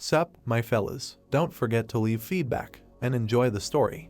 Sup, my fellas, don't forget to leave feedback and enjoy the story.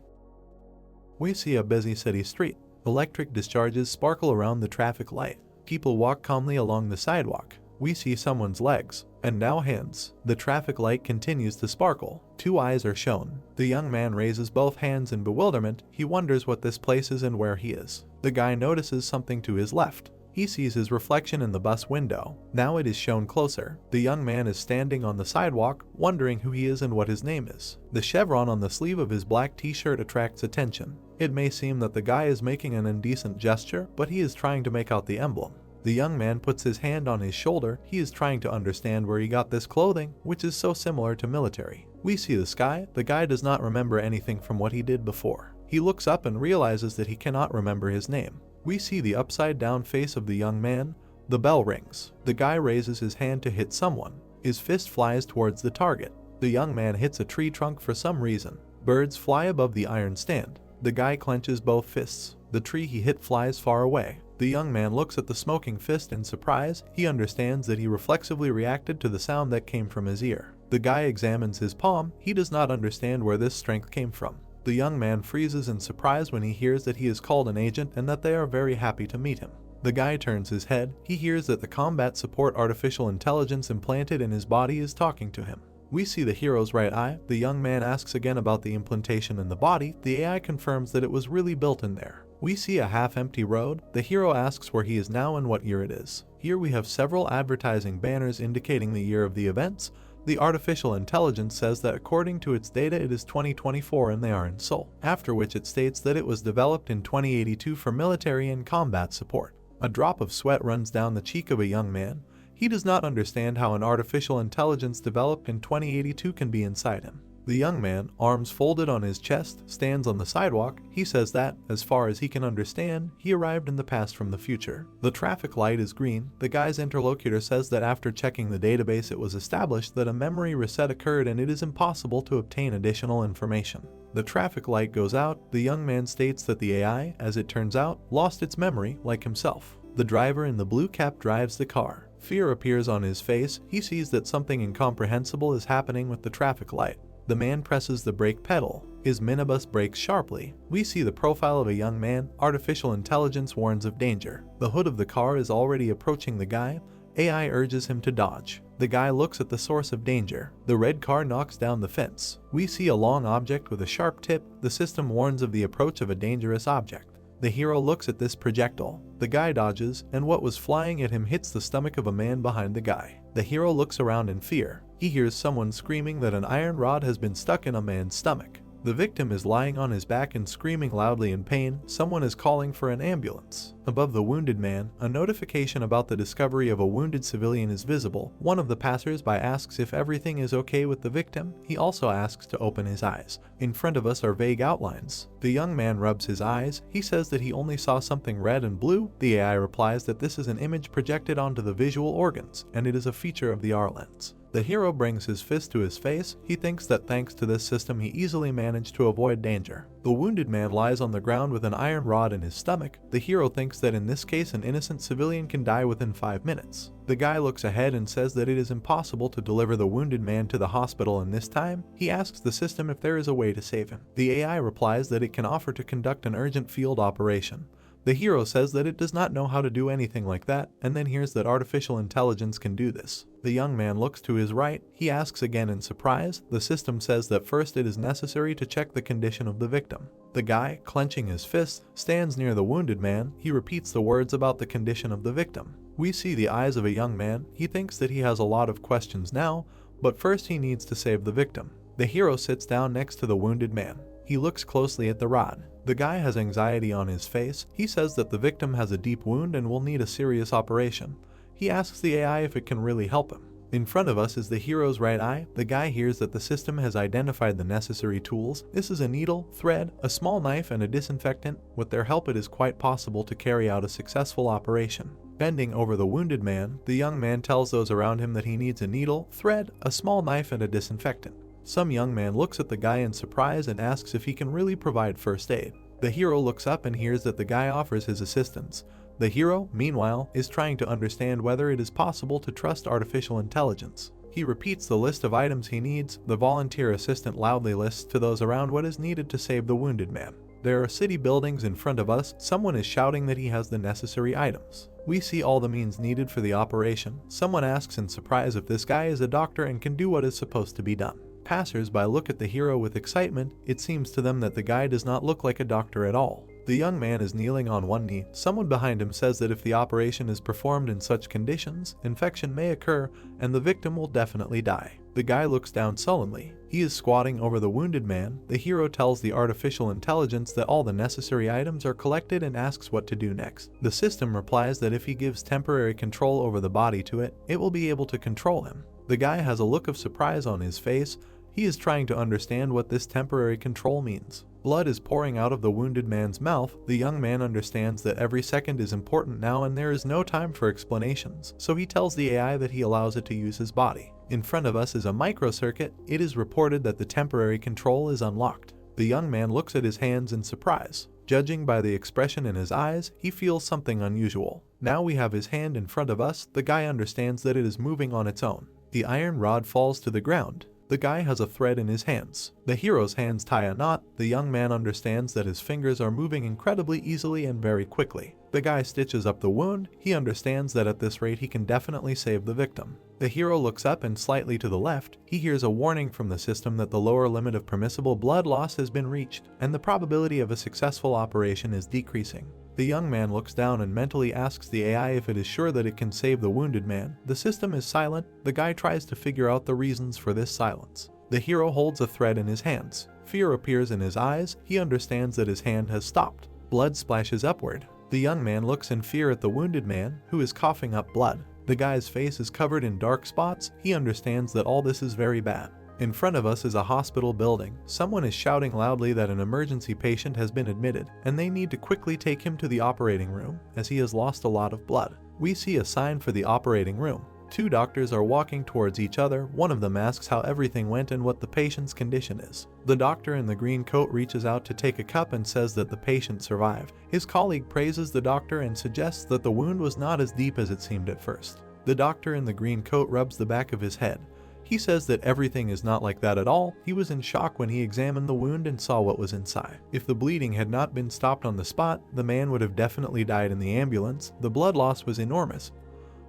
We see a busy city street. Electric discharges sparkle around the traffic light. People walk calmly along the sidewalk. We see someone's legs, and now hands. The traffic light continues to sparkle. Two eyes are shown. The young man raises both hands in bewilderment. He wonders what this place is and where he is. The guy notices something to his left. He sees his reflection in the bus window. Now it is shown closer. The young man is standing on the sidewalk, wondering who he is and what his name is. The chevron on the sleeve of his black t-shirt attracts attention. It may seem that the guy is making an indecent gesture, but he is trying to make out the emblem. The young man puts his hand on his shoulder. He is trying to understand where he got this clothing, which is so similar to military. We see the sky. The guy does not remember anything from what he did before. He looks up and realizes that he cannot remember his name. We see the upside-down face of the young man. The bell rings. The guy raises his hand to hit someone. His fist flies towards the target. The young man hits a tree trunk for some reason. Birds fly above the iron stand. The guy clenches both fists. The tree he hit flies far away. The young man looks at the smoking fist in surprise. He understands that he reflexively reacted to the sound that came from his ear. The guy examines his palm. He does not understand where this strength came from. The young man freezes in surprise when he hears that he is called an agent and that they are very happy to meet him. The guy turns his head. He hears that the combat support artificial intelligence implanted in his body is talking to him. We see the hero's right eye. The young man asks again about the implantation in the body. The AI confirms that it was really built in there. We see a half-empty road. The hero asks where he is now and what year it is. Here we have several advertising banners indicating the year of the events. The artificial intelligence says that according to its data it is 2024 and they are in Seoul, after which it states that it was developed in 2082 for military and combat support. A drop of sweat runs down the cheek of a young man. He does not understand how an artificial intelligence developed in 2082 can be inside him. The young man, arms folded on his chest, stands on the sidewalk. He says that, as far as he can understand, he arrived in the past from the future. The traffic light is green. The guy's interlocutor says that after checking the database it was established that a memory reset occurred and it is impossible to obtain additional information. The traffic light goes out. The young man states that the AI, as it turns out, lost its memory like himself. The driver in the blue cap drives the car. Fear appears on his face. He sees that something incomprehensible is happening with the traffic light. The man presses the brake pedal. His minibus brakes sharply. We see the profile of a young man. Artificial intelligence warns of danger. The hood of the car is already approaching the guy. AI urges him to dodge. The guy looks at the source of danger. The red car knocks down the fence. We see a long object with a sharp tip. The system warns of the approach of a dangerous object. The hero looks at this projectile. The guy dodges, and what was flying at him hits the stomach of a man behind the guy. The hero looks around in fear. He hears someone screaming that an iron rod has been stuck in a man's stomach. The victim is lying on his back and screaming loudly in pain. Someone is calling for an ambulance. Above the wounded man, a notification about the discovery of a wounded civilian is visible. One of the passers-by asks if everything is okay with the victim. He also asks to open his eyes. In front of us are vague outlines. The young man rubs his eyes. He says that he only saw something red and blue. The AI replies that this is an image projected onto the visual organs, and it is a feature of the R lens. The hero brings his fist to his face. He thinks that thanks to this system he easily managed to avoid danger. The wounded man lies on the ground with an iron rod in his stomach. The hero thinks that in this case an innocent civilian can die within 5 minutes. The guy looks ahead and says that it is impossible to deliver the wounded man to the hospital in this time. He asks the system if there is a way to save him. The AI replies that it can offer to conduct an urgent field operation. The hero says that it does not know how to do anything like that, and then hears that artificial intelligence can do this. The young man looks to his right. He asks again in surprise. The system says that first it is necessary to check the condition of the victim. The guy, clenching his fist, stands near the wounded man. He repeats the words about the condition of the victim. We see the eyes of a young man. He thinks that he has a lot of questions now, but first he needs to save the victim. The hero sits down next to the wounded man. He looks closely at the rod. The guy has anxiety on his face. He says that the victim has a deep wound and will need a serious operation. He asks the AI if it can really help him. In front of us is the hero's right eye. The guy hears that the system has identified the necessary tools. This is a needle, thread, a small knife, and a disinfectant. With their help it is quite possible to carry out a successful operation. Bending over the wounded man, the young man tells those around him that he needs a needle, thread, a small knife, and a disinfectant. Some young man looks at the guy in surprise and asks if he can really provide first aid. The hero looks up and hears that the guy offers his assistance. The hero, meanwhile, is trying to understand whether it is possible to trust artificial intelligence. He repeats the list of items he needs. The volunteer assistant loudly lists to those around what is needed to save the wounded man. There are city buildings in front of us. Someone is shouting that he has the necessary items. We see all the means needed for the operation. Someone asks in surprise if this guy is a doctor and can do what is supposed to be done. Passers-by look at the hero with excitement. It seems to them that the guy does not look like a doctor at all. The young man is kneeling on one knee. Someone behind him says that if the operation is performed in such conditions, infection may occur and the victim will definitely die. The guy looks down sullenly. He is squatting over the wounded man. The hero tells the artificial intelligence that all the necessary items are collected and asks what to do next. The system replies that if he gives temporary control over the body to it, it will be able to control him. The guy has a look of surprise on his face. He is trying to understand what this temporary control means. Blood is pouring out of the wounded man's mouth. The young man understands that every second is important now and there is no time for explanations, so he tells the AI that he allows it to use his body. In front of us is a microcircuit. It is reported that the temporary control is unlocked. The young man looks at his hands in surprise. Judging by the expression in his eyes, he feels something unusual. Now we have his hand in front of us. The guy understands that it is moving on its own. The iron rod falls to the ground. The guy has a thread in his hands. The hero's hands tie a knot. The young man understands that his fingers are moving incredibly easily and very quickly. The guy stitches up the wound. He understands that at this rate he can definitely save the victim. The hero looks up and slightly to the left. He hears a warning from the system that the lower limit of permissible blood loss has been reached, and the probability of a successful operation is decreasing. The young man looks down and mentally asks the AI if it is sure that it can save the wounded man. The system is silent. The guy tries to figure out the reasons for this silence. The hero holds a thread in his hands. Fear appears in his eyes. He understands that his hand has stopped. Blood splashes upward. The young man looks in fear at the wounded man, who is coughing up blood. The guy's face is covered in dark spots. He understands that all this is very bad. In front of us is a hospital building. Someone is shouting loudly that an emergency patient has been admitted, and they need to quickly take him to the operating room, as he has lost a lot of blood. We see a sign for the operating room. Two doctors are walking towards each other. One of them asks how everything went and what the patient's condition is. The doctor in the green coat reaches out to take a cup and says that the patient survived. His colleague praises the doctor and suggests that the wound was not as deep as it seemed at first. The doctor in the green coat rubs the back of his head. He says that everything is not like that at all. He was in shock when he examined the wound and saw what was inside. If the bleeding had not been stopped on the spot, the man would have definitely died in the ambulance. The blood loss was enormous,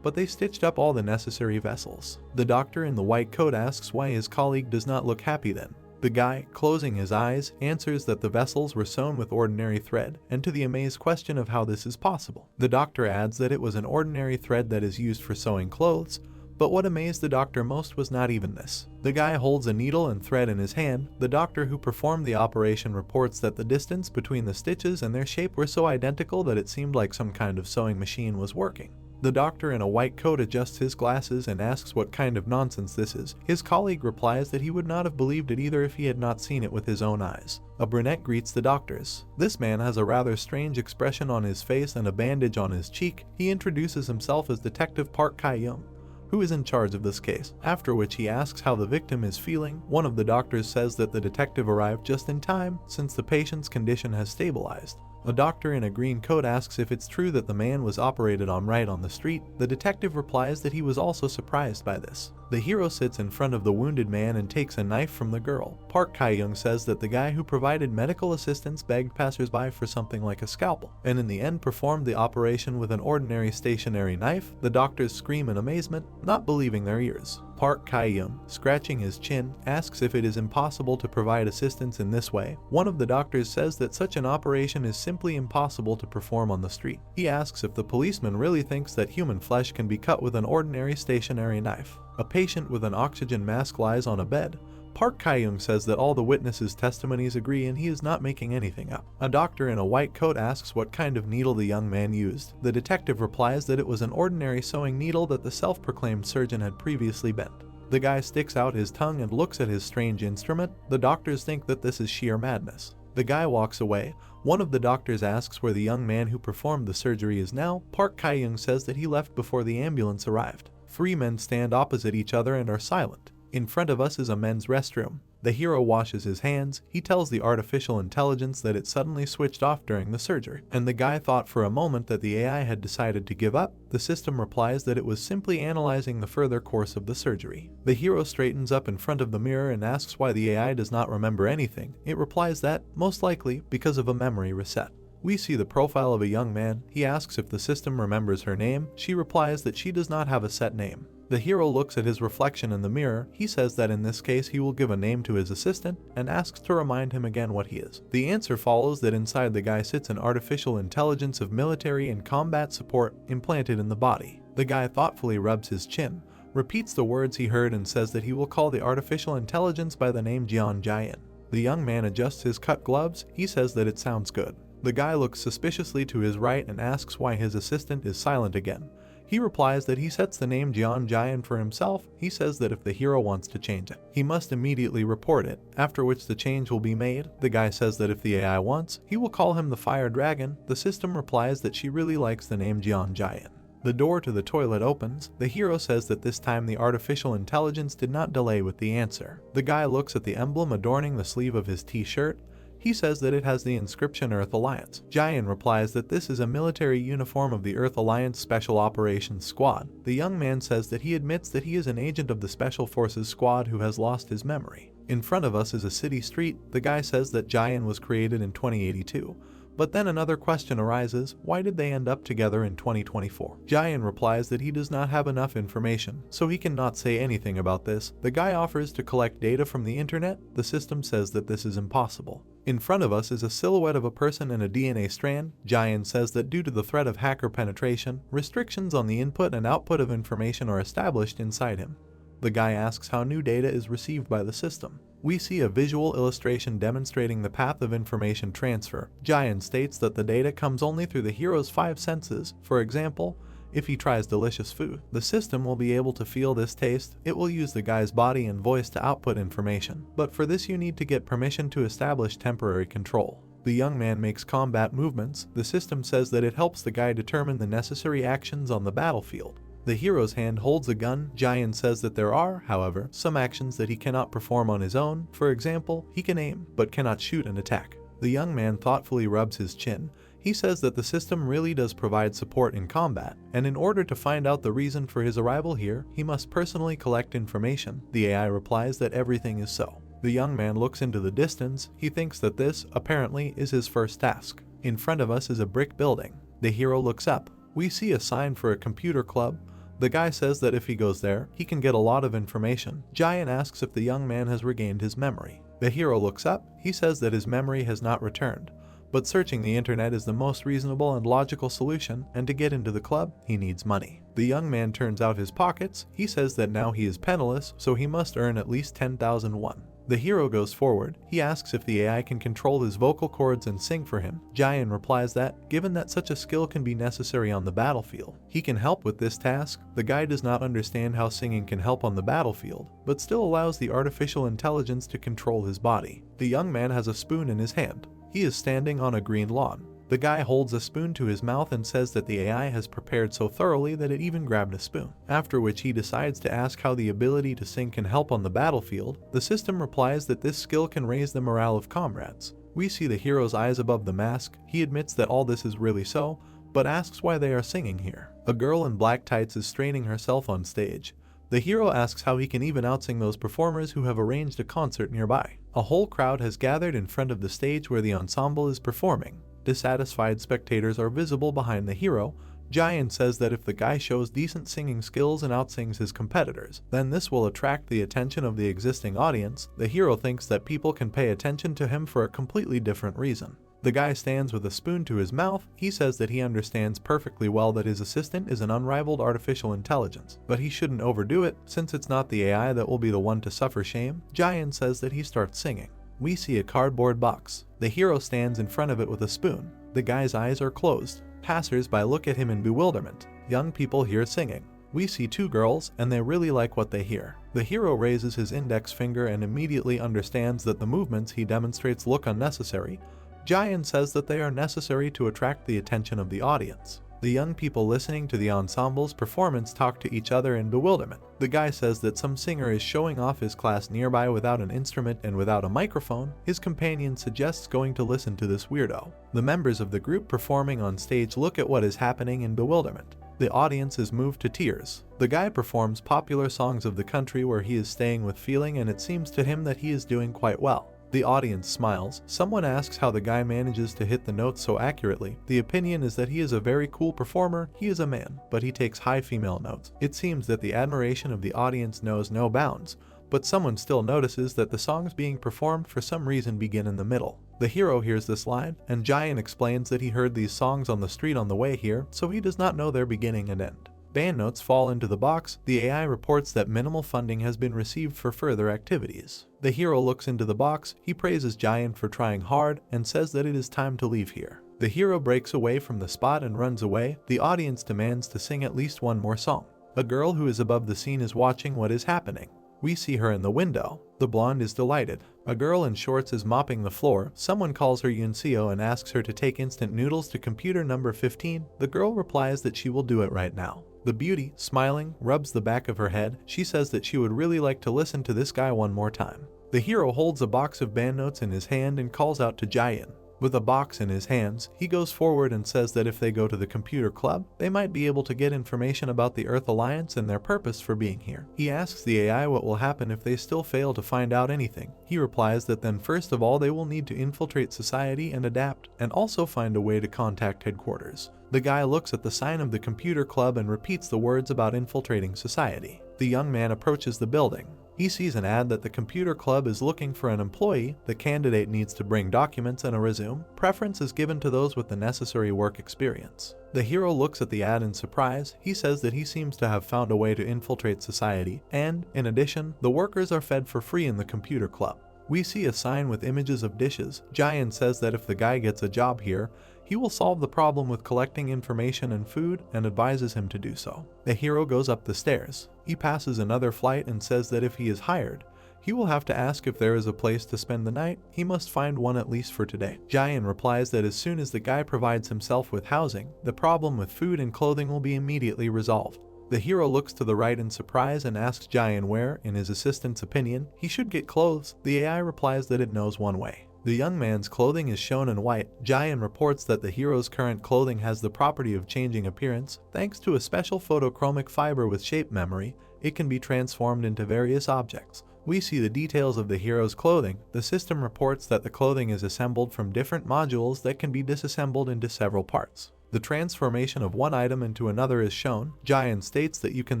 but they stitched up all the necessary vessels. The doctor in the white coat asks why his colleague does not look happy then. The guy, closing his eyes, answers that the vessels were sewn with ordinary thread, and to the amazed question of how this is possible. The doctor adds that it was an ordinary thread that is used for sewing clothes, but what amazed the doctor most was not even this. The guy holds a needle and thread in his hand. The doctor who performed the operation reports that the distance between the stitches and their shape were so identical that it seemed like some kind of sewing machine was working. The doctor in a white coat adjusts his glasses and asks what kind of nonsense this is. His colleague replies that he would not have believed it either if he had not seen it with his own eyes. A brunette greets the doctors. This man has a rather strange expression on his face and a bandage on his cheek. He introduces himself as Detective Park Kai-young, who is in charge of this case, after which he asks how the victim is feeling. One of the doctors says that the detective arrived just in time, since the patient's condition has stabilized. A doctor in a green coat asks if it's true that the man was operated on right on the street. The detective replies that he was also surprised by this. The hero sits in front of the wounded man and takes a knife from the girl. Park Kai-young says that the guy who provided medical assistance begged passersby for something like a scalpel, and in the end performed the operation with an ordinary stationary knife. The doctors scream in amazement, not believing their ears. Park Kai-young, scratching his chin, asks if it is impossible to provide assistance in this way. One of the doctors says that such an operation is simply impossible to perform on the street. He asks if the policeman really thinks that human flesh can be cut with an ordinary stationary knife. A patient with an oxygen mask lies on a bed. Park Kai-young says that all the witnesses' testimonies agree and he is not making anything up. A doctor in a white coat asks what kind of needle the young man used. The detective replies that it was an ordinary sewing needle that the self-proclaimed surgeon had previously bent. The guy sticks out his tongue and looks at his strange instrument. The doctors think that this is sheer madness. The guy walks away. One of the doctors asks where the young man who performed the surgery is now. Park Kai-young says that he left before the ambulance arrived. Three men stand opposite each other and are silent. In front of us is a men's restroom. The hero washes his hands. He tells the artificial intelligence that it suddenly switched off during the surgery, and the guy thought for a moment that the AI had decided to give up. The system replies that it was simply analyzing the further course of the surgery. The hero straightens up in front of the mirror and asks why the AI does not remember anything. It replies that, most likely, because of a memory reset. We see the profile of a young man. He asks if the system remembers her name. She replies that she does not have a set name. The hero looks at his reflection in the mirror. He says that in this case he will give a name to his assistant and asks to remind him again what he is. The answer follows that inside the guy sits an artificial intelligence of military and combat support implanted in the body. The guy thoughtfully rubs his chin, repeats the words he heard and says that he will call the artificial intelligence by the name Jian Jian. The young man adjusts his cut gloves. He says that it sounds good. The guy looks suspiciously to his right and asks why his assistant is silent again. He replies that he sets the name Jian Jian for himself. He says that if the hero wants to change it, he must immediately report it, after which the change will be made. The guy says that if the AI wants, he will call him the Fire Dragon. The system replies that she really likes the name Jian Jian. The door to the toilet opens. The hero says that this time the artificial intelligence did not delay with the answer. The guy looks at the emblem adorning the sleeve of his t-shirt. He says that it has the inscription Earth Alliance. Jian replies that this is a military uniform of the Earth Alliance Special Operations Squad. The young man says that he admits that he is an agent of the Special Forces Squad who has lost his memory. In front of us is a city street. The guy says that Jian was created in 2082. But then another question arises: why did they end up together in 2024? Jian replies that he does not have enough information, so he cannot say anything about this. The guy offers to collect data from the internet. The system says that this is impossible. In front of us is a silhouette of a person and a DNA strand. Jian says that due to the threat of hacker penetration, restrictions on the input and output of information are established inside him. The guy asks how new data is received by the system. We see a visual illustration demonstrating the path of information transfer. Jian states that the data comes only through the hero's 5 senses. For example, if he tries delicious food, the system will be able to feel this taste. It will use the guy's body and voice to output information. But for this you need to get permission to establish temporary control. The young man makes combat movements. The system says that it helps the guy determine the necessary actions on the battlefield. The hero's hand holds a gun. Jian says that there are, however, some actions that he cannot perform on his own. For example, he can aim, but cannot shoot and attack. The young man thoughtfully rubs his chin. He says that the system really does provide support in combat, and in order to find out the reason for his arrival here, he must personally collect information. The AI replies that everything is so. The young man looks into the distance. He thinks that this, apparently, is his first task. In front of us is a brick building. The hero looks up. We see a sign for a computer club. The guy says that if he goes there, he can get a lot of information. Jian asks if the young man has regained his memory. The hero looks up. He says that his memory has not returned, but searching the internet is the most reasonable and logical solution, and to get into the club, he needs money. The young man turns out his pockets. He says that now he is penniless, so he must earn at least 10,000 won. The hero goes forward. He asks if the AI can control his vocal cords and sing for him. Jian replies that, given that such a skill can be necessary on the battlefield, he can help with this task. The guy does not understand how singing can help on the battlefield, but still allows the artificial intelligence to control his body. The young man has a spoon in his hand. He is standing on a green lawn. The guy holds a spoon to his mouth and says that the AI has prepared so thoroughly that it even grabbed a spoon. After which he decides to ask how the ability to sing can help on the battlefield. The system replies that this skill can raise the morale of comrades. We see the hero's eyes above the mask. He admits that all this is really so, but asks why they are singing here. A girl in black tights is straining herself on stage. The hero asks how he can even outsing those performers who have arranged a concert nearby. A whole crowd has gathered in front of the stage where the ensemble is performing. Dissatisfied spectators are visible behind the hero. Jian says that if the guy shows decent singing skills and outsings his competitors, then this will attract the attention of the existing audience. The hero thinks that people can pay attention to him for a completely different reason. The guy stands with a spoon to his mouth. He says that he understands perfectly well that his assistant is an unrivaled artificial intelligence, but he shouldn't overdo it, since it's not the AI that will be the one to suffer shame. Jian says that he starts singing. We see a cardboard box. The hero stands in front of it with a spoon. The guy's eyes are closed. Passers-by look at him in bewilderment. Young people hear singing. We see 2 girls, and they really like what they hear. The hero raises his index finger and immediately understands that the movements he demonstrates look unnecessary. Jian says that they are necessary to attract the attention of the audience. The young people listening to the ensemble's performance talk to each other in bewilderment. The guy says that some singer is showing off his class nearby without an instrument and without a microphone. His companion suggests going to listen to this weirdo. The members of the group performing on stage look at what is happening in bewilderment. The audience is moved to tears. The guy performs popular songs of the country where he is staying with feeling, and it seems to him that he is doing quite well. The audience smiles. Someone asks how the guy manages to hit the notes so accurately. The opinion is that he is a very cool performer. He is a man, but he takes high female notes. It seems that the admiration of the audience knows no bounds, but someone still notices that the songs being performed for some reason begin in the middle. The hero hears this line, and Giant explains that he heard these songs on the street on the way here, so he does not know their beginning and end. Band notes fall into the box. The AI reports that minimal funding has been received for further activities. The hero looks into the box. He praises Giant for trying hard and says that it is time to leave here. The hero breaks away from the spot and runs away. The audience demands to sing at least one more song. A girl who is above the scene is watching what is happening. We see her in the window. The blonde is delighted. A girl in shorts is mopping the floor. Someone calls her Yunseo and asks her to take instant noodles to computer number 15. The girl replies that she will do it right now. The beauty, smiling, rubs the back of her head. She says that she would really like to listen to this guy one more time. The hero holds a box of band notes in his hand and calls out to Jaein. With a box in his hands, he goes forward and says that if they go to the computer club, they might be able to get information about the Earth Alliance and their purpose for being here. He asks the AI what will happen if they still fail to find out anything. He replies that then first of all they will need to infiltrate society and adapt, and also find a way to contact headquarters. The guy looks at the sign of the computer club and repeats the words about infiltrating society. The young man approaches the building. He sees an ad that the computer club is looking for an employee. The candidate needs to bring documents and a resume. Preference is given to those with the necessary work experience. The hero looks at the ad in surprise. He says that he seems to have found a way to infiltrate society, and, in addition, the workers are fed for free in the computer club. We see a sign with images of dishes. Giant says that if the guy gets a job here, he will solve the problem with collecting information and food, and advises him to do so. The hero goes up the stairs. He passes another flight and says that if he is hired, he will have to ask if there is a place to spend the night. He must find one at least for today. Giant replies that as soon as the guy provides himself with housing, the problem with food and clothing will be immediately resolved. The hero looks to the right in surprise and asks Giant where, in his assistant's opinion, he should get clothes. The AI replies that it knows one way. The young man's clothing is shown in white. Giant reports that the hero's current clothing has the property of changing appearance. Thanks to a special photochromic fiber with shape memory, it can be transformed into various objects. We see the details of the hero's clothing. The system reports that the clothing is assembled from different modules that can be disassembled into several parts. The transformation of one item into another is shown. Giant states that you can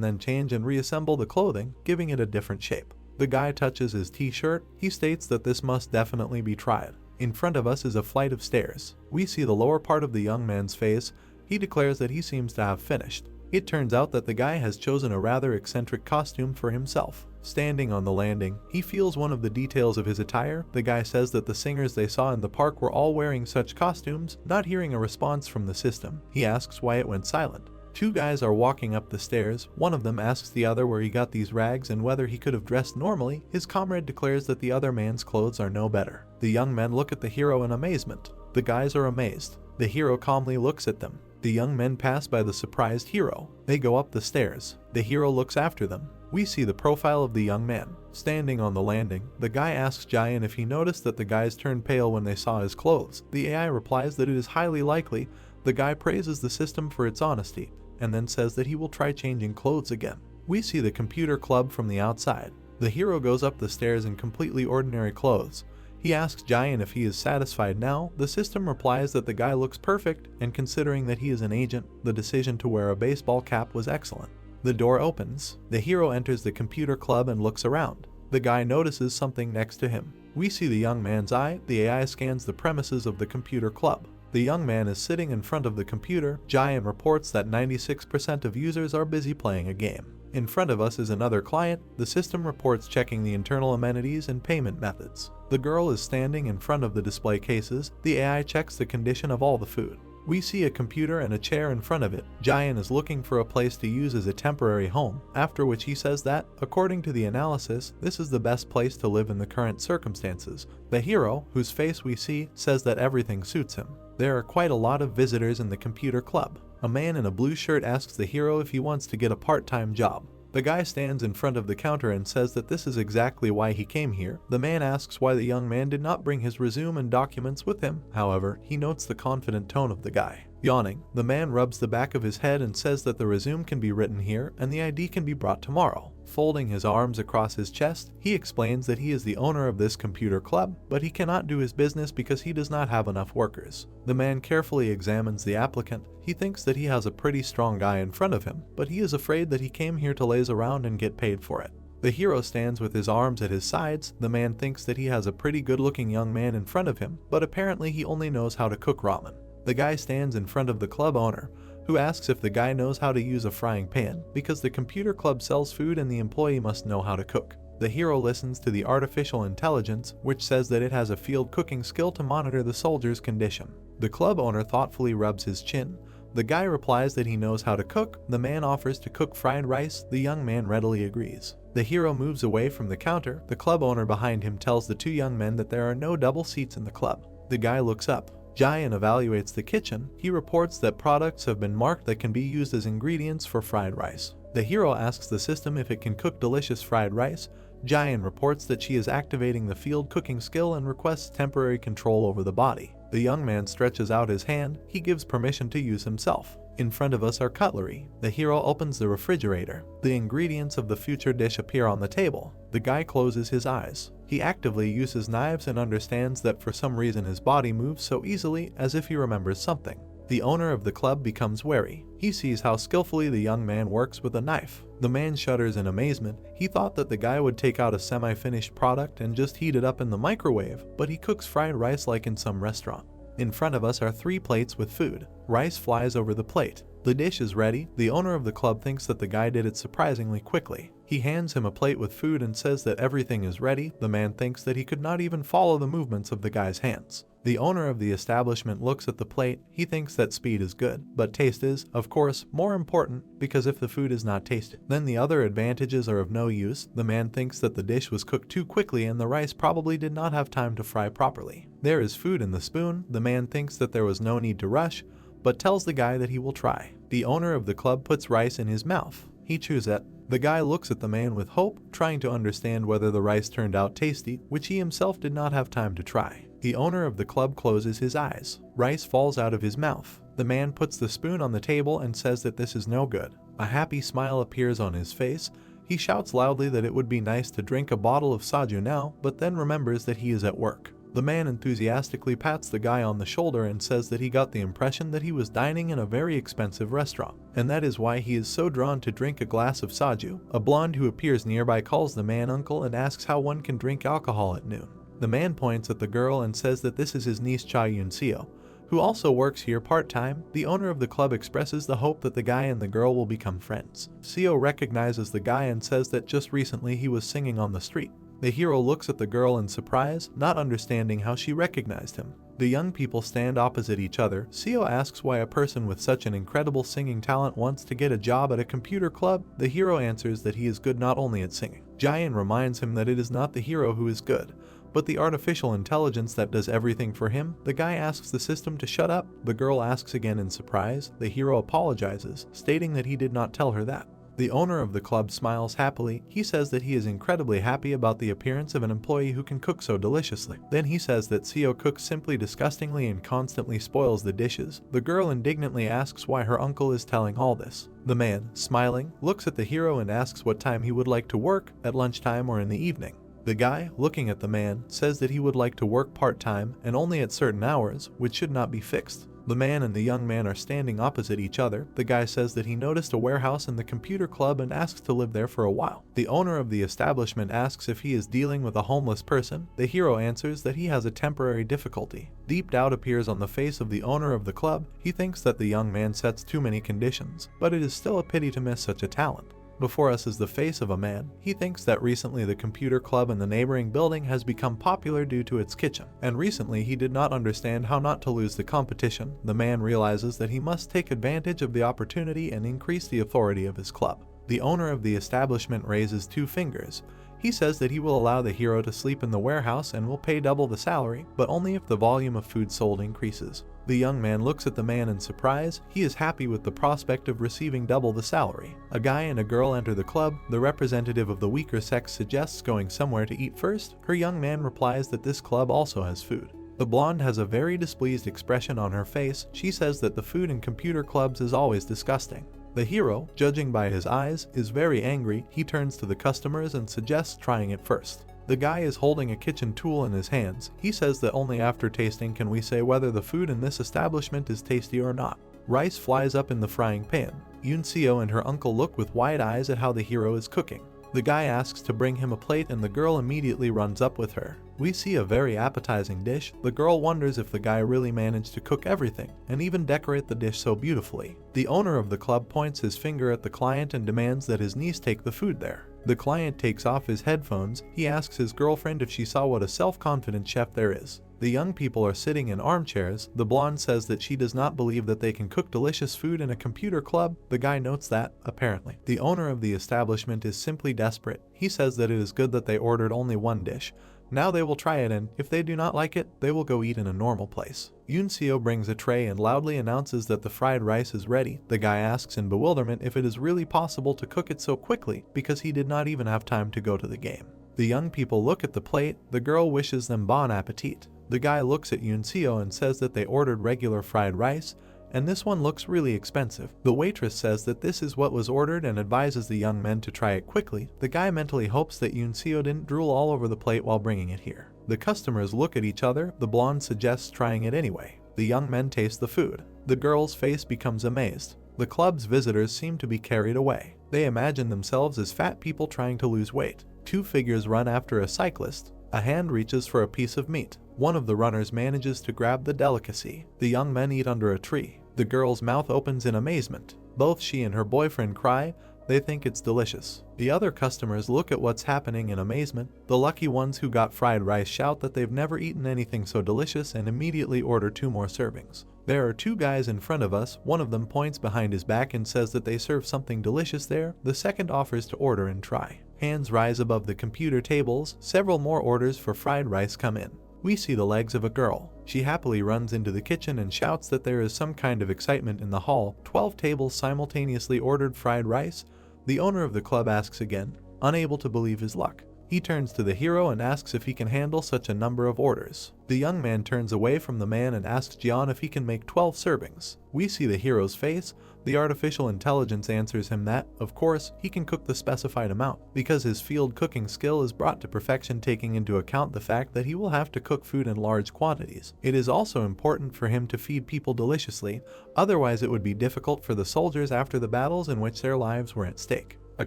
then change and reassemble the clothing, giving it a different shape. The guy touches his t-shirt. He states that this must definitely be tried. In front of us is a flight of stairs. We see the lower part of the young man's face. He declares that he seems to have finished. It turns out that the guy has chosen a rather eccentric costume for himself. Standing on the landing, he feels one of the details of his attire. The guy says that the singers they saw in the park were all wearing such costumes. Not hearing a response from the system, he asks why it went silent. Two guys are walking up the stairs. One of them asks the other where he got these rags and whether he could have dressed normally. His comrade declares that the other man's clothes are no better. The young men look at the hero in amazement. The guys are amazed. The hero calmly looks at them. The young men pass by the surprised hero. They go up the stairs. The hero looks after them. We see the profile of the young man. Standing on the landing, the guy asks Giant if he noticed that the guys turned pale when they saw his clothes. The AI replies that it is highly likely. The guy praises the system for its honesty, and then says that he will try changing clothes again. We see the computer club from the outside. The hero goes up the stairs in completely ordinary clothes. He asks Giant if he is satisfied now. The system replies that the guy looks perfect, and considering that he is an agent, the decision to wear a baseball cap was excellent. The door opens. The hero enters the computer club and looks around. The guy notices something next to him. We see the young man's eye. The AI scans the premises of the computer club. The young man is sitting in front of the computer. Giant reports that 96% of users are busy playing a game. In front of us is another client. The system reports checking the internal amenities and payment methods. The girl is standing in front of the display cases. The AI checks the condition of all the food. We see a computer and a chair in front of it. Giant is looking for a place to use as a temporary home, after which he says that, according to the analysis, this is the best place to live in the current circumstances. The hero, whose face we see, says that everything suits him. There are quite a lot of visitors in the computer club. A man in a blue shirt asks the hero if he wants to get a part-time job. The guy stands in front of the counter and says that this is exactly why he came here. The man asks why the young man did not bring his resume and documents with him. However, he notes the confident tone of the guy. Yawning, the man rubs the back of his head and says that the resume can be written here and the ID can be brought tomorrow. Folding his arms across his chest, he explains that he is the owner of this computer club, but he cannot do his business because he does not have enough workers. The man carefully examines the applicant. He thinks that he has a pretty strong guy in front of him, but he is afraid that he came here to laze around and get paid for it. The hero stands with his arms at his sides. The man thinks that he has a pretty good-looking young man in front of him, but apparently he only knows how to cook ramen. The guy stands in front of the club owner, who asks if the guy knows how to use a frying pan, because the computer club sells food and the employee must know how to cook. The hero listens to the artificial intelligence, which says that it has a field cooking skill to monitor the soldier's condition. The club owner thoughtfully rubs his chin. The guy replies that he knows how to cook. The man offers to cook fried rice. The young man readily agrees. The hero moves away from the counter. The club owner behind him tells the two young men that there are no double seats in the club. The guy looks up. Jayan evaluates the kitchen. He reports that products have been marked that can be used as ingredients for fried rice. The hero asks the system if it can cook delicious fried rice. Jayan reports that she is activating the field cooking skill and requests temporary control over the body. The young man stretches out his hand. He gives permission to use himself. In front of us are cutlery. The hero opens the refrigerator. The ingredients of the future dish appear on the table. The guy closes his eyes. He actively uses knives and understands that for some reason his body moves so easily, as if he remembers something. The owner of the club becomes wary. He sees how skillfully the young man works with a knife. The man shudders in amazement. He thought that the guy would take out a semi-finished product and just heat it up in the microwave, but he cooks fried rice like in some restaurant. In front of us are 3 plates with food. Rice flies over the plate. The dish is ready. The owner of the club thinks that the guy did it surprisingly quickly. He hands him a plate with food and says that everything is ready. The man thinks that he could not even follow the movements of the guy's hands. The owner of the establishment looks at the plate. He thinks that speed is good, but taste is, of course, more important, because if the food is not tasted, then the other advantages are of no use. The man thinks that the dish was cooked too quickly and the rice probably did not have time to fry properly. There is food in the spoon. The man thinks that there was no need to rush, but tells the guy that he will try. The owner of the club puts rice in his mouth. He chews it. The guy looks at the man with hope, trying to understand whether the rice turned out tasty, which he himself did not have time to try. The owner of the club closes his eyes. Rice falls out of his mouth. The man puts the spoon on the table and says that this is no good. A happy smile appears on his face. He shouts loudly that it would be nice to drink a bottle of soju now, but then remembers that he is at work. The man enthusiastically pats the guy on the shoulder and says that he got the impression that he was dining in a very expensive restaurant, and that is why he is so drawn to drink a glass of soju. A blonde who appears nearby calls the man uncle and asks how one can drink alcohol at noon. The man points at the girl and says that this is his niece Cha Yun-seo, who also works here part-time. The owner of the club expresses the hope that the guy and the girl will become friends. Seo recognizes the guy and says that just recently he was singing on the street. The hero looks at the girl in surprise, not understanding how she recognized him. The young people stand opposite each other. Seo asks why a person with such an incredible singing talent wants to get a job at a computer club. The hero answers that he is good not only at singing. Jayan reminds him that it is not the hero who is good, but the artificial intelligence that does everything for him. The guy asks the system to shut up. The girl asks again in surprise. The hero apologizes, stating that he did not tell her that. The owner of the club smiles happily. He says that he is incredibly happy about the appearance of an employee who can cook so deliciously. Then he says that Seo cooks simply disgustingly and constantly spoils the dishes. The girl indignantly asks why her uncle is telling all this. The man, smiling, looks at the hero and asks what time he would like to work, at lunchtime or in the evening. The guy, looking at the man, says that he would like to work part-time and only at certain hours, which should not be fixed. The man and the young man are standing opposite each other. The guy says that he noticed a warehouse in the computer club and asks to live there for a while. The owner of the establishment asks if he is dealing with a homeless person. The hero answers that he has a temporary difficulty. Deep doubt appears on the face of the owner of the club. He thinks that the young man sets too many conditions, but it is still a pity to miss such a talent. Before us is the face of a man. He thinks that recently the computer club in the neighboring building has become popular due to its kitchen, and recently he did not understand how not to lose the competition. The man realizes that he must take advantage of the opportunity and increase the authority of his club. The owner of the establishment raises 2 fingers. He says that he will allow the hero to sleep in the warehouse and will pay double the salary, but only if the volume of food sold increases. The young man looks at the man in surprise. He is happy with the prospect of receiving double the salary. A guy and a girl enter the club. The representative of the weaker sex suggests going somewhere to eat first. Her young man replies that this club also has food. The blonde has a very displeased expression on her face. She says that the food in computer clubs is always disgusting. The hero, judging by his eyes, is very angry. He turns to the customers and suggests trying it first. The guy is holding a kitchen tool in his hands. He says that only after tasting can we say whether the food in this establishment is tasty or not. Rice flies up in the frying pan. Yunseo and her uncle look with wide eyes at how the hero is cooking. The guy asks to bring him a plate and the girl immediately runs up with her. We see a very appetizing dish. The girl wonders if the guy really managed to cook everything and even decorate the dish so beautifully. The owner of the club points his finger at the client and demands that his niece take the food there. The client takes off his headphones. He asks his girlfriend if she saw what a self-confident chef there is. The young people are sitting in armchairs. The blonde says that she does not believe that they can cook delicious food in a computer club. The guy notes that, apparently, the owner of the establishment is simply desperate. He says that it is good that they ordered only one dish. Now they will try it, and if they do not like it, they will go eat in a normal place. Yunseo brings a tray and loudly announces that the fried rice is ready. The guy asks in bewilderment if it is really possible to cook it so quickly because he did not even have time to go to the game. The young people look at the plate. The girl wishes them bon appetit. The guy looks at Yunseo and says that they ordered regular fried rice, and this one looks really expensive. The waitress says that this is what was ordered and advises the young men to try it quickly. The guy mentally hopes that Yunseo didn't drool all over the plate while bringing it here. The customers look at each other. The blonde suggests trying it anyway. The young men taste the food. The girl's face becomes amazed. The club's visitors seem to be carried away. They imagine themselves as fat people trying to lose weight. Two figures run after a cyclist. A hand reaches for a piece of meat. One of the runners manages to grab the delicacy. The young men eat under a tree. The girl's mouth opens in amazement. Both she and her boyfriend cry. They think it's delicious. The other customers look at what's happening in amazement. The lucky ones who got fried rice shout that they've never eaten anything so delicious and immediately order 2 more servings. There are 2 guys in front of us. One of them points behind his back and says that they serve something delicious there. The second offers to order and try. Hands rise above the computer tables. Several more orders for fried rice come in. We see the legs of a girl. She happily runs into the kitchen and shouts that there is some kind of excitement in the hall. 12 tables simultaneously ordered fried rice. The owner of the club asks again, unable to believe his luck. He turns to the hero and asks if he can handle such a number of orders. The young man turns away from the man and asks Jian if he can make 12 servings. We see the hero's face. The artificial intelligence answers him that, of course, he can cook the specified amount, because his field cooking skill is brought to perfection, taking into account the fact that he will have to cook food in large quantities. It is also important for him to feed people deliciously, otherwise it would be difficult for the soldiers after the battles in which their lives were at stake. A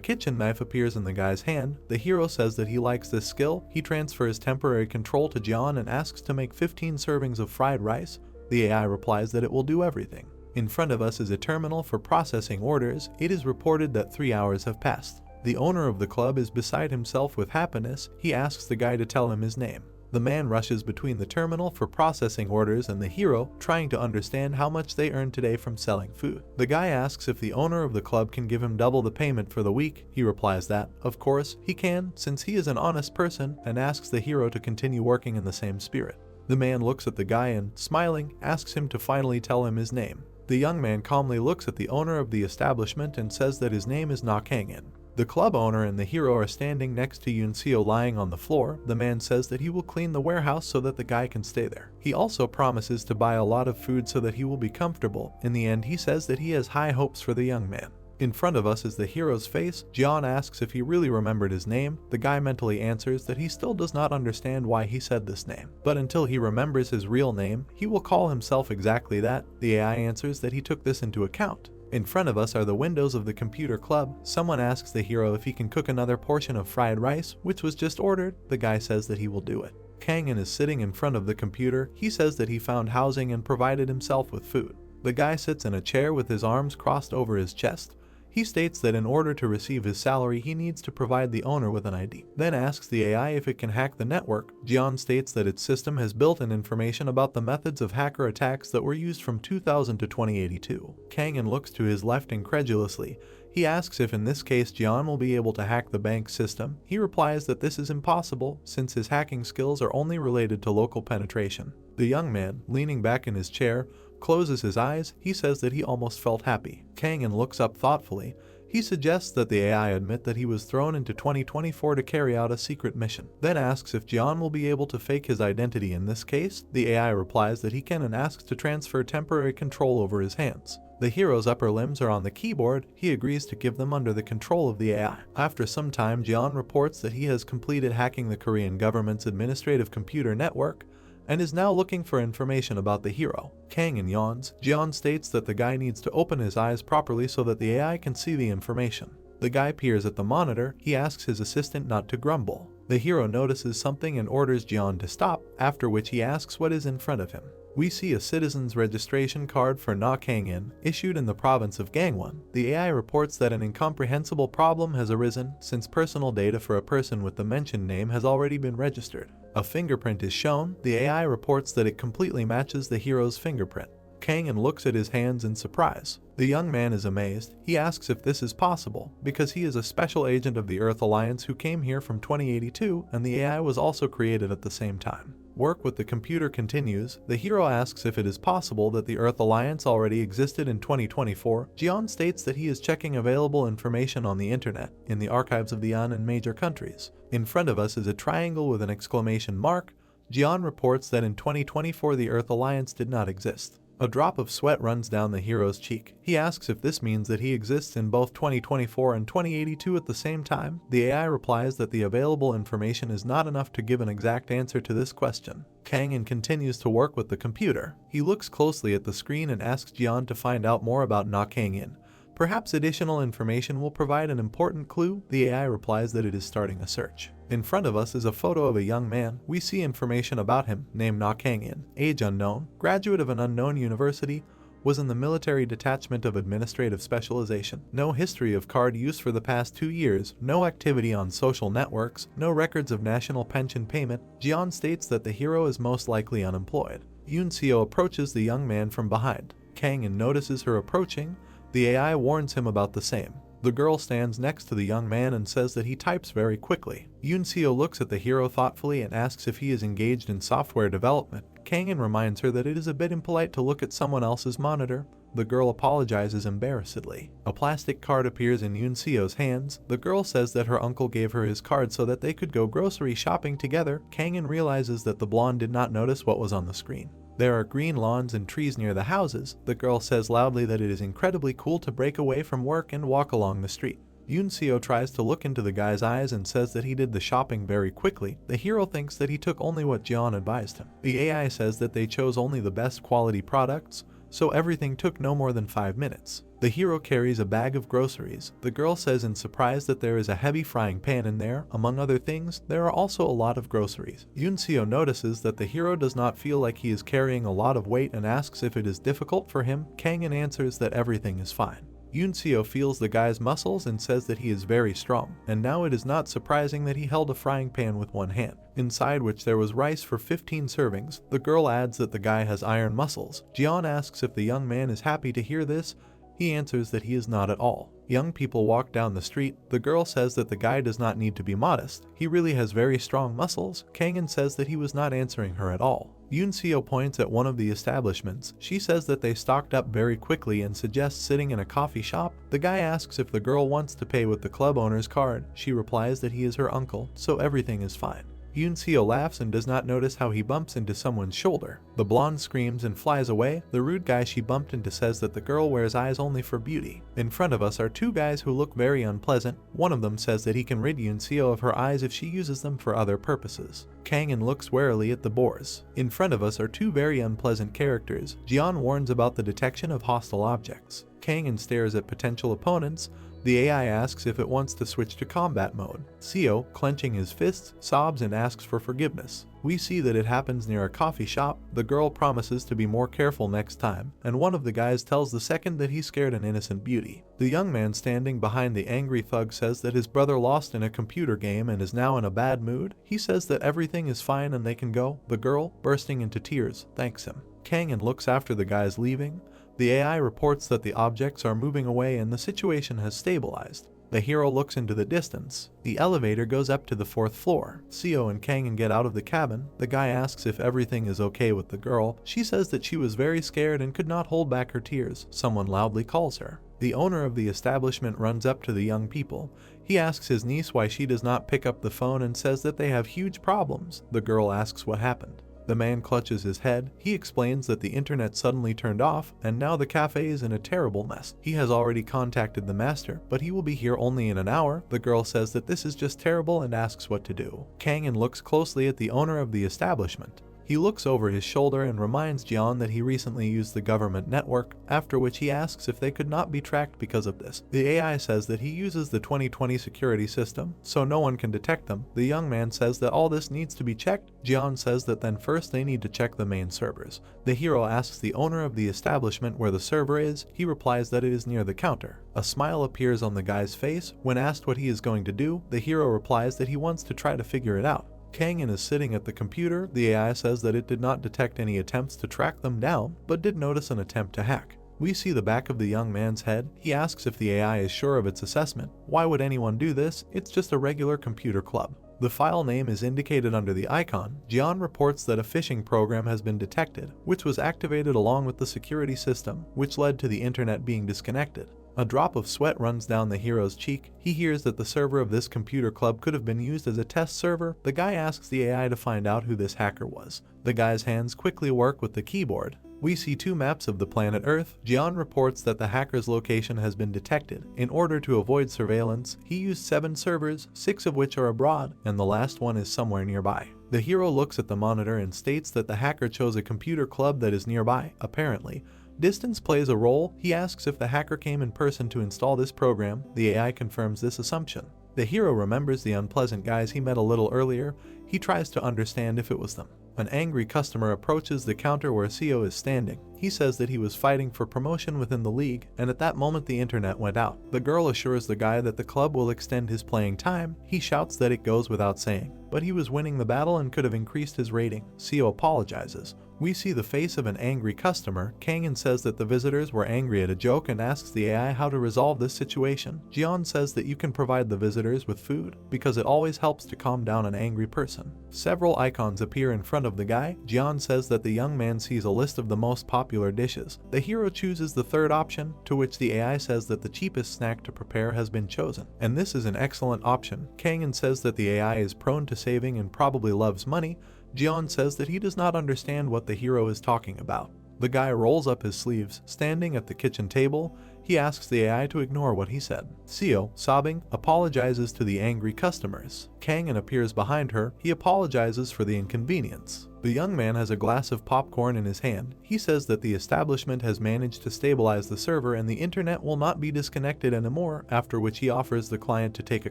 kitchen knife appears in the guy's hand. The hero says that he likes this skill. He transfers temporary control to Jian and asks to make 15 servings of fried rice. The AI replies that it will do everything. In front of us is a terminal for processing orders. It is reported that 3 hours have passed. The owner of the club is beside himself with happiness. He asks the guy to tell him his name. The man rushes between the terminal for processing orders and the hero, trying to understand how much they earned today from selling food. The guy asks if the owner of the club can give him double the payment for the week. He replies that, of course, he can, since he is an honest person, and asks the hero to continue working in the same spirit. The man looks at the guy and, smiling, asks him to finally tell him his name. The young man calmly looks at the owner of the establishment and says that his name is Nakangin. The club owner and the hero are standing next to Yunseo lying on the floor. The man says that he will clean the warehouse so that the guy can stay there. He also promises to buy a lot of food so that he will be comfortable. In the end, he says that he has high hopes for the young man. In front of us is the hero's face. Jian asks if he really remembered his name. The guy mentally answers that he still does not understand why he said this name. But until he remembers his real name, he will call himself exactly that. The AI answers that he took this into account. In front of us are the windows of the computer club. Someone asks the hero if he can cook another portion of fried rice, which was just ordered. The guy says that he will do it. Kangin is sitting in front of the computer. He says that he found housing and provided himself with food. The guy sits in a chair with his arms crossed over his chest. He states that in order to receive his salary, he needs to provide the owner with an ID. Then asks the AI if it can hack the network. Jian states that its system has built-in information about the methods of hacker attacks that were used from 2000 to 2082. Kangin looks to his left incredulously. He asks if in this case Jian will be able to hack the bank system. He replies that this is impossible since his hacking skills are only related to local penetration. The young man, leaning back in his chair, closes his eyes. He says that he almost felt happy. Kang-in looks up thoughtfully. He suggests that the AI admit that he was thrown into 2024 to carry out a secret mission, then asks if Jian will be able to fake his identity in this case. The AI replies that he can and asks to transfer temporary control over his hands. The hero's upper limbs are on the keyboard. He agrees to give them under the control of the AI. After some time, Jian reports that he has completed hacking the Korean government's administrative computer network and is now looking for information about the hero. Kang-in yawns. Jian states that the guy needs to open his eyes properly so that the AI can see the information. The guy peers at the monitor. He asks his assistant not to grumble. The hero notices something and orders Jian to stop, after which he asks what is in front of him. We see a citizen's registration card for Na Kang-in, issued in the province of Gangwon. The AI reports that an incomprehensible problem has arisen since personal data for a person with the mentioned name has already been registered. A fingerprint is shown. The AI reports that it completely matches the hero's fingerprint. Kang-in looks at his hands in surprise. The young man is amazed. He asks if this is possible, because he is a special agent of the Earth Alliance who came here from 2082, and the AI was also created at the same time. Work with the computer continues. The hero asks if it is possible that the Earth Alliance already existed in 2024. Jian states that he is checking available information on the internet, in the archives of the UN and major countries. In front of us is a triangle with an exclamation mark. Jian reports that in 2024 the Earth Alliance did not exist. A drop of sweat runs down the hero's cheek. He asks if this means that he exists in both 2024 and 2082 at the same time. The AI replies that the available information is not enough to give an exact answer to this question. Kang-in continues to work with the computer. He looks closely at the screen and asks Jian to find out more about Na Kang-in. Perhaps additional information will provide an important clue. The AI replies that it is starting a search. In front of us is a photo of a young man. We see information about him. Name Na Kang-in. Age unknown. Graduate of an unknown university. Was in the military detachment of administrative specialization. No history of card use for the past 2 years. No activity on social networks. No records of national pension payment. Jian states that the hero is most likely unemployed. Yoon-seo approaches the young man from behind. Kang-in notices her approaching. The AI warns him about the same. The girl stands next to the young man and says that he types very quickly. Yoon-seo looks at the hero thoughtfully and asks if he is engaged in software development. Kang-in reminds her that it is a bit impolite to look at someone else's monitor. The girl apologizes embarrassedly. A plastic card appears in Yoon-seo's hands. The girl says that her uncle gave her his card so that they could go grocery shopping together. Kang-in realizes that the blonde did not notice what was on the screen. There are green lawns and trees near the houses. The girl says loudly that it is incredibly cool to break away from work and walk along the street. Yoon-seo tries to look into the guy's eyes and says that he did the shopping very quickly. The hero thinks that he took only what Jian advised him. The AI says that they chose only the best quality products, so everything took no more than 5 minutes. The hero carries a bag of groceries. The girl says in surprise that there is a heavy frying pan in there. Among other things, there are also a lot of groceries. Yoon-seo notices that the hero does not feel like he is carrying a lot of weight and asks if it is difficult for him. Kang-in answers that everything is fine. Yoon-seo feels the guy's muscles and says that he is very strong, and now it is not surprising that he held a frying pan with one hand, inside which there was rice for 15 servings. The girl adds that the guy has iron muscles. Jian asks if the young man is happy to hear this. He answers that he is not at all. Young people walk down the street. The girl says that the guy does not need to be modest. He really has very strong muscles. Kang-in says that he was not answering her at all. Yoon-seo points at one of the establishments. She says that they stocked up very quickly and suggests sitting in a coffee shop. The guy asks if the girl wants to pay with the club owner's card. She replies that he is her uncle, so everything is fine. Yoon-seo laughs and does not notice how he bumps into someone's shoulder. The blonde screams and flies away. The rude guy she bumped into says that the girl wears eyes only for beauty. In front of us are 2 guys who look very unpleasant. One of them says that he can rid Yoon-seo of her eyes if she uses them for other purposes. Kang-in looks warily at the boars. In front of us are 2 very unpleasant characters. Jian warns about the detection of hostile objects. Kang-in stares at potential opponents. The AI asks if it wants to switch to combat mode. Seo, clenching his fists, sobs and asks for forgiveness. We see that it happens near a coffee shop. The girl promises to be more careful next time, and one of the guys tells the second that he scared an innocent beauty. The young man standing behind the angry thug says that his brother lost in a computer game and is now in a bad mood. He says that everything is fine and they can go. The girl, bursting into tears, thanks him. Kang-in looks after the guys leaving. The AI reports that the objects are moving away and the situation has stabilized. The hero looks into the distance. The elevator goes up to the 4th floor. Seo and Kang get out of the cabin. The guy asks if everything is okay with the girl. She says that she was very scared and could not hold back her tears. Someone loudly calls her. The owner of the establishment runs up to the young people. He asks his niece why she does not pick up the phone and says that they have huge problems. The girl asks what happened. The man clutches his head. He explains that the internet suddenly turned off and now the cafe is in a terrible mess. He has already contacted the master, but he will be here only in an hour. The girl says that this is just terrible and asks what to do. Kang looks closely at the owner of the establishment. He looks over his shoulder and reminds Jian that he recently used the government network, after which he asks if they could not be tracked because of this. The AI says that he uses the 2020 security system, so no one can detect them. The young man says that all this needs to be checked. Jian says that then first they need to check the main servers. The hero asks the owner of the establishment where the server is. He replies that it is near the counter. A smile appears on the guy's face. When asked what he is going to do, the hero replies that he wants to try to figure it out. Kang is sitting at the computer. The AI says that it did not detect any attempts to track them down, but did notice an attempt to hack. We see the back of the young man's head. He asks if the AI is sure of its assessment. Why would anyone do this? It's just a regular computer club. The file name is indicated under the icon. Jian reports that a phishing program has been detected, which was activated along with the security system, which led to the internet being disconnected. A drop of sweat runs down the hero's cheek. He hears that the server of this computer club could have been used as a test server. The guy asks the AI to find out who this hacker was. The guy's hands quickly work with the keyboard. We see 2 maps of the planet Earth. Jian reports that the hacker's location has been detected. In order to avoid surveillance, he used 7 servers, 6 of which are abroad, and the last one is somewhere nearby. The hero looks at the monitor and states that the hacker chose a computer club that is nearby, apparently. Distance plays a role. He asks if the hacker came in person to install this program. The AI confirms this assumption. The hero remembers the unpleasant guys he met a little earlier. He tries to understand if it was them. An angry customer approaches the counter where Seo is standing. He says that he was fighting for promotion within the league, and at that moment the internet went out. The girl assures the guy that the club will extend his playing time. He shouts that it goes without saying, but he was winning the battle and could have increased his rating. Seo apologizes. We see the face of an angry customer. Kang says that the visitors were angry at a joke and asks the AI how to resolve this situation. Jian says that you can provide the visitors with food because it always helps to calm down an angry person. Several icons appear in front of the guy. Jian says that the young man sees a list of the most popular dishes. The hero chooses the 3rd option, to which the AI says that the cheapest snack to prepare has been chosen, and this is an excellent option. Kang says that the AI is prone to saving and probably loves money. Jian says that he does not understand what the hero is talking about. The guy rolls up his sleeves. Standing at the kitchen table, he asks the AI to ignore what he said. Seo, sobbing, apologizes to the angry customers. Kang appears behind her. He apologizes for the inconvenience. The young man has a glass of popcorn in his hand. He says that the establishment has managed to stabilize the server and the internet will not be disconnected anymore, after which he offers the client to take a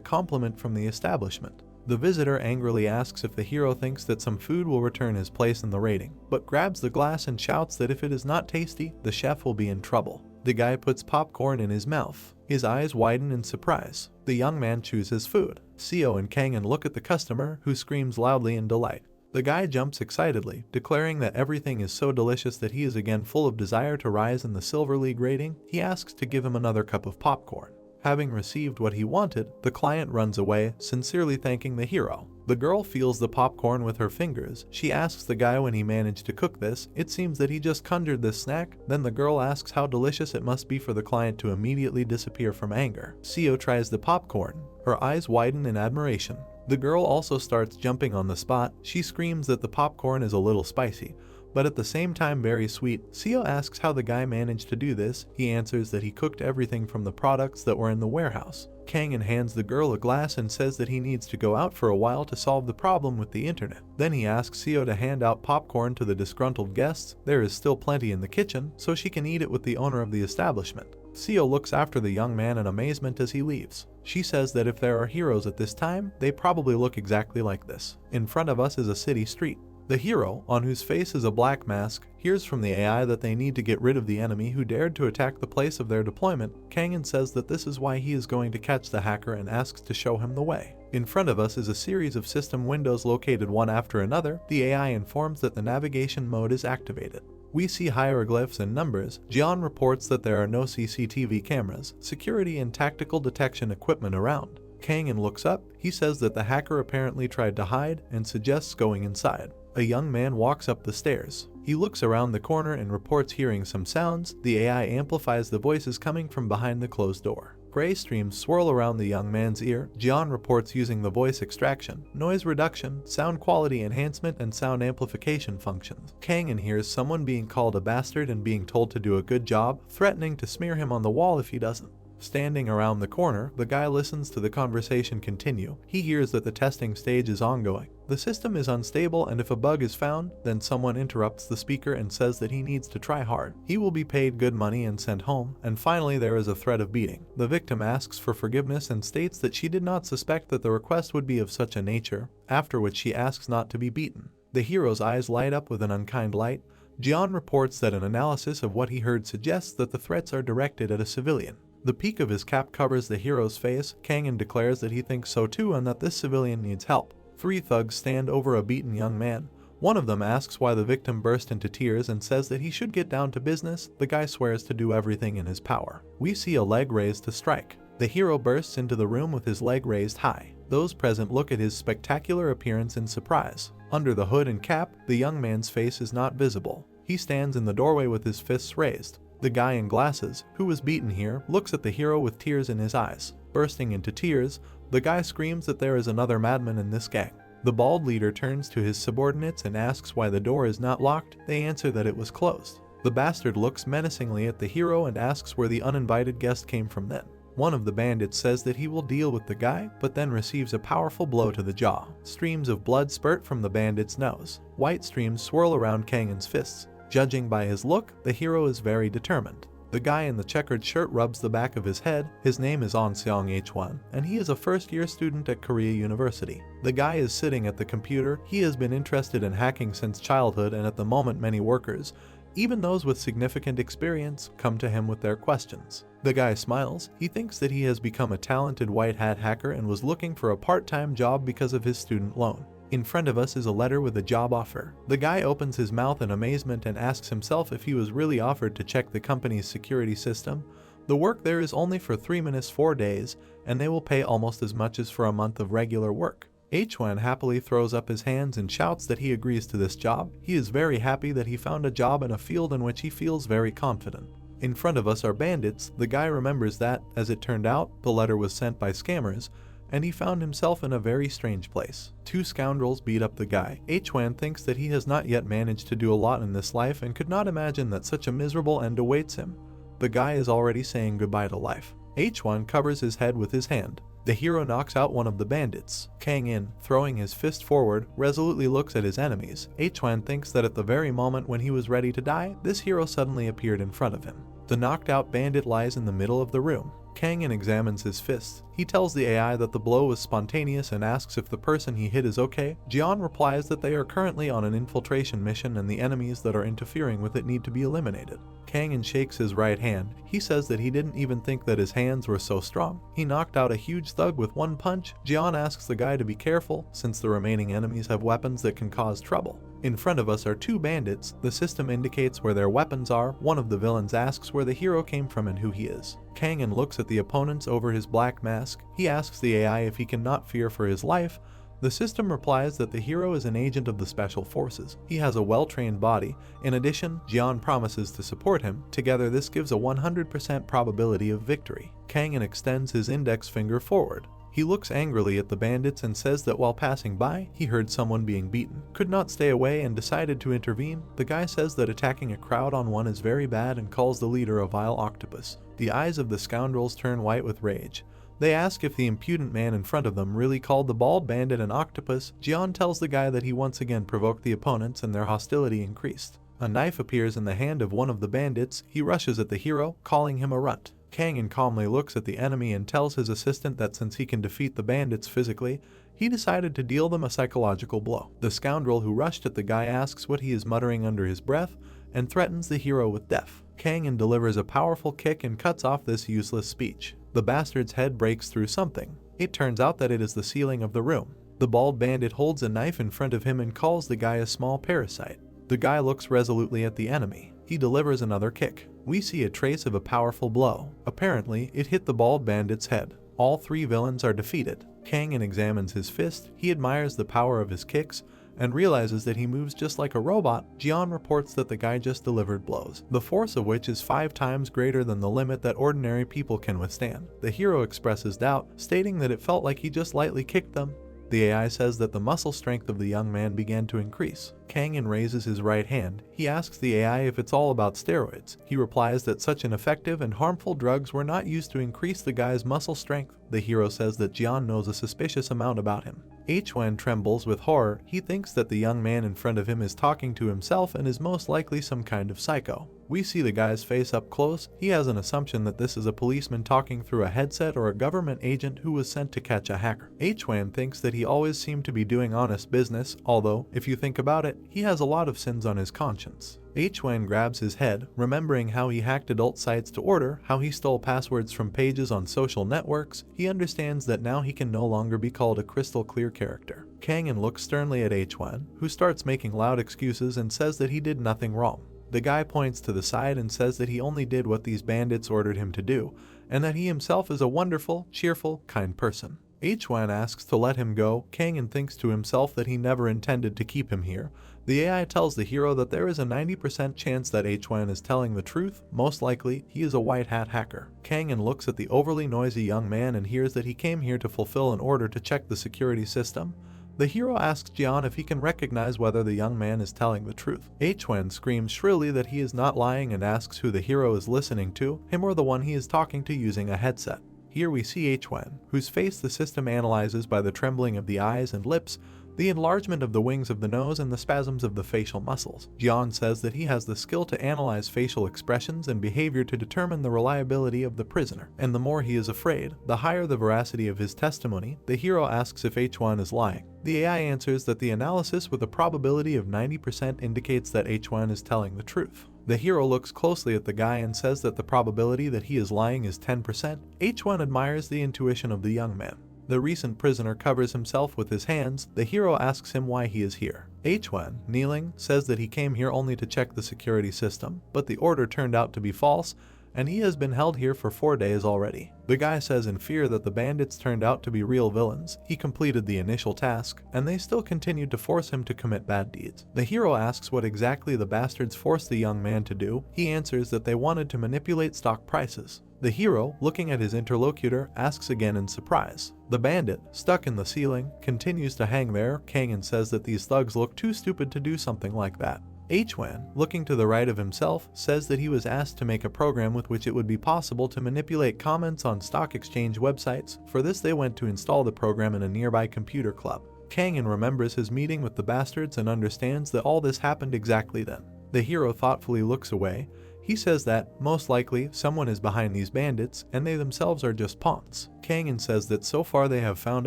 compliment from the establishment. The visitor angrily asks if the hero thinks that some food will return his place in the rating, but grabs the glass and shouts that if it is not tasty, the chef will be in trouble. The guy puts popcorn in his mouth. His eyes widen in surprise. The young man chooses food. Seo and Kang look at the customer, who screams loudly in delight. The guy jumps excitedly, declaring that everything is so delicious that he is again full of desire to rise in the Silver League rating. He asks to give him another cup of popcorn. Having received what he wanted, the client runs away, sincerely thanking the hero. The girl feels the popcorn with her fingers. She asks the guy when he managed to cook this. It seems that he just conjured this snack. Then the girl asks how delicious it must be for the client to immediately disappear from anger. Seo tries the popcorn. Her eyes widen in admiration. The girl also starts jumping on the spot. She screams that the popcorn is a little spicy, but at the same time very sweet. Seo asks how the guy managed to do this. He answers that he cooked everything from the products that were in the warehouse. Kang hands the girl a glass and says that he needs to go out for a while to solve the problem with the internet. Then he asks Seo to hand out popcorn to the disgruntled guests. There is still plenty in the kitchen, so she can eat it with the owner of the establishment. Seo looks after the young man in amazement as he leaves. She says that if there are heroes at this time, they probably look exactly like this. In front of us is a city street. The hero, on whose face is a black mask, hears from the AI that they need to get rid of the enemy who dared to attack the place of their deployment. Kang says that this is why he is going to catch the hacker and asks to show him the way. In front of us is a series of system windows located one after another. The AI informs that the navigation mode is activated. We see hieroglyphs and numbers. Jian reports that there are no CCTV cameras, security and tactical detection equipment around. Kang looks up. He says that the hacker apparently tried to hide and suggests going inside. A young man walks up the stairs. He looks around the corner and reports hearing some sounds. The AI amplifies the voices coming from behind the closed door. Gray streams swirl around the young man's ear. Jian reports using the voice extraction, noise reduction, sound quality enhancement, and sound amplification functions. Kang hears someone being called a bastard and being told to do a good job, threatening to smear him on the wall if he doesn't. Standing around the corner, the guy listens to the conversation continue. He hears that the testing stage is ongoing. The system is unstable, and if a bug is found, then someone interrupts the speaker and says that he needs to try hard. He will be paid good money and sent home, and finally there is a threat of beating. The victim asks for forgiveness and states that she did not suspect that the request would be of such a nature, after which she asks not to be beaten. The hero's eyes light up with an unkind light. Jian reports that an analysis of what he heard suggests that the threats are directed at a civilian. The peak of his cap covers the hero's face. Kang declares that he thinks so too and that this civilian needs help. 3 thugs stand over a beaten young man. One of them asks why the victim burst into tears and says that he should get down to business. The guy swears to do everything in his power. We see a leg raised to strike. The hero bursts into the room with his leg raised high. Those present look at his spectacular appearance in surprise. Under the hood and cap, the young man's face is not visible. He stands in the doorway with his fists raised. The guy in glasses, who was beaten here, looks at the hero with tears in his eyes. Bursting into tears, the guy screams that there is another madman in this gang. The bald leader turns to his subordinates and asks why the door is not locked. They answer that it was closed. The bastard looks menacingly at the hero and asks where the uninvited guest came from then. One of the bandits says that he will deal with the guy, but then receives a powerful blow to the jaw. Streams of blood spurt from the bandit's nose. White streams swirl around Kang's fists. Judging by his look, the hero is very determined. The guy in the checkered shirt rubs the back of his head. His name is On Seong H1, and he is a first-year student at Korea University. The guy is sitting at the computer. He has been interested in hacking since childhood, and at the moment many workers, even those with significant experience, come to him with their questions. The guy smiles. He thinks that he has become a talented white hat hacker and was looking for a part-time job because of his student loan. In front of us is a letter with a job offer. The guy opens his mouth in amazement and asks himself if he was really offered to check the company's security system. The work there is only for 3 minutes 4 days, and they will pay almost as much as for a month of regular work. H1 happily throws up his hands and shouts that he agrees to this job. He is very happy that he found a job in a field in which he feels very confident. In front of us are bandits. The guy remembers that, as it turned out, the letter was sent by scammers, and he found himself in a very strange place. 2 scoundrels beat up the guy. H1 thinks that he has not yet managed to do a lot in this life and could not imagine that such a miserable end awaits him. The guy is already saying goodbye to life. H1 covers his head with his hand. The hero knocks out one of the bandits. Kang, throwing his fist forward, resolutely looks at his enemies. H1 thinks that at the very moment when he was ready to die, this hero suddenly appeared in front of him. The knocked out bandit lies in the middle of the room. Kang examines his fists. He tells the AI that the blow was spontaneous and asks if the person he hit is okay. Jian replies that they are currently on an infiltration mission and the enemies that are interfering with it need to be eliminated. Kang shakes his right hand. He says that he didn't even think that his hands were so strong. He knocked out a huge thug with 1 punch. Jian asks the guy to be careful, since the remaining enemies have weapons that can cause trouble. In front of us are 2 bandits. The system indicates where their weapons are. One of the villains asks where the hero came from and who he is. Kang looks at the opponents over his black mask. He asks the AI if he cannot fear for his life. The system replies that the hero is an agent of the special forces. He has a well-trained body. In addition, Jian promises to support him. Together this gives a 100% probability of victory. Kang extends his index finger forward. He looks angrily at the bandits and says that while passing by, he heard someone being beaten, could not stay away and decided to intervene. The guy says that attacking a crowd on one is very bad and calls the leader a vile octopus. The eyes of the scoundrels turn white with rage. They ask if the impudent man in front of them really called the bald bandit an octopus. Jian tells the guy that he once again provoked the opponents and their hostility increased. A knife appears in the hand of one of the bandits. He rushes at the hero, calling him a runt. Kang calmly looks at the enemy and tells his assistant that since he can defeat the bandits physically, he decided to deal them a psychological blow. The scoundrel who rushed at the guy asks what he is muttering under his breath and threatens the hero with death. Kang delivers a powerful kick and cuts off this useless speech. The bastard's head breaks through something. It turns out that it is the ceiling of the room. The bald bandit holds a knife in front of him and calls the guy a small parasite. The guy looks resolutely at the enemy. He delivers another kick. We see a trace of a powerful blow. Apparently, it hit the bald bandit's head. All three villains are defeated. Kangin examines his fist. He admires the power of his kicks and realizes that he moves just like a robot. Jian reports that the guy just delivered blows, the force of which is 5 times greater than the limit that ordinary people can withstand. The hero expresses doubt, stating that it felt like he just lightly kicked them. The AI says that the muscle strength of the young man began to increase. Kangin raises his right hand. He asks the AI if it's all about steroids. He replies that such ineffective and harmful drugs were not used to increase the guy's muscle strength. The hero says that Jian knows a suspicious amount about him. H-Wan trembles with horror. He thinks that the young man in front of him is talking to himself and is most likely some kind of psycho. We see the guy's face up close. He has an assumption that this is a policeman talking through a headset or a government agent who was sent to catch a hacker. H-Wan thinks that he always seemed to be doing honest business, although, if you think about it, he has a lot of sins on his conscience. H-Wan grabs his head, remembering how he hacked adult sites to order, how he stole passwords from pages on social networks. He understands that now he can no longer be called a crystal clear character. Kangin looks sternly at H-Wan, who starts making loud excuses and says that he did nothing wrong. The guy points to the side and says that he only did what these bandits ordered him to do, and that he himself is a wonderful, cheerful, kind person. H-Wan asks to let him go. Kangin thinks to himself that he never intended to keep him here. The AI tells the hero that there is a 90% chance that H-Wan is telling the truth. Most likely, he is a white hat hacker. Kangin looks at the overly noisy young man and hears that he came here to fulfill an order to check the security system. The hero asks Jian if he can recognize whether the young man is telling the truth. H-Wan screams shrilly that he is not lying and asks who the hero is listening to, him or the one he is talking to using a headset. Here we see H-Wan, whose face the system analyzes by the trembling of the eyes and lips, the enlargement of the wings of the nose, and the spasms of the facial muscles. Jian says that he has the skill to analyze facial expressions and behavior to determine the reliability of the prisoner, and the more he is afraid, the higher the veracity of his testimony. The hero asks if H-Wan is lying. The AI answers that the analysis with a probability of 90% indicates that H-Wan is telling the truth. The hero looks closely at the guy and says that the probability that he is lying is 10%. H-Wan admires the intuition of the young man. The recent prisoner covers himself with his hands. The hero asks him why he is here. H-Wan, kneeling, says that he came here only to check the security system, but the order turned out to be false, and he has been held here for 4 days already. The guy says in fear that the bandits turned out to be real villains. He completed the initial task, and they still continued to force him to commit bad deeds. The hero asks what exactly the bastards forced the young man to do. He answers that they wanted to manipulate stock prices. The hero, looking at his interlocutor, asks again in surprise. The bandit, stuck in the ceiling, continues to hang there. Kangin says that these thugs look too stupid to do something like that. H-Wan, looking to the right of himself, says that he was asked to make a program with which it would be possible to manipulate comments on stock exchange websites. For this, they went to install the program in a nearby computer club. Kangin remembers his meeting with the bastards and understands that all this happened exactly then. The hero thoughtfully looks away. He says that, most likely, someone is behind these bandits, and they themselves are just pawns. Kangin says that so far they have found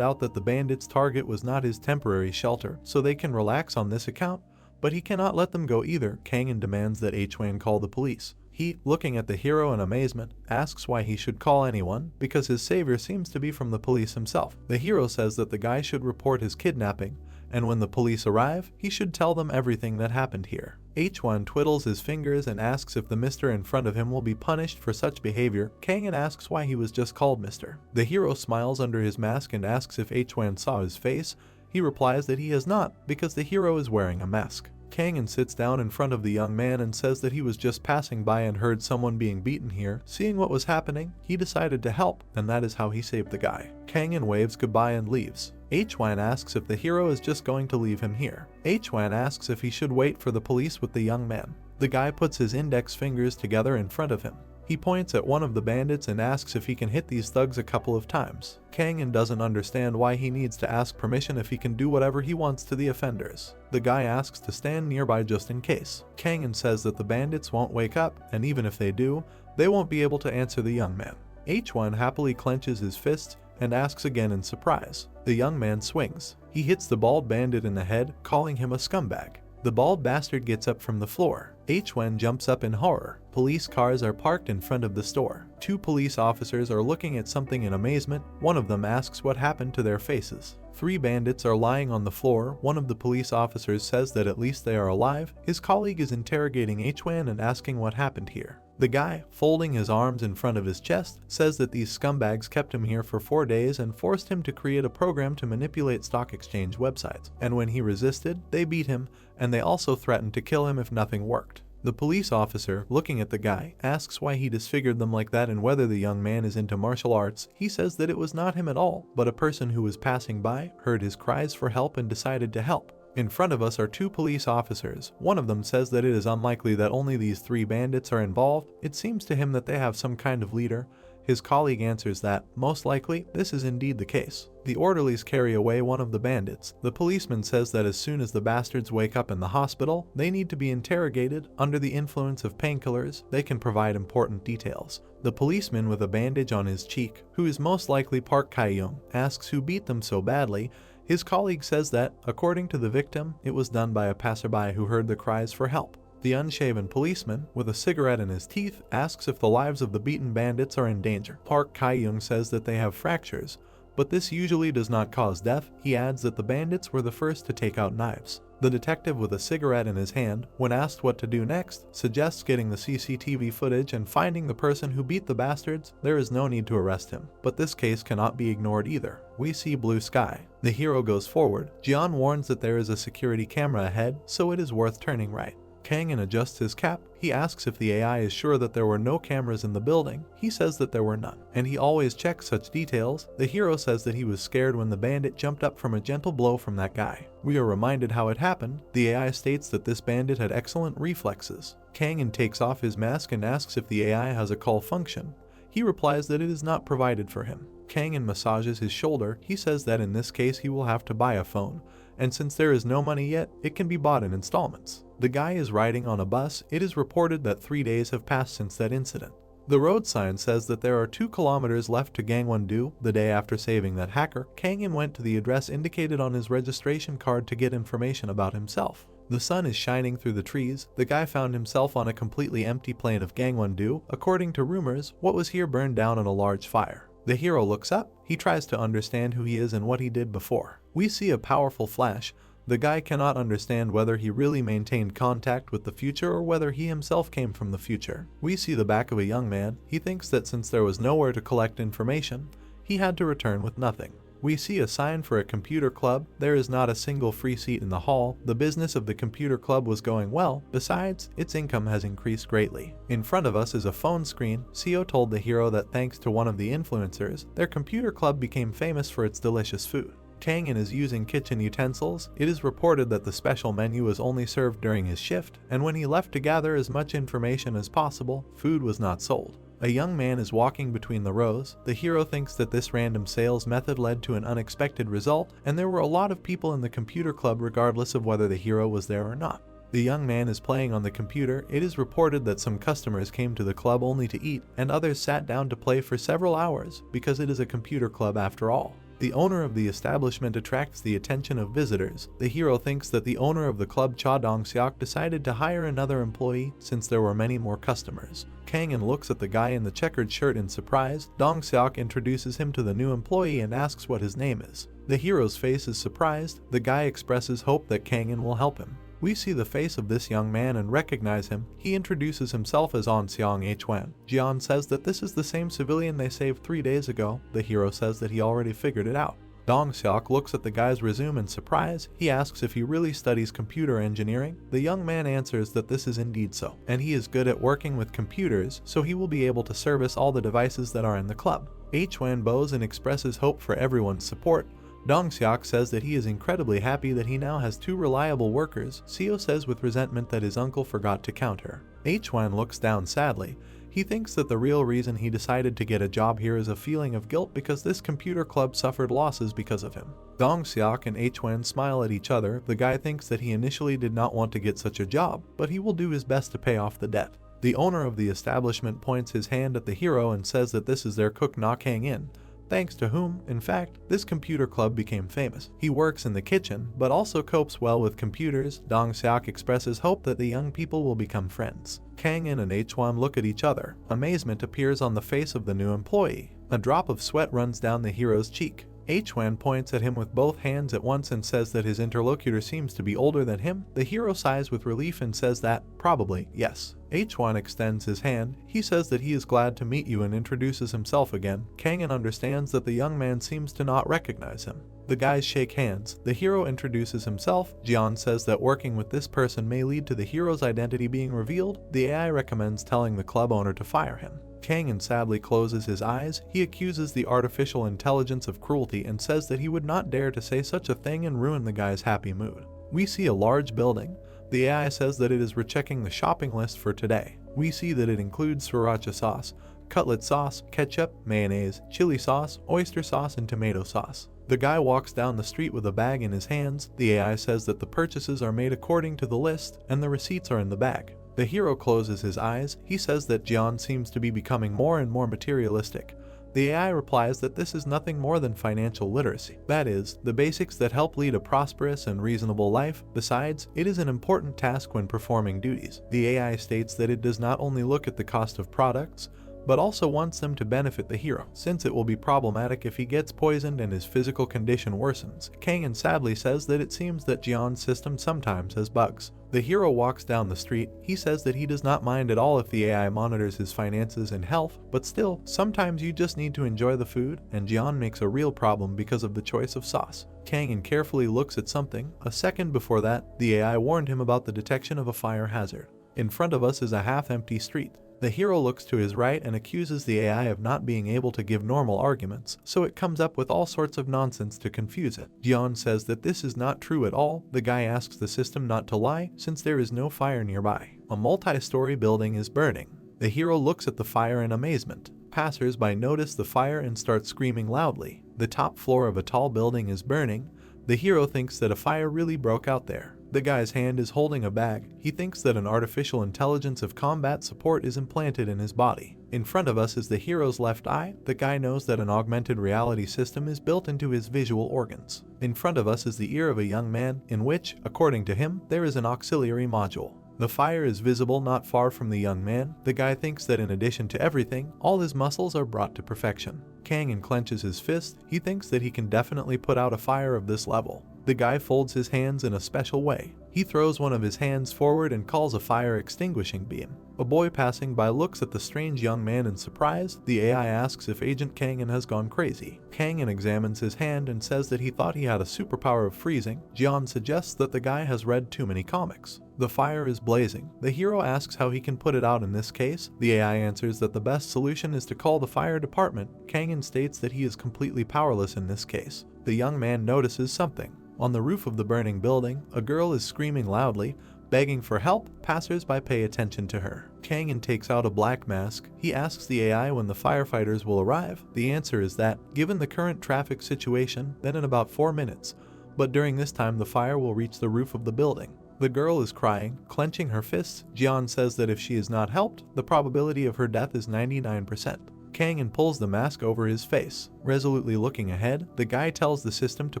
out that the bandits' target was not his temporary shelter, so they can relax on this account, but he cannot let them go either. Kangin demands that H-Wan call the police. He, looking at the hero in amazement, asks why he should call anyone, because his savior seems to be from the police himself. The hero says that the guy should report his kidnapping, and when the police arrive, he should tell them everything that happened here. H-Wan twiddles his fingers and asks if the mister in front of him will be punished for such behavior. Kangin asks why he was just called mister. The hero smiles under his mask and asks if H-Wan saw his face. He replies that he has not, because the hero is wearing a mask. Kangin sits down in front of the young man and says that he was just passing by and heard someone being beaten here. Seeing what was happening, he decided to help, and that is how he saved the guy. Kangin waves goodbye and leaves. H-Wan asks if the hero is just going to leave him here. H-Wan asks if he should wait for the police with the young man. The guy puts his index fingers together in front of him. He points at one of the bandits and asks if he can hit these thugs a couple of times. Kangin doesn't understand why he needs to ask permission if he can do whatever he wants to the offenders. The guy asks to stand nearby just in case. Kangin says that the bandits won't wake up, and even if they do, they won't be able to answer the young man. H-Wan happily clenches his fist and asks again in surprise. The young man swings. He hits the bald bandit in the head, calling him a scumbag. The bald bastard gets up from the floor. H-Wen jumps up in horror. Police cars are parked in front of the store. Two police officers are looking at something in amazement. One of them asks what happened to their faces. Three bandits are lying on the floor. One of the police officers says that at least they are alive. His colleague is interrogating H-Wen and asking what happened here. The guy, folding his arms in front of his chest, says that these scumbags kept him here for 4 days and forced him to create a program to manipulate stock exchange websites. And when he resisted, they beat him, and they also threatened to kill him if nothing worked. The police officer, looking at the guy, asks why he disfigured them like that and whether the young man is into martial arts. He says that it was not him at all, but a person who was passing by, heard his cries for help and decided to help. In front of us are two police officers. One of them says that it is unlikely that only these three bandits are involved. It seems to him that they have some kind of leader. His colleague answers that, most likely, this is indeed the case. The orderlies carry away one of the bandits. The policeman says that as soon as the bastards wake up in the hospital, they need to be interrogated. Under the influence of painkillers, they can provide important details. The policeman with a bandage on his cheek, who is most likely Park Kyung, asks who beat them so badly. His colleague says that, according to the victim, it was done by a passerby who heard the cries for help. The unshaven policeman, with a cigarette in his teeth, asks if the lives of the beaten bandits are in danger. Park Kyung says that they have fractures, but this usually does not cause death. He adds that the bandits were the first to take out knives. The detective with a cigarette in his hand, when asked what to do next, suggests getting the CCTV footage and finding the person who beat the bastards. There is no need to arrest him, but this case cannot be ignored either. We see blue sky. The hero goes forward. Jian warns that there is a security camera ahead, so it is worth turning right. Kang-in adjusts his cap. He asks if the AI is sure that there were no cameras in the building. He says that there were none, and he always checks such details. The hero says that he was scared when the bandit jumped up from a gentle blow from that guy. We are reminded how it happened. The AI states that this bandit had excellent reflexes. Kang-in takes off his mask and asks if the AI has a call function. He replies that it is not provided for him. Kang-in massages his shoulder. He says that in this case he will have to buy a phone, and since there is no money yet, it can be bought in installments. The guy is riding on a bus. It is reported that 3 days have passed since that incident. The road sign says that there are 2 kilometers left to Gangwon-do. The day after saving that hacker, Kang-in went to the address indicated on his registration card to get information about himself. The sun is shining through the trees. The guy found himself on a completely empty plain of Gangwon-do. According to rumors, what was here burned down in a large fire. The hero looks up. He tries to understand who he is and what he did before. We see a powerful flash. The guy cannot understand whether he really maintained contact with the future or whether he himself came from the future. We see the back of a young man. He thinks that since there was nowhere to collect information, he had to return with nothing. We see a sign for a computer club. There is not a single free seat in the hall. The business of the computer club was going well. Besides, its income has increased greatly. In front of us is a phone screen. Seo told the hero that thanks to one of the influencers, their computer club became famous for its delicious food. Kang-in is using kitchen utensils. It is reported that the special menu was only served during his shift, and when he left to gather as much information as possible, food was not sold. A young man is walking between the rows. The hero thinks that this random sales method led to an unexpected result, and there were a lot of people in the computer club regardless of whether the hero was there or not. The young man is playing on the computer. It is reported that some customers came to the club only to eat, and others sat down to play for several hours, because it is a computer club after all. The owner of the establishment attracts the attention of visitors. The hero thinks that the owner of the club, Cha Dong-seok, decided to hire another employee since there were many more customers. Kang-in looks at the guy in the checkered shirt in surprise. Dong-seok introduces him to the new employee and asks what his name is. The hero's face is surprised. The guy expresses hope that Kang-in will help him. We see the face of this young man and recognize him. He introduces himself as On Seong H-Wan. Jian says that this is the same civilian they saved 3 days ago. The hero says that he already figured it out. Dong-seok looks at the guy's resume in surprise. He asks if he really studies computer engineering. The young man answers that this is indeed so, and he is good at working with computers, so he will be able to service all the devices that are in the club. H-Wan bows and expresses hope for everyone's support. Dong-seok says that he is incredibly happy that he now has 2 reliable workers. Seo says with resentment that his uncle forgot to count her. H-Wan looks down sadly. He thinks that the real reason he decided to get a job here is a feeling of guilt because this computer club suffered losses because of him. Dong-seok and H-Wan smile at each other. The guy thinks that he initially did not want to get such a job, but he will do his best to pay off the debt. The owner of the establishment points his hand at the hero and says that this is their cook Na Kang-in. thanks to whom, in fact, this computer club became famous. He works in the kitchen, but also copes well with computers. Dong Seok expresses hope that the young people will become friends. Kang-in and Hwan look at each other. Amazement appears on the face of the new employee. A drop of sweat runs down the hero's cheek. Hwan points at him with both hands at once and says that his interlocutor seems to be older than him. The hero sighs with relief and says that, probably, yes. Hwan extends his hand. He says that he is glad to meet you and introduces himself again. Kang-in understands that the young man seems to not recognize him. The guys shake hands. The hero introduces himself. Jian says that working with this person may lead to the hero's identity being revealed. The AI recommends telling the club owner to fire him. Kang-in sadly closes his eyes. He accuses the artificial intelligence of cruelty and says that he would not dare to say such a thing and ruin the guy's happy mood. We see a large building. The AI says that it is rechecking the shopping list for today. We see that it includes sriracha sauce, cutlet sauce, ketchup, mayonnaise, chili sauce, oyster sauce, and tomato sauce. The guy walks down the street with a bag in his hands. The AI says that the purchases are made according to the list and the receipts are in the bag. The hero closes his eyes. He says that Jian seems to be becoming more and more materialistic. The AI replies that this is nothing more than financial literacy. That is, the basics that help lead a prosperous and reasonable life. Besides, it is an important task when performing duties. The AI states that it does not only look at the cost of products, but also wants them to benefit the hero, since it will be problematic if he gets poisoned and his physical condition worsens. Kang-in sadly says that it seems that Jian's system sometimes has bugs. The hero walks down the street. He says that he does not mind at all if the AI monitors his finances and health, but still, sometimes you just need to enjoy the food, and Jian makes a real problem because of the choice of sauce. Kang-in carefully looks at something. A second before that, the AI warned him about the detection of a fire hazard. In front of us is a half-empty street. The hero looks to his right and accuses the AI of not being able to give normal arguments, so it comes up with all sorts of nonsense to confuse it. Jian says that this is not true at all. The guy asks the system not to lie, since there is no fire nearby. A multi-story building is burning. The hero looks at the fire in amazement. Passers-by notice the fire and start screaming loudly. The top floor of a tall building is burning. The hero thinks that a fire really broke out there. The guy's hand is holding a bag. He thinks that an artificial intelligence of combat support is implanted in his body. In front of us is the hero's left eye. The guy knows that an augmented reality system is built into his visual organs. In front of us is the ear of a young man, in which, according to him, there is an auxiliary module. The fire is visible not far from the young man. The guy thinks that in addition to everything, all his muscles are brought to perfection. Kang-in clenches his fist. He thinks that he can definitely put out a fire of this level. The guy folds his hands in a special way. He throws one of his hands forward and calls a fire extinguishing beam. A boy passing by looks at the strange young man in surprise. The AI asks if Agent Kang-in has gone crazy. Kang-in examines his hand and says that he thought he had a superpower of freezing. Jian suggests that the guy has read too many comics. The fire is blazing. The hero asks how he can put it out in this case. The AI answers that the best solution is to call the fire department. Kang-in states that he is completely powerless in this case. The young man notices something. On the roof of the burning building, a girl is screaming loudly, begging for help. Passers-by pay attention to her. Kang-in takes out a black mask. He asks the AI when the firefighters will arrive. The answer is that, given the current traffic situation, then in about 4 minutes. But during this time the fire will reach the roof of the building. The girl is crying, clenching her fists. Jian says that if she is not helped, the probability of her death is 99%. Kang-in pulls the mask over his face. Resolutely looking ahead, the guy tells the system to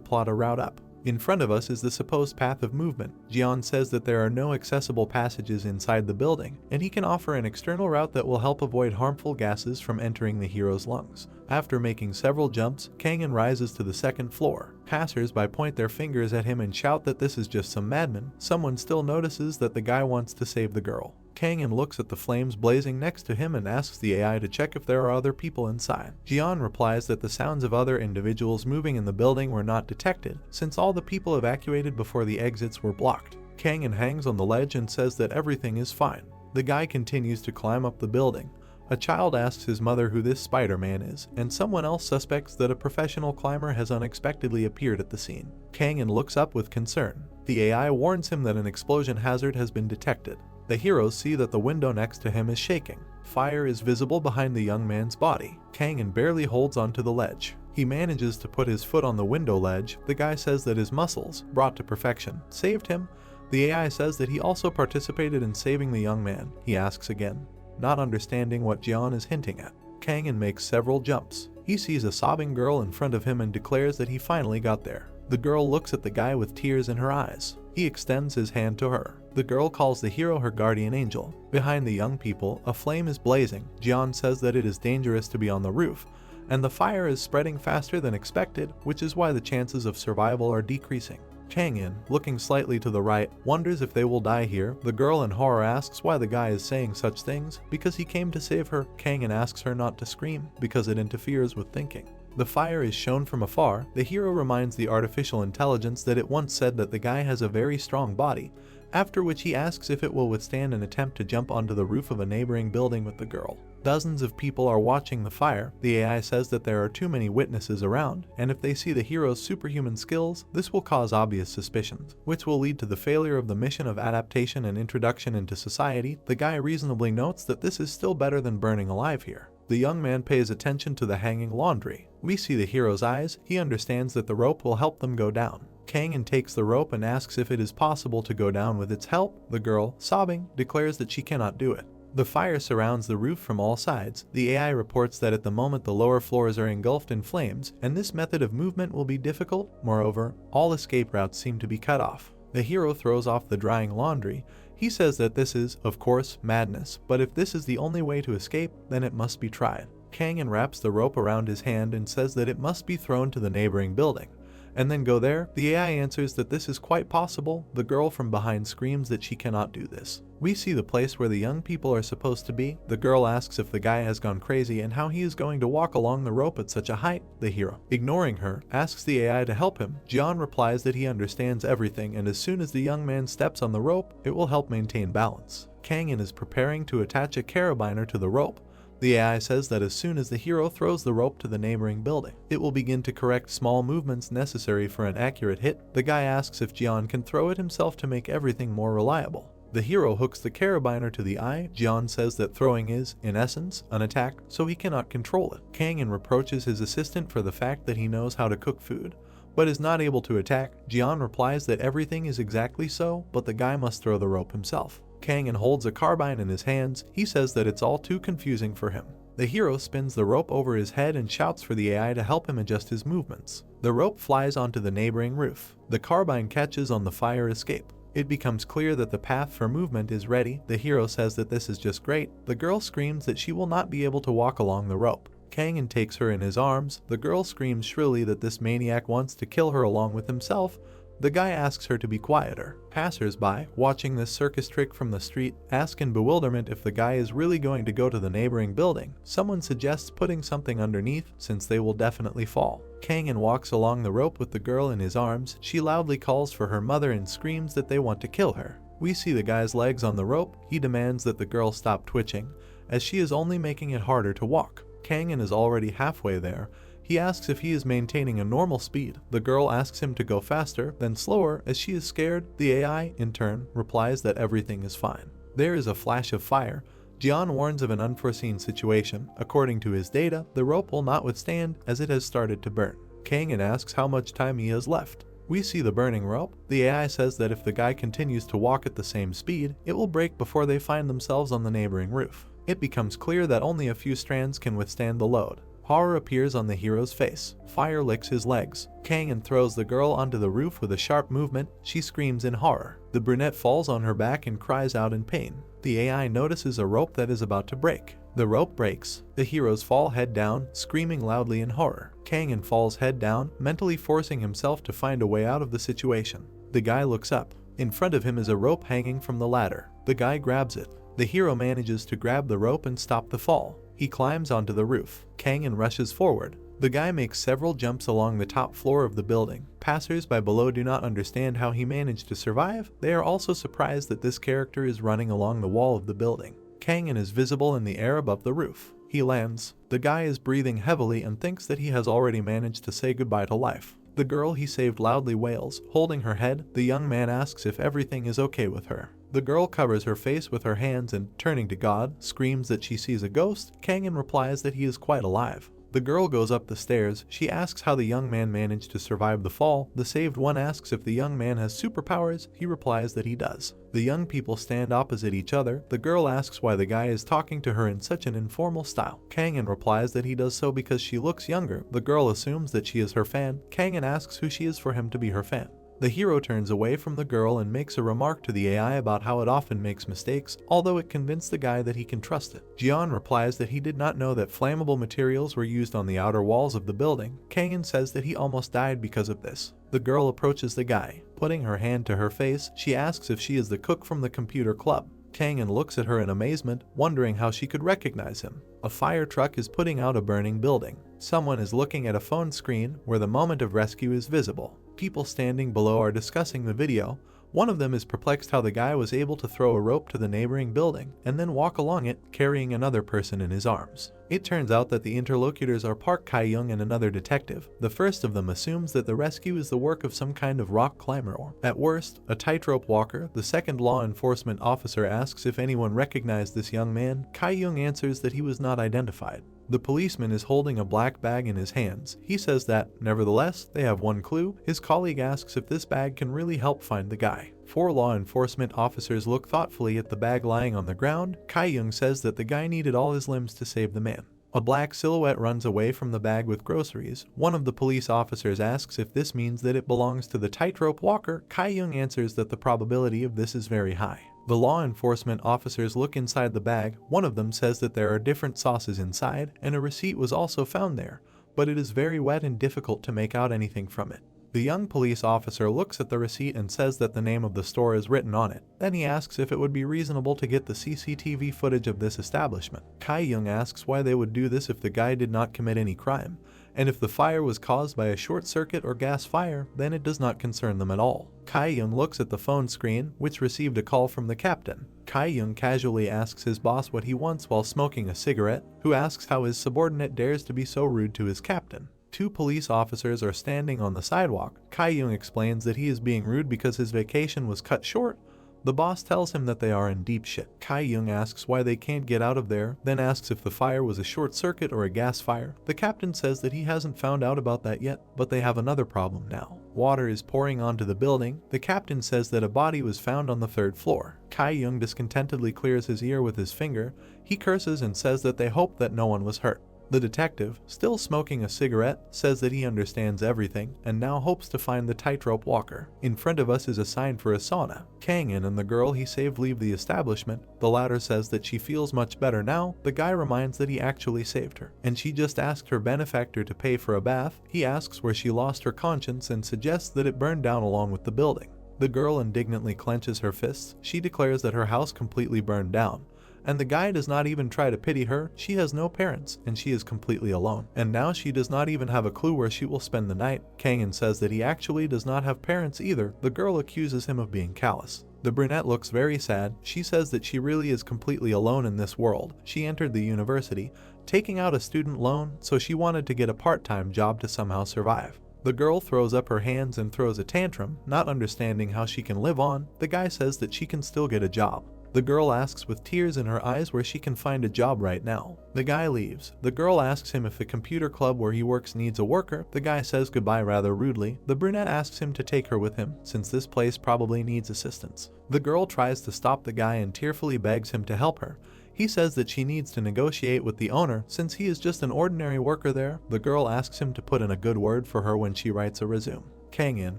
plot a route up. In front of us is the supposed path of movement. Jian says that there are no accessible passages inside the building, and he can offer an external route that will help avoid harmful gases from entering the hero's lungs. After making several jumps, Kang-in rises to the second floor. Passers-by point their fingers at him and shout that this is just some madman. Someone still notices that the guy wants to save the girl. Kang-in looks at the flames blazing next to him and asks the AI to check if there are other people inside. Jian replies that the sounds of other individuals moving in the building were not detected, since all the people evacuated before the exits were blocked. Kang-in hangs on the ledge and says that everything is fine. The guy continues to climb up the building. A child asks his mother who this Spider-Man is, and someone else suspects that a professional climber has unexpectedly appeared at the scene. Kang-in looks up with concern. The AI warns him that an explosion hazard has been detected. The heroes see that the window next to him is shaking. Fire is visible behind the young man's body. Kang-in barely holds onto the ledge. He manages to put his foot on the window ledge. The guy says that his muscles, brought to perfection, saved him. The AI says that he also participated in saving the young man. He asks again, not understanding what Jian is hinting at. Kang-in makes several jumps. He sees a sobbing girl in front of him and declares that he finally got there. The girl looks at the guy with tears in her eyes. He extends his hand to her. The girl calls the hero her guardian angel. Behind the young people, a flame is blazing. Jian says that it is dangerous to be on the roof, and the fire is spreading faster than expected, which is why the chances of survival are decreasing. Kang-in, looking slightly to the right, wonders if they will die here. The girl in horror asks why the guy is saying such things, because he came to save her. Kang-in asks her not to scream, because it interferes with thinking. The fire is shown from afar. The hero reminds the artificial intelligence that it once said that the guy has a very strong body, after which he asks if it will withstand an attempt to jump onto the roof of a neighboring building with the girl. Dozens of people are watching the fire. The AI says that there are too many witnesses around, and if they see the hero's superhuman skills, this will cause obvious suspicions, which will lead to the failure of the mission of adaptation and introduction into society. The guy reasonably notes that this is still better than burning alive here. The young man pays attention to the hanging laundry. We see the hero's eyes. He understands that the rope will help them go down. Kang-in takes the rope and asks if it is possible to go down with its help. The girl, sobbing, declares that she cannot do it. The fire surrounds the roof from all sides. The AI reports that at the moment the lower floors are engulfed in flames, and this method of movement will be difficult. Moreover, all escape routes seem to be cut off. The hero throws off the drying laundry. He says that this is, of course, madness, but if this is the only way to escape, then it must be tried. Kang-in wraps the rope around his hand and says that it must be thrown to the neighboring building, and then go there. The AI answers that this is quite possible. The girl from behind screams that she cannot do this. We see the place where the young people are supposed to be. The girl asks if the guy has gone crazy and how he is going to walk along the rope at such a height. The hero, ignoring her, asks the AI to help him. Jian replies that he understands everything, and as soon as the young man steps on the rope, it will help maintain balance. Kang-in is preparing to attach a carabiner to the rope. The AI says that as soon as the hero throws the rope to the neighboring building, it will begin to correct small movements necessary for an accurate hit. The guy asks if Jian can throw it himself to make everything more reliable. The hero hooks the carabiner to the eye. Jian says that throwing is, in essence, an attack, so he cannot control it. Kang-in reproaches his assistant for the fact that he knows how to cook food, but is not able to attack. Jian replies that everything is exactly so, but the guy must throw the rope himself. Kang-in holds a carbine in his hands. He says that it's all too confusing for him. The hero spins the rope over his head and shouts for the AI to help him adjust his movements. The rope flies onto the neighboring roof. The carbine catches on the fire escape. It becomes clear that the path for movement is ready. The hero says that this is just great. The girl screams that she will not be able to walk along the rope. Kang-in takes her in his arms. The girl screams shrilly that this maniac wants to kill her along with himself. The guy asks her to be quieter. Passers-by, watching this circus trick from the street, ask in bewilderment if the guy is really going to go to the neighboring building. Someone suggests putting something underneath, since they will definitely fall. Kang-in walks along the rope with the girl in his arms. She loudly calls for her mother and screams that they want to kill her. We see the guy's legs on the rope. He demands that the girl stop twitching, as she is only making it harder to walk. Kang-in is already halfway there. He asks if he is maintaining a normal speed. The girl asks him to go faster, then slower, as she is scared. The AI, in turn, replies that everything is fine. There is a flash of fire. Jian warns of an unforeseen situation. According to his data, the rope will not withstand, as it has started to burn. Kang-in asks how much time he has left. We see the burning rope. The AI says that if the guy continues to walk at the same speed, it will break before they find themselves on the neighboring roof. It becomes clear that only a few strands can withstand the load. Horror appears on the hero's face. Fire licks his legs. Kang-in throws the girl onto the roof with a sharp movement. She screams in horror. The brunette falls on her back and cries out in pain. The AI notices a rope that is about to break. The rope breaks. The heroes fall head down, screaming loudly in horror. Kang-in falls head down, mentally forcing himself to find a way out of the situation. The guy looks up. In front of him is a rope hanging from the ladder. The guy grabs it. The hero manages to grab the rope and stop the fall. He climbs onto the roof. Kang-in rushes forward. The guy makes several jumps along the top floor of the building. Passers-by below do not understand how he managed to survive. They are also surprised that this character is running along the wall of the building. Kang-in is visible in the air above the roof. He lands. The guy is breathing heavily and thinks that he has already managed to say goodbye to life. The girl he saved loudly wails, holding her head. The young man asks if everything is okay with her. The girl covers her face with her hands and, turning to God, screams that she sees a ghost. Kang-in replies that he is quite alive. The girl goes up the stairs. She asks how the young man managed to survive the fall. The saved one asks if the young man has superpowers. He replies that he does. The young people stand opposite each other. The girl asks why the guy is talking to her in such an informal style. Kang-in replies that he does so because she looks younger. The girl assumes that she is her fan. Kang-in asks who she is for him to be her fan. The hero turns away from the girl and makes a remark to the AI about how it often makes mistakes, although it convinced the guy that he can trust it. Jian replies that he did not know that flammable materials were used on the outer walls of the building. Kang-in says that he almost died because of this. The girl approaches the guy. Putting her hand to her face, she asks if she is the cook from the computer club. Kang-in looks at her in amazement, wondering how she could recognize him. A fire truck is putting out a burning building. Someone is looking at a phone screen where the moment of rescue is visible. People standing below are discussing the video. One of them is perplexed how the guy was able to throw a rope to the neighboring building and then walk along it, carrying another person in his arms. It turns out that the interlocutors are Park Kai-young and another detective. The first of them assumes that the rescue is the work of some kind of rock climber or, at worst, a tightrope walker. The second law enforcement officer asks if anyone recognized this young man. Kai-young answers that he was not identified. The policeman is holding a black bag in his hands. He says that, nevertheless, they have one clue. His colleague asks if this bag can really help find the guy. 4 law enforcement officers look thoughtfully at the bag lying on the ground. Kai-young says that the guy needed all his limbs to save the man. A black silhouette runs away from the bag with groceries. One of the police officers asks if this means that it belongs to the tightrope walker. Kai-young answers that the probability of this is very high. The law enforcement officers look inside the bag. One of them says that there are different sauces inside, and a receipt was also found there, but it is very wet and difficult to make out anything from it. The young police officer looks at the receipt and says that the name of the store is written on it. Then he asks if it would be reasonable to get the CCTV footage of this establishment. Kai-young asks why they would do this if the guy did not commit any crime, and if the fire was caused by a short circuit or gas fire, then it does not concern them at all. Kai-young looks at the phone screen, which received a call from the captain. Kai-young casually asks his boss what he wants while smoking a cigarette, who asks how his subordinate dares to be so rude to his captain. 2 police officers are standing on the sidewalk. Kai-young explains that he is being rude because his vacation was cut short. The boss tells him that they are in deep shit. Kai-young asks why they can't get out of there, then asks if the fire was a short circuit or a gas fire. The captain says that he hasn't found out about that yet, but they have another problem now. Water is pouring onto the building. The captain says that a body was found on the 3rd floor. Kai-young discontentedly clears his ear with his finger. He curses and says that they hope that no one was hurt. The detective, still smoking a cigarette, says that he understands everything and now hopes to find the tightrope walker. In front of us is a sign for a sauna. Kang-in and the girl he saved leave the establishment. The latter says that she feels much better now. The guy reminds that he actually saved her, and she just asked her benefactor to pay for a bath. He asks where she lost her conscience and suggests that it burned down along with the building. The girl indignantly clenches her fists. She declares that her house completely burned down. And the guy does not even try to pity her. She has no parents, and she is completely alone. And now she does not even have a clue where she will spend the night. Kang-in says that he actually does not have parents either. The girl accuses him of being callous. The brunette looks very sad. She says that she really is completely alone in this world. She entered the university, taking out a student loan, so she wanted to get a part-time job to somehow survive. The girl throws up her hands and throws a tantrum, not understanding how she can live on. The guy says that she can still get a job. The girl asks with tears in her eyes where she can find a job right now. The guy leaves. The girl asks him if the computer club where he works needs a worker. The guy says goodbye rather rudely. The brunette asks him to take her with him, since this place probably needs assistance. The girl tries to stop the guy and tearfully begs him to help her. He says that she needs to negotiate with the owner since he is just an ordinary worker there. The girl asks him to put in a good word for her when she writes a resume. Kang-in,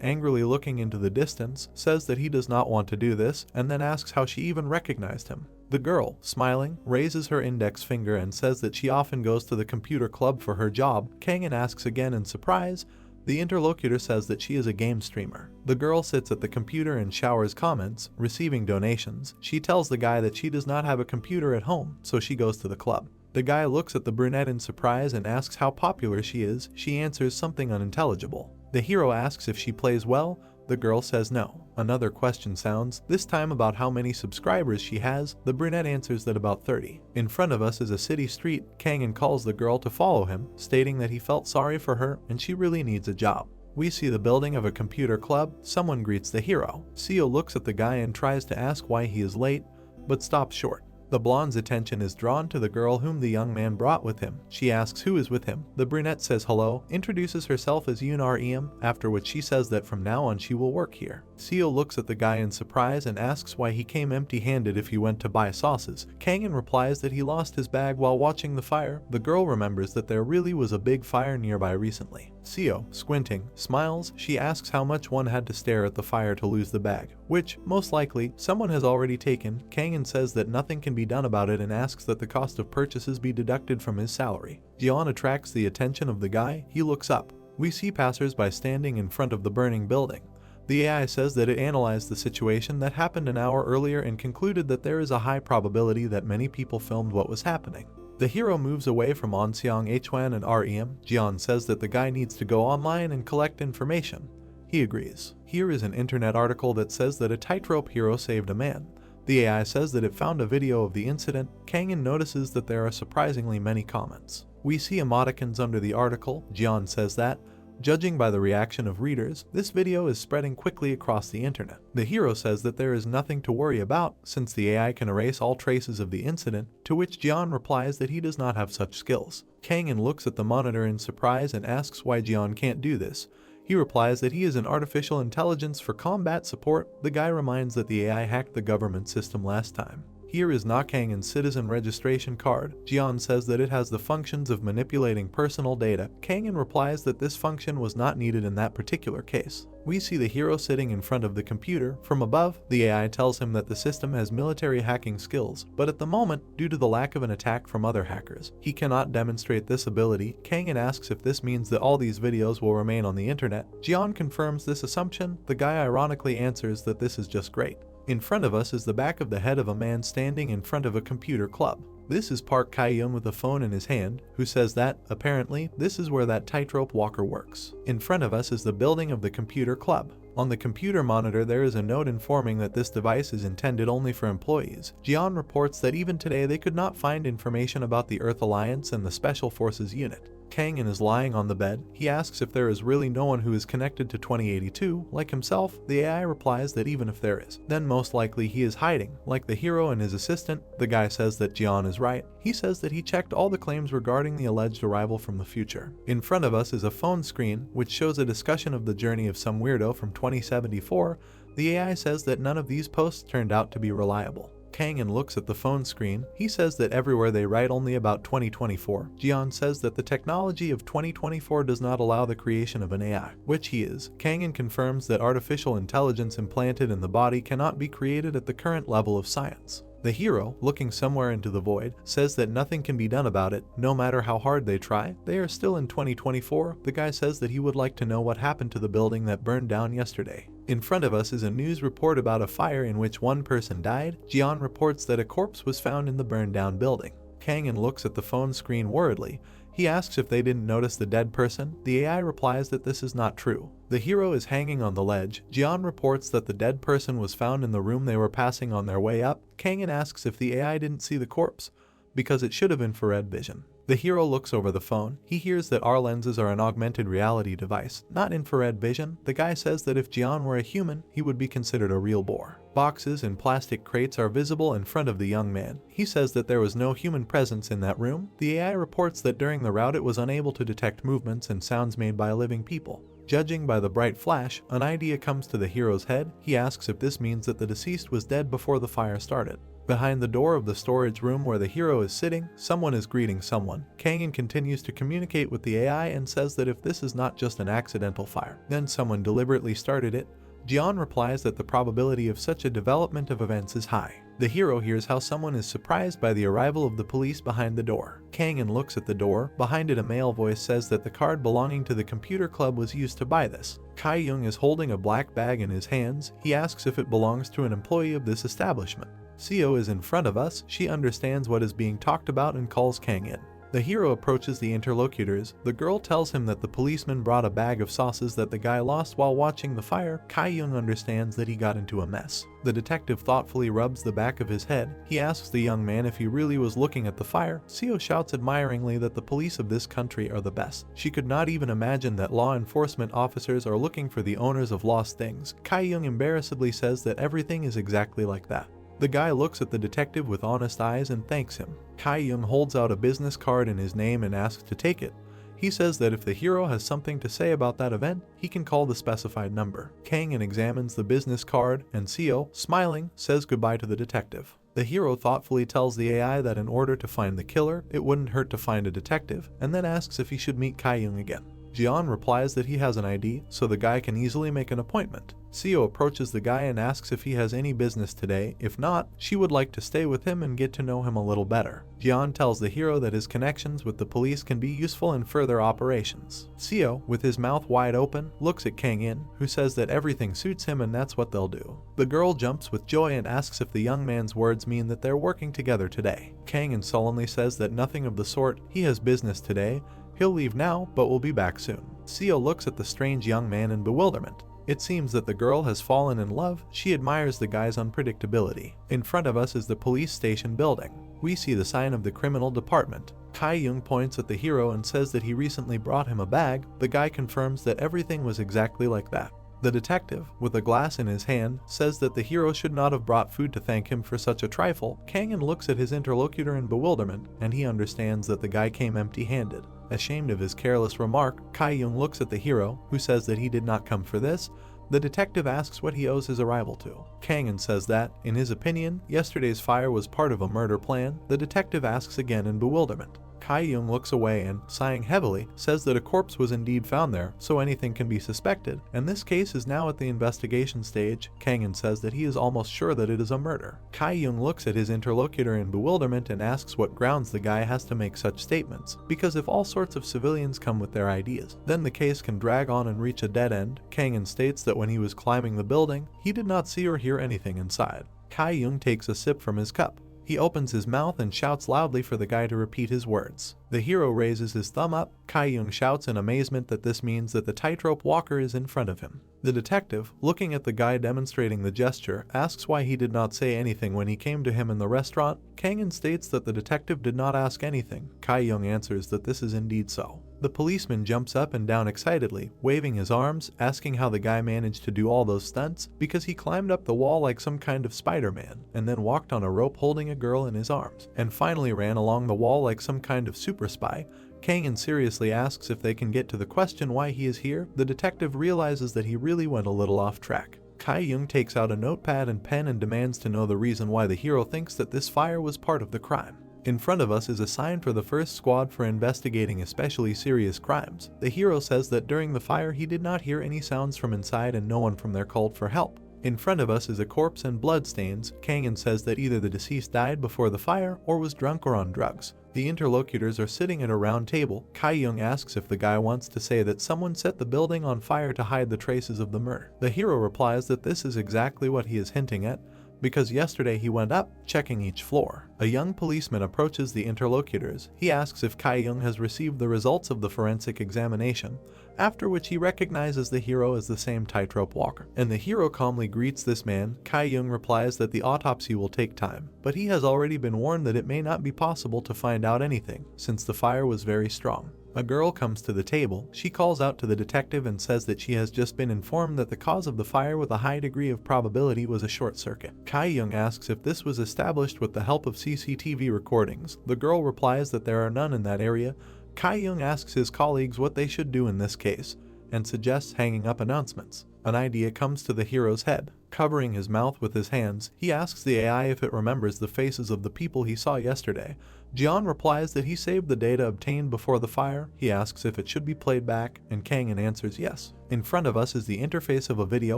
angrily looking into the distance, says that he does not want to do this and then asks how she even recognized him. The girl, smiling, raises her index finger and says that she often goes to the computer club for her job. Kang-in asks again in surprise. The interlocutor says that she is a game streamer. The girl sits at the computer and showers comments, receiving donations. She tells the guy that she does not have a computer at home, so she goes to the club. The guy looks at the brunette in surprise and asks how popular she is. She answers something unintelligible. The hero asks if she plays well. The girl says no. Another question sounds, this time about how many subscribers she has. The brunette answers that about 30. In front of us is a city street. Kang-in calls the girl to follow him, stating that he felt sorry for her and she really needs a job. We see the building of a computer club. Someone greets the hero. Seo looks at the guy and tries to ask why he is late, but stops short. The blonde's attention is drawn to the girl whom the young man brought with him. She asks who is with him. The brunette says hello, introduces herself as Yoon Rem, after which she says that from now on she will work here. Seo looks at the guy in surprise and asks why he came empty-handed if he went to buy sauces. Kangin replies that he lost his bag while watching the fire. The girl remembers that there really was a big fire nearby recently. Seo, squinting, smiles. She asks how much one had to stare at the fire to lose the bag, which, most likely, someone has already taken. Kangin says that nothing can be done about it and asks that the cost of purchases be deducted from his salary. Jeon attracts the attention of the guy. He looks up. We see passers-by standing in front of the burning building. The AI says that it analyzed the situation that happened an hour earlier and concluded that there is a high probability that many people filmed what was happening. The hero moves away from Onseong Hwan and Rem. Jeon says that the guy needs to go online and collect information. He agrees. Here is an internet article that says that a tightrope hero saved a man. The AI says that it found a video of the incident. Kangin notices that there are surprisingly many comments. We see emoticons under the article. Jeon says that, judging by the reaction of readers, this video is spreading quickly across the internet. The hero says that there is nothing to worry about since the AI can erase all traces of the incident, to which Jeon replies that he does not have such skills. Kangin looks at the monitor in surprise and asks why Jeon can't do this. He replies that he is an artificial intelligence for combat support. The guy reminds that the AI hacked the government system last time. Here is Na Kangin's citizen registration card. Jeon says that it has the functions of manipulating personal data. Kangin replies that this function was not needed in that particular case. We see the hero sitting in front of the computer. From above, the AI tells him that the system has military hacking skills, but at the moment, due to the lack of an attack from other hackers, he cannot demonstrate this ability. Kangin asks if this means that all these videos will remain on the internet. Jeon confirms this assumption. The guy ironically answers that this is just great. In front of us is the back of the head of a man standing in front of a computer club. This is Park Kyung with a phone in his hand, who says that, apparently, this is where that tightrope walker works. In front of us is the building of the computer club. On the computer monitor there is a note informing that this device is intended only for employees. Jeon reports that even today they could not find information about the Earth Alliance and the Special Forces unit. Kangin is lying on the bed. He asks if there is really no one who is connected to 2082, like himself. The AI replies that even if there is, then most likely he is hiding, like the hero and his assistant. The guy says that Jeon is right. He says that he checked all the claims regarding the alleged arrival from the future. In front of us is a phone screen, which shows a discussion of the journey of some weirdo from 2074. The AI says that none of these posts turned out to be reliable. Kangin looks at the phone screen. He says that everywhere they write only about 2024. Jeon says that the technology of 2024 does not allow the creation of an AI, which he is. Kangin confirms that artificial intelligence implanted in the body cannot be created at the current level of science. The hero, looking somewhere into the void, says that nothing can be done about it. No matter how hard they try, they are still in 2024. The guy says that he would like to know what happened to the building that burned down yesterday. In front of us is a news report about a fire in which one person died. Jeon reports that a corpse was found in the burned down building. Kangin looks at the phone screen worriedly. He asks if they didn't notice the dead person. The AI replies that this is not true. The hero is hanging on the ledge. Jeon reports that the dead person was found in the room they were passing on their way up. Kangin asks if the AI didn't see the corpse, because it should have infrared vision. The hero looks over the phone. He hears that our lenses are an augmented reality device, not infrared vision. The guy says that if Jeon were a human, he would be considered a real boar. Boxes and plastic crates are visible in front of the young man. He says that there was no human presence in that room. The AI reports that during the rout it was unable to detect movements and sounds made by living people. Judging by the bright flash, an idea comes to the hero's head. He asks if this means that the deceased was dead before the fire started. Behind the door of the storage room where the hero is sitting, someone is greeting someone. Kangin continues to communicate with the AI and says that if this is not just an accidental fire, then someone deliberately started it. Jeon replies that the probability of such a development of events is high. The hero hears how someone is surprised by the arrival of the police behind the door. Kangin looks at the door. Behind it, a male voice says that the card belonging to the computer club was used to buy this. Kyung is holding a black bag in his hands. He asks if it belongs to an employee of this establishment. Seo is in front of us. She understands what is being talked about and calls Kangin. The hero approaches the interlocutors. The girl tells him that the policeman brought a bag of sauces that the guy lost while watching the fire. Kyung understands that he got into a mess. The detective thoughtfully rubs the back of his head. He asks the young man if he really was looking at the fire. Seo shouts admiringly that the police of this country are the best. She could not even imagine that law enforcement officers are looking for the owners of lost things. Kyung embarrassedly says that everything is exactly like that. The guy looks at the detective with honest eyes and thanks him. Kai-young holds out a business card in his name and asks to take it. He says that if the hero has something to say about that event, he can call the specified number. Kang-in examines the business card, and Seo, smiling, says goodbye to the detective. The hero thoughtfully tells the AI that in order to find the killer, it wouldn't hurt to find a detective, and then asks if he should meet Kai-young again. Jian replies that he has an ID, so the guy can easily make an appointment. Seo approaches the guy and asks if he has any business today. If not, she would like to stay with him and get to know him a little better. Jian tells the hero that his connections with the police can be useful in further operations. Seo, with his mouth wide open, looks at Kang-in, who says that everything suits him and that's what they'll do. The girl jumps with joy and asks if the young man's words mean that they're working together today. Kang-in sullenly says that nothing of the sort, he has business today. He'll leave now, but will be back soon. Seo looks at the strange young man in bewilderment. It seems that the girl has fallen in love. She admires the guy's unpredictability. In front of us is the police station building. We see the sign of the criminal department. Kai-young points at the hero and says that he recently brought him a bag. The guy confirms that everything was exactly like that. The detective, with a glass in his hand, says that the hero should not have brought food to thank him for such a trifle. Kang-in looks at his interlocutor in bewilderment, and he understands that the guy came empty-handed. Ashamed of his careless remark, Kai-young looks at the hero, who says that he did not come for this. The detective asks what he owes his arrival to. Kang-in says that, in his opinion, yesterday's fire was part of a murder plan. The detective asks again in bewilderment. Kai-young looks away and, sighing heavily, says that a corpse was indeed found there, so anything can be suspected, and this case is now at the investigation stage. Kang-in says that he is almost sure that it is a murder. Kai-young looks at his interlocutor in bewilderment and asks what grounds the guy has to make such statements, because if all sorts of civilians come with their ideas, then the case can drag on and reach a dead end. Kang-in states that when he was climbing the building, he did not see or hear anything inside. Kai-young takes a sip from his cup. He opens his mouth and shouts loudly for the guy to repeat his words. The hero raises his thumb up. Kai-young shouts in amazement that this means that the tightrope walker is in front of him. The detective, looking at the guy demonstrating the gesture, asks why he did not say anything when he came to him in the restaurant. Kang-in states that the detective did not ask anything. Kai-young answers that this is indeed so. The policeman jumps up and down excitedly, waving his arms, asking how the guy managed to do all those stunts, because he climbed up the wall like some kind of Spider-Man, and then walked on a rope holding a girl in his arms, and finally ran along the wall like some kind of super spy. Kang-in seriously asks if they can get to the question why he is here. The detective realizes that he really went a little off track. Kai-young takes out a notepad and pen and demands to know the reason why the hero thinks that this fire was part of the crime. In front of us is a sign for the first squad for investigating especially serious crimes. The hero says that during the fire he did not hear any sounds from inside and no one from there called for help. In front of us is a corpse and blood stains. Kang-in says that either the deceased died before the fire or was drunk or on drugs. The interlocutors are sitting at a round table. Kai-young asks if the guy wants to say that someone set the building on fire to hide the traces of the murder. The hero replies that this is exactly what he is hinting at, because yesterday he went up, checking each floor. A young policeman approaches the interlocutors. He asks if Kai-young has received the results of the forensic examination, after which he recognizes the hero as the same tightrope walker. And the hero calmly greets this man. Kai-young replies that the autopsy will take time, but he has already been warned that it may not be possible to find out anything, since the fire was very strong. A girl comes to the table. She calls out to the detective and says that she has just been informed that the cause of the fire with a high degree of probability was a short circuit. Kai-young asks if this was established with the help of CCTV recordings. The girl replies that there are none in that area. Kai-young asks his colleagues what they should do in this case, and suggests hanging up announcements. An idea comes to the hero's head. Covering his mouth with his hands, he asks the AI if it remembers the faces of the people he saw yesterday. Jian replies that he saved the data obtained before the fire. He asks if it should be played back, and Kang-in answers yes. In front of us is the interface of a video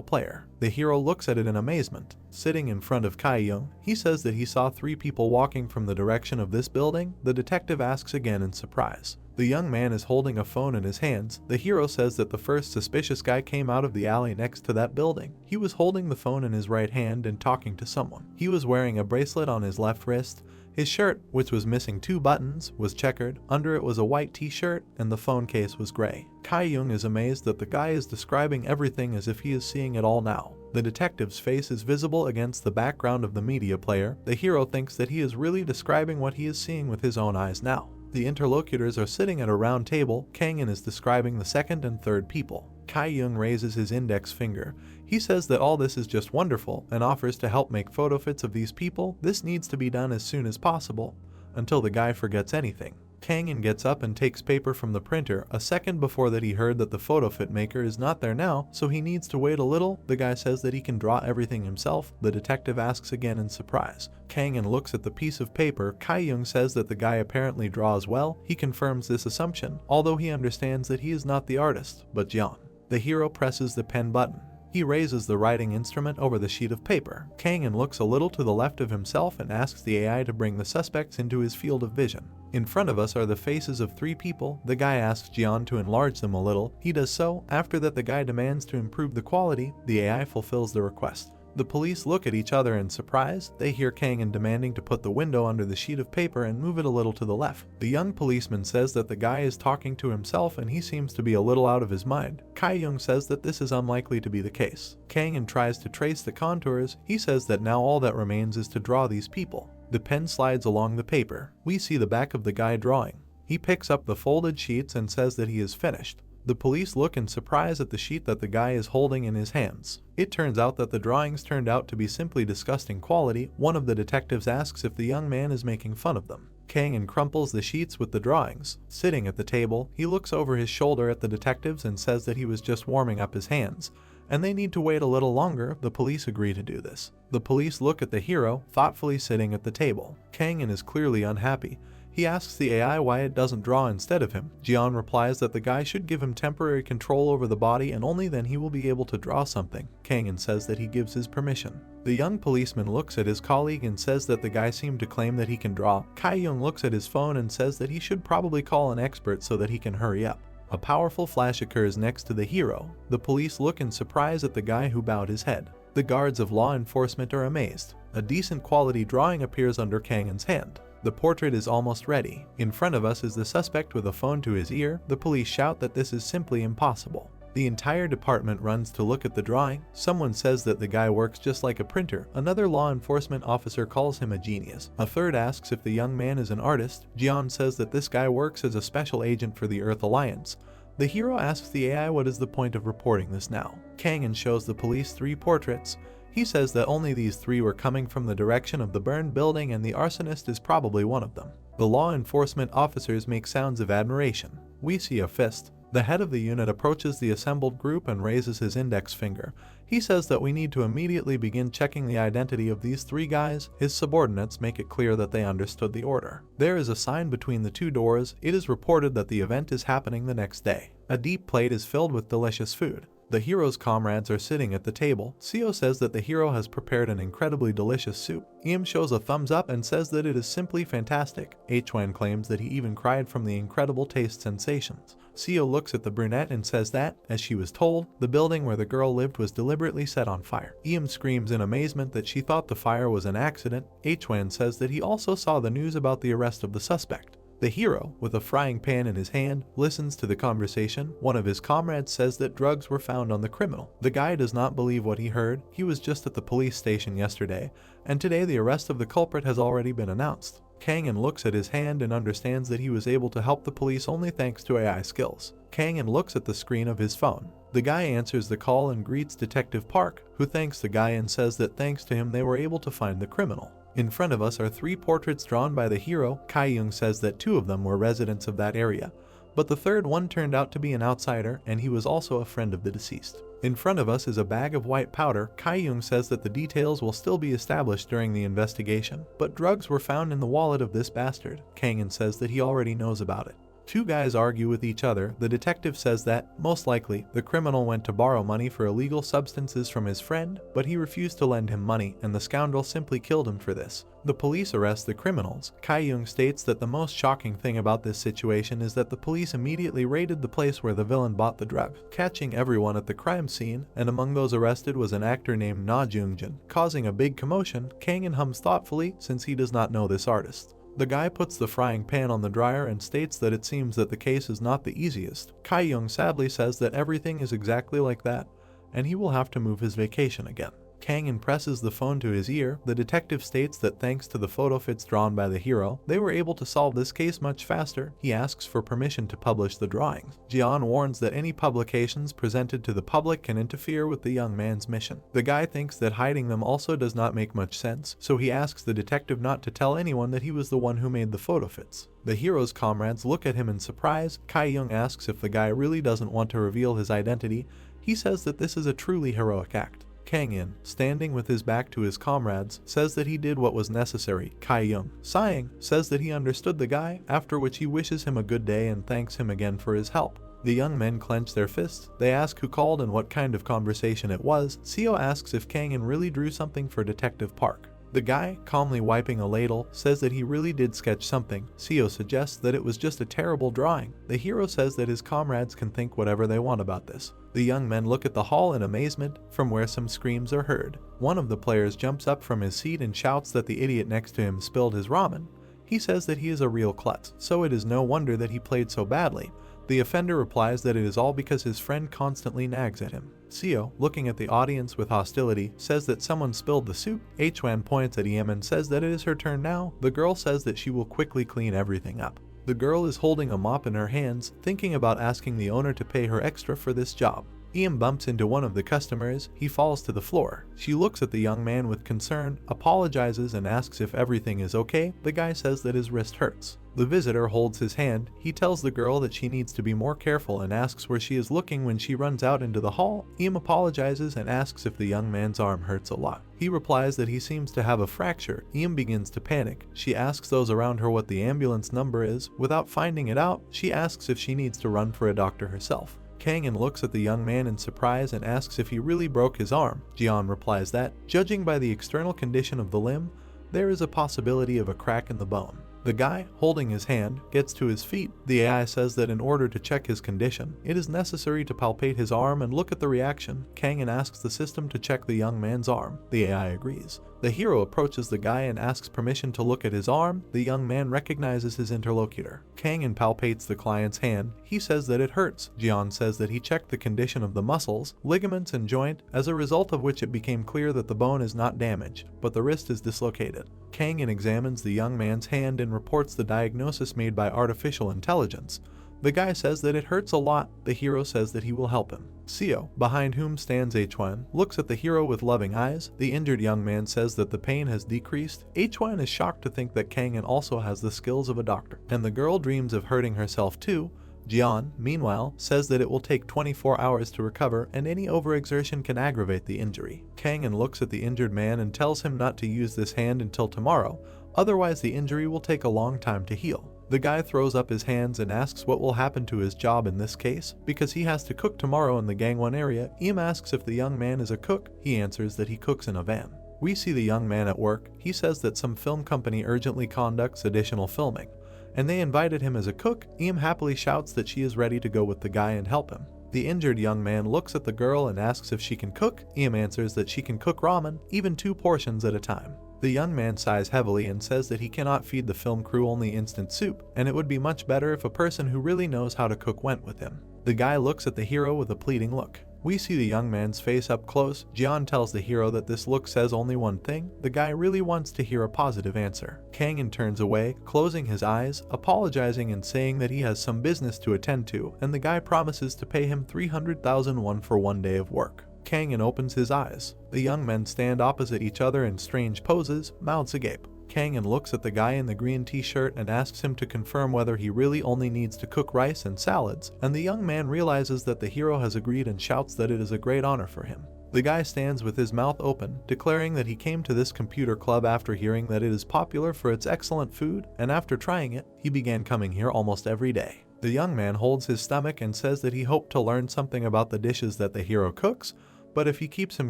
player. The hero looks at it in amazement. Sitting in front of Kai-young, he says that he saw 3 people walking from the direction of this building. The detective asks again in surprise. The young man is holding a phone in his hands. The hero says that the first suspicious guy came out of the alley next to that building. He was holding the phone in his right hand and talking to someone. He was wearing a bracelet on his left wrist. His shirt, which was missing 2 buttons, was checkered. Under it was a white t-shirt, and the phone case was gray. Kai-young is amazed that the guy is describing everything as if he is seeing it all now. The detective's face is visible against the background of the media player. The hero thinks that he is really describing what he is seeing with his own eyes now. The interlocutors are sitting at a round table. Kang-in is describing the second and third people. Kai-young raises his index finger. He says that all this is just wonderful and offers to help make photo fits of these people. This needs to be done as soon as possible, until the guy forgets anything. Kang-in gets up and takes paper from the printer. A second before that he heard that the photo fit maker is not there now, so he needs to wait a little. The guy says that he can draw everything himself. The detective asks again in surprise. Kang-in looks at the piece of paper. Kai-young says that the guy apparently draws well. He confirms this assumption, although he understands that he is not the artist, but Jeon. The hero presses the pen button. He raises the writing instrument over the sheet of paper. Kang-in looks a little to the left of himself and asks the AI to bring the suspects into his field of vision. In front of us are the faces of 3 people. The guy asks Jeon to enlarge them a little. He does so. After that, the guy demands to improve the quality. The AI fulfills the request. The police look at each other in surprise. They hear Kang-in demanding to put the window under the sheet of paper and move it a little to the left. The young policeman says that the guy is talking to himself and he seems to be a little out of his mind. Kai-young says that this is unlikely to be the case. Kang-in tries to trace the contours. He says that now all that remains is to draw these people. The pen slides along the paper. We see the back of the guy drawing. He picks up the folded sheets and says that he is finished. The police look in surprise at the sheet that the guy is holding in his hands. It turns out that the drawings turned out to be simply disgusting quality. One of the detectives asks if the young man is making fun of them. Kang-in crumples the sheets with the drawings. Sitting at the table, he looks over his shoulder at the detectives and says that he was just warming up his hands, and they need to wait a little longer. The police agree to do this. The police look at the hero, thoughtfully sitting at the table. Kang-in is clearly unhappy. He asks the AI why it doesn't draw instead of him. Jeon replies that the guy should give him temporary control over the body and only then he will be able to draw something. Kang-in says that he gives his permission. The young policeman looks at his colleague and says that the guy seemed to claim that he can draw. Kai-young looks at his phone and says that he should probably call an expert so that he can hurry up. A powerful flash occurs next to the hero. The police look in surprise at the guy who bowed his head. The guards of law enforcement are amazed. A decent quality drawing appears under Kang-in's hand. The portrait is almost ready. In front of us is the suspect with a phone to his ear. The police shout that this is simply impossible. The entire department runs to look at the drawing. Someone says that the guy works just like a printer. Another law enforcement officer calls him a genius. A third asks if the young man is an artist. Jeon says that this guy works as a special agent for the Earth Alliance. The hero asks the AI what is the point of reporting this now. Kang-in shows the police 3 portraits. He says that only these 3 were coming from the direction of the burned building and the arsonist is probably one of them. The law enforcement officers make sounds of admiration. We see a fist. The head of the unit approaches the assembled group and raises his index finger. He says that we need to immediately begin checking the identity of these 3 guys. His subordinates make it clear that they understood the order. There is a sign between the 2 doors. It is reported that the event is happening the next day. A deep plate is filled with delicious food. The hero's comrades are sitting at the table. Seo says that the hero has prepared an incredibly delicious soup. Im shows a thumbs up and says that it is simply fantastic. Hwan claims that he even cried from the incredible taste sensations. Seo looks at the brunette and says that, as she was told, the building where the girl lived was deliberately set on fire. Im screams in amazement that she thought the fire was an accident. Hwan says that he also saw the news about the arrest of the suspect. The hero, with a frying pan in his hand, listens to the conversation. One of his comrades says that drugs were found on the criminal. The guy does not believe what he heard. He was just at the police station yesterday, and today the arrest of the culprit has already been announced. Kang-in looks at his hand and understands that he was able to help the police only thanks to AI skills. Kang-in looks at the screen of his phone. The guy answers the call and greets Detective Park, who thanks the guy and says that thanks to him they were able to find the criminal. In front of us are 3 portraits drawn by the hero. Kai-young says that 2 of them were residents of that area, but the third one turned out to be an outsider and he was also a friend of the deceased. In front of us is a bag of white powder. Kai-young says that the details will still be established during the investigation, but drugs were found in the wallet of this bastard. Kang-in says that he already knows about it. 2 guys argue with each other. The detective says that, most likely, the criminal went to borrow money for illegal substances from his friend, but he refused to lend him money and the scoundrel simply killed him for this. The police arrest the criminals. Kai-young states that the most shocking thing about this situation is that the police immediately raided the place where the villain bought the drug, catching everyone at the crime scene, and among those arrested was an actor named Na Jung-jin. Causing a big commotion, Kang-in hums thoughtfully since he does not know this artist. The guy puts the frying pan on the dryer and states that it seems that the case is not the easiest. Kai-young sadly says that everything is exactly like that, and he will have to move his vacation again. Kang presses the phone to his ear. The detective states that thanks to the photo fits drawn by the hero, they were able to solve this case much faster. He asks for permission to publish the drawings. Jian warns that any publications presented to the public can interfere with the young man's mission. The guy thinks that hiding them also does not make much sense, so he asks the detective not to tell anyone that he was the one who made the photo fits. The hero's comrades look at him in surprise. Kai-young asks if the guy really doesn't want to reveal his identity. He says that this is a truly heroic act. Kang-in, standing with his back to his comrades, says that he did what was necessary. Kai-young, sighing, says that he understood the guy, after which he wishes him a good day and thanks him again for his help. The young men clench their fists. They ask who called and what kind of conversation it was. Seo asks if Kang-in really drew something for Detective Park. The guy, calmly wiping a ladle, says that he really did sketch something. Seo suggests that it was just a terrible drawing. The hero says that his comrades can think whatever they want about this. The young men look at the hall in amazement, from where some screams are heard. One of the players jumps up from his seat and shouts that the idiot next to him spilled his ramen. He says that he is a real klutz, so it is no wonder that he played so badly. The offender replies that it is all because his friend constantly nags at him. Seo, looking at the audience with hostility, says that someone spilled the soup. Hwan points at Em and says that it is her turn now. The girl says that she will quickly clean everything up. The girl is holding a mop in her hands, thinking about asking the owner to pay her extra for this job. Em bumps into one of the customers. He falls to the floor. She looks at the young man with concern, apologizes and asks if everything is okay. The guy says that his wrist hurts. The visitor holds his hand. He tells the girl that she needs to be more careful and asks where she is looking when she runs out into the hall. Em apologizes and asks if the young man's arm hurts a lot. He replies that he seems to have a fracture. Em begins to panic. She asks those around her what the ambulance number is. Without finding it out, she asks if she needs to run for a doctor herself. Kang-in looks at the young man in surprise and asks if he really broke his arm. Jian replies that, judging by the external condition of the limb, there is a possibility of a crack in the bone. The guy, holding his hand, gets to his feet. The AI says that in order to check his condition, it is necessary to palpate his arm and look at the reaction. Kang-in asks the system to check the young man's arm. The AI agrees. The hero approaches the guy and asks permission to look at his arm. The young man recognizes his interlocutor. Kang-in palpates the client's hand. He says that it hurts. Jian says that he checked the condition of the muscles, ligaments, and joint, as a result of which it became clear that the bone is not damaged, but the wrist is dislocated. Kang-in examines the young man's hand and reports the diagnosis made by artificial intelligence. The guy says that it hurts a lot. The hero says that he will help him. Seo, behind whom stands Hwan, looks at the hero with loving eyes. The injured young man says that the pain has decreased. Hwan is shocked to think that Kang-in also has the skills of a doctor, and the girl dreams of hurting herself too. Jian, meanwhile, says that it will take 24 hours to recover and any overexertion can aggravate the injury. Kang-in looks at the injured man and tells him not to use this hand until tomorrow, otherwise the injury will take a long time to heal. The guy throws up his hands and asks what will happen to his job in this case, because he has to cook tomorrow in the Gangwon area. Em asks if the young man is a cook. He answers that he cooks in a van. We see the young man at work. He says that some film company urgently conducts additional filming, and they invited him as a cook. Em happily shouts that she is ready to go with the guy and help him. The injured young man looks at the girl and asks if she can cook. Em answers that she can cook ramen, even 2 portions at a time. The young man sighs heavily and says that he cannot feed the film crew only instant soup, and it would be much better if a person who really knows how to cook went with him. The guy looks at the hero with a pleading look. We see the young man's face up close. Jian tells the hero that this look says only one thing. The guy really wants to hear a positive answer. Kang-in turns away, closing his eyes, apologizing and saying that he has some business to attend to, and the guy promises to pay him 300,000 won for 1 day of work. Kang-in opens his eyes. The young men stand opposite each other in strange poses, mouths agape. Kang-in looks at the guy in the green t-shirt and asks him to confirm whether he really only needs to cook rice and salads, and the young man realizes that the hero has agreed and shouts that it is a great honor for him. The guy stands with his mouth open, declaring that he came to this computer club after hearing that it is popular for its excellent food, and after trying it, he began coming here almost every day. The young man holds his stomach and says that he hoped to learn something about the dishes that the hero cooks, but if he keeps him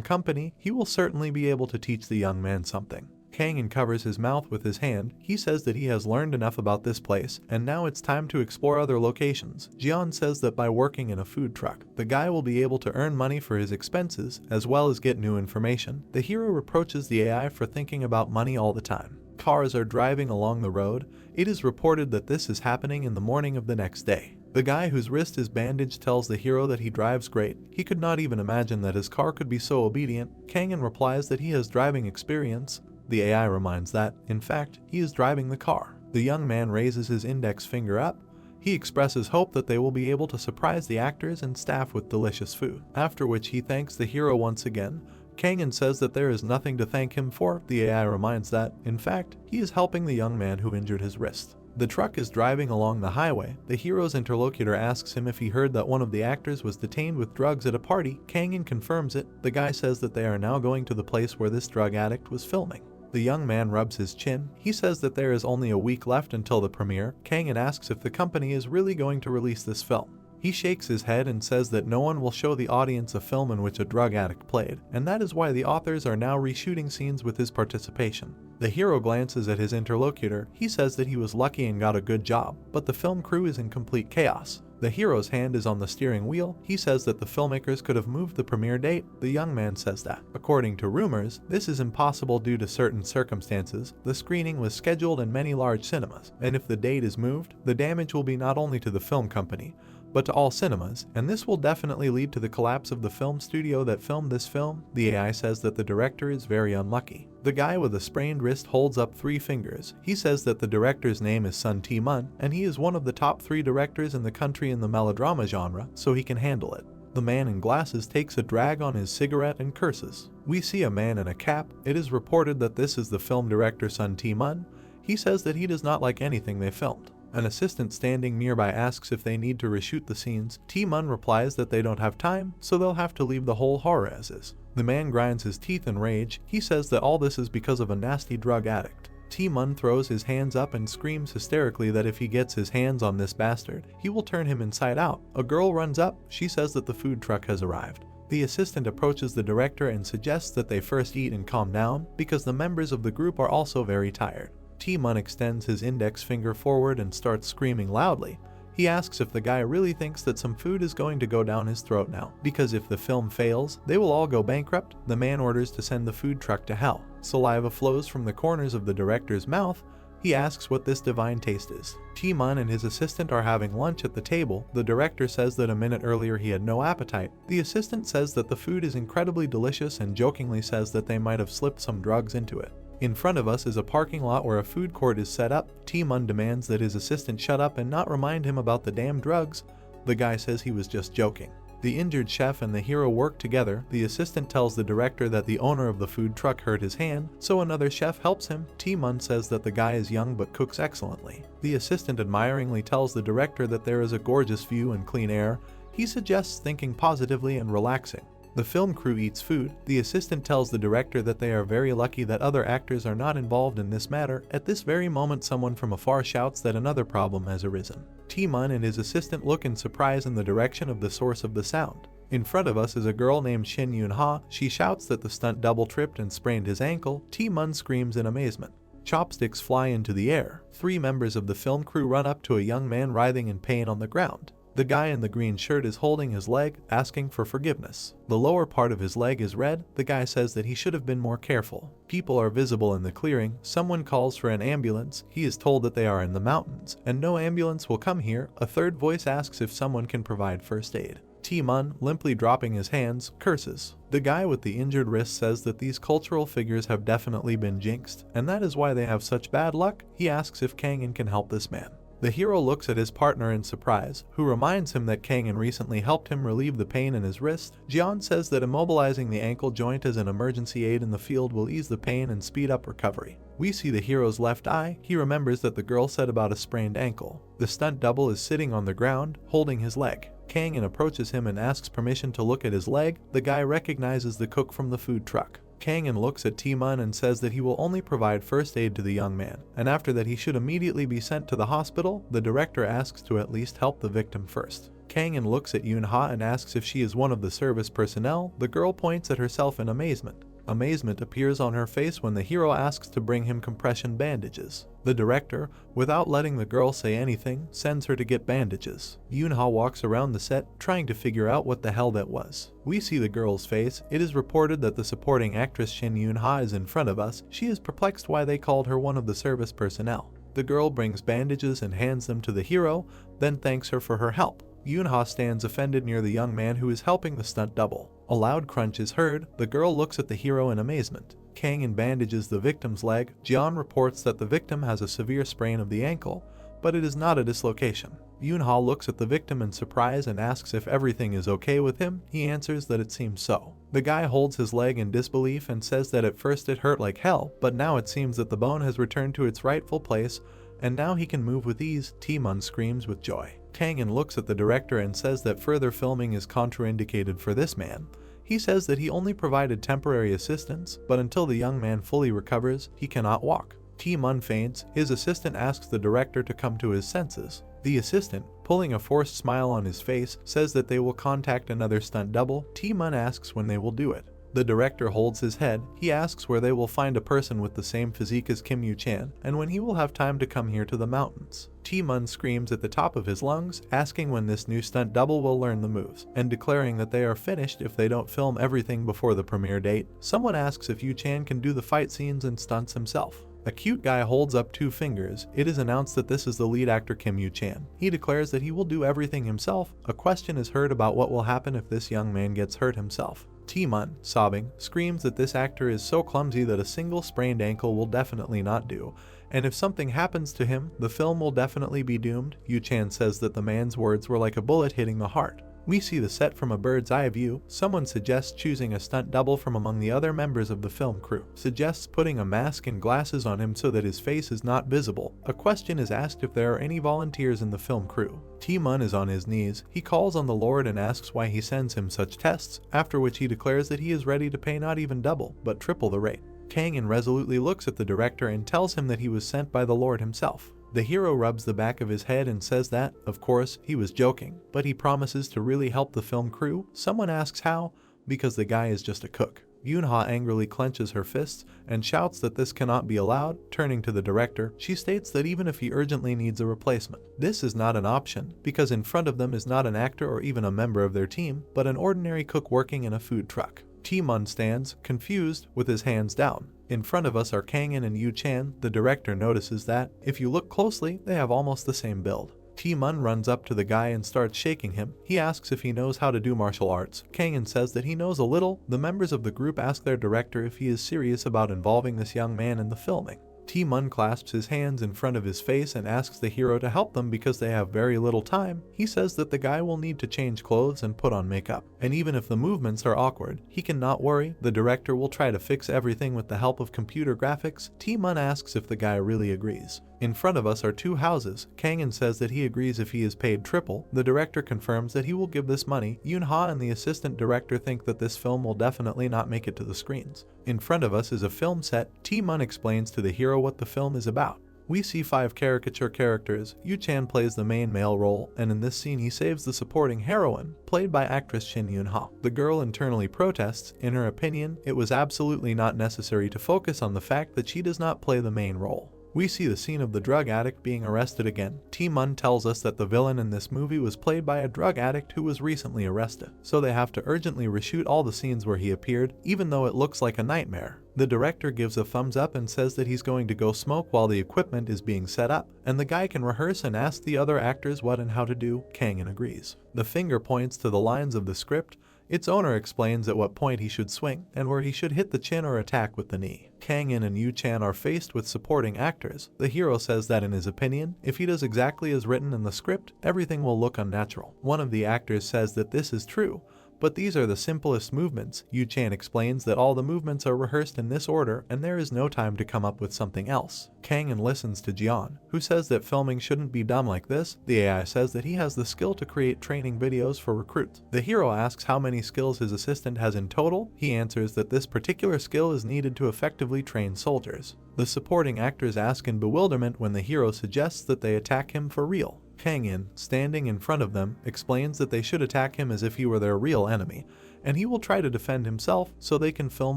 company, he will certainly be able to teach the young man something. Kang-in covers his mouth with his hand. He says that he has learned enough about this place, and now it's time to explore other locations. Jian says that by working in a food truck, the guy will be able to earn money for his expenses, as well as get new information. The hero reproaches the AI for thinking about money all the time. Cars are driving along the road. It is reported that this is happening in the morning of the next day. The guy whose wrist is bandaged tells the hero that he drives great. He could not even imagine that his car could be so obedient. Kangin replies that he has driving experience. The AI reminds that, in fact, he is driving the car. The young man raises his index finger up. He expresses hope that they will be able to surprise the actors and staff with delicious food, after which he thanks the hero once again. Kangin says that there is nothing to thank him for. The AI reminds that, in fact, he is helping the young man who injured his wrist. The truck is driving along the highway. The hero's interlocutor asks him if he heard that one of the actors was detained with drugs at a party. Kangin confirms it. The guy says that they are now going to the place where this drug addict was filming. The young man rubs his chin. He says that there is only a week left until the premiere. Kangin asks if the company is really going to release this film. He shakes his head and says that no one will show the audience a film in which a drug addict played, and that is why the authors are now reshooting scenes with his participation. The hero glances at his interlocutor. He says that he was lucky and got a good job, but the film crew is in complete chaos. The hero's hand is on the steering wheel. He says that the filmmakers could have moved the premiere date. The young man says that, according to rumors, this is impossible due to certain circumstances. The screening was scheduled in many large cinemas, and if the date is moved, the damage will be not only to the film company, but to all cinemas, and this will definitely lead to the collapse of the film studio that filmed this film. The AI says that the director is very unlucky. The guy with a sprained wrist holds up 3 fingers. He says that the director's name is Sun Tae-mun, and he is one of the top 3 directors in the country in the melodrama genre, so he can handle it. The man in glasses takes a drag on his cigarette and curses. We see a man in a cap. It is reported that this is the film director Sun Tae-mun. He says that he does not like anything they filmed. An assistant standing nearby asks if they need to reshoot the scenes. Tae-mun replies that they don't have time, so they'll have to leave the whole horror as is. The man grinds his teeth in rage. He says that all this is because of a nasty drug addict. Tae-mun throws his hands up and screams hysterically that if he gets his hands on this bastard, he will turn him inside out. A girl runs up. She says that the food truck has arrived. The assistant approaches the director and suggests that they first eat and calm down, because the members of the group are also very tired. Tae-mun extends his index finger forward and starts screaming loudly. He asks if the guy really thinks that some food is going to go down his throat now, because if the film fails, they will all go bankrupt. The man orders to send the food truck to hell. Saliva flows from the corners of the director's mouth. He asks what this divine taste is. Tae-mun and his assistant are having lunch at the table. The director says that a minute earlier he had no appetite. The assistant says that the food is incredibly delicious and jokingly says that they might have slipped some drugs into it. In front of us is a parking lot where a food court is set up. Tae-mun demands that his assistant shut up and not remind him about the damn drugs. The guy says he was just joking. The injured chef and the hero work together. The assistant tells the director that the owner of the food truck hurt his hand, so another chef helps him. Tae-mun says that the guy is young but cooks excellently. The assistant admiringly tells the director that there is a gorgeous view and clean air. He suggests thinking positively and relaxing. The film crew eats food. The assistant tells the director that they are very lucky that other actors are not involved in this matter. At this very moment, someone from afar shouts that another problem has arisen. Tae-mun and his assistant look in surprise in the direction of the source of the sound. In front of us is a girl named Shin Yoon-ha. She shouts that the stunt double tripped and sprained his ankle. Tae-mun screams in amazement. Chopsticks fly into the air. 3 members of the film crew run up to a young man writhing in pain on the ground. The guy in the green shirt is holding his leg, asking for forgiveness. The lower part of his leg is red. The guy says that he should have been more careful. People are visible in the clearing. Someone calls for an ambulance. He is told that they are in the mountains, and no ambulance will come here. A third voice asks if someone can provide first aid. Tae-mun, limply dropping his hands, curses. The guy with the injured wrist says that these cultural figures have definitely been jinxed, and that is why they have such bad luck. He asks if Kangin can help this man. The hero looks at his partner in surprise, who reminds him that Kangin recently helped him relieve the pain in his wrist. Jeon says that immobilizing the ankle joint as an emergency aid in the field will ease the pain and speed up recovery. We see the hero's left eye. He remembers that the girl said about a sprained ankle. The stunt double is sitting on the ground, holding his leg. Kangin approaches him and asks permission to look at his leg. The guy recognizes the cook from the food truck. Kangin looks at Tae-mun and says that he will only provide first aid to the young man, and after that he should immediately be sent to the hospital. The director asks to at least help the victim first. Kangin looks at Yoon-ha and asks if she is one of the service personnel. The girl points at herself in amazement. Amazement appears on her face when the hero asks to bring him compression bandages. The director, without letting the girl say anything, sends her to get bandages. Yoon-ha walks around the set, trying to figure out what the hell that was. We see the girl's face. It is reported that the supporting actress Shin Yoon-ha is in front of us. She is perplexed why they called her one of the service personnel. The girl brings bandages and hands them to the hero, then thanks her for her help. Yoonha stands offended near the young man who is helping the stunt double. A loud crunch is heard. The girl looks at the hero in amazement. Kang bandages the victim's leg. Jeon reports that the victim has a severe sprain of the ankle, but it is not a dislocation. Yoonha looks at the victim in surprise and asks if everything is okay with him. He answers that it seems so. The guy holds his leg in disbelief and says that at first it hurt like hell, but now it seems that the bone has returned to its rightful place and now he can move with ease. Taemun screams with joy. Kang looks at the director and says that further filming is contraindicated for this man. He says that he only provided temporary assistance, but until the young man fully recovers, he cannot walk. Taemun faints. His assistant asks the director to come to his senses. The assistant, pulling a forced smile on his face, says that they will contact another stunt double. Taemun asks when they will do it. The director holds his head. He asks where they will find a person with the same physique as Kim Yu-chan and when he will have time to come here to the mountains. Taemun screams at the top of his lungs, asking when this new stunt double will learn the moves, and declaring that they are finished if they don't film everything before the premiere date. Someone asks if Yu-chan can do the fight scenes and stunts himself. A cute guy holds up 2 fingers. It is announced that this is the lead actor Kim Yu-chan. He declares that he will do everything himself. A question is heard about what will happen if this young man gets hurt himself. Taemun, sobbing, screams that this actor is so clumsy that a single sprained ankle will definitely not do, and if something happens to him, the film will definitely be doomed. Yu-chan says that the man's words were like a bullet hitting the heart. We see the set from a bird's eye view. Someone suggests choosing a stunt double from among the other members of the film crew. Suggests putting a mask and glasses on him so that his face is not visible. A question is asked if there are any volunteers in the film crew. Taemun is on his knees. He calls on the Lord and asks why he sends him such tests, after which he declares that he is ready to pay not even double, but triple the rate. Kang resolutely looks at the director and tells him that he was sent by the Lord himself. The hero rubs the back of his head and says that, of course, he was joking, but he promises to really help the film crew. Someone asks how, because the guy is just a cook. Yoonha angrily clenches her fists and shouts that this cannot be allowed. Turning to the director, she states that even if he urgently needs a replacement, this is not an option, because in front of them is not an actor or even a member of their team, but an ordinary cook working in a food truck. Taemun stands, confused, with his hands down. In front of us are Kangin and Yu-chan. The director notices that, if you look closely, they have almost the same build. Taemun runs up to the guy and starts shaking him. He asks if he knows how to do martial arts. Kangin says that he knows a little. The members of the group ask their director if he is serious about involving this young man in the filming. Taemun clasps his hands in front of his face and asks the hero to help them because they have very little time. He says that the guy will need to change clothes and put on makeup, and even if the movements are awkward, he cannot worry. The director will try to fix everything with the help of computer graphics. Taemun asks if the guy really agrees. In front of us are 2 houses. Kangin says that he agrees if he is paid triple. The director confirms that he will give this money. Yoonha and the assistant director think that this film will definitely not make it to the screens. In front of us is a film set. Taemun explains to the hero what the film is about. We see 5 caricature characters. Yu-chan plays the main male role, and in this scene he saves the supporting heroine, played by actress Shin Yoon-ha. The girl internally protests. In her opinion, it was absolutely not necessary to focus on the fact that she does not play the main role. We see the scene of the drug addict being arrested again. Taemun tells us that the villain in this movie was played by a drug addict who was recently arrested, so they have to urgently reshoot all the scenes where he appeared, even though it looks like a nightmare. The director gives a thumbs up and says that he's going to go smoke while the equipment is being set up, and the guy can rehearse and ask the other actors what and how to do. Kangin agrees. The finger points to the lines of the script. Its owner explains at what point he should swing, and where he should hit the chin or attack with the knee. Kangin and Yu-chan are faced with supporting actors. The hero says that in his opinion, if he does exactly as written in the script, everything will look unnatural. One of the actors says that this is true, but these are the simplest movements. Yu-chan explains that all the movements are rehearsed in this order and there is no time to come up with something else. Kangin listens to Jeon, who says that filming shouldn't be done like this. The AI says that he has the skill to create training videos for recruits. The hero asks how many skills his assistant has in total. He answers that this particular skill is needed to effectively train soldiers. The supporting actors ask in bewilderment when the hero suggests that they attack him for real. Kangin, standing in front of them, explains that they should attack him as if he were their real enemy, and he will try to defend himself so they can film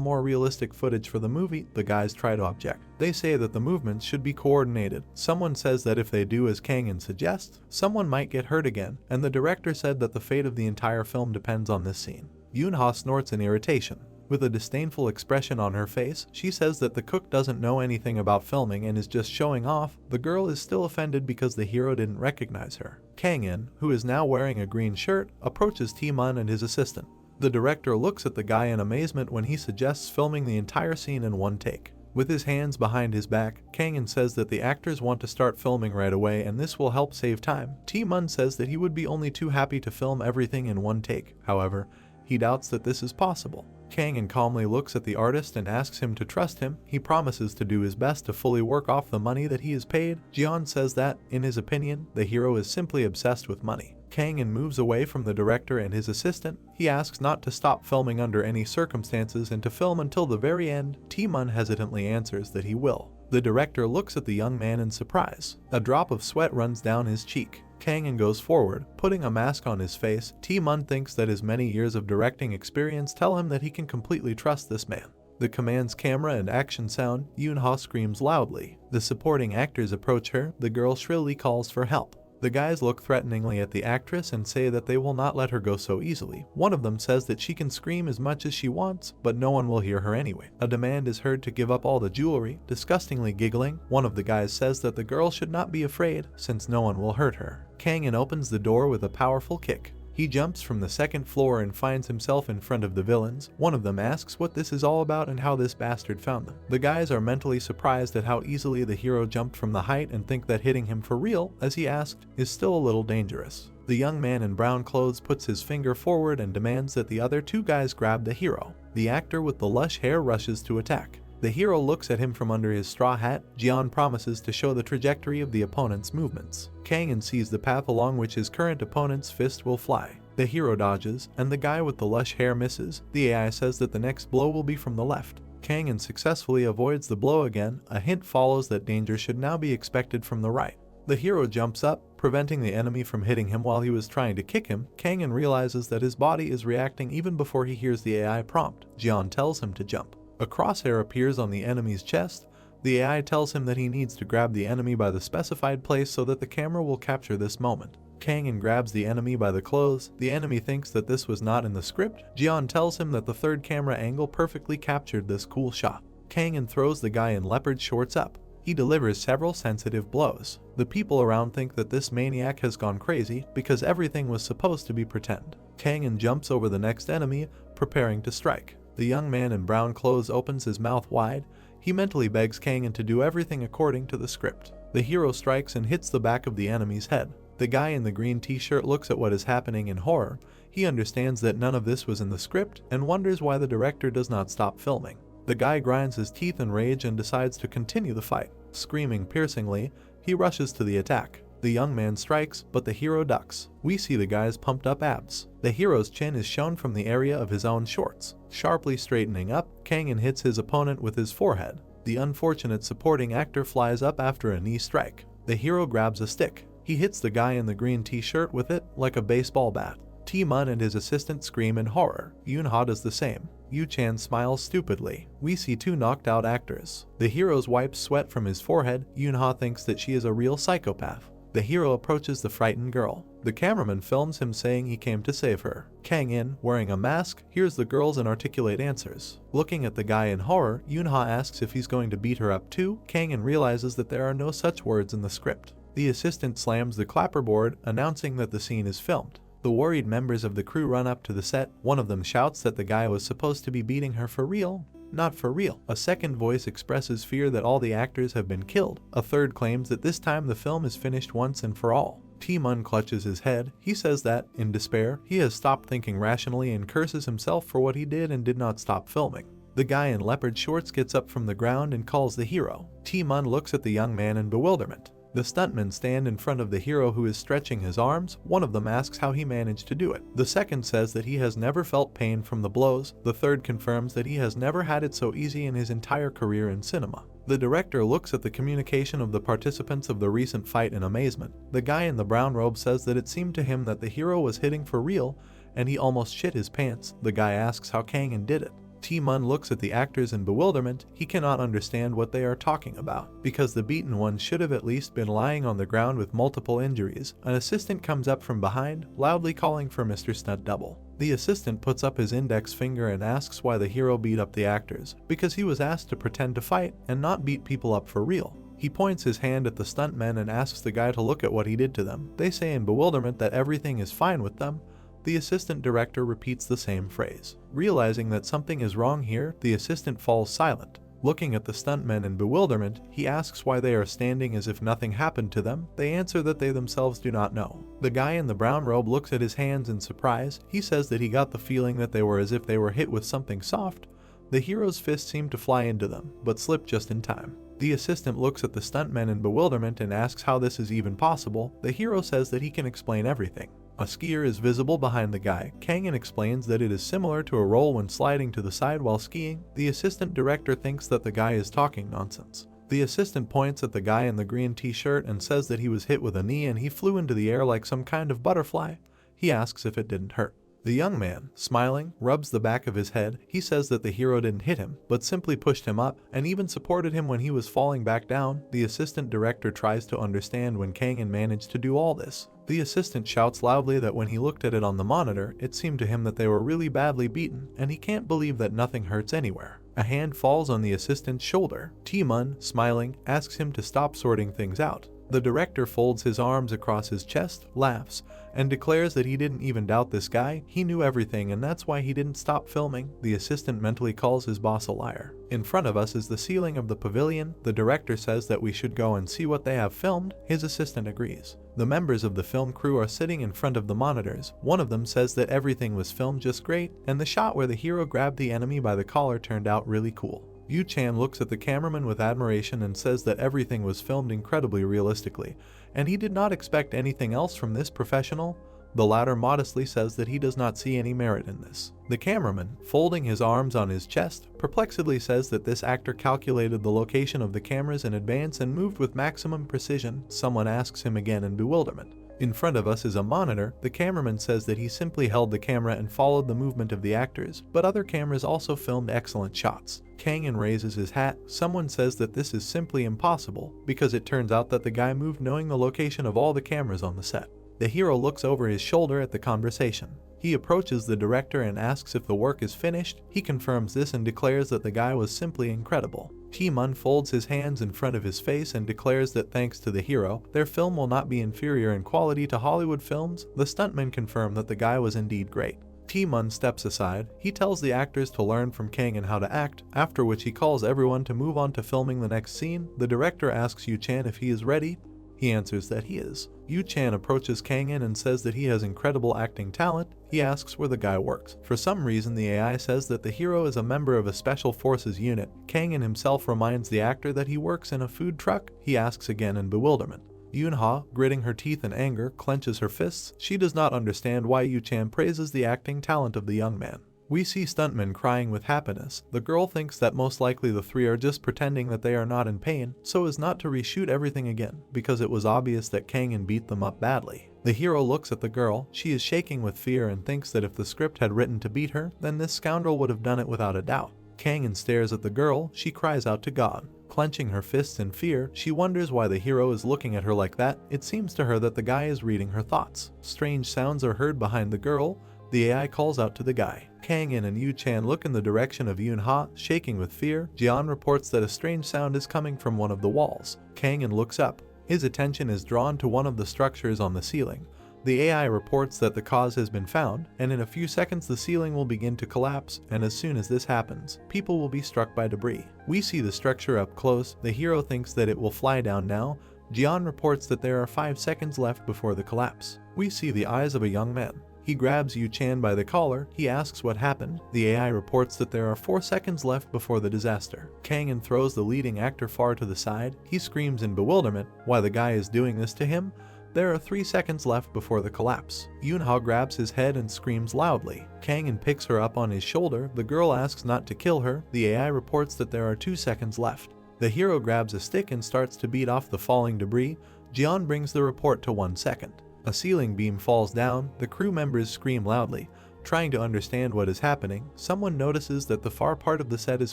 more realistic footage for the movie. The guys try to object. They say that the movements should be coordinated. Someone says that if they do as Kangin suggests, someone might get hurt again, and the director said that the fate of the entire film depends on this scene. Yoonha snorts in irritation. With a disdainful expression on her face, she says that the cook doesn't know anything about filming and is just showing off. The girl is still offended because the hero didn't recognize her. Kang-in, who is now wearing a green shirt, approaches Tae-mun and his assistant. The director looks at the guy in amazement when he suggests filming the entire scene in one take. With his hands behind his back, Kang-in says that the actors want to start filming right away and this will help save time. Tae-mun says that he would be only too happy to film everything in one take. However, he doubts that this is possible. Kang-in calmly looks at the artist and asks him to trust him. He promises to do his best to fully work off the money that he is paid. Jeon says that, in his opinion, the hero is simply obsessed with money. Kang-in moves away from the director and his assistant. He asks not to stop filming under any circumstances and to film until the very end. Tae-mun hesitantly answers that he will. The director looks at the young man in surprise. A drop of sweat runs down his cheek. Kang-in goes forward, putting a mask on his face. Tae-mun thinks that his many years of directing experience tell him that he can completely trust this man. The command's camera and action sound. Yoon-ha screams loudly. The supporting actors approach her. The girl shrilly calls for help. The guys look threateningly at the actress and say that they will not let her go so easily. One of them says that she can scream as much as she wants, but no one will hear her anyway. A demand is heard to give up all the jewelry. Disgustingly giggling, one of the guys says that the girl should not be afraid, since no one will hurt her. Kang-in opens the door with a powerful kick. He jumps from the second floor and finds himself in front of the villains. One of them asks what this is all about and how this bastard found them. The guys are mentally surprised at how easily the hero jumped from the height and think that hitting him for real, as he asked, is still a little dangerous. The young man in brown clothes puts his finger forward and demands that the other two guys grab the hero. The actor with the lush hair rushes to attack. The hero looks at him from under his straw hat. Jeon promises to show the trajectory of the opponent's movements. Kang-in sees the path along which his current opponent's fist will fly. The hero dodges, and the guy with the lush hair misses. The AI says that the next blow will be from the left. Kang-in successfully avoids the blow again. A hint follows that danger should now be expected from the right. The hero jumps up, preventing the enemy from hitting him while he was trying to kick him. Kang-in realizes that his body is reacting even before he hears the AI prompt. Jeon tells him to jump. A crosshair appears on the enemy's chest. The AI tells him that he needs to grab the enemy by the specified place so that the camera will capture this moment. Kang-in grabs the enemy by the clothes. The enemy thinks that this was not in the script. Jeon tells him that the third camera angle perfectly captured this cool shot. Kang-in throws the guy in leopard shorts up. He delivers several sensitive blows. The people around think that this maniac has gone crazy because everything was supposed to be pretend. Kang-in jumps over the next enemy, preparing to strike. The young man in brown clothes opens his mouth wide. He mentally begs Kang-in to do everything according to the script. The hero strikes and hits the back of the enemy's head. The guy in the green t-shirt looks at what is happening in horror. He understands that none of this was in the script and wonders why the director does not stop filming. The guy grinds his teeth in rage and decides to continue the fight. Screaming piercingly, he rushes to the attack. The young man strikes, but the hero ducks. We see the guy's pumped up abs. The hero's chin is shown from the area of his own shorts. Sharply straightening up, Kang-in hits his opponent with his forehead. The unfortunate supporting actor flies up after a knee strike. The hero grabs a stick. He hits the guy in the green t-shirt with it like a baseball bat. Tae-mun and his assistant scream in horror. Yoon-ha does the same. Yu-chan smiles stupidly. We see two knocked out actors. The hero wipes sweat from his forehead. Yoon-ha thinks that she is a real psychopath. The hero approaches the frightened girl. The cameraman films him saying he came to save her. Kang-in, wearing a mask, hears the girl's inarticulate answers. Looking at the guy in horror, Yoon-ha asks if he's going to beat her up too. Kang-in realizes that there are no such words in the script. The assistant slams the clapperboard, announcing that the scene is filmed. The worried members of the crew run up to the set. One of them shouts that the guy was supposed to be beating her for real. Not for real. A second voice expresses fear that all the actors have been killed. A third claims that this time the film is finished once and for all. Tae-mun clutches his head. He says that, in despair, he has stopped thinking rationally and curses himself for what he did and did not stop filming. The guy in leopard shorts gets up from the ground and calls the hero. Tae-mun looks at the young man in bewilderment. The stuntmen stand in front of the hero who is stretching his arms. One of them asks how he managed to do it. The second says that he has never felt pain from the blows. The third confirms that he has never had it so easy in his entire career in cinema. The director looks at the communication of the participants of the recent fight in amazement. The guy in the brown robe says that it seemed to him that the hero was hitting for real and he almost shit his pants. The guy asks how Kang-in did it. Tae-mun looks at the actors in bewilderment. He cannot understand what they are talking about, because the beaten one should have at least been lying on the ground with multiple injuries. An assistant comes up from behind, loudly calling for Mr. Stunt Double. The assistant puts up his index finger and asks why the hero beat up the actors, because he was asked to pretend to fight and not beat people up for real. He points his hand at the stuntmen and asks the guy to look at what he did to them. They say in bewilderment that everything is fine with them. The assistant director repeats the same phrase. Realizing that something is wrong here, the assistant falls silent. Looking at the stuntmen in bewilderment, he asks why they are standing as if nothing happened to them. They answer that they themselves do not know. The guy in the brown robe looks at his hands in surprise. He says that he got the feeling that they were as if they were hit with something soft. The hero's fist seemed to fly into them, but slipped just in time. The assistant looks at the stuntmen in bewilderment and asks how this is even possible. The hero says that he can explain everything. A skier is visible behind the guy. Kangen explains that it is similar to a roll when sliding to the side while skiing. The assistant director thinks that the guy is talking nonsense. The assistant points at the guy in the green t-shirt and says that he was hit with a knee and he flew into the air like some kind of butterfly. He asks if it didn't hurt. The young man, smiling, rubs the back of his head. He says that the hero didn't hit him, but simply pushed him up and even supported him when he was falling back down. The assistant director tries to understand when Kangen managed to do all this. The assistant shouts loudly that when he looked at it on the monitor, it seemed to him that they were really badly beaten, and he can't believe that nothing hurts anywhere. A hand falls on the assistant's shoulder. T-mun, smiling, asks him to stop sorting things out. The director folds his arms across his chest, laughs, and declares that he didn't even doubt this guy. He knew everything and that's why he didn't stop filming. The assistant mentally calls his boss a liar. In front of us is the ceiling of the pavilion. The director says that we should go and see what they have filmed. His assistant agrees. The members of the film crew are sitting in front of the monitors. One of them says that everything was filmed just great, and the shot where the hero grabbed the enemy by the collar turned out really cool. Yu Chan looks at the cameraman with admiration and says that everything was filmed incredibly realistically, and he did not expect anything else from this professional. The latter modestly says that he does not see any merit in this. The cameraman, folding his arms on his chest, perplexedly says that this actor calculated the location of the cameras in advance and moved with maximum precision. Someone asks him again in bewilderment. In front of us is a monitor. The cameraman says that he simply held the camera and followed the movement of the actors, but other cameras also filmed excellent shots. Kangen raises his hat. Someone says that this is simply impossible, because it turns out that the guy moved knowing the location of all the cameras on the set. The hero looks over his shoulder at the conversation. He approaches the director and asks if the work is finished. He confirms this and declares that the guy was simply incredible. T-mun folds his hands in front of his face and declares that thanks to the hero, their film will not be inferior in quality to Hollywood films. The stuntmen confirm that the guy was indeed great. T-mun steps aside. He tells the actors to learn from Kangen how to act, after which he calls everyone to move on to filming the next scene. The director asks Yu Chan if he is ready. He answers that he is. Yu Chan approaches Kangen and says that he has incredible acting talent. He asks where the guy works. For some reason, the AI says that the hero is a member of a special forces unit. Kangen himself reminds the actor that he works in a food truck. He asks again in bewilderment. Yoon-ha, gritting her teeth in anger, clenches her fists. She does not understand why Yu Chan praises the acting talent of the young man. We see stuntmen crying with happiness. The girl thinks that most likely the three are just pretending that they are not in pain, so as not to reshoot everything again, because it was obvious that Kangen beat them up badly. The hero looks at the girl. She is shaking with fear and thinks that if the script had written to beat her, then this scoundrel would have done it without a doubt. Kangen stares at the girl. She cries out to God. Clenching her fists in fear, she wonders why the hero is looking at her like that. It seems to her that the guy is reading her thoughts. Strange sounds are heard behind the girl. The AI calls out to the guy. Kangen and Yu Chan look in the direction of Yoon-ha, shaking with fear. Jian reports that a strange sound is coming from one of the walls. Kangen looks up. His attention is drawn to one of the structures on the ceiling. The AI reports that the cause has been found, and in a few seconds the ceiling will begin to collapse, and as soon as this happens, people will be struck by debris. We see the structure up close. The hero thinks that it will fly down now. Jian reports that there are 5 seconds left before the collapse. We see the eyes of a young man. He grabs Yu Chan by the collar. He asks what happened. The AI reports that there are 4 seconds left before the disaster. Kangen throws the leading actor far to the side. He screams in bewilderment why the guy is doing this to him. There are 3 seconds left before the collapse. Yoon-ha grabs his head and screams loudly. Kangen picks her up on his shoulder. The girl asks not to kill her. The AI reports that there are 2 seconds left. The hero grabs a stick and starts to beat off the falling debris. Jian brings the report to 1 second. A ceiling beam falls down. The crew members scream loudly, trying to understand what is happening. Someone notices that the far part of the set is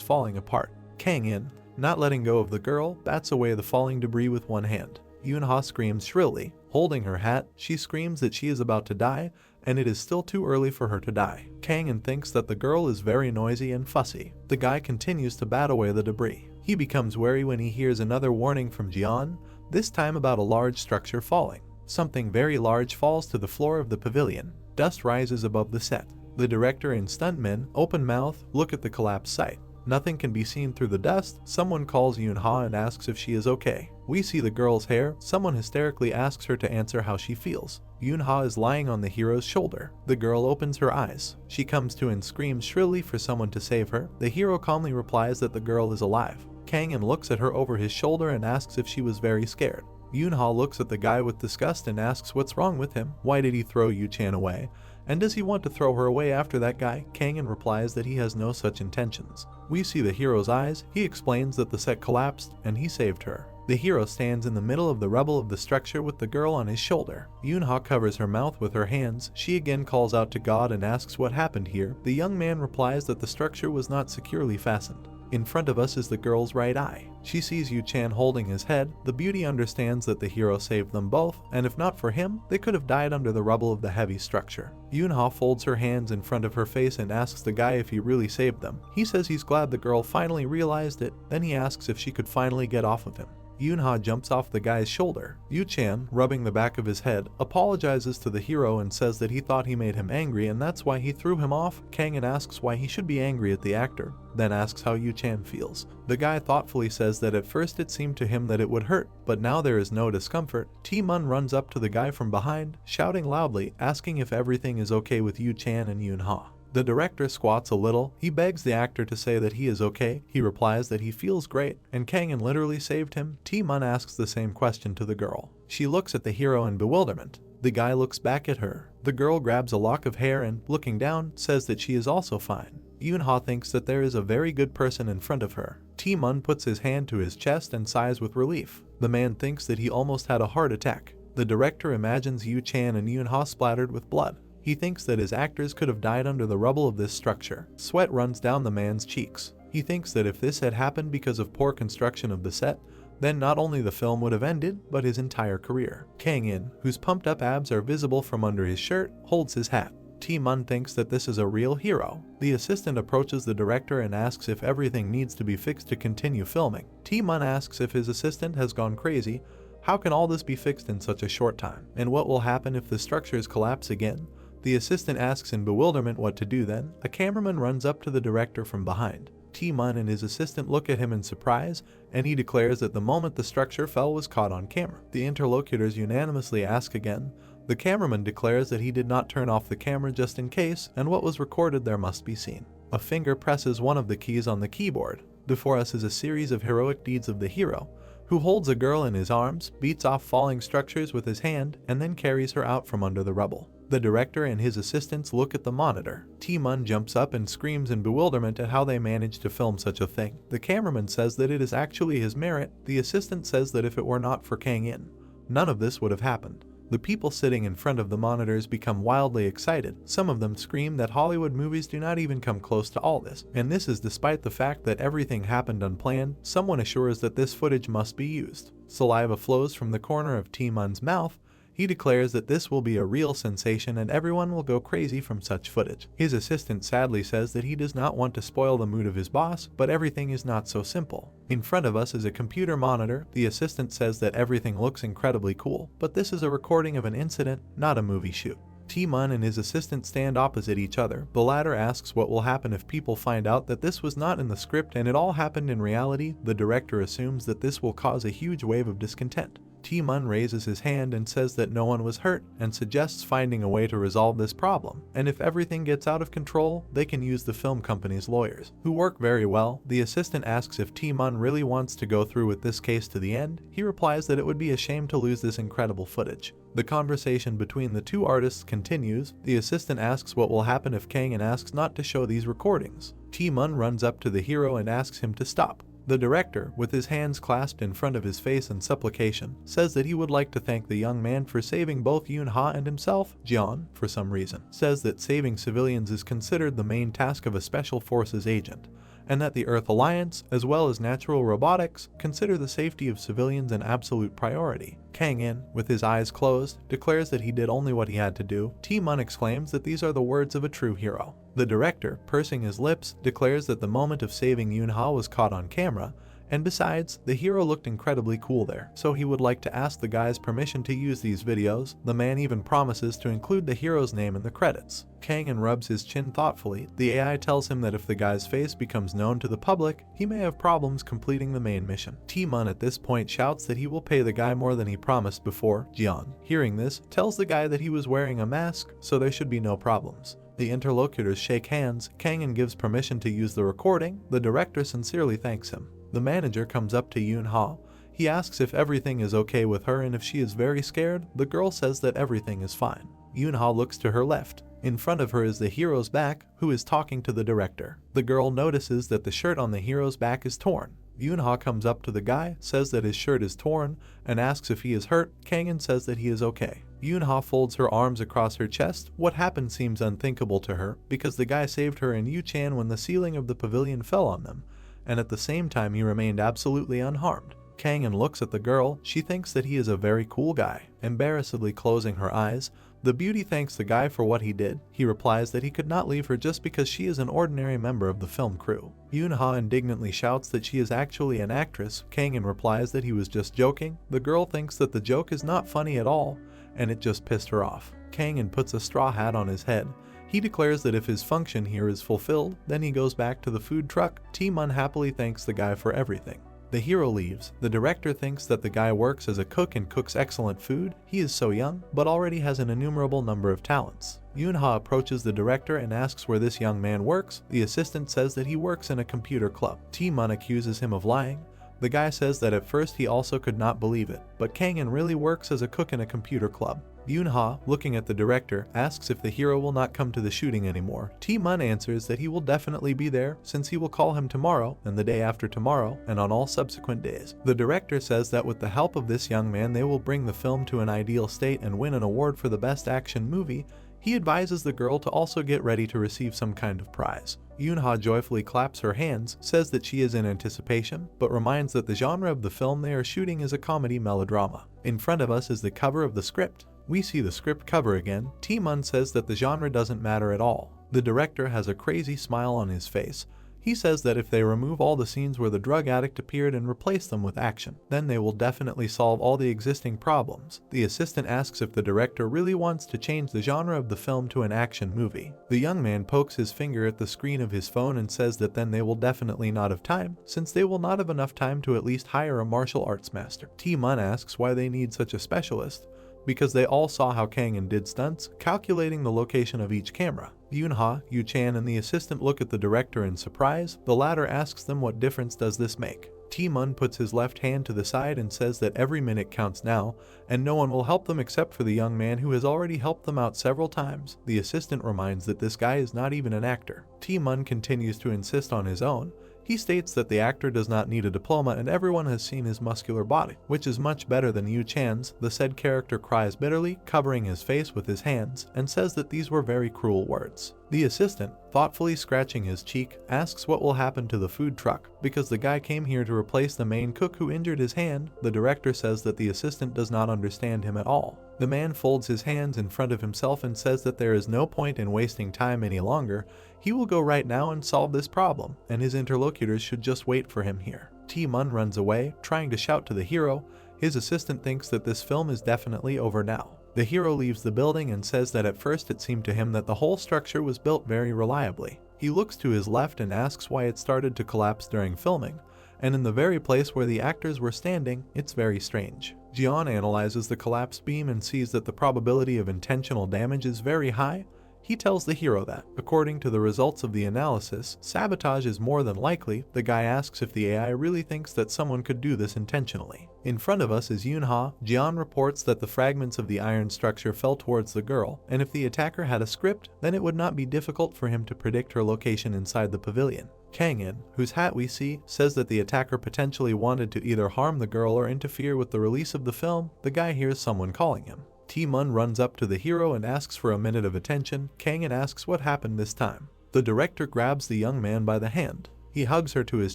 falling apart. Kangen, not letting go of the girl, bats away the falling debris with one hand. Yoon-ha screams shrilly. Holding her hat, she screams that she is about to die. and it is still too early for her to die. Kang-in thinks that the girl is very noisy and fussy. The guy continues to bat away the debris. He becomes wary when he hears another warning from Jian, this time about a large structure falling. Something very large falls to the floor of the pavilion. Dust rises above the set. The director and stuntmen, open mouth, look at the collapsed site. Nothing can be seen through the dust. Someone calls Yoon-ha and asks if she is okay. We see the girl's hair. Someone hysterically asks her to answer how she feels. Yoon-ha is lying on the hero's shoulder. The girl opens her eyes. She comes to and screams shrilly for someone to save her. The hero calmly replies that the girl is alive. Kang-in looks at her over his shoulder and asks if she was very scared. Yoon-ha looks at the guy with disgust and asks what's wrong with him. Why did he throw Yu-chan away? And does he want to throw her away after that guy? Kang-in replies that he has no such intentions. We see the hero's eyes. He explains that the set collapsed and he saved her. The hero stands in the middle of the rubble of the structure with the girl on his shoulder. Yoon-ha covers her mouth with her hands. She again calls out to God and asks what happened here. The young man replies that the structure was not securely fastened. In front of us is the girl's right eye. She sees Yu-chan holding his head. The beauty understands that the hero saved them both, and if not for him, they could have died under the rubble of the heavy structure. Yoon-ha folds her hands in front of her face and asks the guy if he really saved them. He says he's glad the girl finally realized it, then he asks if she could finally get off of him. Yoon-ha jumps off the guy's shoulder. Yu-chan, rubbing the back of his head, apologizes to the hero and says that he thought he made him angry and that's why he threw him off. Kang-in asks why he should be angry at the actor, then asks how Yu-chan feels. The guy thoughtfully says that at first it seemed to him that it would hurt, but now there is no discomfort. T-mun runs up to the guy from behind, shouting loudly, asking if everything is okay with Yu-chan and Yoon-ha. The director squats a little. He begs the actor to say that he is okay. He replies that he feels great, and Kang-in literally saved him. T-mun asks the same question to the girl. She looks at the hero in bewilderment. The guy looks back at her. The girl grabs a lock of hair and, looking down, says that she is also fine. Yoon-ha thinks that there is a very good person in front of her. T-mun puts his hand to his chest and sighs with relief. The man thinks that he almost had a heart attack. The director imagines Yu-chan and Yoon-ha splattered with blood. He thinks that his actors could have died under the rubble of this structure. Sweat runs down the man's cheeks. He thinks that if this had happened because of poor construction of the set, then not only the film would have ended, but his entire career. Kang-in, whose pumped up abs are visible from under his shirt, holds his hat. T-mun thinks that this is a real hero. The assistant approaches the director and asks if everything needs to be fixed to continue filming. T-mun asks if his assistant has gone crazy. How can all this be fixed in such a short time? And what will happen if the structures collapse again? The assistant asks in bewilderment what to do then. A cameraman runs up to the director from behind. T-mun and his assistant look at him in surprise, and he declares that the moment the structure fell was caught on camera. The interlocutors unanimously ask again. The cameraman declares that he did not turn off the camera just in case, and what was recorded there must be seen. A finger presses one of the keys on the keyboard. Before us is a series of heroic deeds of the hero, who holds a girl in his arms, beats off falling structures with his hand, and then carries her out from under the rubble. The director and his assistants look at the monitor. T-mun jumps up and screams in bewilderment at how they managed to film such a thing. The cameraman says that it is actually his merit. The assistant says that if it were not for Kang-in, none of this would have happened. The people sitting in front of the monitors become wildly excited. Some of them scream that Hollywood movies do not even come close to all this. And this is despite the fact that everything happened unplanned. Someone assures that this footage must be used. Saliva flows from the corner of T-mun's mouth. He declares that this will be a real sensation and everyone will go crazy from such footage. His assistant sadly says that he does not want to spoil the mood of his boss, but everything is not so simple. In front of us is a computer monitor. The assistant says that everything looks incredibly cool, but this is a recording of an incident, not a movie shoot. T-mun and his assistant stand opposite each other. The latter asks what will happen if people find out that this was not in the script and it all happened in reality. The director assumes that this will cause a huge wave of discontent. T-mun raises his hand and says that no one was hurt and suggests finding a way to resolve this problem. And if everything gets out of control, they can use the film company's lawyers, who work very well. The assistant asks if T-mun really wants to go through with this case to the end. He replies that it would be a shame to lose this incredible footage. The conversation between the two artists continues. The assistant asks what will happen if Kang-in asks not to show these recordings. T-mun runs up to the hero and asks him to stop. The director, with his hands clasped in front of his face in supplication, says that he would like to thank the young man for saving both Yoon-ha and himself. Jian, for some reason, says that saving civilians is considered the main task of a special forces agent, and that the Earth Alliance, as well as natural robotics, consider the safety of civilians an absolute priority. Kang-in, with his eyes closed, declares that he did only what he had to do. Tae-mun exclaims that these are the words of a true hero. The director, pursing his lips, declares that the moment of saving Yoon-ha was caught on camera, and besides, the hero looked incredibly cool there, so he would like to ask the guy's permission to use these videos. The man even promises to include the hero's name in the credits. Kang-in rubs his chin thoughtfully. The AI tells him that if the guy's face becomes known to the public, he may have problems completing the main mission. Tae-mun at this point shouts that he will pay the guy more than he promised before. Jeon, hearing this, tells the guy that he was wearing a mask, so there should be no problems. The interlocutors shake hands. Kang-in gives permission to use the recording. The director sincerely thanks him. The manager comes up to Yoon-ha. He asks if everything is okay with her, and if she is very scared. The girl says that everything is fine. Yoon-ha looks to her left. In front of her is the hero's back, who is talking to the director. The girl notices that the shirt on the hero's back is torn. Yoon-ha comes up to the guy, says that his shirt is torn, and asks if he is hurt. Kang-in says that he is okay. Yoon-ha folds her arms across her chest. What happened seems unthinkable to her, because the guy saved her and Yu-chan when the ceiling of the pavilion fell on them, and at the same time he remained absolutely unharmed. Kang-in looks at the girl. She thinks that he is a very cool guy. Embarrassedly closing her eyes, the beauty thanks the guy for what he did. He replies that he could not leave her just because she is an ordinary member of the film crew. Yoon-ha indignantly shouts that she is actually an actress. Kang-in replies that he was just joking. The girl thinks that the joke is not funny at all, and it just pissed her off. Kang-in puts a straw hat on his head. He declares that if his function here is fulfilled, then he goes back to the food truck. Tae-mun happily thanks the guy for everything. The hero leaves. The director thinks that the guy works as a cook and cooks excellent food. He is so young, but already has an innumerable number of talents. Yoon-ha approaches the director and asks where this young man works. The assistant says that he works in a computer club. Tae-mun accuses him of lying. The guy says that at first he also could not believe it, but Kang-in really works as a cook in a computer club. Yoon-ha, looking at the director, asks if the hero will not come to the shooting anymore. Tae-mun answers that he will definitely be there, since he will call him tomorrow, and the day after tomorrow, and on all subsequent days. The director says that with the help of this young man they will bring the film to an ideal state and win an award for the best action movie. He advises the girl to also get ready to receive some kind of prize. Yoon-ha joyfully claps her hands, says that she is in anticipation, but reminds that the genre of the film they are shooting is a comedy melodrama. In front of us is the cover of the script. We see the script cover again. Tae-mun says that the genre doesn't matter at all. The director has a crazy smile on his face. He says that if they remove all the scenes where the drug addict appeared and replace them with action, then they will definitely solve all the existing problems. The assistant asks if the director really wants to change the genre of the film to an action movie. The young man pokes his finger at the screen of his phone and says that then they will definitely not have time, since they will not have enough time to at least hire a martial arts master. Tae-mun asks why they need such a specialist, because they all saw how Kang-in did stunts, calculating the location of each camera. Yoon-ha, Yu-chan, and the assistant look at the director in surprise. The latter asks them what difference does this make. Tae-mun puts his left hand to the side and says that every minute counts now, and no one will help them except for the young man who has already helped them out several times. The assistant reminds that this guy is not even an actor. Tae-mun continues to insist on his own. He states that the actor does not need a diploma and everyone has seen his muscular body, which is much better than Yu-chan's. The said character cries bitterly, covering his face with his hands, and says that these were very cruel words. The assistant, thoughtfully scratching his cheek, asks what will happen to the food truck, because the guy came here to replace the main cook who injured his hand. The director says that the assistant does not understand him at all. The man folds his hands in front of himself and says that there is no point in wasting time any longer. He will go right now and solve this problem, and his interlocutors should just wait for him here. Tae-mun runs away, trying to shout to the hero. His assistant thinks that this film is definitely over now. The hero leaves the building and says that at first it seemed to him that the whole structure was built very reliably. He looks to his left and asks why it started to collapse during filming, and in the very place where the actors were standing, it's very strange. Jeon analyzes the collapsed beam and sees that the probability of intentional damage is very high. He tells the hero that, according to the results of the analysis, sabotage is more than likely. The guy asks if the AI really thinks that someone could do this intentionally. In front of us is Yoon-ha. Jeon reports that the fragments of the iron structure fell towards the girl, and if the attacker had a script, then it would not be difficult for him to predict her location inside the pavilion. Kang-in, whose hat we see, says that the attacker potentially wanted to either harm the girl or interfere with the release of the film. The guy hears someone calling him. Tae-mun runs up to the hero and asks for a minute of attention. Kang-in asks what happened this time. The director grabs the young man by the hand. He hugs her to his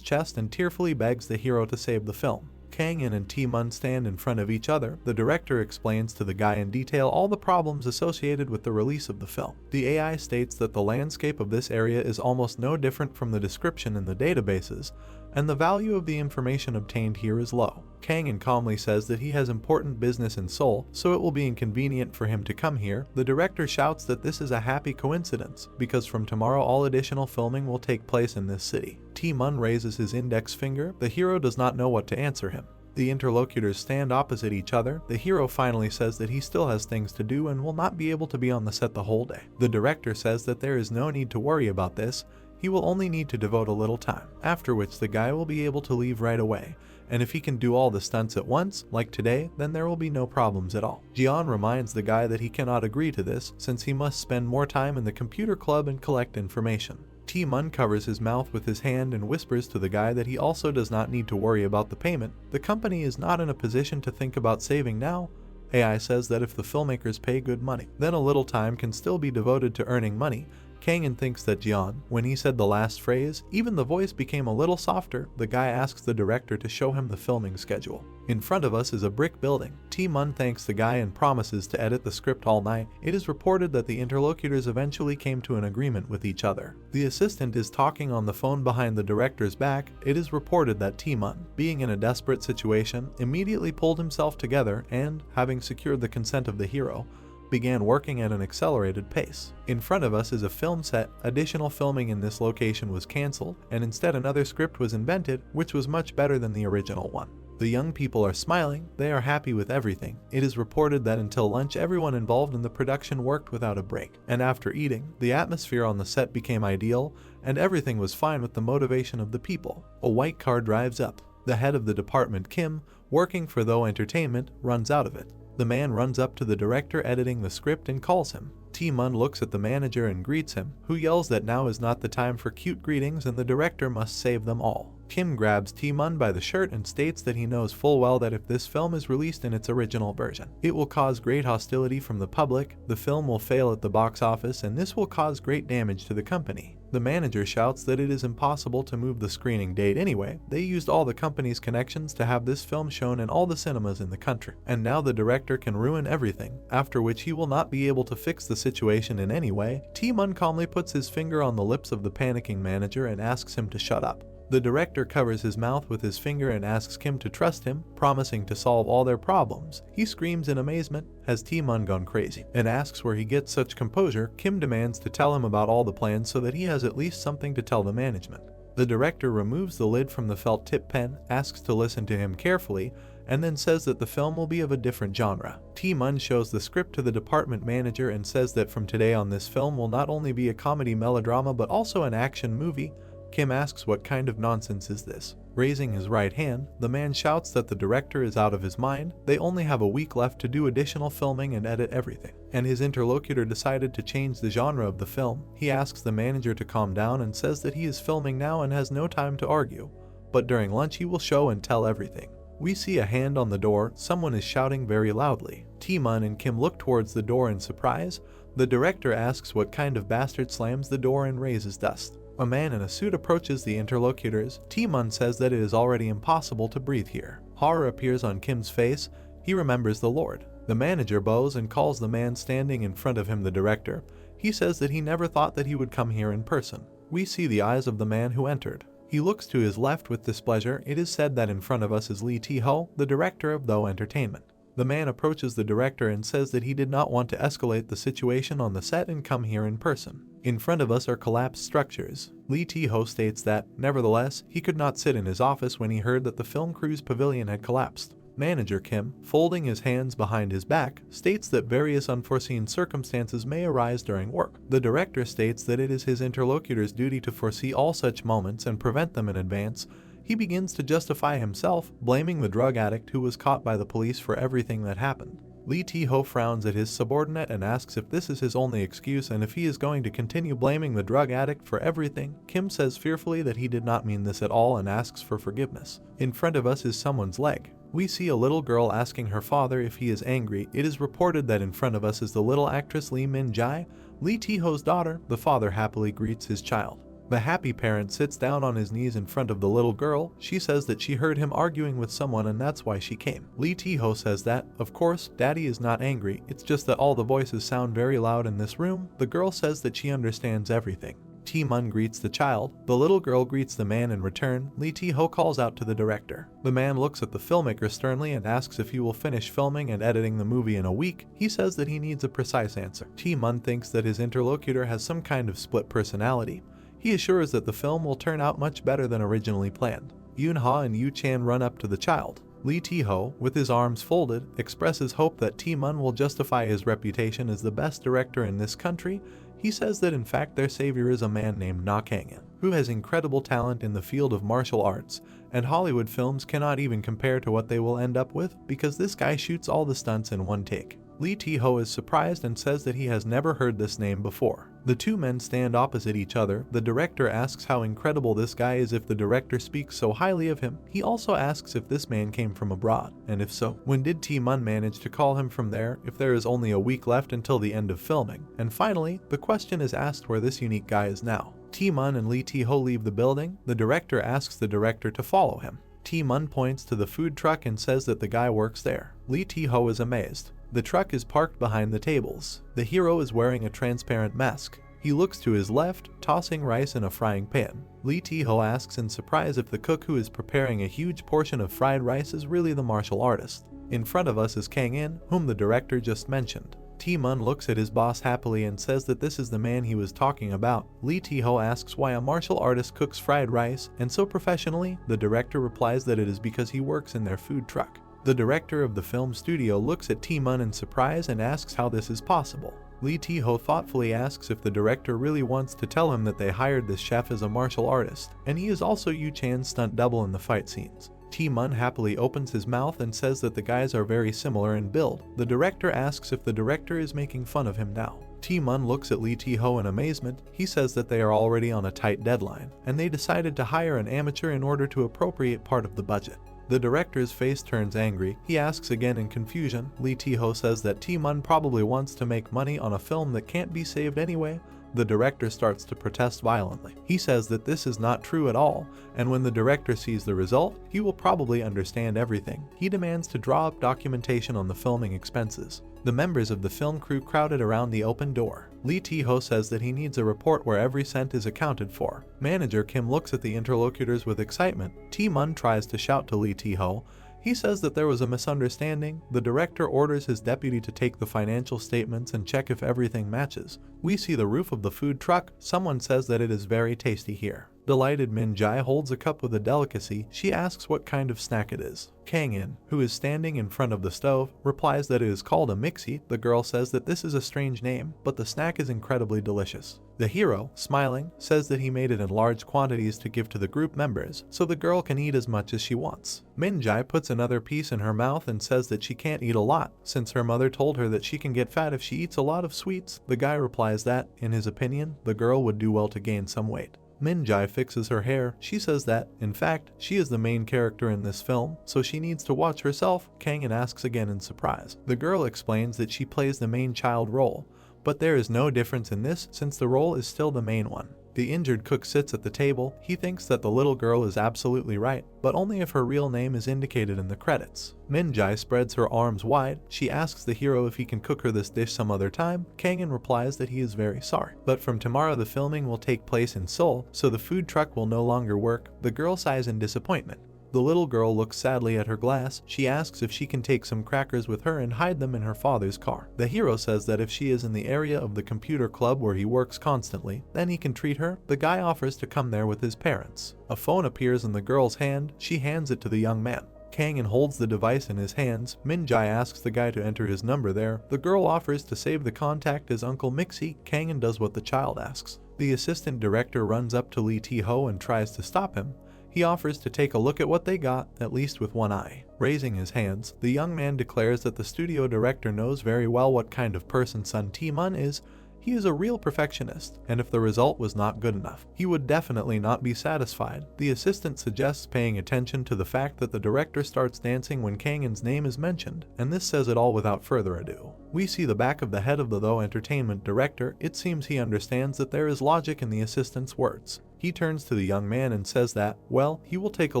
chest and tearfully begs the hero to save the film. Kang-in and Tae-mun stand in front of each other. The director explains to the guy in detail all the problems associated with the release of the film. The AI states that the landscape of this area is almost no different from the description in the databases, and the value of the information obtained here is low. Kang-in calmly says that he has important business in Seoul, so it will be inconvenient for him to come here. The director shouts that this is a happy coincidence, because from tomorrow all additional filming will take place in this city. Tae-mun raises his index finger. The hero does not know what to answer him. The interlocutors stand opposite each other. The hero finally says that he still has things to do and will not be able to be on the set the whole day. The director says that there is no need to worry about this. He will only need to devote a little time, after which the guy will be able to leave right away, and if he can do all the stunts at once, like today, then there will be no problems at all. Jian reminds the guy that he cannot agree to this, since he must spend more time in the computer club and collect information. Tae-mun covers his mouth with his hand and whispers to the guy that he also does not need to worry about the payment. The company is not in a position to think about saving now. AI says that if the filmmakers pay good money, then a little time can still be devoted to earning money. Kang-in thinks that Jian, when he said the last phrase, even the voice became a little softer. The guy asks the director to show him the filming schedule. In front of us is a brick building. Tae-mun thanks the guy and promises to edit the script all night. It is reported that the interlocutors eventually came to an agreement with each other. The assistant is talking on the phone behind the director's back. It is reported that Tae-mun, being in a desperate situation, immediately pulled himself together and, having secured the consent of the hero, began working at an accelerated pace. In front of us is a film set. Additional filming in this location was cancelled, and instead another script was invented, which was much better than the original one. The young people are smiling. They are happy with everything. It is reported that until lunch everyone involved in the production worked without a break, and after eating, the atmosphere on the set became ideal, and everything was fine with the motivation of the people. A white car drives up. The head of the department, Kim, working for Though Entertainment, runs out of it. The man runs up to the director editing the script and calls him. Tae-mun looks at the manager and greets him, who yells that now is not the time for cute greetings and the director must save them all. Kim grabs Tae-mun by the shirt and states that he knows full well that if this film is released in its original version, it will cause great hostility from the public, the film will fail at the box office, and this will cause great damage to the company. The manager shouts that it is impossible to move the screening date anyway. They used all the company's connections to have this film shown in all the cinemas in the country, and now the director can ruin everything, after which he will not be able to fix the situation in any way. Tae-mun calmly puts his finger on the lips of the panicking manager and asks him to shut up. The director covers his mouth with his finger and asks Kim to trust him, promising to solve all their problems. He screams in amazement. Has Tae-mun gone crazy? And asks where he gets such composure. Kim demands to tell him about all the plans so that he has at least something to tell the management. The director removes the lid from the felt tip pen, asks to listen to him carefully, and then says that the film will be of a different genre. Tae-mun shows the script to the department manager and says that from today on this film will not only be a comedy melodrama but also an action movie. Kim asks what kind of nonsense is this. Raising his right hand, the man shouts that the director is out of his mind. They only have a week left to do additional filming and edit everything, and his interlocutor decided to change the genre of the film. He asks the manager to calm down and says that he is filming now and has no time to argue, but during lunch he will show and tell everything. We see a hand on the door. Someone is shouting very loudly. Tae-mun and Kim look towards the door in surprise. The director asks what kind of bastard slams the door and raises dust. A man in a suit approaches the interlocutors. Tae-mun says that it is already impossible to breathe here. Horror appears on Kim's face. He remembers the Lord. The manager bows and calls the man standing in front of him the director. He says that he never thought that he would come here in person. We see the eyes of the man who entered. He looks to his left with displeasure. It is said that in front of us is Lee Tae-ho, the director of Though Entertainment. The man approaches the director and says that he did not want to escalate the situation on the set and come here in person. In front of us are collapsed structures. Lee Tae-ho states that, nevertheless, he could not sit in his office when he heard that the film crew's pavilion had collapsed. Manager Kim, folding his hands behind his back, states that various unforeseen circumstances may arise during work. The director states that it is his interlocutor's duty to foresee all such moments and prevent them in advance. He begins to justify himself, blaming the drug addict who was caught by the police for everything that happened. Lee Tae-ho frowns at his subordinate and asks if this is his only excuse and if he is going to continue blaming the drug addict for everything. Kim says fearfully that he did not mean this at all and asks for forgiveness. In front of us is someone's leg. We see a little girl asking her father if he is angry. It is reported that in front of us is the little actress Lee Min-jae, Lee Tae-ho's daughter. The father happily greets his child. The happy parent sits down on his knees in front of the little girl. She says that she heard him arguing with someone and that's why she came. Lee Tae-ho says that, of course, Daddy is not angry, it's just that all the voices sound very loud in this room. The girl says that she understands everything. Tae-mun greets the child. The little girl greets the man in return. Lee Tae-ho calls out to the director. The man looks at the filmmaker sternly and asks if he will finish filming and editing the movie in a week. He says that he needs a precise answer. Tae-mun thinks that his interlocutor has some kind of split personality. He assures that the film will turn out much better than originally planned. Yoon-ha and Yoo-chan run up to the child. Lee Tae-ho, with his arms folded, expresses hope that Tae-mun will justify his reputation as the best director in this country. He says that in fact their savior is a man named Na Kang-in, who has incredible talent in the field of martial arts, and Hollywood films cannot even compare to what they will end up with because this guy shoots all the stunts in one take. Lee Tae-ho is surprised and says that he has never heard this name before. The two men stand opposite each other. The director asks how incredible this guy is if the director speaks so highly of him. He also asks if this man came from abroad, and if so, when did Tae-mun manage to call him from there if there is only a week left until the end of filming. And finally, the question is asked where this unique guy is now. Tae-mun and Lee Tae-ho leave the building. The director asks the director to follow him. Tae-mun points to the food truck and says that the guy works there. Lee Tae-ho is amazed. The truck is parked behind the tables. The hero is wearing a transparent mask. He looks to his left, tossing rice in a frying pan. Lee Tae-ho asks in surprise if the cook who is preparing a huge portion of fried rice is really the martial artist. In front of us is Kang-in, whom the director just mentioned. Tae-mun looks at his boss happily and says that this is the man he was talking about. Lee Tae-ho asks why a martial artist cooks fried rice, and so professionally. The director replies that it is because he works in their food truck. The director of the film studio looks at Tae-mun in surprise and asks how this is possible. Lee Tae-ho thoughtfully asks if the director really wants to tell him that they hired this chef as a martial artist, and he is also Yoo-chan's stunt double in the fight scenes. Tae-mun happily opens his mouth and says that the guys are very similar in build. The director asks if the director is making fun of him now. Tae-mun looks at Lee Tae-ho in amazement. He says that they are already on a tight deadline, and they decided to hire an amateur in order to appropriate part of the budget. The director's face turns angry. He asks again in confusion. Lee Tae-ho says that Tae-mun probably wants to make money on a film that can't be saved anyway. The director starts to protest violently. He says that this is not true at all, and when the director sees the result, he will probably understand everything. He demands to draw up documentation on the filming expenses. The members of the film crew crowded around the open door. Lee Tae-ho says that he needs a report where every cent is accounted for. Manager Kim looks at the interlocutors with excitement. Tae-mun tries to shout to Lee Tae-ho. He says that there was a misunderstanding. The director orders his deputy to take the financial statements and check if everything matches. We see the roof of the food truck. Someone says that it is very tasty here. Delighted Min-jae holds a cup with a delicacy. She asks what kind of snack it is. Kang-in, who is standing in front of the stove, replies that it is called a mixie. The girl says that this is a strange name, but the snack is incredibly delicious. The hero, smiling, says that he made it in large quantities to give to the group members, so the girl can eat as much as she wants. Min-jae puts another piece in her mouth and says that she can't eat a lot, since her mother told her that she can get fat if she eats a lot of sweets. The guy replies that, in his opinion, the girl would do well to gain some weight. Min-jae fixes her hair. She says that, in fact, she is the main character in this film, so she needs to watch herself. Kang-in asks again in surprise. The girl explains that she plays the main child role, but there is no difference in this since the role is still the main one. The injured cook sits at the table. He thinks that the little girl is absolutely right, but only if her real name is indicated in the credits. Min-jae spreads her arms wide. She asks the hero if he can cook her this dish some other time. Kang-in replies that he is very sorry, but from tomorrow the filming will take place in Seoul, so the food truck will no longer work. The girl sighs in disappointment. The little girl looks sadly at her glass. She asks if she can take some crackers with her and hide them in her father's car. The hero says that if she is in the area of the computer club where he works constantly, then he can treat her. The guy offers to come there with his parents. A phone appears in the girl's hand. She hands it to the young man. Kang-in holds the device in his hands. Min-jae asks the guy to enter his number there. The girl offers to save the contact as Uncle Mixie. Kang-in does what the child asks. The assistant director runs up to Lee Tae-ho and tries to stop him. He offers to take a look at what they got, at least with one eye. Raising his hands, the young man declares that the studio director knows very well what kind of person son Tae-mun is. He is a real perfectionist, and if the result was not good enough, he would definitely not be satisfied. The assistant suggests paying attention to the fact that the director starts dancing when Kang-in's name is mentioned, and this says it all without further ado. We see the back of the head of the Though Entertainment director. It seems he understands that there is logic in the assistant's words. He turns to the young man and says that, well, he will take a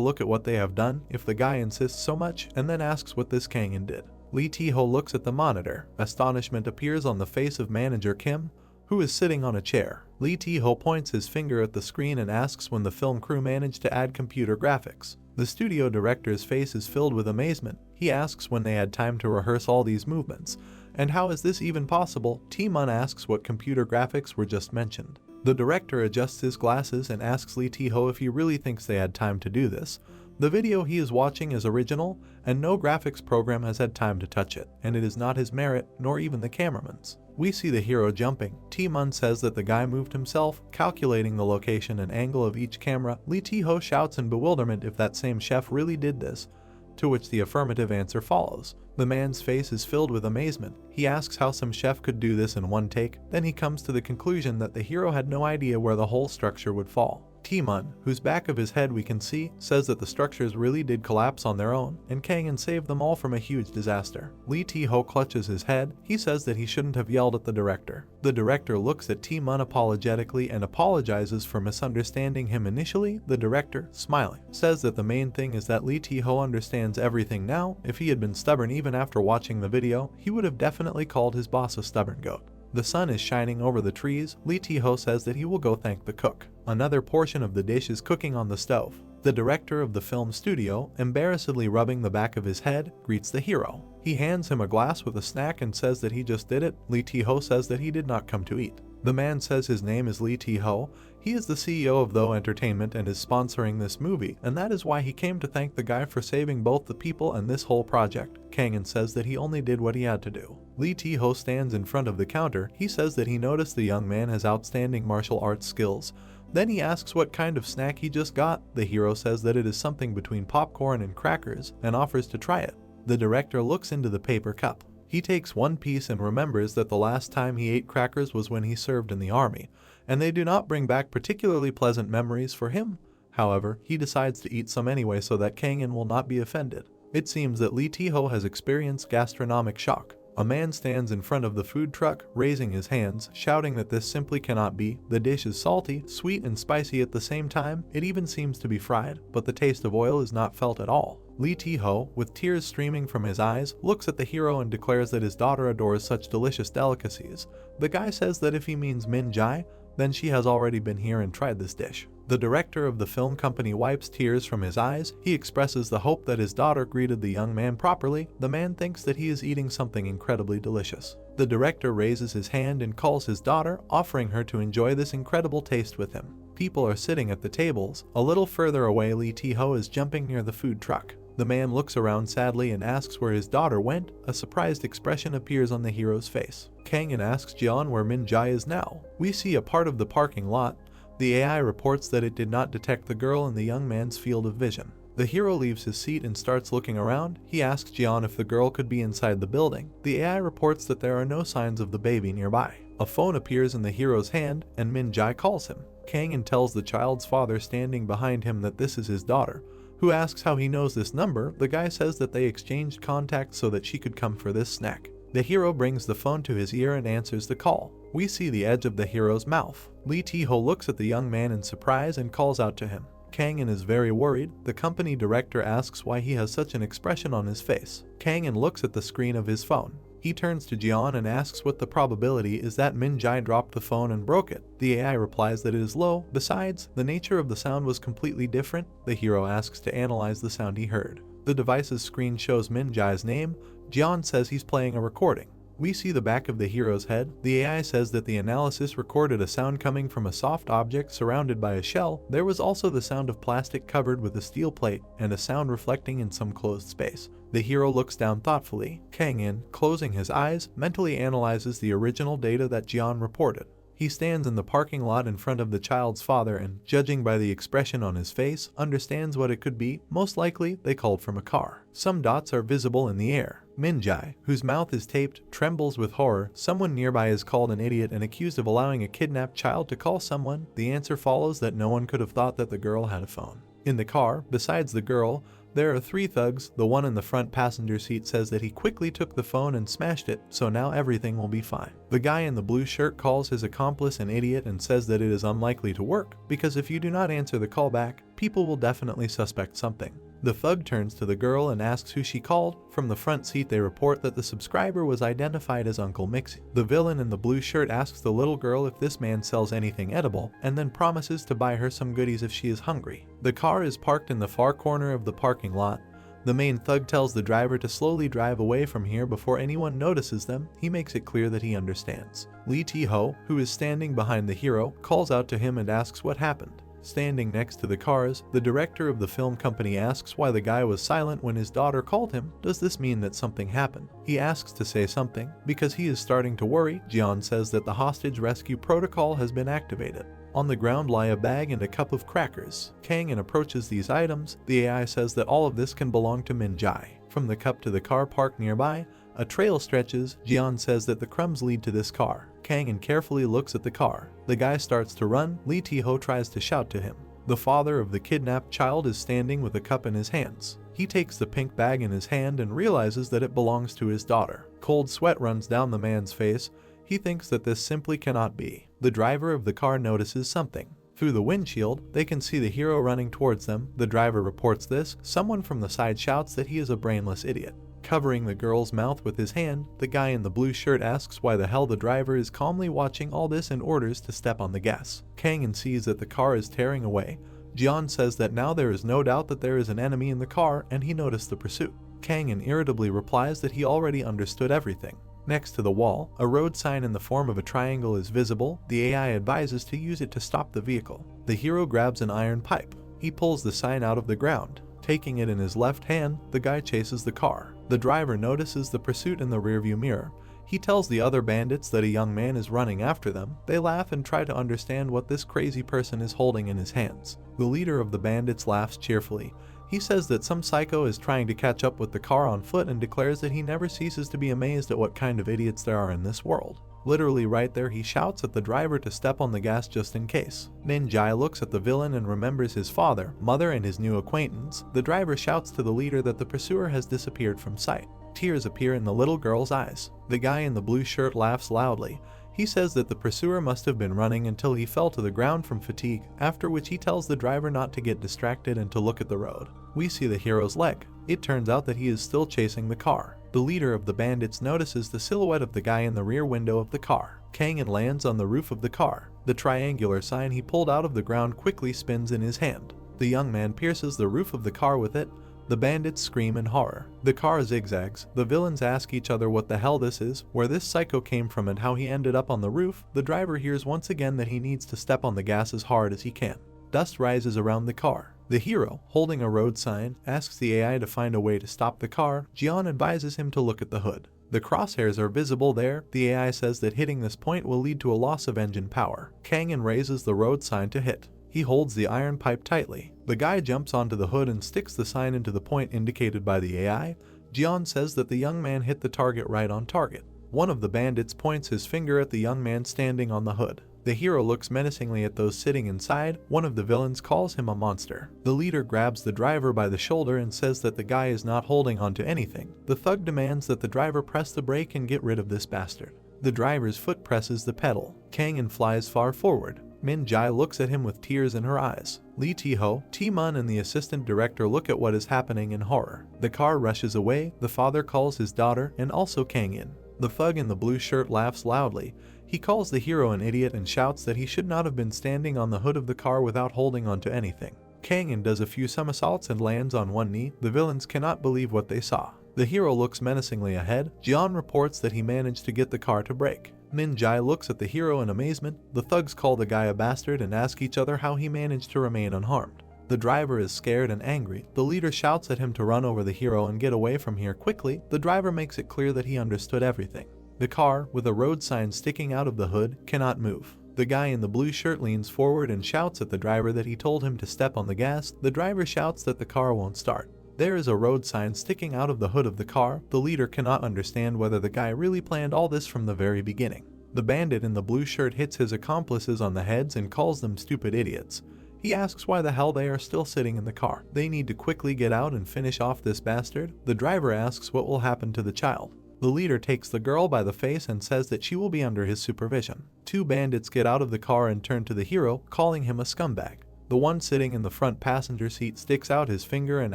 look at what they have done if the guy insists so much, and then asks what this Kang-in did. Lee Tae-ho looks at the monitor. Astonishment appears on the face of manager Kim, who is sitting on a chair. Lee Tae-ho points his finger at the screen and asks when the film crew managed to add computer graphics. The studio director's face is filled with amazement. He asks when they had time to rehearse all these movements, and how is this even possible? Tae-mun asks what computer graphics were just mentioned. The director adjusts his glasses and asks Lee Tae-ho if he really thinks they had time to do this. The video he is watching is original, and no graphics program has had time to touch it, and it is not his merit, nor even the cameraman's. We see the hero jumping. Tae-mun says that the guy moved himself, calculating the location and angle of each camera. Lee Tae-ho shouts in bewilderment if that same chef really did this, to which the affirmative answer follows. The man's face is filled with amazement. He asks how some chef could do this in one take, then he comes to the conclusion that the hero had no idea where the whole structure would fall. Tae-mun, whose back of his head we can see, says that the structures really did collapse on their own, and Kang-in saved them all from a huge disaster. Lee Tae-ho clutches his head. He says that he shouldn't have yelled at the director. The director looks at Tae-mun apologetically and apologizes for misunderstanding him initially. The director, smiling, says that the main thing is that Lee Tae-ho understands everything now. If he had been stubborn even after watching the video, he would have definitely called his boss a stubborn goat. The sun is shining over the trees. Lee Tae-ho says that he will go thank the cook. Another portion of the dish is cooking on the stove. The director of the film studio, embarrassedly rubbing the back of his head, greets the hero. He hands him a glass with a snack and says that he just did it. Lee Tae-ho says that he did not come to eat. The man says his name is Lee Tae-ho. He is the CEO of Though Entertainment and is sponsoring this movie, and that is why he came to thank the guy for saving both the people and this whole project. Kang-in says that he only did what he had to do. Lee Tae-ho stands in front of the counter. He says that he noticed the young man has outstanding martial arts skills. Then he asks what kind of snack he just got. The hero says that it is something between popcorn and crackers and offers to try it. The director looks into the paper cup. He takes one piece and remembers that the last time he ate crackers was when he served in the army, and they do not bring back particularly pleasant memories for him. However, he decides to eat some anyway so that Kang-in will not be offended. It seems that Lee Tae-ho has experienced gastronomic shock. A man stands in front of the food truck, raising his hands, shouting that this simply cannot be. The dish is salty, sweet, and spicy at the same time. It even seems to be fried, but the taste of oil is not felt at all. Lee Tae-ho, with tears streaming from his eyes, looks at the hero and declares that his daughter adores such delicious delicacies. The guy says that if he means Min Jae, then she has already been here and tried this dish. The director of the film company wipes tears from his eyes. He expresses the hope that his daughter greeted the young man properly. The man thinks that he is eating something incredibly delicious. The director raises his hand and calls his daughter, offering her to enjoy this incredible taste with him. People are sitting at the tables. A little further away, Lee Tae-ho is jumping near the food truck. The man looks around sadly and asks where his daughter went. A surprised expression appears on the hero's face. Kang-in asks Jeon where Min Jae is now. We see a part of the parking lot. The AI reports that it did not detect the girl in the young man's field of vision. The hero leaves his seat and starts looking around. He asks Jeon if the girl could be inside the building. The AI reports that there are no signs of the baby nearby. A phone appears in the hero's hand and Min Jae calls him. Kang-in tells the child's father standing behind him that this is his daughter, who asks how he knows this number. The guy says that they exchanged contacts so that she could come for this snack. The hero brings the phone to his ear and answers the call. We see the edge of the hero's mouth. Lee Tae-ho looks at the young man in surprise and calls out to him. Kang-in is very worried. The company director asks why he has such an expression on his face. Kang-in looks at the screen of his phone. He turns to Jeon and asks what the probability is that Min Jae dropped the phone and broke it. The AI replies that it is low. Besides, the nature of the sound was completely different. The hero asks to analyze the sound he heard. The device's screen shows Min Jae's name. Jeon says he's playing a recording. We see the back of the hero's head. The AI says that the analysis recorded a sound coming from a soft object surrounded by a shell. There was also the sound of plastic covered with a steel plate and a sound reflecting in some closed space. The hero looks down thoughtfully. Kang-in, closing his eyes, mentally analyzes the original data that Jeon reported. He stands in the parking lot in front of the child's father and, judging by the expression on his face, understands what it could be. Most likely, they called from a car. Some dots are visible in the air. Minjai, whose mouth is taped, trembles with horror. Someone nearby is called an idiot and accused of allowing a kidnapped child to call someone. The answer follows that no one could have thought that the girl had a phone. In the car, besides the girl, there are 3 thugs. The one in the front passenger seat says that he quickly took the phone and smashed it, so now everything will be fine. The guy in the blue shirt calls his accomplice an idiot and says that it is unlikely to work, because if you do not answer the call back, people will definitely suspect something. The thug turns to the girl and asks who she called. From the front seat they report that the subscriber was identified as Uncle Mixie. The villain in the blue shirt asks the little girl if this man sells anything edible, and then promises to buy her some goodies if she is hungry. The car is parked in the far corner of the parking lot. The main thug tells the driver to slowly drive away from here before anyone notices them. He makes it clear that he understands. Lee Tae-ho, who is standing behind the hero, calls out to him and asks what happened. Standing next to the cars, the director of the film company asks why the guy was silent when his daughter called him. Does this mean that something happened? He asks to say something, because he is starting to worry. Jeon says that the hostage rescue protocol has been activated. On the ground lie a bag and a cup of crackers. Kang-in approaches these items. The AI says that all of this can belong to Minjai. From the cup to the car parked nearby, a trail stretches. Jeon says that the crumbs lead to this car. Kang-in carefully looks at the car. The guy starts to run. Lee Tae-ho tries to shout to him. The father of the kidnapped child is standing with a cup in his hands. He takes the pink bag in his hand and realizes that it belongs to his daughter. Cold sweat runs down the man's face. He thinks that this simply cannot be. The driver of the car notices something. Through the windshield, they can see the hero running towards them. The driver reports this. Someone from the side shouts that he is a brainless idiot. Covering the girl's mouth with his hand, the guy in the blue shirt asks why the hell the driver is calmly watching all this and orders to step on the gas. Kang-in sees that the car is tearing away. Jeon says that now there is no doubt that there is an enemy in the car and he noticed the pursuit. Kang-in irritably replies that he already understood everything. Next to the wall, a road sign in the form of a triangle is visible. The AI advises to use it to stop the vehicle. The hero grabs an iron pipe. He pulls the sign out of the ground. Taking it in his left hand, the guy chases the car. The driver notices the pursuit in the rearview mirror. He tells the other bandits that a young man is running after them. They laugh and try to understand what this crazy person is holding in his hands. The leader of the bandits laughs cheerfully. He says that some psycho is trying to catch up with the car on foot and declares that he never ceases to be amazed at what kind of idiots there are in this world. Literally right there, he shouts at the driver to step on the gas just in case. Minjai looks at the villain and remembers his father, mother, and his new acquaintance. The driver shouts to the leader that the pursuer has disappeared from sight. Tears appear in the little girl's eyes. The guy in the blue shirt laughs loudly. He says that the pursuer must have been running until he fell to the ground from fatigue, after which he tells the driver not to get distracted and to look at the road. We see the hero's leg. It turns out that he is still chasing the car. The leader of the bandits notices the silhouette of the guy in the rear window of the car. Kang-in lands on the roof of the car. The triangular sign he pulled out of the ground quickly spins in his hand. The young man pierces the roof of the car with it. The bandits scream in horror. The car zigzags. The villains ask each other what the hell this is, where this psycho came from and how he ended up on the roof. The driver hears once again that he needs to step on the gas as hard as he can. Dust rises around the car. The hero, holding a road sign, asks the AI to find a way to stop the car. Jeon advises him to look at the hood. The crosshairs are visible there. The AI says that hitting this point will lead to a loss of engine power. Kang-in raises the road sign to hit. He holds the iron pipe tightly. The guy jumps onto the hood and sticks the sign into the point indicated by the AI. Jeon says that the young man hit the target right on target. One of the bandits points his finger at the young man standing on the hood. The hero looks menacingly at those sitting inside. One of the villains calls him a monster. The leader grabs the driver by the shoulder and says that the guy is not holding onto anything. The thug demands that the driver press the brake and get rid of this bastard. The driver's foot presses the pedal. Kang-in flies far forward. Minjai looks at him with tears in her eyes. Lee Tae-ho, Tae-mun, and the assistant director look at what is happening in horror. The car rushes away. The father calls his daughter and also Kang-in. The thug in the blue shirt laughs loudly. He calls the hero an idiot and shouts that he should not have been standing on the hood of the car without holding onto anything. Kang-in does a few somersaults and lands on one knee. The villains cannot believe what they saw. The hero looks menacingly ahead. Jeon reports that he managed to get the car to brake. Minjai looks at the hero in amazement. The thugs call the guy a bastard and ask each other how he managed to remain unharmed. The driver is scared and angry. The leader shouts at him to run over the hero and get away from here quickly. The driver makes it clear that he understood everything. The car, with a road sign sticking out of the hood, cannot move. The guy in the blue shirt leans forward and shouts at the driver that he told him to step on the gas. The driver shouts that the car won't start. There is a road sign sticking out of the hood of the car. The leader cannot understand whether the guy really planned all this from the very beginning. The bandit in the blue shirt hits his accomplices on the heads and calls them stupid idiots. He asks why the hell they are still sitting in the car. They need to quickly get out and finish off this bastard. The driver asks what will happen to the child. The leader takes the girl by the face and says that she will be under his supervision. Two bandits get out of the car and turn to the hero, calling him a scumbag. The one sitting in the front passenger seat sticks out his finger and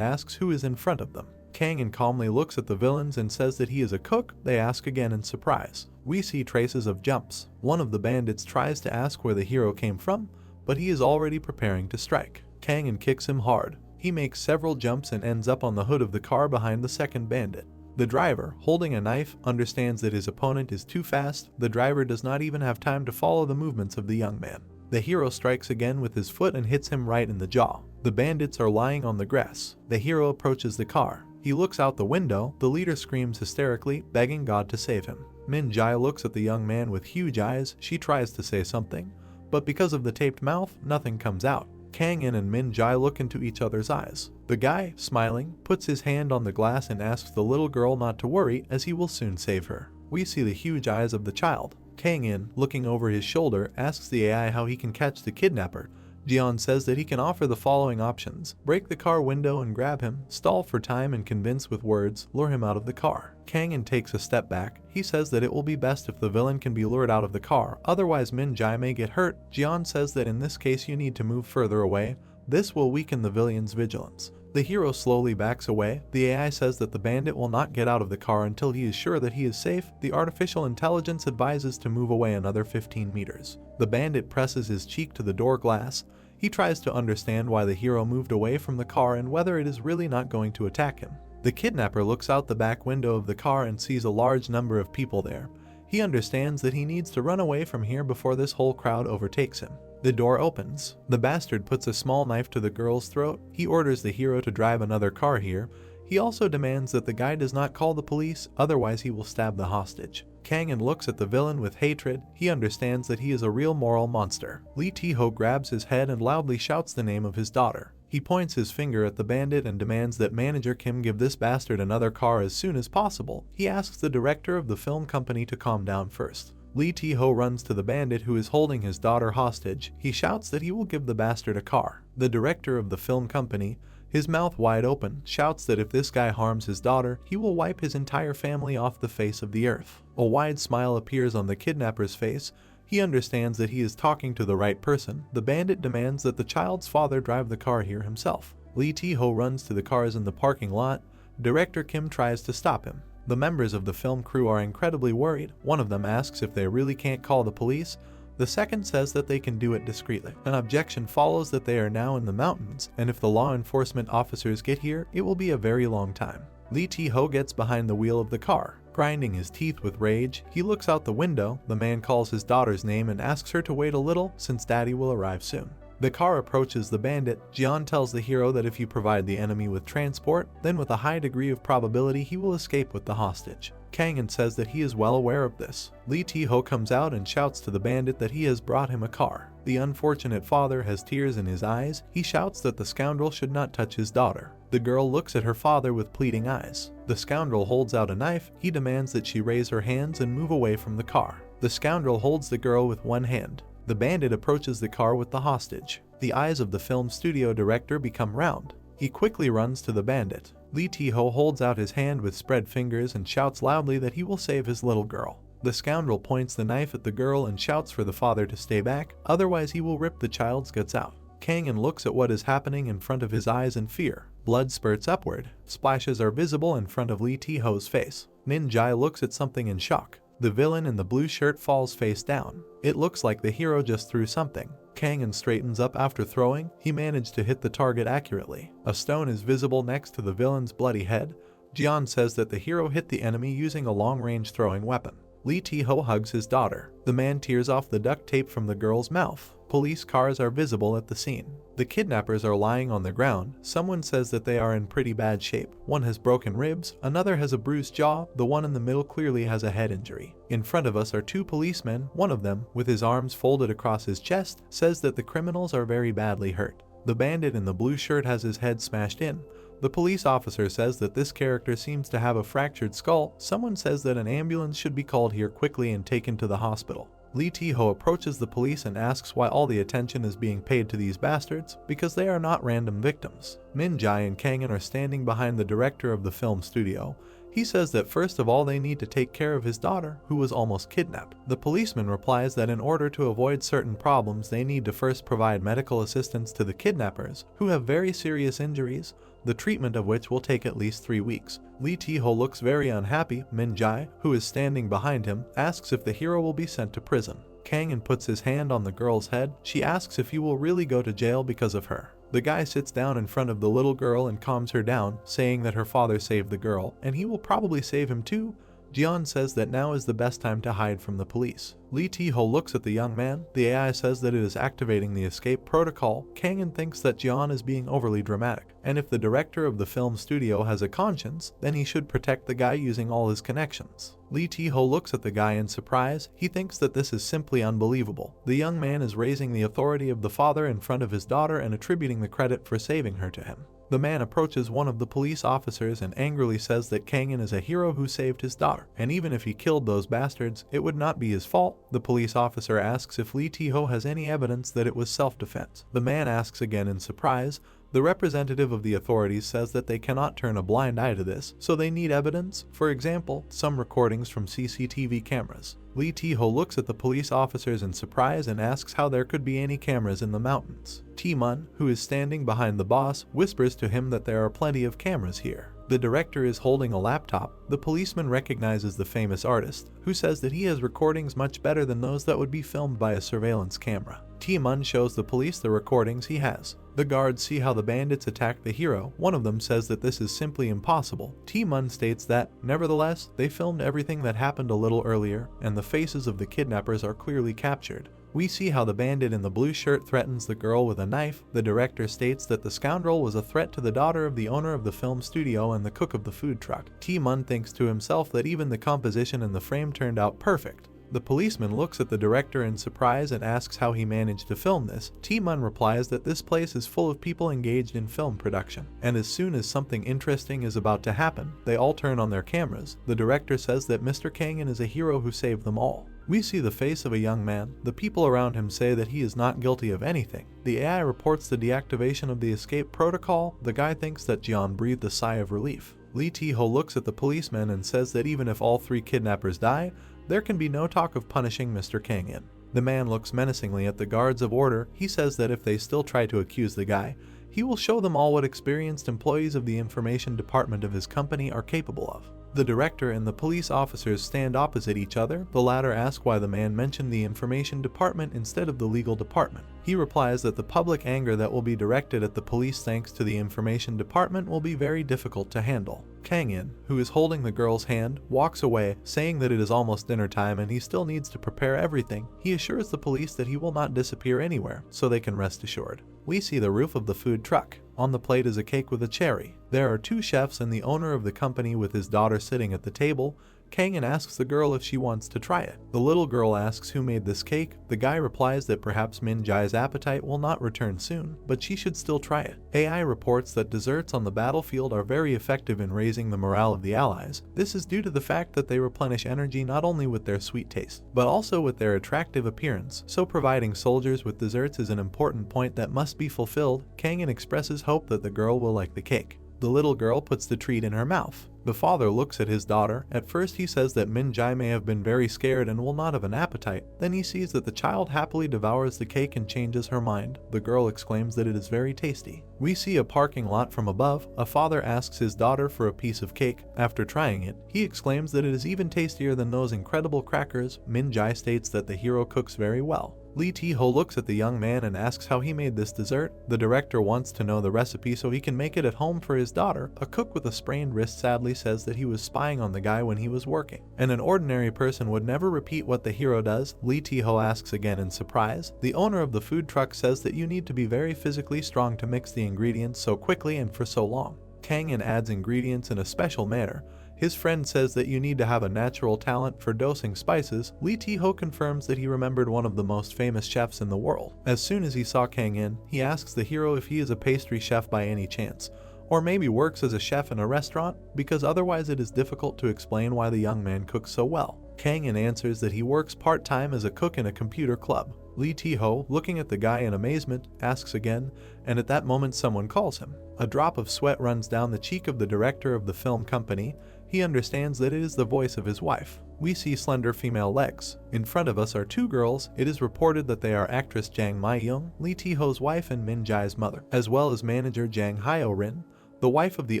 asks who is in front of them. Kang calmly looks at the villains and says that he is a cook. They ask again in surprise. We see traces of jumps. One of the bandits tries to ask where the hero came from, but he is already preparing to strike. Kang kicks him hard. He makes several jumps and ends up on the hood of the car behind the second bandit. The driver, holding a knife, understands that his opponent is too fast. The driver does not even have time to follow the movements of the young man. The hero strikes again with his foot and hits him right in the jaw. The bandits are lying on the grass. The hero approaches the car. He looks out the window. The leader screams hysterically, begging God to save him. Min-jae looks at the young man with huge eyes. She tries to say something, but because of the taped mouth, nothing comes out. Kang-in and Min-jae look into each other's eyes. The guy, smiling, puts his hand on the glass and asks the little girl not to worry as he will soon save her. We see the huge eyes of the child. Kang-in, looking over his shoulder, asks the AI how he can catch the kidnapper. Jian says that he can offer the following options: break the car window and grab him, stall for time and convince with words, lure him out of the car. Kang-in takes a step back. He says that it will be best if the villain can be lured out of the car, otherwise Min-jae may get hurt. Jian says that in this case you need to move further away. This will weaken the villain's vigilance. The hero slowly backs away. The AI says that the bandit will not get out of the car until he is sure that he is safe. The artificial intelligence advises to move away another 15 meters. The bandit presses his cheek to the door glass. He tries to understand why the hero moved away from the car and whether it is really not going to attack him. The kidnapper looks out the back window of the car and sees a large number of people there. He understands that he needs to run away from here before this whole crowd overtakes him. The door opens. The bastard puts a small knife to the girl's throat. He orders the hero to drive another car here. He also demands that the guy does not call the police, otherwise he will stab the hostage. Kang-in looks at the villain with hatred. He understands that he is a real moral monster. Lee Tae-ho grabs his head and loudly shouts the name of his daughter. He points his finger at the bandit and demands that manager Kim give this bastard another car as soon as possible. He asks the director of the film company to calm down first. Lee Tae-ho runs to the bandit who is holding his daughter hostage. He shouts that he will give the bastard a car. The director of the film company, his mouth wide open, shouts that if this guy harms his daughter, he will wipe his entire family off the face of the earth. A wide smile appears on the kidnapper's face. He understands that he is talking to the right person. The bandit demands that the child's father drive the car here himself. Lee Tae-ho runs to the cars in the parking lot. Director Kim tries to stop him. The members of the film crew are incredibly worried. One of them asks if they really can't call the police. The second says that they can do it discreetly. An objection follows that they are now in the mountains, and if the law enforcement officers get here, it will be a very long time. Lee Tae-ho gets behind the wheel of the car. Grinding his teeth with rage, he looks out the window. The man calls his daughter's name and asks her to wait a little since daddy will arrive soon. The car approaches the bandit. Jian tells the hero that if you provide the enemy with transport, then with a high degree of probability he will escape with the hostage. Kang-in says that he is well aware of this. Lee Tae-ho comes out and shouts to the bandit that he has brought him a car. The unfortunate father has tears in his eyes. He shouts that the scoundrel should not touch his daughter. The girl looks at her father with pleading eyes. The scoundrel holds out a knife. He demands that she raise her hands and move away from the car. The scoundrel holds the girl with one hand. The bandit approaches the car with the hostage. The eyes of the film studio director become round. He quickly runs to the bandit. Lee Tae-ho holds out his hand with spread fingers and shouts loudly that he will save his little girl. The scoundrel points the knife at the girl and shouts for the father to stay back, otherwise he will rip the child's guts out. Kang-in looks at what is happening in front of his eyes in fear. Blood spurts upward. Splashes are visible in front of Lee Tae-ho's face. Min-jae looks at something in shock. The villain in the blue shirt falls face down. It looks like the hero just threw something. Kang-in straightens up after throwing. He managed to hit the target accurately. A stone is visible next to the villain's bloody head. Jian says that the hero hit the enemy using a long-range throwing weapon. Lee Tae-ho hugs his daughter. The man tears off the duct tape from the girl's mouth. Police cars are visible at the scene. The kidnappers are lying on the ground. Someone says that they are in pretty bad shape. One has broken ribs, another has a bruised jaw, the one in the middle clearly has a head injury. In front of us are two policemen. One of them, with his arms folded across his chest, says that the criminals are very badly hurt. The bandit in the blue shirt has his head smashed in. The police officer says that this character seems to have a fractured skull. Someone says that an ambulance should be called here quickly and taken to the hospital. Lee Tae-ho approaches the police and asks why all the attention is being paid to these bastards, because they are not random victims. Min Jae and Kang-in are standing behind the director of the film studio. He says that first of all they need to take care of his daughter, who was almost kidnapped. The policeman replies that in order to avoid certain problems they need to first provide medical assistance to the kidnappers, who have very serious injuries, the treatment of which will take at least 3 weeks. Lee Tae-ho looks very unhappy. Min Jae, who is standing behind him, asks if the hero will be sent to prison. Kang-in puts his hand on the girl's head. She asks if he will really go to jail because of her. The guy sits down in front of the little girl and calms her down, saying that her father saved the girl, and he will probably save him too. Jeon says that now is the best time to hide from the police. Lee Tae-ho looks at the young man. The AI says that it is activating the escape protocol. Kang-in thinks that Jeon is being overly dramatic, and if the director of the film studio has a conscience, then he should protect the guy using all his connections. Lee Tae-ho looks at the guy in surprise. He thinks that this is simply unbelievable. The young man is raising the authority of the father in front of his daughter and attributing the credit for saving her to him. The man approaches one of the police officers and angrily says that Kang-in is a hero who saved his daughter, and even if he killed those bastards, it would not be his fault. The police officer asks if Lee Tae-ho has any evidence that it was self-defense. The man asks again in surprise. The representative of the authorities says that they cannot turn a blind eye to this, so they need evidence, for example, some recordings from CCTV cameras. Lee Tae-ho looks at the police officers in surprise and asks how there could be any cameras in the mountains. Tae-mun, who is standing behind the boss, whispers to him that there are plenty of cameras here. The director is holding a laptop. The policeman recognizes the famous artist, who says that he has recordings much better than those that would be filmed by a surveillance camera. Tae-mun shows the police the recordings he has. The guards see how the bandits attack the hero. One of them says that this is simply impossible. Tae-mun states that, nevertheless, they filmed everything that happened a little earlier, and the faces of the kidnappers are clearly captured. We see how the bandit in the blue shirt threatens the girl with a knife. The director states that the scoundrel was a threat to the daughter of the owner of the film studio and the cook of the food truck. Tae-mun thinks to himself that even the composition in the frame turned out perfect. The policeman looks at the director in surprise and asks how he managed to film this. Tae-mun replies that this place is full of people engaged in film production, and as soon as something interesting is about to happen, they all turn on their cameras. The director says that Mr. Kang-in is a hero who saved them all. We see the face of a young man. The people around him say that he is not guilty of anything. The AI reports the deactivation of the escape protocol. The guy thinks that Jeon breathed a sigh of relief. Lee Tae-ho looks at the policeman and says that even if all 3 kidnappers die, there can be no talk of punishing Mr. Kang-in. The man looks menacingly at the guards of order. He says that if they still try to accuse the guy, he will show them all what experienced employees of the information department of his company are capable of. The director and the police officers stand opposite each other. The latter asks why the man mentioned the information department instead of the legal department. He replies that the public anger that will be directed at the police thanks to the information department will be very difficult to handle. Kang-in, who is holding the girl's hand, walks away, saying that it is almost dinner time and he still needs to prepare everything. He assures the police that he will not disappear anywhere, so they can rest assured. We see the roof of the food truck. On the plate is a cake with a cherry. There are 2 chefs and the owner of the company with his daughter sitting at the table. Kang-in asks the girl if she wants to try it. The little girl asks who made this cake. The guy replies that perhaps Min Jae's appetite will not return soon, but she should still try it. AI reports that desserts on the battlefield are very effective in raising the morale of the allies. This is due to the fact that they replenish energy not only with their sweet taste, but also with their attractive appearance, so providing soldiers with desserts is an important point that must be fulfilled. Kang-in expresses hope that the girl will like the cake. The little girl puts the treat in her mouth. The father looks at his daughter. At first he says that Min Jae may have been very scared and will not have an appetite. Then he sees that the child happily devours the cake and changes her mind. The girl exclaims that it is very tasty. We see a parking lot from above. A father asks his daughter for a piece of cake. After trying it, he exclaims that it is even tastier than those incredible crackers. Min Jae states that the hero cooks very well. Lee Tae-ho looks at the young man and asks how he made this dessert. The director wants to know the recipe so he can make it at home for his daughter. A cook with a sprained wrist sadly says that he was spying on the guy when he was working, and an ordinary person would never repeat what the hero does. Lee Tae-ho asks again in surprise. The owner of the food truck says that you need to be very physically strong to mix the ingredients so quickly and for so long. Kang-in adds ingredients in a special manner. His friend says that you need to have a natural talent for dosing spices. Lee Tae-ho confirms that he remembered one of the most famous chefs in the world. As soon as he saw Kang-in, he asks the hero if he is a pastry chef by any chance, or maybe works as a chef in a restaurant, because otherwise it is difficult to explain why the young man cooks so well. Kang-in answers that he works part-time as a cook in a computer club. Lee Tae-ho, looking at the guy in amazement, asks again, and at that moment someone calls him. A drop of sweat runs down the cheek of the director of the film company. He understands that it is the voice of his wife. We see slender female legs. In front of us are two girls. It is reported that they are actress Jang Mi-young, Lee Tae-ho's wife, and Min Jae's mother, as well as manager Jang Hyo-rin. The wife of the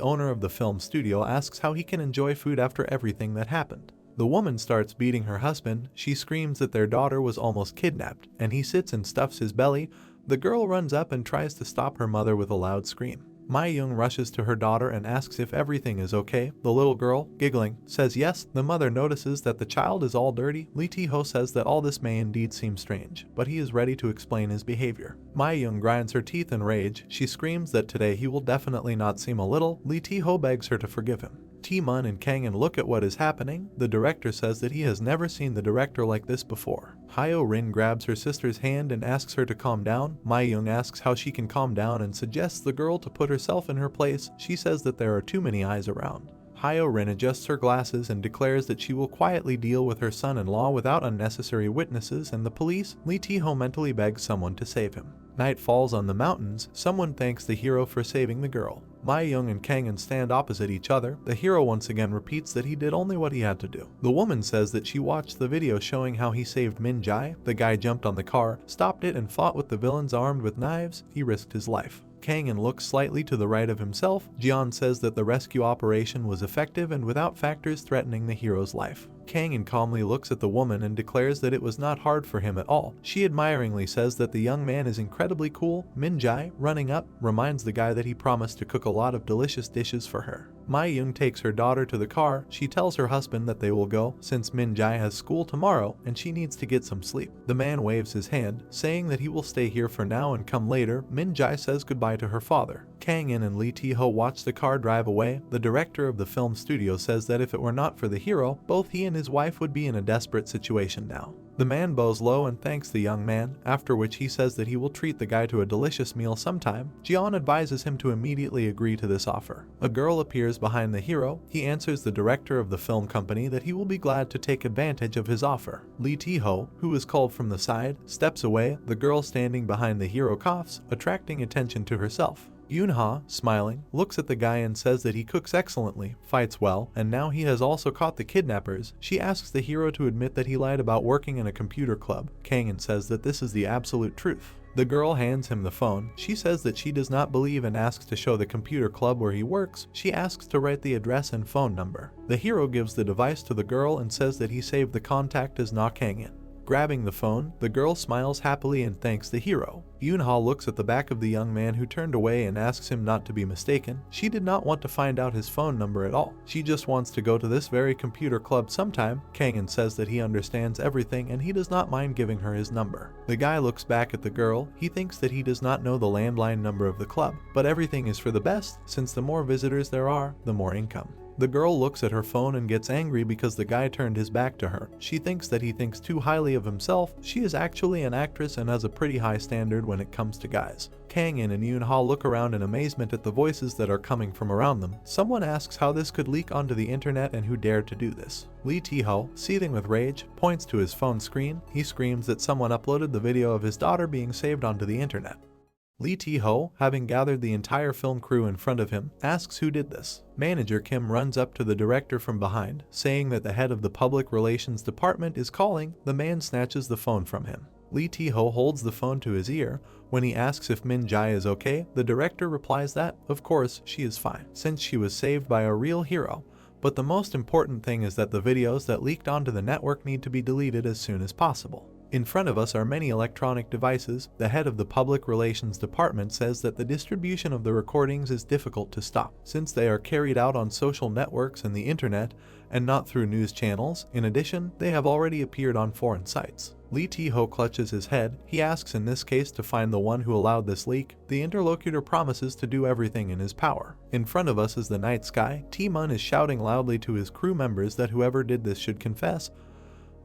owner of the film studio asks how he can enjoy food after everything that happened. The woman starts beating her husband. She screams that their daughter was almost kidnapped, and he sits and stuffs his belly. The girl runs up and tries to stop her mother with a loud scream. Mi-young rushes to her daughter and asks if everything is okay. The little girl, giggling, says yes. The mother notices that the child is all dirty. Lee Tae-ho says that all this may indeed seem strange, but he is ready to explain his behavior. Mi-young grinds her teeth in rage. She screams that today he will definitely not seem a little. Lee Tae-ho begs her to forgive him. Tae-mun and Kang-in look at what is happening. The director says that he has never seen the director like this before. Hyo-rin grabs her sister's hand and asks her to calm down. Mi-young asks how she can calm down and suggests the girl to put herself in her place. She says that there are too many eyes around. Hyo-rin adjusts her glasses and declares that she will quietly deal with her son-in-law without unnecessary witnesses and the police. Lee Tae-ho mentally begs someone to save him. Night falls on the mountains. Someone thanks the hero for saving the girl. Mi-young and Kang-in stand opposite each other. The hero once again repeats that he did only what he had to do. The woman says that she watched the video showing how he saved Min Jae. The guy jumped on the car, stopped it, and fought with the villains armed with knives. He risked his life. Kang-in looks slightly to the right of himself. Jeon says that the rescue operation was effective and without factors threatening the hero's life. Kang-in calmly looks at the woman and declares that it was not hard for him at all. She admiringly says that the young man is incredibly cool. Min Jae, running up, reminds the guy that he promised to cook a lot of delicious dishes for her. Mi-young takes her daughter to the car. She tells her husband that they will go since Min Jae has school tomorrow and she needs to get some sleep. The man waves his hand, saying that he will stay here for now and come later. Min Jae says goodbye to her father. Kang-in and Lee Tae-ho watch the car drive away. The director of the film studio says that if it were not for the hero, both he and his wife would be in a desperate situation now. The man bows low and thanks the young man, after which he says that he will treat the guy to a delicious meal sometime. Jeon advises him to immediately agree to this offer. A girl appears behind the hero. He answers the director of the film company that he will be glad to take advantage of his offer. Lee Tae-ho, who is called from the side, steps away. The girl standing behind the hero coughs, attracting attention to herself. Yoon-ha, smiling, looks at the guy and says that he cooks excellently, fights well, and now he has also caught the kidnappers. She asks the hero to admit that he lied about working in a computer club. Kang-in says that this is the absolute truth. The girl hands him the phone. She says that she does not believe and asks to show the computer club where he works. She asks to write the address and phone number. The hero gives the device to the girl and says that he saved the contact as Na Kang-in. Grabbing the phone, the girl smiles happily and thanks the hero. Yoon-ha looks at the back of the young man who turned away and asks him not to be mistaken. She did not want to find out his phone number at all. She just wants to go to this very computer club sometime. Kang-in says that he understands everything and he does not mind giving her his number. The guy looks back at the girl. He thinks that he does not know the landline number of the club, but everything is for the best, since the more visitors there are, the more income. The girl looks at her phone and gets angry because the guy turned his back to her. She thinks that he thinks too highly of himself. She is actually an actress and has a pretty high standard when it comes to guys. Kang-in and Yoon-ha look around in amazement at the voices that are coming from around them. Someone asks how this could leak onto the internet and who dared to do this. Lee Tae-ho, seething with rage, points to his phone screen. He screams that someone uploaded the video of his daughter being saved onto the internet. Lee Tae-ho, having gathered the entire film crew in front of him, asks who did this. Manager Kim runs up to the director from behind, saying that the head of the public relations department is calling. The man snatches the phone from him. Lee Tae-ho holds the phone to his ear. When he asks if Min Jae is okay, the director replies that, of course, she is fine, since she was saved by a real hero. But the most important thing is that the videos that leaked onto the network need to be deleted as soon as possible. In front of us are many electronic devices. The head of the public relations department says that the distribution of the recordings is difficult to stop, since they are carried out on social networks and the internet, and not through news channels. In addition, they have already appeared on foreign sites. Lee Tae-ho clutches his head. He asks in this case to find the one who allowed this leak. The interlocutor promises to do everything in his power. In front of us is the night sky. Tae-mun is shouting loudly to his crew members that whoever did this should confess,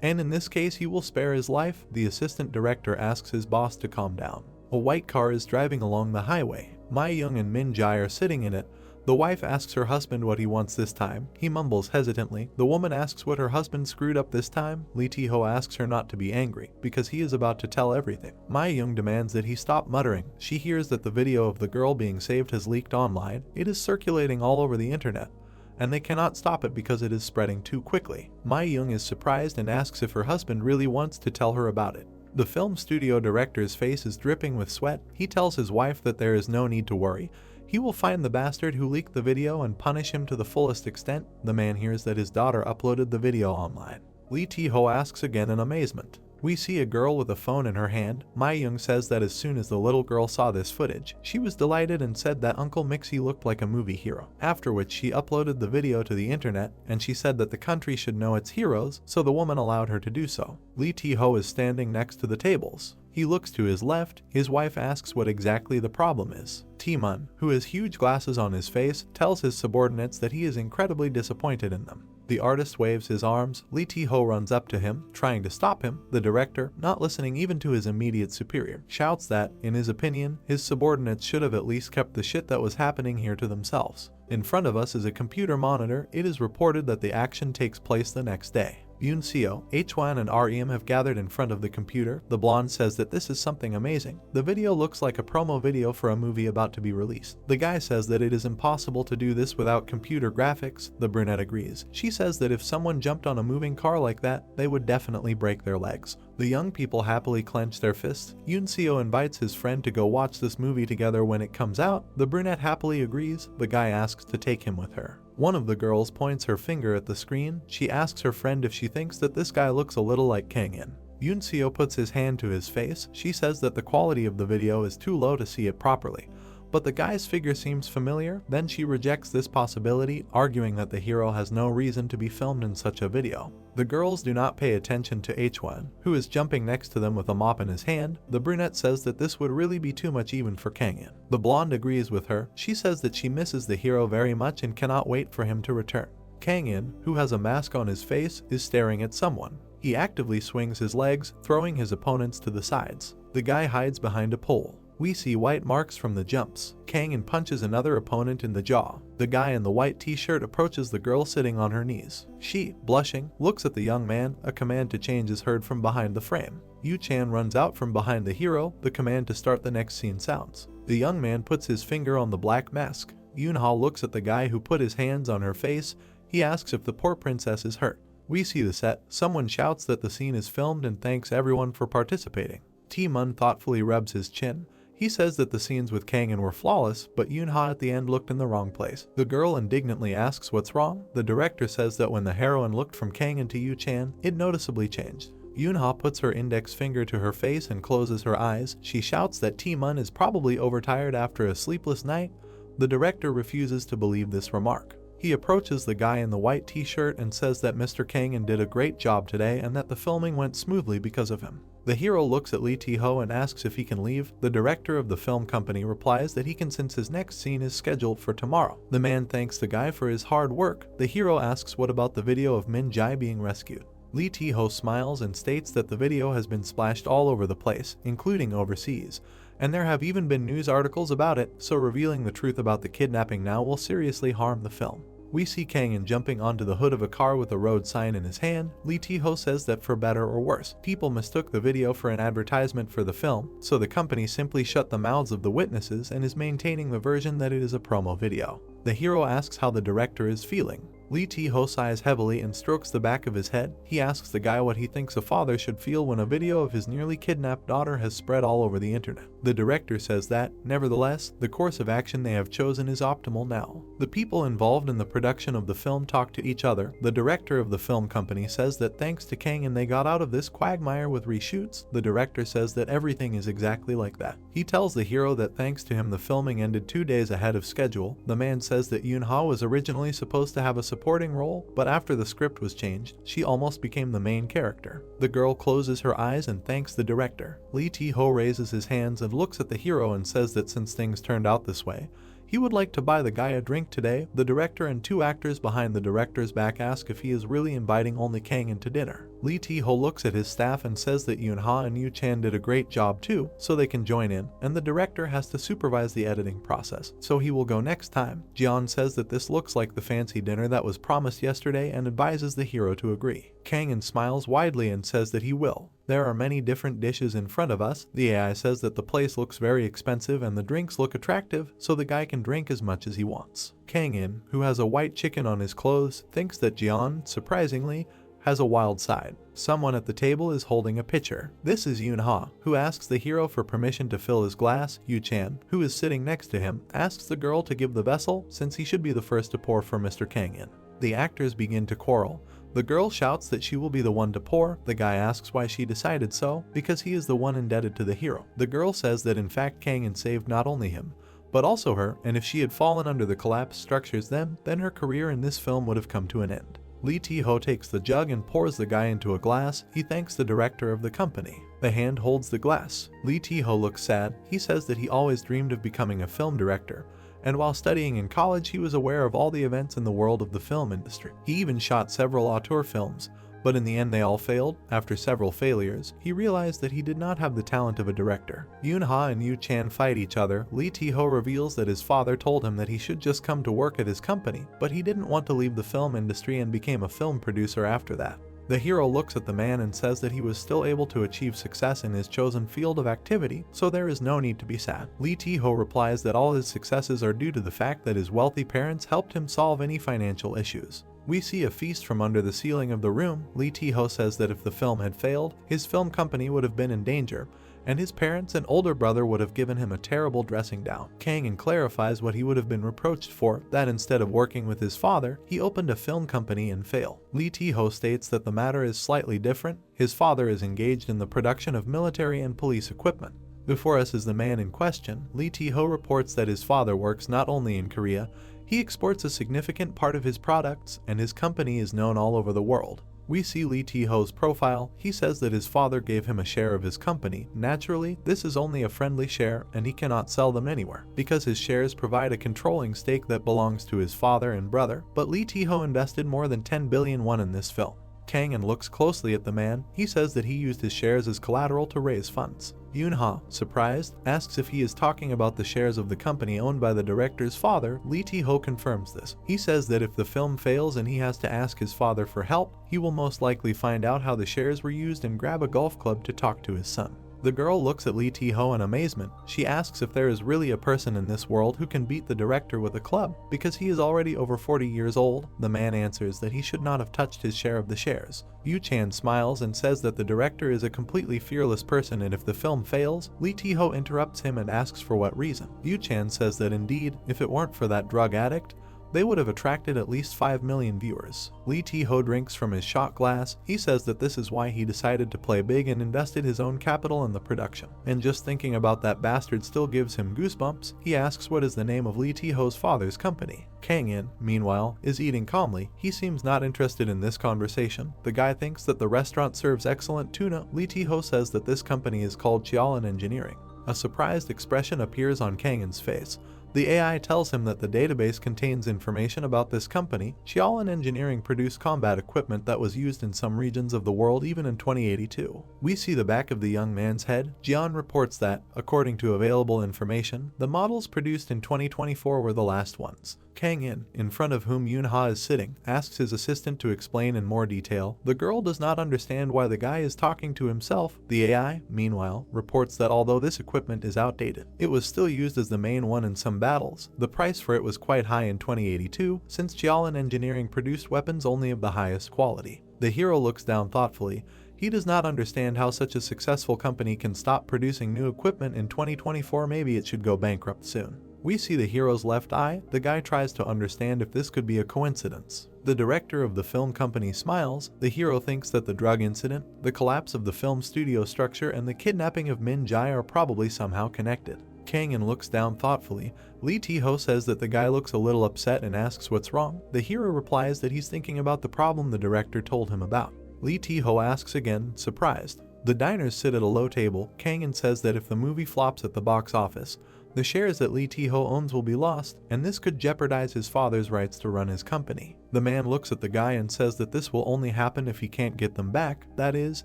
and in this case he will spare his life. The assistant director asks his boss to calm down. A white car is driving along the highway. Mi-young and Min Jae are sitting in it. The wife asks her husband what he wants this time. He mumbles hesitantly. The woman asks what her husband screwed up this time. Lee Tae-ho asks her not to be angry, because he is about to tell everything. Mi-young demands that he stop muttering. She hears that the video of the girl being saved has leaked online. It is circulating all over the internet, and they cannot stop it because it is spreading too quickly. Mi-young is surprised and asks if her husband really wants to tell her about it. The film studio director's face is dripping with sweat. He tells his wife that there is no need to worry. He will find the bastard who leaked the video and punish him to the fullest extent. The man hears that his daughter uploaded the video online. Lee Tae-ho asks again in amazement. We see a girl with a phone in her hand. Mi-young says that as soon as the little girl saw this footage, she was delighted and said that Uncle Mixie looked like a movie hero. After which she uploaded the video to the internet, and she said that the country should know its heroes, so the woman allowed her to do so. Lee Tae-ho is standing next to the tables. He looks to his left. His wife asks what exactly the problem is. Tae-man, who has huge glasses on his face, tells his subordinates that he is incredibly disappointed in them. The artist waves his arms. Lee Tae-ho runs up to him, trying to stop him. The director, not listening even to his immediate superior, shouts that, in his opinion, his subordinates should have at least kept the shit that was happening here to themselves. In front of us is a computer monitor. It is reported that the action takes place the next day. Yoon Seo, Hwan and Rem have gathered in front of the computer. The blonde says that this is something amazing. The video looks like a promo video for a movie about to be released. The guy says that it is impossible to do this without computer graphics. The brunette agrees. She says that if someone jumped on a moving car like that, they would definitely break their legs. The young people happily clench their fists. Yoon Seo invites his friend to go watch this movie together when it comes out. The brunette happily agrees. The guy asks to take him with her. One of the girls points her finger at the screen. She asks her friend if she thinks that this guy looks a little like Kang-in. Yoon Seo puts his hand to his face. She says that the quality of the video is too low to see it properly, but the guy's figure seems familiar. Then she rejects this possibility, arguing that the hero has no reason to be filmed in such a video. The girls do not pay attention to Hwan, who is jumping next to them with a mop in his hand. The brunette says that this would really be too much even for Kang-in. The blonde agrees with her. She says that she misses the hero very much and cannot wait for him to return. Kang-in, who has a mask on his face, is staring at someone. He actively swings his legs, throwing his opponents to the sides. The guy hides behind a pole. We see white marks from the jumps. Kang-in punches another opponent in the jaw. The guy in the white t-shirt approaches the girl sitting on her knees. She, blushing, looks at the young man. A command to change is heard from behind the frame. Yu-chan runs out from behind the hero. The command to start the next scene sounds. The young man puts his finger on the black mask. Yoon-ha looks at the guy who put his hands on her face. He asks if the poor princess is hurt. We see the set. Someone shouts that the scene is filmed and thanks everyone for participating. Tae-man thoughtfully rubs his chin. He says that the scenes with Kang-in were flawless, but Yoon-ha at the end looked in the wrong place. The girl indignantly asks what's wrong. The director says that when the heroine looked from Kang-in to Yu-chan, it noticeably changed. Yoon-ha puts her index finger to her face and closes her eyes. She shouts that Tae-man is probably overtired after a sleepless night. The director refuses to believe this remark. He approaches the guy in the white t-shirt and says that Mr. Kang-in did a great job today and that the filming went smoothly because of him. The hero looks at Lee Tae-ho and asks if he can leave. The director of the film company replies that he can since his next scene is scheduled for tomorrow. The man thanks the guy for his hard work. The hero asks what about the video of Min Jae being rescued. Lee Tae-ho smiles and states that the video has been splashed all over the place, including overseas, and there have even been news articles about it, so revealing the truth about the kidnapping now will seriously harm the film. We see Kang-in jumping onto the hood of a car with a road sign in his hand. Lee Tae-ho says that for better or worse, people mistook the video for an advertisement for the film, so the company simply shut the mouths of the witnesses and is maintaining the version that it is a promo video. The hero asks how the director is feeling. Lee Tae-ho sighs heavily and strokes the back of his head. He asks the guy what he thinks a father should feel when a video of his nearly kidnapped daughter has spread all over the internet. The director says that, nevertheless, the course of action they have chosen is optimal now. The people involved in the production of the film talk to each other. The director of the film company says that thanks to Kang-in they got out of this quagmire with reshoots. The director says that everything is exactly like that. He tells the hero that thanks to him the filming ended 2 days ahead of schedule. The man says that Yoon-ha was originally supposed to have a supporting role, but after the script was changed, she almost became the main character. The girl closes her eyes and thanks the director. Lee Tae-ho raises his hands and looks at the hero and says that since things turned out this way, he would like to buy the guy a drink today. The director and 2 actors behind the director's back ask if he is really inviting only Kang-in to dinner. Lee Tae-ho looks at his staff and says that Yoon-ha and Yu-chan did a great job too, so they can join in, and the director has to supervise the editing process, so he will go next time. Jeon says that this looks like the fancy dinner that was promised yesterday and advises the hero to agree. Kang-in smiles widely and says that he will. There are many different dishes in front of us. The AI says that the place looks very expensive and the drinks look attractive, so the guy can drink as much as he wants. Kang-in, who has a white chicken on his clothes, thinks that Jeon, surprisingly, has a wild side. Someone at the table is holding a pitcher. This is Yoon-ha, who asks the hero for permission to fill his glass. Yu-chan, who is sitting next to him, asks the girl to give the vessel since he should be the first to pour for Mr. Kang-in. The actors begin to quarrel. The girl shouts that she will be the one to pour. The guy asks why she decided so, because he is the one indebted to the hero. The girl says that in fact Kang-in saved not only him, but also her, and if she had fallen under the collapsed structures then her career in this film would have come to an end. Lee Tae-ho takes the jug and pours the guy into a glass. He thanks the director of the company. The hand holds the glass. Lee Tae-ho looks sad. He says that he always dreamed of becoming a film director, and while studying in college he was aware of all the events in the world of the film industry. He even shot several auteur films, but in the end they all failed. After several failures, he realized that he did not have the talent of a director. Yoon-ha and Yu-chan fight each other. Lee Tae-ho reveals that his father told him that he should just come to work at his company, but he didn't want to leave the film industry and became a film producer after that. The hero looks at the man and says that he was still able to achieve success in his chosen field of activity, so there is no need to be sad. Lee Tae-ho replies that all his successes are due to the fact that his wealthy parents helped him solve any financial issues. We see a feast from under the ceiling of the room. Lee Tae-ho says that if the film had failed, his film company would have been in danger, and his parents and older brother would have given him a terrible dressing down. Kang-in clarifies what he would have been reproached for, that instead of working with his father, he opened a film company and failed. Lee Tae-ho states that the matter is slightly different. His father is engaged in the production of military and police equipment. Before us is the man in question. Lee Tae-ho reports that his father works not only in Korea, he exports a significant part of his products, and his company is known all over the world. We see Lee Tae-ho's profile. He says that his father gave him a share of his company. Naturally, this is only a friendly share and he cannot sell them anywhere, because his shares provide a controlling stake that belongs to his father and brother. But Lee Tae-ho invested more than 10 billion won in this film. Kang-in looks closely at the man. He says that he used his shares as collateral to raise funds. Yoon-ha, surprised, asks if he is talking about the shares of the company owned by the director's father. Lee Tae-ho confirms this. He says that if the film fails and he has to ask his father for help, he will most likely find out how the shares were used and grab a golf club to talk to his son. The girl looks at Lee Tae-ho in amazement. She asks if there is really a person in this world who can beat the director with a club, because he is already over 40 years old. The man answers that he should not have touched his share of the shares. Yu-chan smiles and says that the director is a completely fearless person, and if the film fails, Lee Tae-ho interrupts him and asks for what reason. Yu-chan says that indeed, if it weren't for that drug addict, they would have attracted at least 5 million viewers. Lee Tae-ho drinks from his shot glass. He says that this is why he decided to play big and invested his own capital in the production. And just thinking about that bastard still gives him goosebumps. He asks what is the name of Lee Tae-ho's father's company. Kang-in, meanwhile, is eating calmly. He seems not interested in this conversation. The guy thinks that the restaurant serves excellent tuna. Lee Tae-ho says that this company is called Cheolin Engineering. A surprised expression appears on Kang-in's face. The AI tells him that the database contains information about this company. Cheolin Engineering produced combat equipment that was used in some regions of the world even in 2082. We see the back of the young man's head. Jeon reports that, according to available information, the models produced in 2024 were the last ones. Kang-in, in front of whom Yoon-ha is sitting, asks his assistant to explain in more detail. The girl does not understand why the guy is talking to himself. The AI, meanwhile, reports that although this equipment is outdated, it was still used as the main one in some battles. The price for it was quite high in 2082, since Cheolin Engineering produced weapons only of the highest quality. The hero looks down thoughtfully. He does not understand how such a successful company can stop producing new equipment in 2024. Maybe it should go bankrupt soon. We see the hero's left eye. The guy tries to understand if this could be a coincidence. The director of the film company smiles. The hero thinks that the drug incident, the collapse of the film studio structure, and the kidnapping of Min Jae are probably somehow connected. Kang-in looks down thoughtfully. Lee Tae-ho says that the guy looks a little upset and asks what's wrong. The hero replies that he's thinking about the problem the director told him about. Lee Tae-ho asks again, surprised. The diners sit at a low table. Kang-in says that if the movie flops at the box office, The shares that Lee Tae-ho owns will be lost, and this could jeopardize his father's rights to run his company. The man looks at the guy and says that this will only happen if he can't get them back, that is,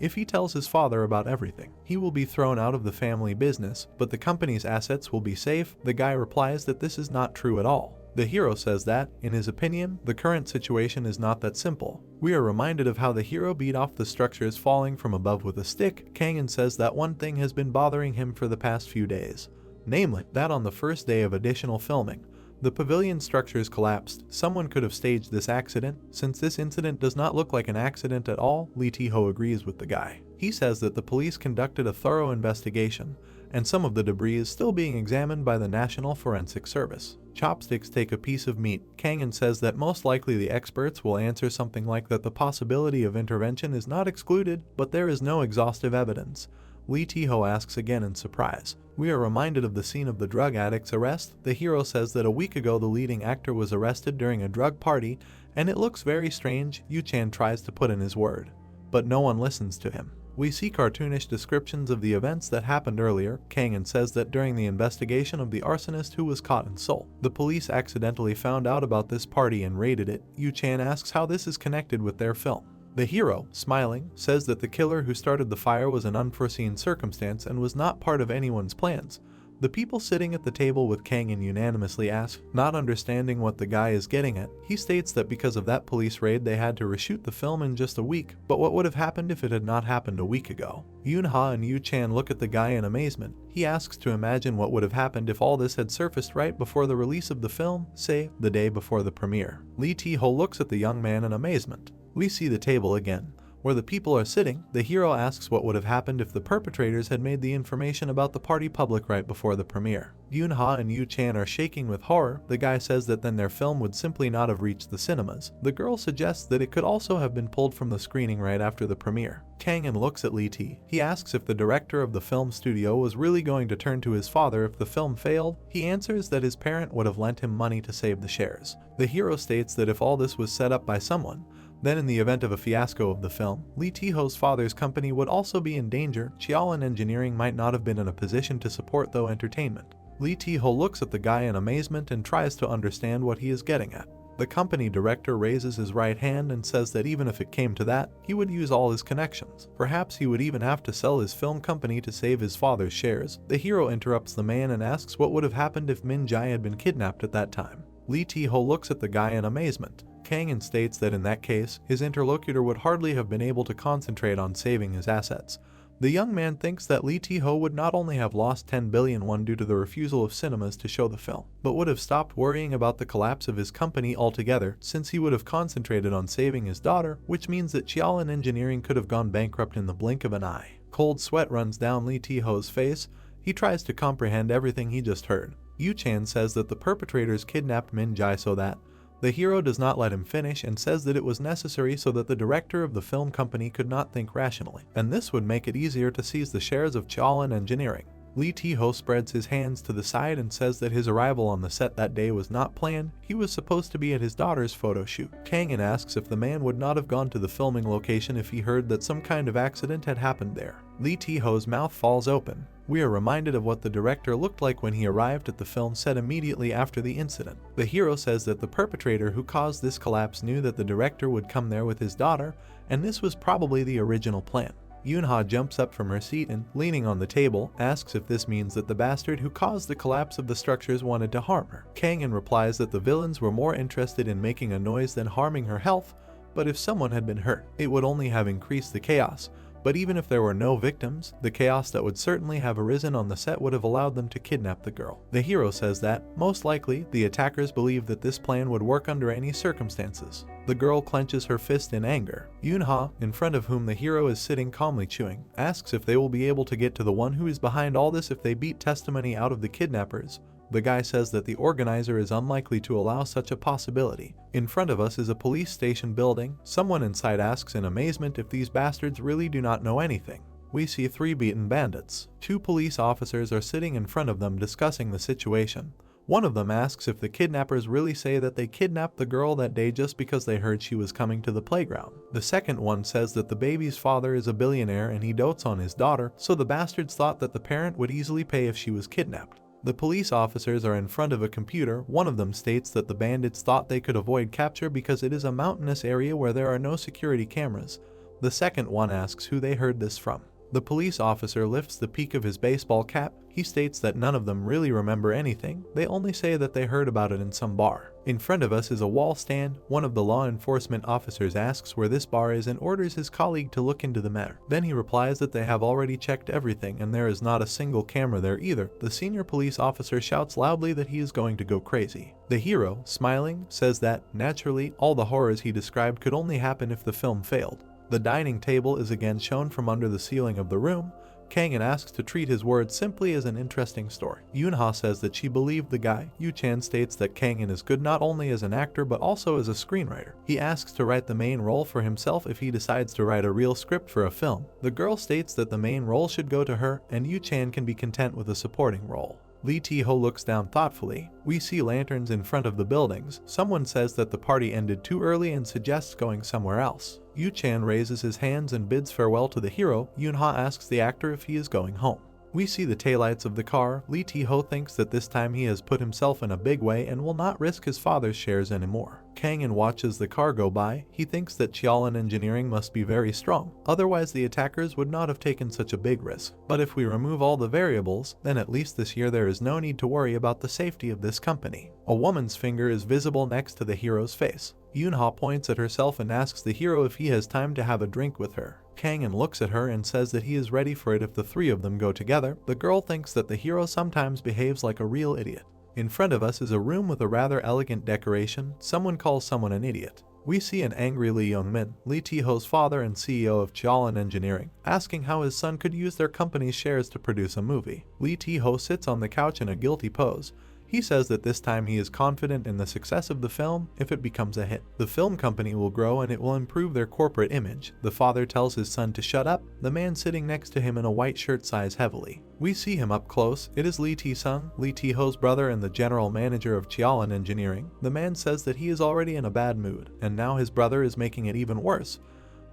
if he tells his father about everything. He will be thrown out of the family business, but the company's assets will be safe. The guy replies that this is not true at all. The hero says that, in his opinion, the current situation is not that simple. We are reminded of how the hero beat off the structures falling from above with a stick. Kang-in says that one thing has been bothering him for the past few days. Namely, that on the first day of additional filming, the pavilion structures collapsed. Someone could have staged this accident. Since this incident does not look like an accident at all, Lee Tae-ho agrees with the guy. He says that the police conducted a thorough investigation, and some of the debris is still being examined by the National Forensic Service. Chopsticks take a piece of meat. Kang-in says that most likely the experts will answer something like that the possibility of intervention is not excluded, but there is no exhaustive evidence. Lee Tae-ho asks again in surprise. We are reminded of the scene of the drug addict's arrest. The hero says that a week ago the leading actor was arrested during a drug party, and it looks very strange. Yu-chan tries to put in his word, but no one listens to him. We see cartoonish descriptions of the events that happened earlier. Kang-in says that during the investigation of the arsonist who was caught in Seoul, the police accidentally found out about this party and raided it. Yu-chan asks how this is connected with their film. The hero, smiling, says that the killer who started the fire was an unforeseen circumstance and was not part of anyone's plans. The people sitting at the table with Kang-in unanimously ask, not understanding what the guy is getting at. He states that because of that police raid they had to reshoot the film in just a week, but what would have happened if it had not happened a week ago? Yoon-ha and Yu-chan look at the guy in amazement. He asks to imagine what would have happened if all this had surfaced right before the release of the film, say, the day before the premiere. Lee Tae-ho looks at the young man in amazement. We see the table again, where the people are sitting. The hero asks what would have happened if the perpetrators had made the information about the party public right before the premiere. Yoon-ha and Yu-chan are shaking with horror. The guy says that then their film would simply not have reached the cinemas. The girl suggests that it could also have been pulled from the screening right after the premiere. Kang-in looks at Lee Tae. He asks if the director of the film studio was really going to turn to his father if the film failed. He answers that his parent would have lent him money to save the shares. The hero states that if all this was set up by someone, then in the event of a fiasco of the film, Lee Tae-ho's father's company would also be in danger. Cheolin Engineering might not have been in a position to support Though Entertainment. Lee Tae-ho looks at the guy in amazement and tries to understand what he is getting at. The company director raises his right hand and says that even if it came to that, he would use all his connections. Perhaps he would even have to sell his film company to save his father's shares. The hero interrupts the man and asks what would have happened if Min Jae had been kidnapped at that time. Lee Tae-ho looks at the guy in amazement. Kang-in states that in that case, his interlocutor would hardly have been able to concentrate on saving his assets. The young man thinks that Lee Tae-ho would not only have lost 10 billion won due to the refusal of cinemas to show the film, but would have stopped worrying about the collapse of his company altogether, since he would have concentrated on saving his daughter, which means that Cheolin Engineering could have gone bankrupt in the blink of an eye. Cold sweat runs down Lee Tae-ho's face. He tries to comprehend everything he just heard. Yu-chan says that the perpetrators kidnapped Min Jae so that the hero does not let him finish and says that it was necessary so that the director of the film company could not think rationally, and this would make it easier to seize the shares of Cheolin Engineering. Lee Tae-ho spreads his hands to the side and says that his arrival on the set that day was not planned. He was supposed to be at his daughter's photo shoot. Kang-in asks if the man would not have gone to the filming location if he heard that some kind of accident had happened there. Lee Tae-ho's mouth falls open. We are reminded of what the director looked like when he arrived at the film set immediately after the incident. The hero says that the perpetrator who caused this collapse knew that the director would come there with his daughter, and this was probably the original plan. Yoon-ha jumps up from her seat and, leaning on the table, asks if this means that the bastard who caused the collapse of the structures wanted to harm her. Kang-in replies that the villains were more interested in making a noise than harming her health, but if someone had been hurt, it would only have increased the chaos. But even if there were no victims, the chaos that would certainly have arisen on the set would have allowed them to kidnap the girl. The hero says that, most likely, the attackers believed that this plan would work under any circumstances. The girl clenches her fist in anger. Yoon-ha, in front of whom the hero is sitting calmly chewing, asks if they will be able to get to the one who is behind all this if they beat testimony out of the kidnappers. The guy says that the organizer is unlikely to allow such a possibility. In front of us is a police station building. Someone inside asks in amazement if these bastards really do not know anything. We see 3 beaten bandits. 2 police officers are sitting in front of them discussing the situation. One of them asks if the kidnappers really say that they kidnapped the girl that day just because they heard she was coming to the playground. The second one says that the baby's father is a billionaire and he dotes on his daughter, so the bastards thought that the parent would easily pay if she was kidnapped. The police officers are in front of a computer. One of them states that the bandits thought they could avoid capture because it is a mountainous area where there are no security cameras. The second one asks who they heard this from. The police officer lifts the peak of his baseball cap. He states that none of them really remember anything, they only say that they heard about it in some bar. In front of us is a wall stand. One of the law enforcement officers asks where this bar is and orders his colleague to look into the matter. Then he replies that they have already checked everything and there is not a single camera there either. The senior police officer shouts loudly that he is going to go crazy. The hero, smiling, says that, naturally, all the horrors he described could only happen if the film failed. The dining table is again shown from under the ceiling of the room. Kang-in asks to treat his words simply as an interesting story. Yoon-ha says that she believed the guy. Yu-chan states that Kang-in is good not only as an actor but also as a screenwriter. He asks to write the main role for himself if he decides to write a real script for a film. The girl states that the main role should go to her and Yu-chan can be content with a supporting role. Lee Tae-ho looks down thoughtfully. We see lanterns in front of the buildings. Someone says that the party ended too early and suggests going somewhere else. Yu-chan raises his hands and bids farewell to the hero. Yoon-ha asks the actor if he is going home. We see the taillights of the car. Lee Tae-ho thinks that this time he has put himself in a big way and will not risk his father's shares anymore. Kang-in watches the car go by. He thinks that Cheolan engineering must be very strong, otherwise the attackers would not have taken such a big risk. But if we remove all the variables, then at least this year there is no need to worry about the safety of this company. A woman's finger is visible next to the hero's face. Yoon-ha points at herself and asks the hero if he has time to have a drink with her. Kang-in looks at her and says that he is ready for it if the three of them go together. The girl thinks that the hero sometimes behaves like a real idiot. In front of us is a room with a rather elegant decoration. Someone calls someone an idiot. We see an angry Lee Young-min, Lee Tae-ho's father and CEO of Cheolan Engineering, asking how his son could use their company's shares to produce a movie. Lee Tae-ho sits on the couch in a guilty pose. He says that this time he is confident in the success of the film if it becomes a hit. The film company will grow and it will improve their corporate image. The father tells his son to shut up. The man sitting next to him in a white shirt sighs heavily. We see him up close. It is Lee Tae-sung, Lee Tae-ho's brother and the general manager of Cheolan Engineering. The man says that he is already in a bad mood, and now his brother is making it even worse.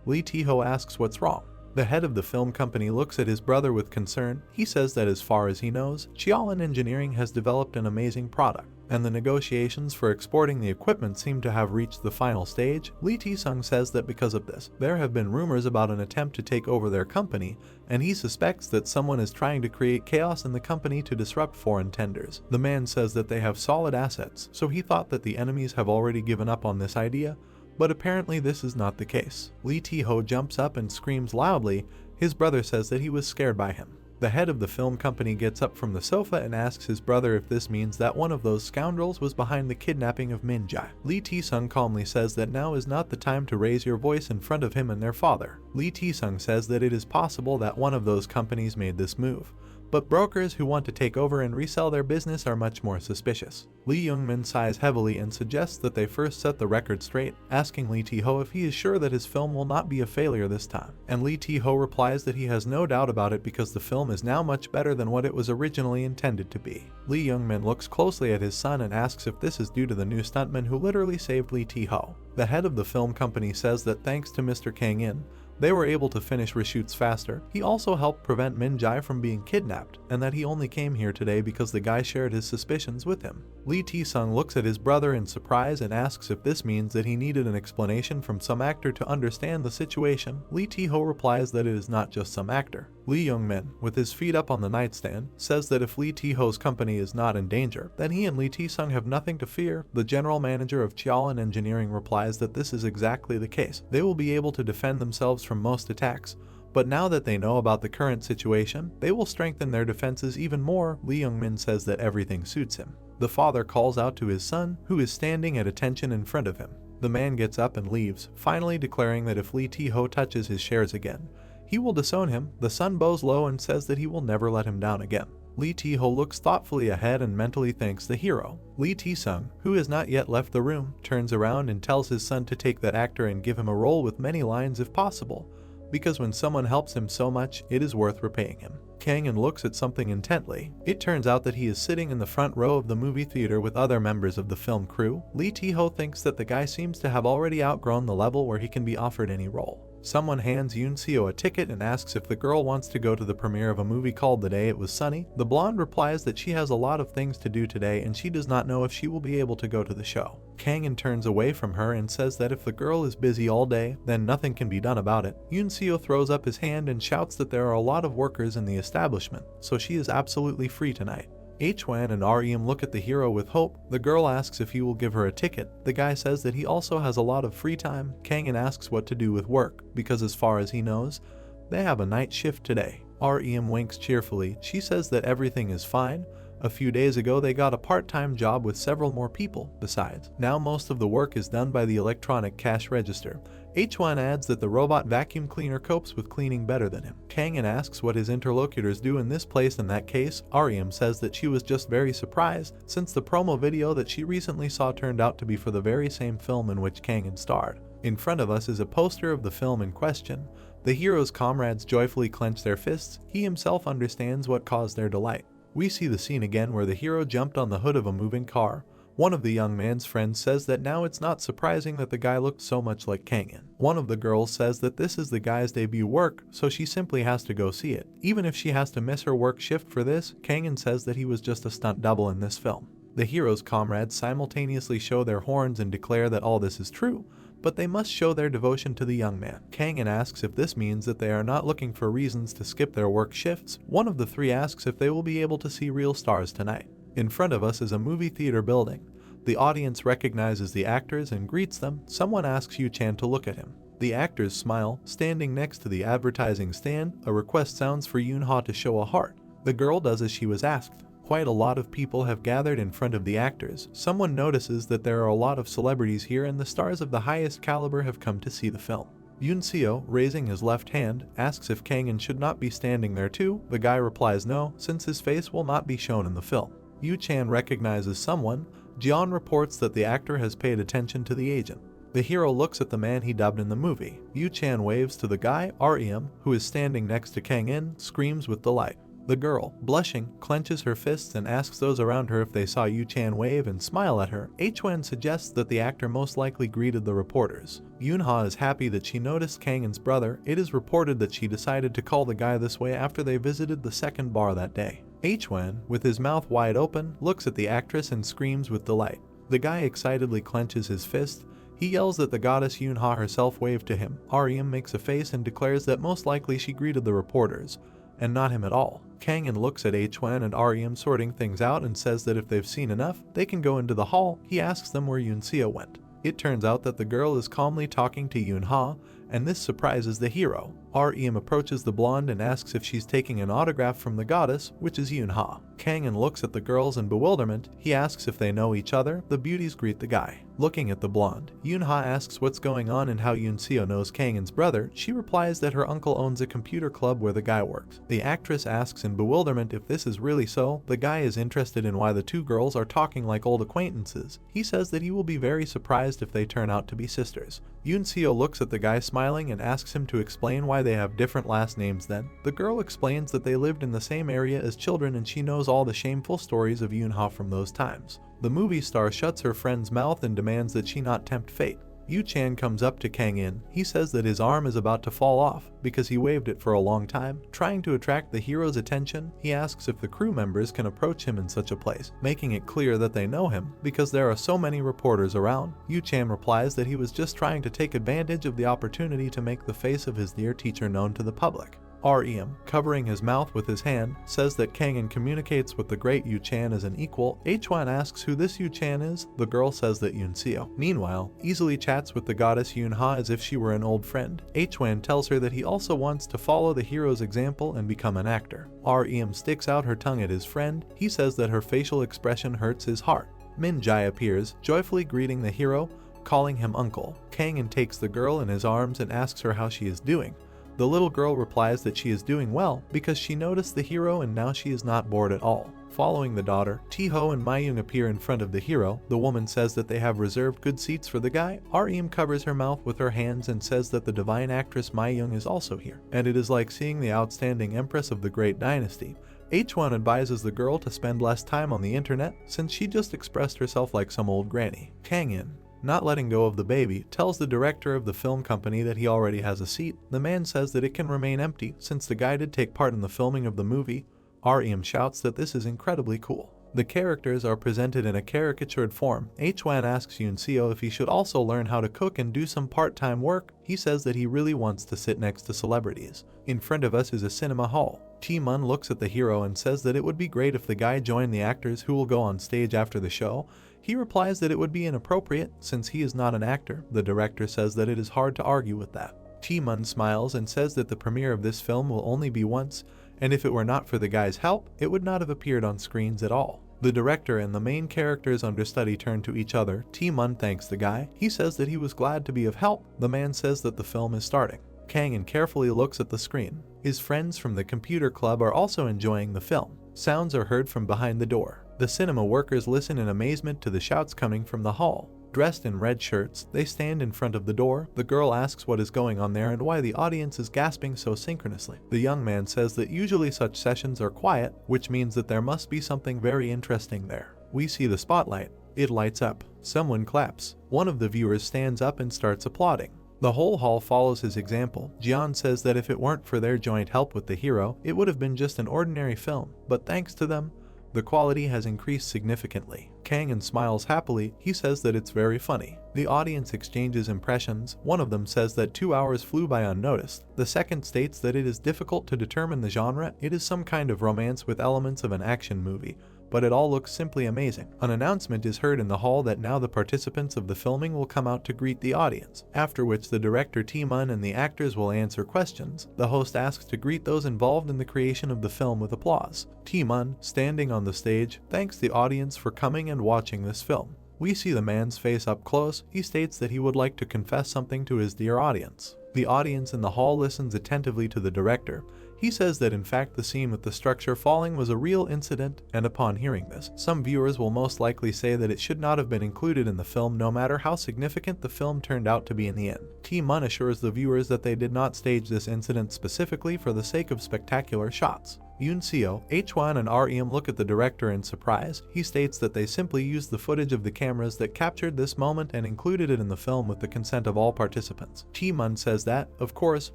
Lee Tae-ho asks what's wrong. The head of the film company looks at his brother with concern. He says that as far as he knows, Cheolan Engineering has developed an amazing product, and the negotiations for exporting the equipment seem to have reached the final stage. Lee Tae-sung says that because of this, there have been rumors about an attempt to take over their company, and he suspects that someone is trying to create chaos in the company to disrupt foreign tenders. The man says that they have solid assets, so he thought that the enemies have already given up on this idea. But apparently this is not the case. Lee Tae-ho jumps up and screams loudly. His brother says that he was scared by him. The head of the film company gets up from the sofa and asks his brother if this means that one of those scoundrels was behind the kidnapping of Min-jae. Lee Tae-sung calmly says that now is not the time to raise your voice in front of him and their father. Lee Tae-sung says that it is possible that one of those companies made this move, but brokers who want to take over and resell their business are much more suspicious. Lee Young-min sighs heavily and suggests that they first set the record straight, asking Lee Tae-ho if he is sure that his film will not be a failure this time. And Lee Tae-ho replies that he has no doubt about it because the film is now much better than what it was originally intended to be. Lee Young-min looks closely at his son and asks if this is due to the new stuntman who literally saved Lee Tae-ho. The head of the film company says that thanks to Mr. Kang-in, they were able to finish reshoots faster. He also helped prevent Min-jae from being kidnapped, and that he only came here today because the guy shared his suspicions with him. Lee Tae-sung looks at his brother in surprise and asks if this means that he needed an explanation from some actor to understand the situation. Lee Tae-ho replies that it is not just some actor. Lee Young-min, with his feet up on the nightstand, says that if Lee Tae-ho's company is not in danger, then he and Lee Tae-sung have nothing to fear. The general manager of Cheolan Engineering replies that this is exactly the case. They will be able to defend themselves from most attacks, but now that they know about the current situation, they will strengthen their defenses even more. Lee Young-min says that everything suits him. The father calls out to his son, who is standing at attention in front of him. The man gets up and leaves, finally declaring that if Lee Tae-ho touches his shares again, he will disown him. The son bows low and says that he will never let him down again. Lee Tae-ho looks thoughtfully ahead and mentally thanks the hero. Lee Tae-sung, who has not yet left the room, turns around and tells his son to take that actor and give him a role with many lines if possible, because when someone helps him so much, it is worth repaying him. Kang-in looks at something intently. It turns out that he is sitting in the front row of the movie theater with other members of the film crew. Lee Tae-ho thinks that the guy seems to have already outgrown the level where he can be offered any role. Someone hands Yoon Seo a ticket and asks if the girl wants to go to the premiere of a movie called The Day It Was Sunny. The blonde replies that she has a lot of things to do today and she does not know if she will be able to go to the show. Kang-in turns away from her and says that if the girl is busy all day, then nothing can be done about it. Yoon Seo throws up his hand and shouts that there are a lot of workers in the establishment, so she is absolutely free tonight. Hwan and Rem look at the hero with hope. The girl asks if he will give her a ticket. The guy says that he also has a lot of free time. Kang-in asks what to do with work, because as far as he knows, they have a night shift today. Rem winks cheerfully. She says that everything is fine. A few days ago they got a part-time job with several more people. Besides, now most of the work is done by the electronic cash register. Hwan adds that the robot vacuum cleaner copes with cleaning better than him. Kang-in asks what his interlocutors do in this place in that case. Rem says that she was just very surprised since the promo video that she recently saw turned out to be for the very same film in which Kang-in starred. In front of us is a poster of the film in question. The hero's comrades joyfully clench their fists. He himself understands what caused their delight. We see the scene again where the hero jumped on the hood of a moving car. One of the young man's friends says that now it's not surprising that the guy looked so much like Kang-in. One of the girls says that this is the guy's debut work, so she simply has to go see it. Even if she has to miss her work shift for this, Kang-in says that he was just a stunt double in this film. The hero's comrades simultaneously show their horns and declare that all this is true, but they must show their devotion to the young man. Kang-in asks if this means that they are not looking for reasons to skip their work shifts. One of the three asks if they will be able to see real stars tonight. In front of us is a movie theater building. The audience recognizes the actors and greets them. Someone asks Yu-chan to look at him. The actors smile. Standing next to the advertising stand, a request sounds for Yoon-ha to show a heart. The girl does as she was asked. Quite a lot of people have gathered in front of the actors. Someone notices that there are a lot of celebrities here and the stars of the highest caliber have come to see the film. Yoon Seo, raising his left hand, asks if Kang-in should not be standing there too. The guy replies no, since his face will not be shown in the film. Yu-chan recognizes someone. Jeon reports that the actor has paid attention to the agent. The hero looks at the man he dubbed in the movie. Yu-chan waves to the guy. Rem, who is standing next to Kang-in, screams with delight. The girl, blushing, clenches her fists and asks those around her if they saw Yu-chan wave and smile at her. Hwan suggests that the actor most likely greeted the reporters. Yoon-ha is happy that she noticed Kang-in's brother. It is reported that she decided to call the guy this way after they visited the second bar that day. Hwan, with his mouth wide open, looks at the actress and screams with delight. The guy excitedly clenches his fist. He yells that the goddess Yoon-ha herself waved to him. Rem makes a face and declares that most likely she greeted the reporters, and not him at all. Kang-in looks at Hwan and Rem sorting things out and says that if they've seen enough, they can go into the hall. He asks them where Yoon Seo went. It turns out that the girl is calmly talking to Yoon-ha, and this surprises the hero. Rem approaches the blonde and asks if she's taking an autograph from the goddess, which is Yoon-ha. Kang-in looks at the girls in bewilderment. He asks if they know each other. The beauties greet the guy. Looking at the blonde, Yoon-ha asks what's going on and how Yoon Seo knows Kang-in's brother. She replies that her uncle owns a computer club where the guy works. The actress asks in bewilderment if this is really so. The guy is interested in why the two girls are talking like old acquaintances. He says that he will be very surprised if they turn out to be sisters. Yoon Seo looks at the guy smiling and asks him to explain why they have different last names then. The girl explains that they lived in the same area as children and she knows all the shameful stories of Yoon-ha from those times. The movie star shuts her friend's mouth and demands that she not tempt fate. Yu-chan comes up to Kang-in. He says that his arm is about to fall off because he waved it for a long time. Trying to attract the hero's attention, he asks if the crew members can approach him in such a place, making it clear that they know him because there are so many reporters around. Yu-chan replies that he was just trying to take advantage of the opportunity to make the face of his dear teacher known to the public. Rem, covering his mouth with his hand, says that Kang-in communicates with the great Yu-chan as an equal. Hwan asks who this Yu-chan is. The girl says that Yoon Seo, meanwhile, easily chats with the goddess Yoon-ha as if she were an old friend. Hwan tells her that he also wants to follow the hero's example and become an actor. Rem sticks out her tongue at his friend. He says that her facial expression hurts his heart. Min-jae appears, joyfully greeting the hero, calling him uncle. Kang-in takes the girl in his arms and asks her how she is doing. The little girl replies that she is doing well because she noticed the hero and now she is not bored at all. Following the daughter, Taeho and Mayung appear in front of the hero. The woman says that they have reserved good seats for the guy. Rem covers her mouth with her hands and says that the divine actress Mayung is also here, and it is like seeing the outstanding empress of the great dynasty. Hwan advises the girl to spend less time on the internet since she just expressed herself like some old granny. Kang-in, Not letting go of the baby, tells the director of the film company that he already has a seat. The man says that it can remain empty since the guy did take part in the filming of the movie. REM shouts that this is incredibly cool. The characters are presented in a caricatured form. Hwan asks Yoon-seo if he should also learn how to cook and do some part-time work. He says that he really wants to sit next to celebrities. In front of us is a cinema hall. Tae-mun looks at the hero and says that it would be great if the guy joined the actors who will go on stage after the show. He replies that it would be inappropriate since he is not an actor. The director says that it is hard to argue with that. Tae-mun smiles and says that the premiere of this film will only be once, and if it were not for the guy's help, it would not have appeared on screens at all. The director and the main character's understudy turn to each other. Tae-mun thanks the guy. He says that he was glad to be of help. The man says that the film is starting. Kang-in carefully looks at the screen. His friends from the computer club are also enjoying the film. Sounds are heard from behind the door. The cinema workers listen in amazement to the shouts coming from the hall. Dressed in red shirts, they stand in front of the door. The girl asks what is going on there and why the audience is gasping so synchronously. The young man says that usually such sessions are quiet, which means that there must be something very interesting there. We see the spotlight. It lights up. Someone claps. One of the viewers stands up and starts applauding. The whole hall follows his example. Jeon says that if it weren't for their joint help with the hero, it would have been just an ordinary film, but thanks to them, the quality has increased significantly. Kang-in smiles happily. He says that it's very funny. The audience exchanges impressions. One of them says that 2 hours flew by unnoticed. The second states that it is difficult to determine the genre. It is some kind of romance with elements of an action movie, but it all looks simply amazing. An announcement is heard in the hall that now the participants of the filming will come out to greet the audience, after which the director Tae-mun and the actors will answer questions. The host asks to greet those involved in the creation of the film with applause. Tae-mun, standing on the stage, thanks the audience for coming and watching this film. We see the man's face up close. He states that he would like to confess something to his dear audience. The audience in the hall listens attentively to the director. He says that in fact the scene with the structure falling was a real incident, and upon hearing this, some viewers will most likely say that it should not have been included in the film no matter how significant the film turned out to be in the end. Tae-mun assures the viewers that they did not stage this incident specifically for the sake of spectacular shots. Yoon-seo, Hwan and REM look at the director in surprise. He states that they simply used the footage of the cameras that captured this moment and included it in the film with the consent of all participants. Tae-mun says that, of course,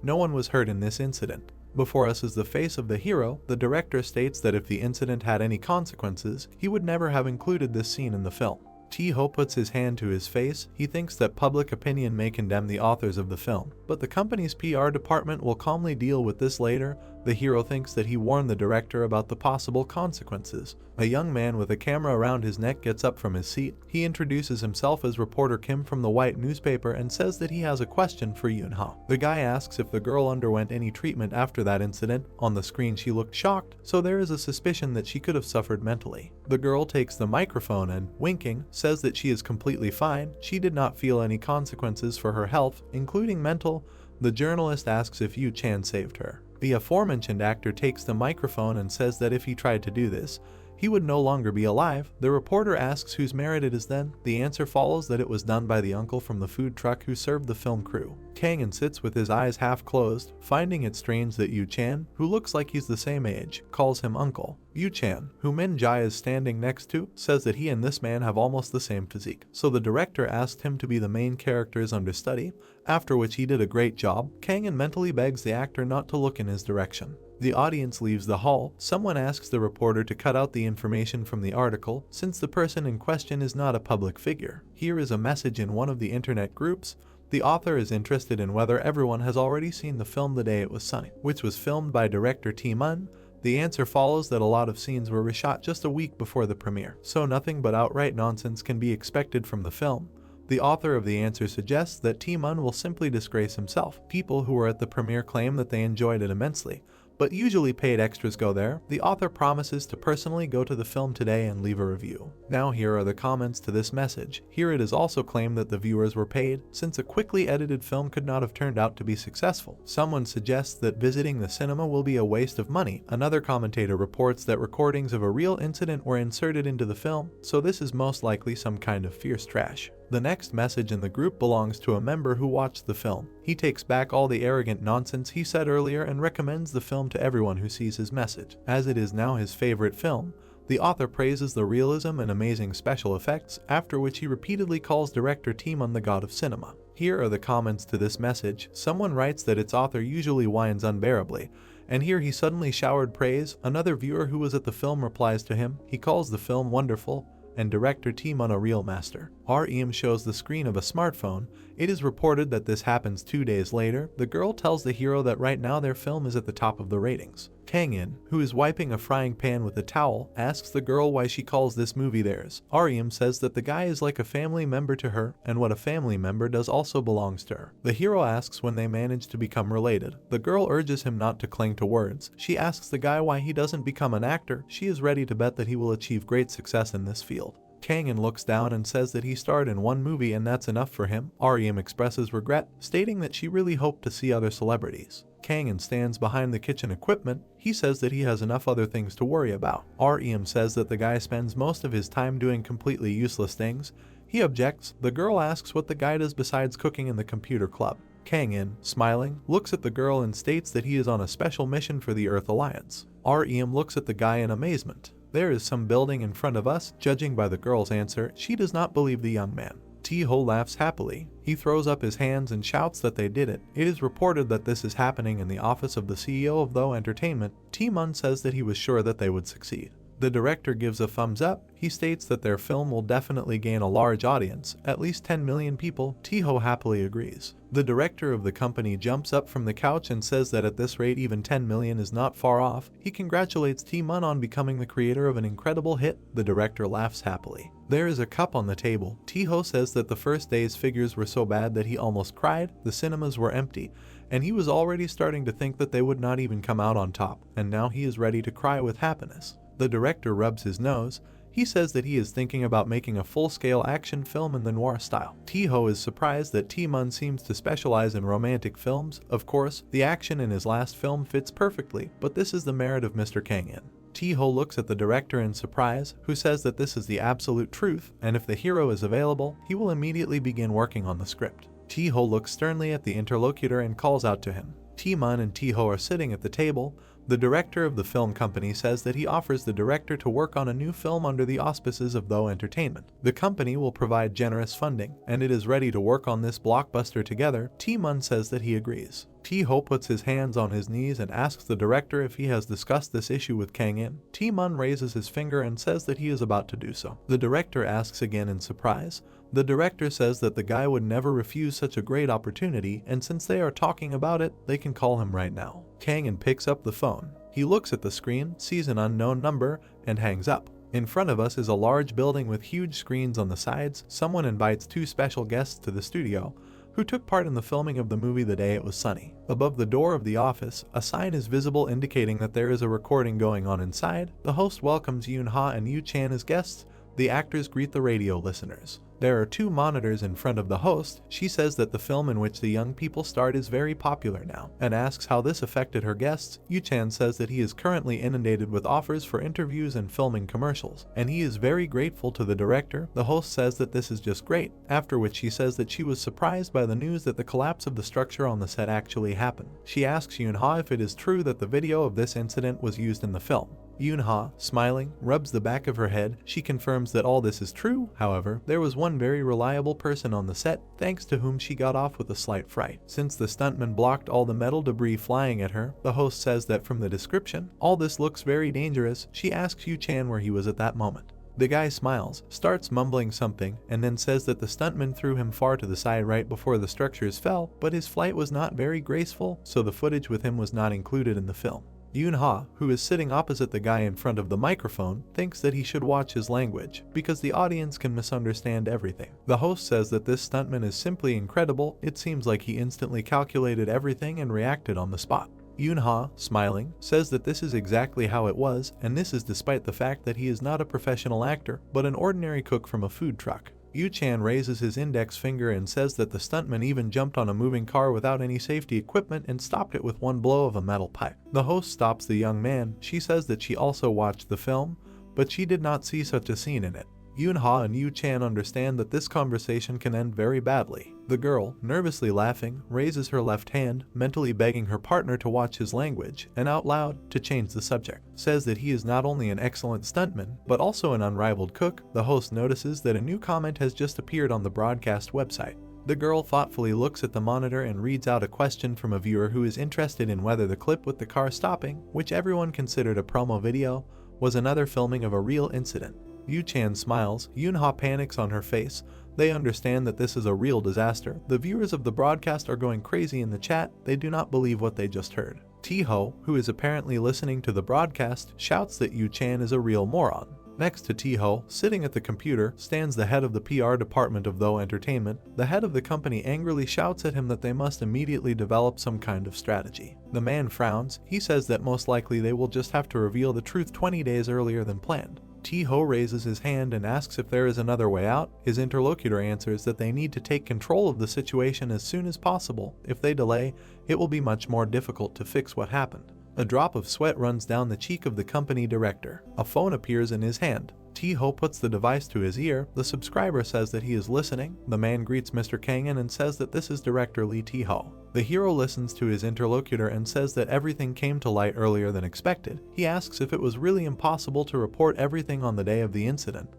no one was hurt in this incident. Before us is the face of the hero. The director states that if the incident had any consequences, he would never have included this scene in the film. Tae-ho puts his hand to his face. He thinks that public opinion may condemn the authors of the film, but the company's PR department will calmly deal with this later. The hero thinks that he warned the director about the possible consequences. A young man with a camera around his neck gets up from his seat. He introduces himself as reporter Kim from the White newspaper and says that he has a question for Yoon-ha. The guy asks if the girl underwent any treatment after that incident. On the screen she looked shocked, so there is a suspicion that she could have suffered mentally. The girl takes the microphone and, winking, says that she is completely fine. She did not feel any consequences for her health, including mental. The journalist asks if Yu Chan saved her. The aforementioned actor takes the microphone and says that if he tried to do this, he would no longer be alive. The reporter asks whose merit it is then. The answer follows that it was done by the uncle from the food truck who served the film crew. Kang-in sits with his eyes half closed, finding it strange that Yu Chan, who looks like he's the same age, calls him uncle. Yu Chan, who Min Jae is standing next to, says that he and this man have almost the same physique. So the director asked him to be the main character's understudy, after which he did a great job. Kang-in mentally begs the actor not to look in his direction. The audience leaves the hall. Someone asks the reporter to cut out the information from the article, since the person in question is not a public figure. Here is a message in one of the internet groups. The author is interested in whether everyone has already seen the film The Day It Was Sunny, which was filmed by director Tae-mun. The answer follows that a lot of scenes were reshot just a week before the premiere, so nothing but outright nonsense can be expected from the film. The author of the answer suggests that Tae-mun will simply disgrace himself. People who were at the premiere claim that they enjoyed it immensely, but usually paid extras go there. The author promises to personally go to the film today and leave a review. Now here are the comments to this message. Here it is also claimed that the viewers were paid, since a quickly edited film could not have turned out to be successful. Someone suggests that visiting the cinema will be a waste of money. Another commentator reports that recordings of a real incident were inserted into the film, so this is most likely some kind of fierce trash. The next message in the group belongs to a member who watched the film. He takes back all the arrogant nonsense he said earlier and recommends the film to everyone who sees his message. As it is now his favorite film, The author praises the realism and amazing special effects, after which he repeatedly calls director Taemun the god of cinema. Here are the comments to this message. Someone writes that its author usually whines unbearably, and here he suddenly showered praise. Another viewer who was at the film replies to him, he calls the film wonderful, and director Taemun a real master. REM shows the screen of a smartphone. It is reported that this happens 2 days later. The girl tells the hero that right now their film is at the top of the ratings. Kang-in, who is wiping a frying pan with a towel, asks the girl why she calls this movie theirs. REM says that the guy is like a family member to her, and what a family member does also belongs to her. The hero asks when they manage to become related. The girl urges him not to cling to words. She asks the guy why he doesn't become an actor. She is ready to bet that he will achieve great success in this field. Kang-in looks down and says that he starred in one movie and that's enough for him. REM expresses regret, stating that she really hoped to see other celebrities. Kang-in stands behind the kitchen equipment. He says that he has enough other things to worry about. REM says that the guy spends most of his time doing completely useless things. He objects. The girl asks what the guy does besides cooking in the computer club. Kang-in, smiling, looks at the girl and states that he is on a special mission for the Earth Alliance. REM looks at the guy in amazement. There is some building in front of us. Judging by the girl's answer, she does not believe the young man. Tae-ho laughs happily. He throws up his hands and shouts that they did it. It is reported that this is happening in the office of the CEO of Though Entertainment. Taemun says that he was sure that they would succeed. The director gives a thumbs up. He states that their film will definitely gain a large audience, at least 10 million people. Tae-ho happily agrees. The director of the company jumps up from the couch and says that at this rate even 10 million is not far off. He congratulates Taemun on becoming the creator of an incredible hit. The director laughs happily. There is a cup on the table. Tae-ho says that the first day's figures were so bad that he almost cried. The cinemas were empty, and he was already starting to think that they would not even come out on top, and now he is ready to cry with happiness. The director rubs his nose. He says that he is thinking about making a full-scale action film in the noir style. Tae-ho is surprised that Taemun seems to specialize in romantic films. Of course, the action in his last film fits perfectly, but this is the merit of Mr. Kang-in. Tae-ho looks at the director in surprise, who says that this is the absolute truth, and if the hero is available, he will immediately begin working on the script. Tae-ho looks sternly at the interlocutor and calls out to him. Taemun and Tae-ho are sitting at the table. The director of the film company says that he offers the director to work on a new film under the auspices of Though Entertainment. The company will provide generous funding, and it is ready to work on this blockbuster together. Taemun says that he agrees. Tae-ho puts his hands on his knees and asks the director if he has discussed this issue with Kang-in. Taemun raises his finger and says that he is about to do so. The director asks again in surprise. The director says that the guy would never refuse such a great opportunity, and since they are talking about it, they can call him right now. Kang-in picks up the phone. He looks at the screen, sees an unknown number, and hangs up. In front of us is a large building with huge screens on the sides. Someone invites 2 special guests to the studio, who took part in the filming of the movie the day it was sunny. Above the door of the office, a sign is visible indicating that there is a recording going on inside. The host welcomes Yoon-ha and Yoo-chan as guests. The actors greet the radio listeners. There are 2 monitors in front of the host. She says that the film in which the young people starred is very popular now, and asks how this affected her guests. Yoo-chan says that he is currently inundated with offers for interviews and filming commercials, and he is very grateful to the director. The host says that this is just great, after which she says that she was surprised by the news that the collapse of the structure on the set actually happened. She asks Yoon-ha if it is true that the video of this incident was used in the film. Yoon-ha, smiling, rubs the back of her head. She confirms that all this is true. However, there was one very reliable person on the set, thanks to whom she got off with a slight fright. Since the stuntman blocked all the metal debris flying at her, the host says that from the description, all this looks very dangerous. She asks Yoo-chan where he was at that moment. The guy smiles, starts mumbling something, and then says that the stuntman threw him far to the side right before the structures fell, but his flight was not very graceful, so the footage with him was not included in the film. Yoon-ha, who is sitting opposite the guy in front of the microphone, thinks that he should watch his language, because the audience can misunderstand everything. The host says that this stuntman is simply incredible. It seems like he instantly calculated everything and reacted on the spot. Yoon-ha, smiling, says that this is exactly how it was, and this is despite the fact that he is not a professional actor, but an ordinary cook from a food truck. Yoo-chan raises his index finger and says that the stuntman even jumped on a moving car without any safety equipment and stopped it with one blow of a metal pipe. The host stops the young man. She says that she also watched the film, but she did not see such a scene in it. Yoonha and Yu Chan understand that this conversation can end very badly. The girl, nervously laughing, raises her left hand, mentally begging her partner to watch his language, and out loud, to change the subject, says that he is not only an excellent stuntman, but also an unrivaled cook. The host notices that a new comment has just appeared on the broadcast website. The girl thoughtfully looks at the monitor and reads out a question from a viewer who is interested in whether the clip with the car stopping, which everyone considered a promo video, was another filming of a real incident. Yu Chan smiles, Yoonha panics on her face. They understand that this is a real disaster. The viewers of the broadcast are going crazy in the chat. They do not believe what they just heard. T-Ho, who is apparently listening to the broadcast, shouts that Yu Chan is a real moron. Next to T-Ho, sitting at the computer, stands the head of the PR department of Tho Entertainment. The head of the company angrily shouts at him that they must immediately develop some kind of strategy. The man frowns. He says that most likely they will just have to reveal the truth 20 days earlier than planned. T-Ho raises his hand and asks if there is another way out. His interlocutor answers that they need to take control of the situation as soon as possible. If they delay, it will be much more difficult to fix what happened. A drop of sweat runs down the cheek of the company director. A phone appears in his hand. T-Ho puts the device to his ear. The subscriber says that he is listening. The man greets Mr. Kangin and says that this is director Lee T-Ho. The hero listens to his interlocutor and says that everything came to light earlier than expected. He asks if it was really impossible to report everything on the day of the incident,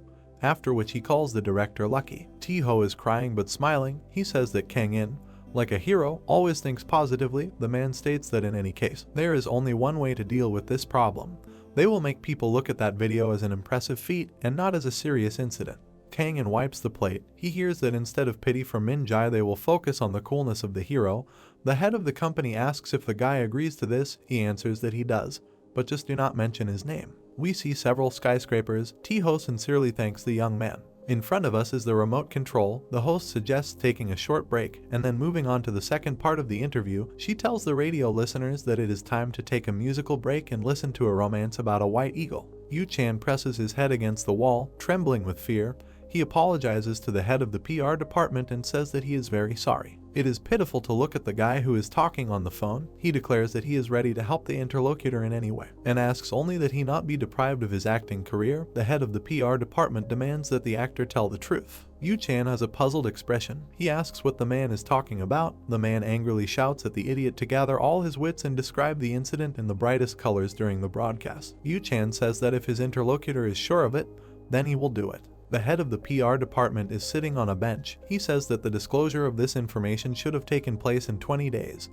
after which he calls the director lucky. T-Ho is crying but smiling. He says that Kangin, like a hero, always thinks positively. The man states that in any case, there is only one way to deal with this problem. They will make people look at that video as an impressive feat and not as a serious incident. Kangin wipes the plate. He hears that instead of pity for Min Jai, they will focus on the coolness of the hero. The head of the company asks if the guy agrees to this. He answers that he does, but just do not mention his name. We see several skyscrapers. T-Ho sincerely thanks the young man. In front of us is the remote control. The host suggests taking a short break and then moving on to the second part of the interview. She tells the radio listeners that it is time to take a musical break and listen to a romance about a white eagle. Yu Chan presses his head against the wall, trembling with fear. He apologizes to the head of the PR department and says that he is very sorry. It is pitiful to look at the guy who is talking on the phone. He declares that he is ready to help the interlocutor in any way, and asks only that he not be deprived of his acting career. The head of the PR department demands that the actor tell the truth. Yu Chan has a puzzled expression. He asks what the man is talking about. The man angrily shouts at the idiot to gather all his wits and describe the incident in the brightest colors during the broadcast. Yu Chan says that if his interlocutor is sure of it, then he will do it. The head of the PR department is sitting on a bench. He says that the disclosure of this information should have taken place in 20 days.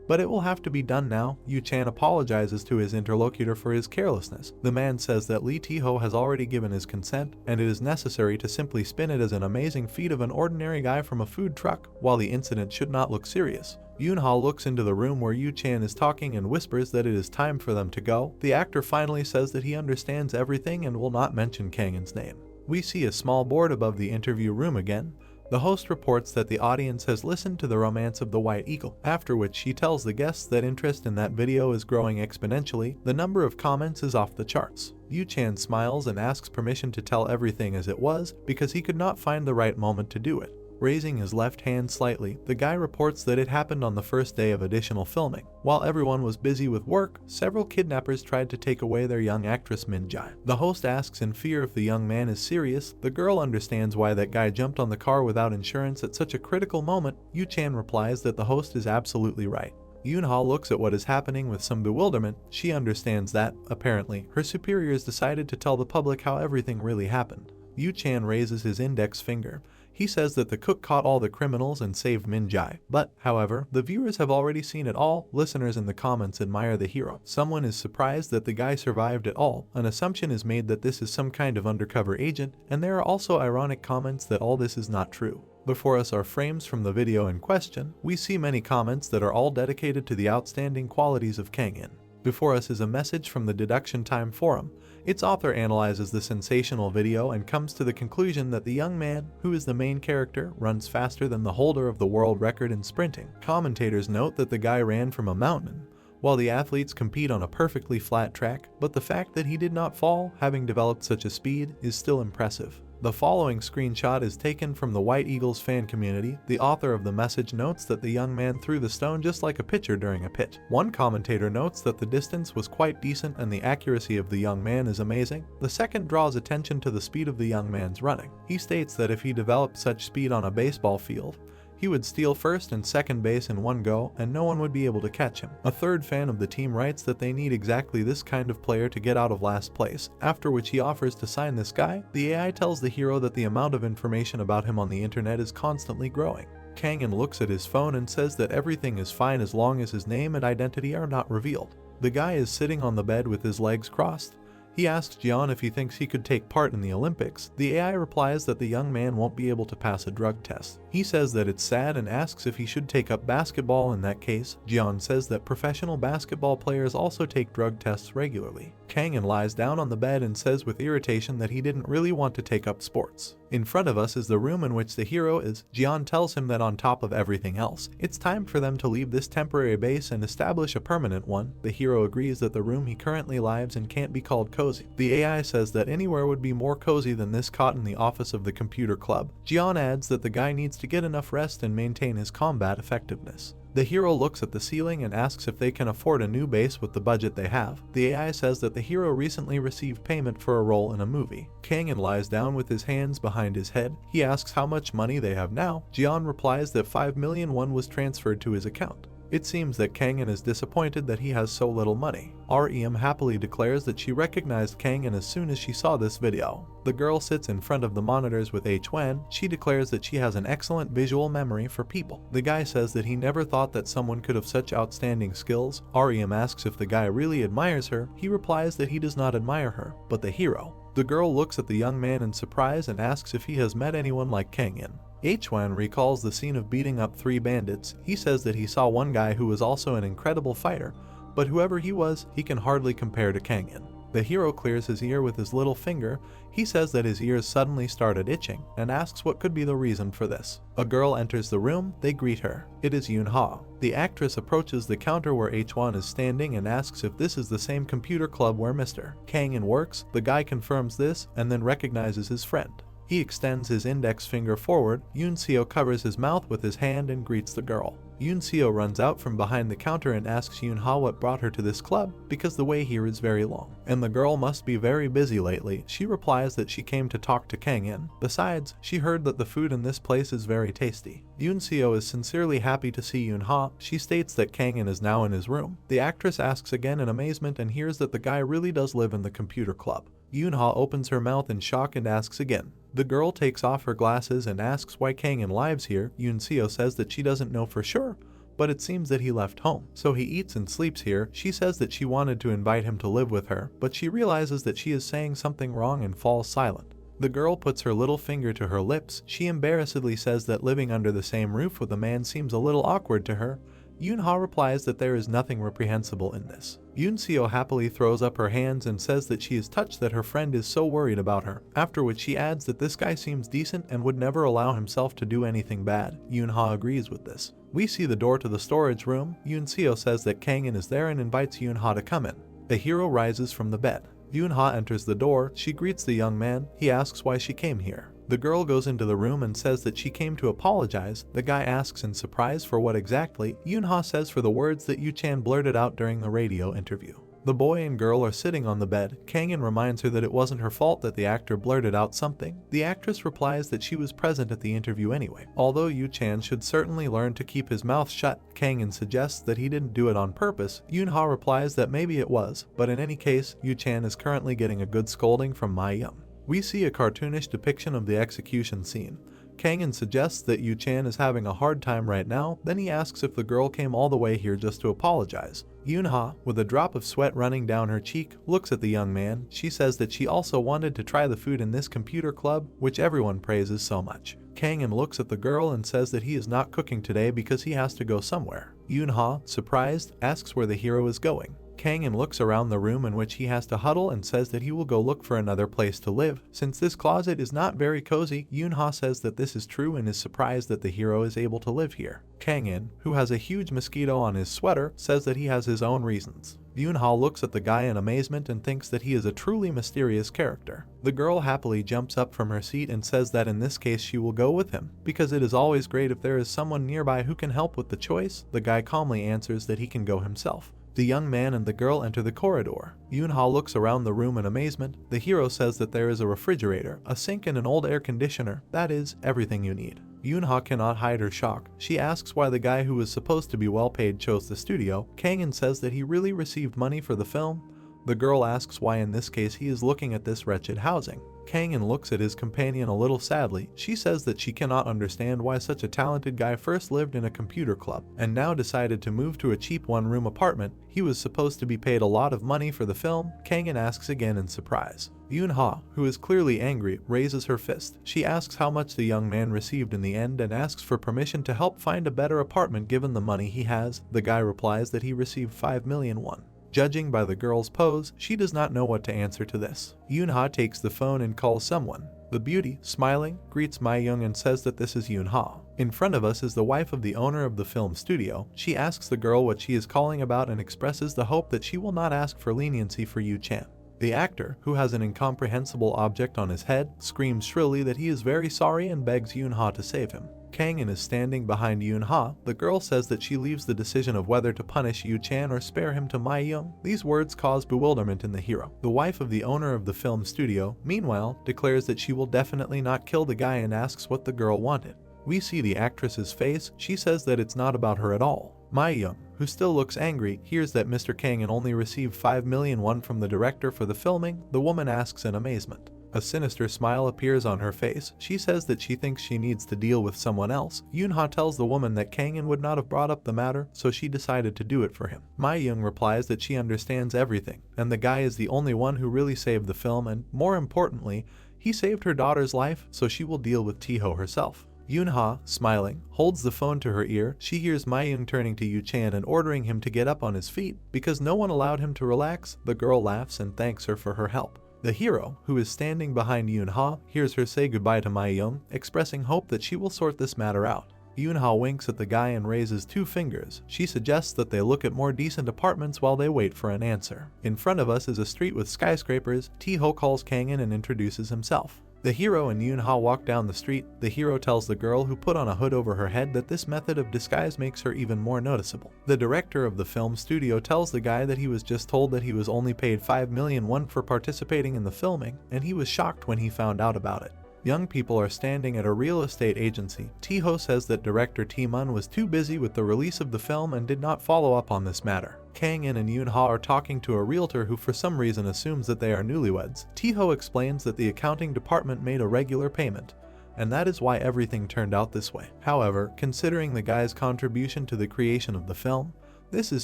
But it will have to be done now. Yu Chan apologizes to his interlocutor for his carelessness. The man says that Lee T-Ho has already given his consent, and it is necessary to simply spin it as an amazing feat of an ordinary guy from a food truck, while the incident should not look serious. Yoonha looks into the room where Yu Chan is talking and whispers that it is time for them to go. The actor finally says that he understands everything and will not mention Kangin's name. We see a small board above the interview room again. The host reports that the audience has listened to the romance of the White Eagle, after which she tells the guests that interest in that video is growing exponentially. The number of comments is off the charts. Yu Chan smiles and asks permission to tell everything as it was, because he could not find the right moment to do it. Raising his left hand slightly, the guy reports that it happened on the first day of additional filming. While everyone was busy with work, several kidnappers tried to take away their young actress Min Jai. The host asks in fear if the young man is serious. The girl understands why that guy jumped on the car without insurance at such a critical moment. Yu Chan replies that the host is absolutely right. Yoonha looks at what is happening with some bewilderment. She understands that, apparently, her superiors decided to tell the public how everything really happened. Yu Chan raises his index finger. He says that the cook caught all the criminals and saved Min Jai. But, however, the viewers have already seen it all. Listeners in the comments admire the hero. Someone is surprised that the guy survived at all. An assumption is made that this is some kind of undercover agent, and there are also ironic comments that all this is not true. Before us are frames from the video in question. We see many comments that are all dedicated to the outstanding qualities of Kangin. Before us is a message from the Deduction Time forum. Its author analyzes the sensational video and comes to the conclusion that the young man, who is the main character, runs faster than the holder of the world record in sprinting. Commentators note that the guy ran from a mountain, while the athletes compete on a perfectly flat track, but the fact that he did not fall, having developed such a speed, is still impressive. The following screenshot is taken from the White Eagles fan community. The author of the message notes that the young man threw the stone just like a pitcher during a pitch. One commentator notes that the distance was quite decent and the accuracy of the young man is amazing. The second draws attention to the speed of the young man's running. He states that if he developed such speed on a baseball field, he would steal first and second base in one go and no one would be able to catch him. A third fan of the team writes that they need exactly this kind of player to get out of last place, after which he offers to sign this guy. The AI tells the hero that the amount of information about him on the internet is constantly growing. Kang-in looks at his phone and says that everything is fine as long as his name and identity are not revealed. The guy is sitting on the bed with his legs crossed. He asks Jeon if he thinks he could take part in the Olympics. The AI replies that the young man won't be able to pass a drug test. He says that it's sad and asks if he should take up basketball in that case. Jeon says that professional basketball players also take drug tests regularly. Kang-in lies down on the bed and says with irritation that he didn't really want to take up sports. In front of us is the room in which the hero is. Jeon tells him that on top of everything else, it's time for them to leave this temporary base and establish a permanent one. The hero agrees that the room he currently lives in can't be called cozy. The AI says that anywhere would be more cozy than this cot in the office of the computer club. Jeon adds that the guy needs to get enough rest and maintain his combat effectiveness. The hero looks at the ceiling and asks if they can afford a new base with the budget they have. The AI says that the hero recently received payment for a role in a movie. Kang-in lies down with his hands behind his head. He asks how much money they have now. Jeon replies that 5 million won was transferred to his account. It seems that Kang-in is disappointed that he has so little money. REM happily declares that she recognized Kang-in as soon as she saw this video. The girl sits in front of the monitors with H-Wan. She declares that she has an excellent visual memory for people. The guy says that he never thought that someone could have such outstanding skills. REM asks if the guy really admires her. He replies that he does not admire her, but the hero. The girl looks at the young man in surprise and asks if he has met anyone like Kang-in. H-Wan recalls the scene of beating up 3 bandits. He says that he saw one guy who was also an incredible fighter, but whoever he was, he can hardly compare to Kang-in. The hero clears his ear with his little finger. He says that his ears suddenly started itching and asks what could be the reason for this. A girl enters the room. They greet her. It is Yoon-ha. The actress approaches the counter where H-Wan is standing and asks if this is the same computer club where Mr. Kang-in works. The guy confirms this and then recognizes his friend. He extends his index finger forward. Yoon-seo covers his mouth with his hand and greets the girl. Yoon-seo runs out from behind the counter and asks Yoon-ha what brought her to this club, because the way here is very long, and the girl must be very busy lately. She replies that she came to talk to Kang-in. Besides, she heard that the food in this place is very tasty. Yoon-seo is sincerely happy to see Yoon-ha. She states that Kang-in is now in his room. The actress asks again in amazement and hears that the guy really does live in the computer club. Yoon-ha opens her mouth in shock and asks again. The girl takes off her glasses and asks why Kang-in lives here. Yoon-seo says that she doesn't know for sure, but it seems that he left home, so he eats and sleeps here. She says that she wanted to invite him to live with her, but she realizes that she is saying something wrong and falls silent. The girl puts her little finger to her lips. She embarrassedly says that living under the same roof with a man seems a little awkward to her. Yoon-ha replies that there is nothing reprehensible in this. Yoon-seo happily throws up her hands and says that she is touched that her friend is so worried about her, after which she adds that this guy seems decent and would never allow himself to do anything bad. Yoon-ha agrees with this. We see the door to the storage room. Yoon-seo says that Kang-in is there and invites Yoon-ha to come in. The hero rises from the bed. Yoon-ha enters the door. She greets the young man. He asks why she came here. The girl goes into the room and says that she came to apologize. The guy asks in surprise for what exactly. Yoon-ha says for the words that Yu-chan blurted out during the radio interview. The boy and girl are sitting on the bed. Kang-in reminds her that it wasn't her fault that the actor blurted out something. The actress replies that she was present at the interview anyway. Although Yu-chan should certainly learn to keep his mouth shut, Kang-in suggests that he didn't do it on purpose. Yoon-ha replies that maybe it was, but in any case, Yu-chan is currently getting a good scolding from Ma-yum. We see a cartoonish depiction of the execution scene. Kang-in suggests that Yu-chan is having a hard time right now, then he asks if the girl came all the way here just to apologize. Yoon-ha, with a drop of sweat running down her cheek, looks at the young man. She says that she also wanted to try the food in this computer club, which everyone praises so much. Kang-in looks at the girl and says that he is not cooking today because he has to go somewhere. Yoon-ha, surprised, asks where the hero is going. Kang-in looks around the room in which he has to huddle and says that he will go look for another place to live. Since this closet is not very cozy, Yoon-ha says that this is true and is surprised that the hero is able to live here. Kang-in, who has a huge mosquito on his sweater, says that he has his own reasons. Yoon-ha looks at the guy in amazement and thinks that he is a truly mysterious character. The girl happily jumps up from her seat and says that in this case she will go with him, because it is always great if there is someone nearby who can help with the choice. The guy calmly answers that he can go himself. The young man and the girl enter the corridor. Yoon-ha looks around the room in amazement. The hero says that there is a refrigerator, a sink, and an old air conditioner. That is, everything you need. Yoon-ha cannot hide her shock. She asks why the guy who was supposed to be well paid chose the studio. Kang-in says that he really received money for the film. The girl asks why in this case he is looking at this wretched housing. Kang-in looks at his companion a little sadly. She says that she cannot understand why such a talented guy first lived in a computer club and now decided to move to a cheap one-room apartment. He was supposed to be paid a lot of money for the film. Kang-in asks again in surprise. Yoon-ha, who is clearly angry, raises her fist. She asks how much the young man received in the end and asks for permission to help find a better apartment given the money he has. The guy replies that he received 5 million won. Judging by the girl's pose, she does not know what to answer to this. Yoon-ha takes the phone and calls someone. The beauty, smiling, greets Mi-young and says that this is Yoon-ha. In front of us is the wife of the owner of the film studio. She asks the girl what she is calling about and expresses the hope that she will not ask for leniency for Yu-chan. The actor, who has an incomprehensible object on his head, screams shrilly that he is very sorry and begs Yoon-ha to save him. Kang-in is standing behind Yoon-ha. The girl says that she leaves the decision of whether to punish Yu-chan or spare him to Mi-young. These words cause bewilderment in the hero. The wife of the owner of the film studio, meanwhile, declares that she will definitely not kill the guy and asks what the girl wanted. We see the actress's face. She says that it's not about her at all. Mi-young, who still looks angry, hears that Mr. Kang-in only received 5 million won from the director for the filming. The woman asks in amazement. A sinister smile appears on her face. She says that she thinks she needs to deal with someone else. Yoon-ha tells the woman that Kang-in would not have brought up the matter, so she decided to do it for him. Mi-young replies that she understands everything, and the guy is the only one who really saved the film and, more importantly, he saved her daughter's life, so she will deal with Taeho herself. Yoon-ha, smiling, holds the phone to her ear. She hears Mi-young turning to Yu-chan and ordering him to get up on his feet. Because no one allowed him to relax, the girl laughs and thanks her for her help. The hero, who is standing behind Yoon-ha, hears her say goodbye to Mi-young, expressing hope that she will sort this matter out. Yoon-ha winks at the guy and raises 2 fingers. She suggests that they look at more decent apartments while they wait for an answer. In front of us is a street with skyscrapers. Taeho calls Kang-in and introduces himself. The hero and Yoon-ha walk down the street. The hero tells the girl who put on a hood over her head that this method of disguise makes her even more noticeable. The director of the film studio tells the guy that he was just told that he was only paid 5 million won for participating in the filming, and he was shocked when he found out about it. Young people are standing at a real estate agency. Taeho says that director Taemun was too busy with the release of the film and did not follow up on this matter. Kang-in and Yoon-ha are talking to a realtor who for some reason assumes that they are newlyweds. Taeho explains that the accounting department made a regular payment, and that is why everything turned out this way. However, considering the guy's contribution to the creation of the film, this is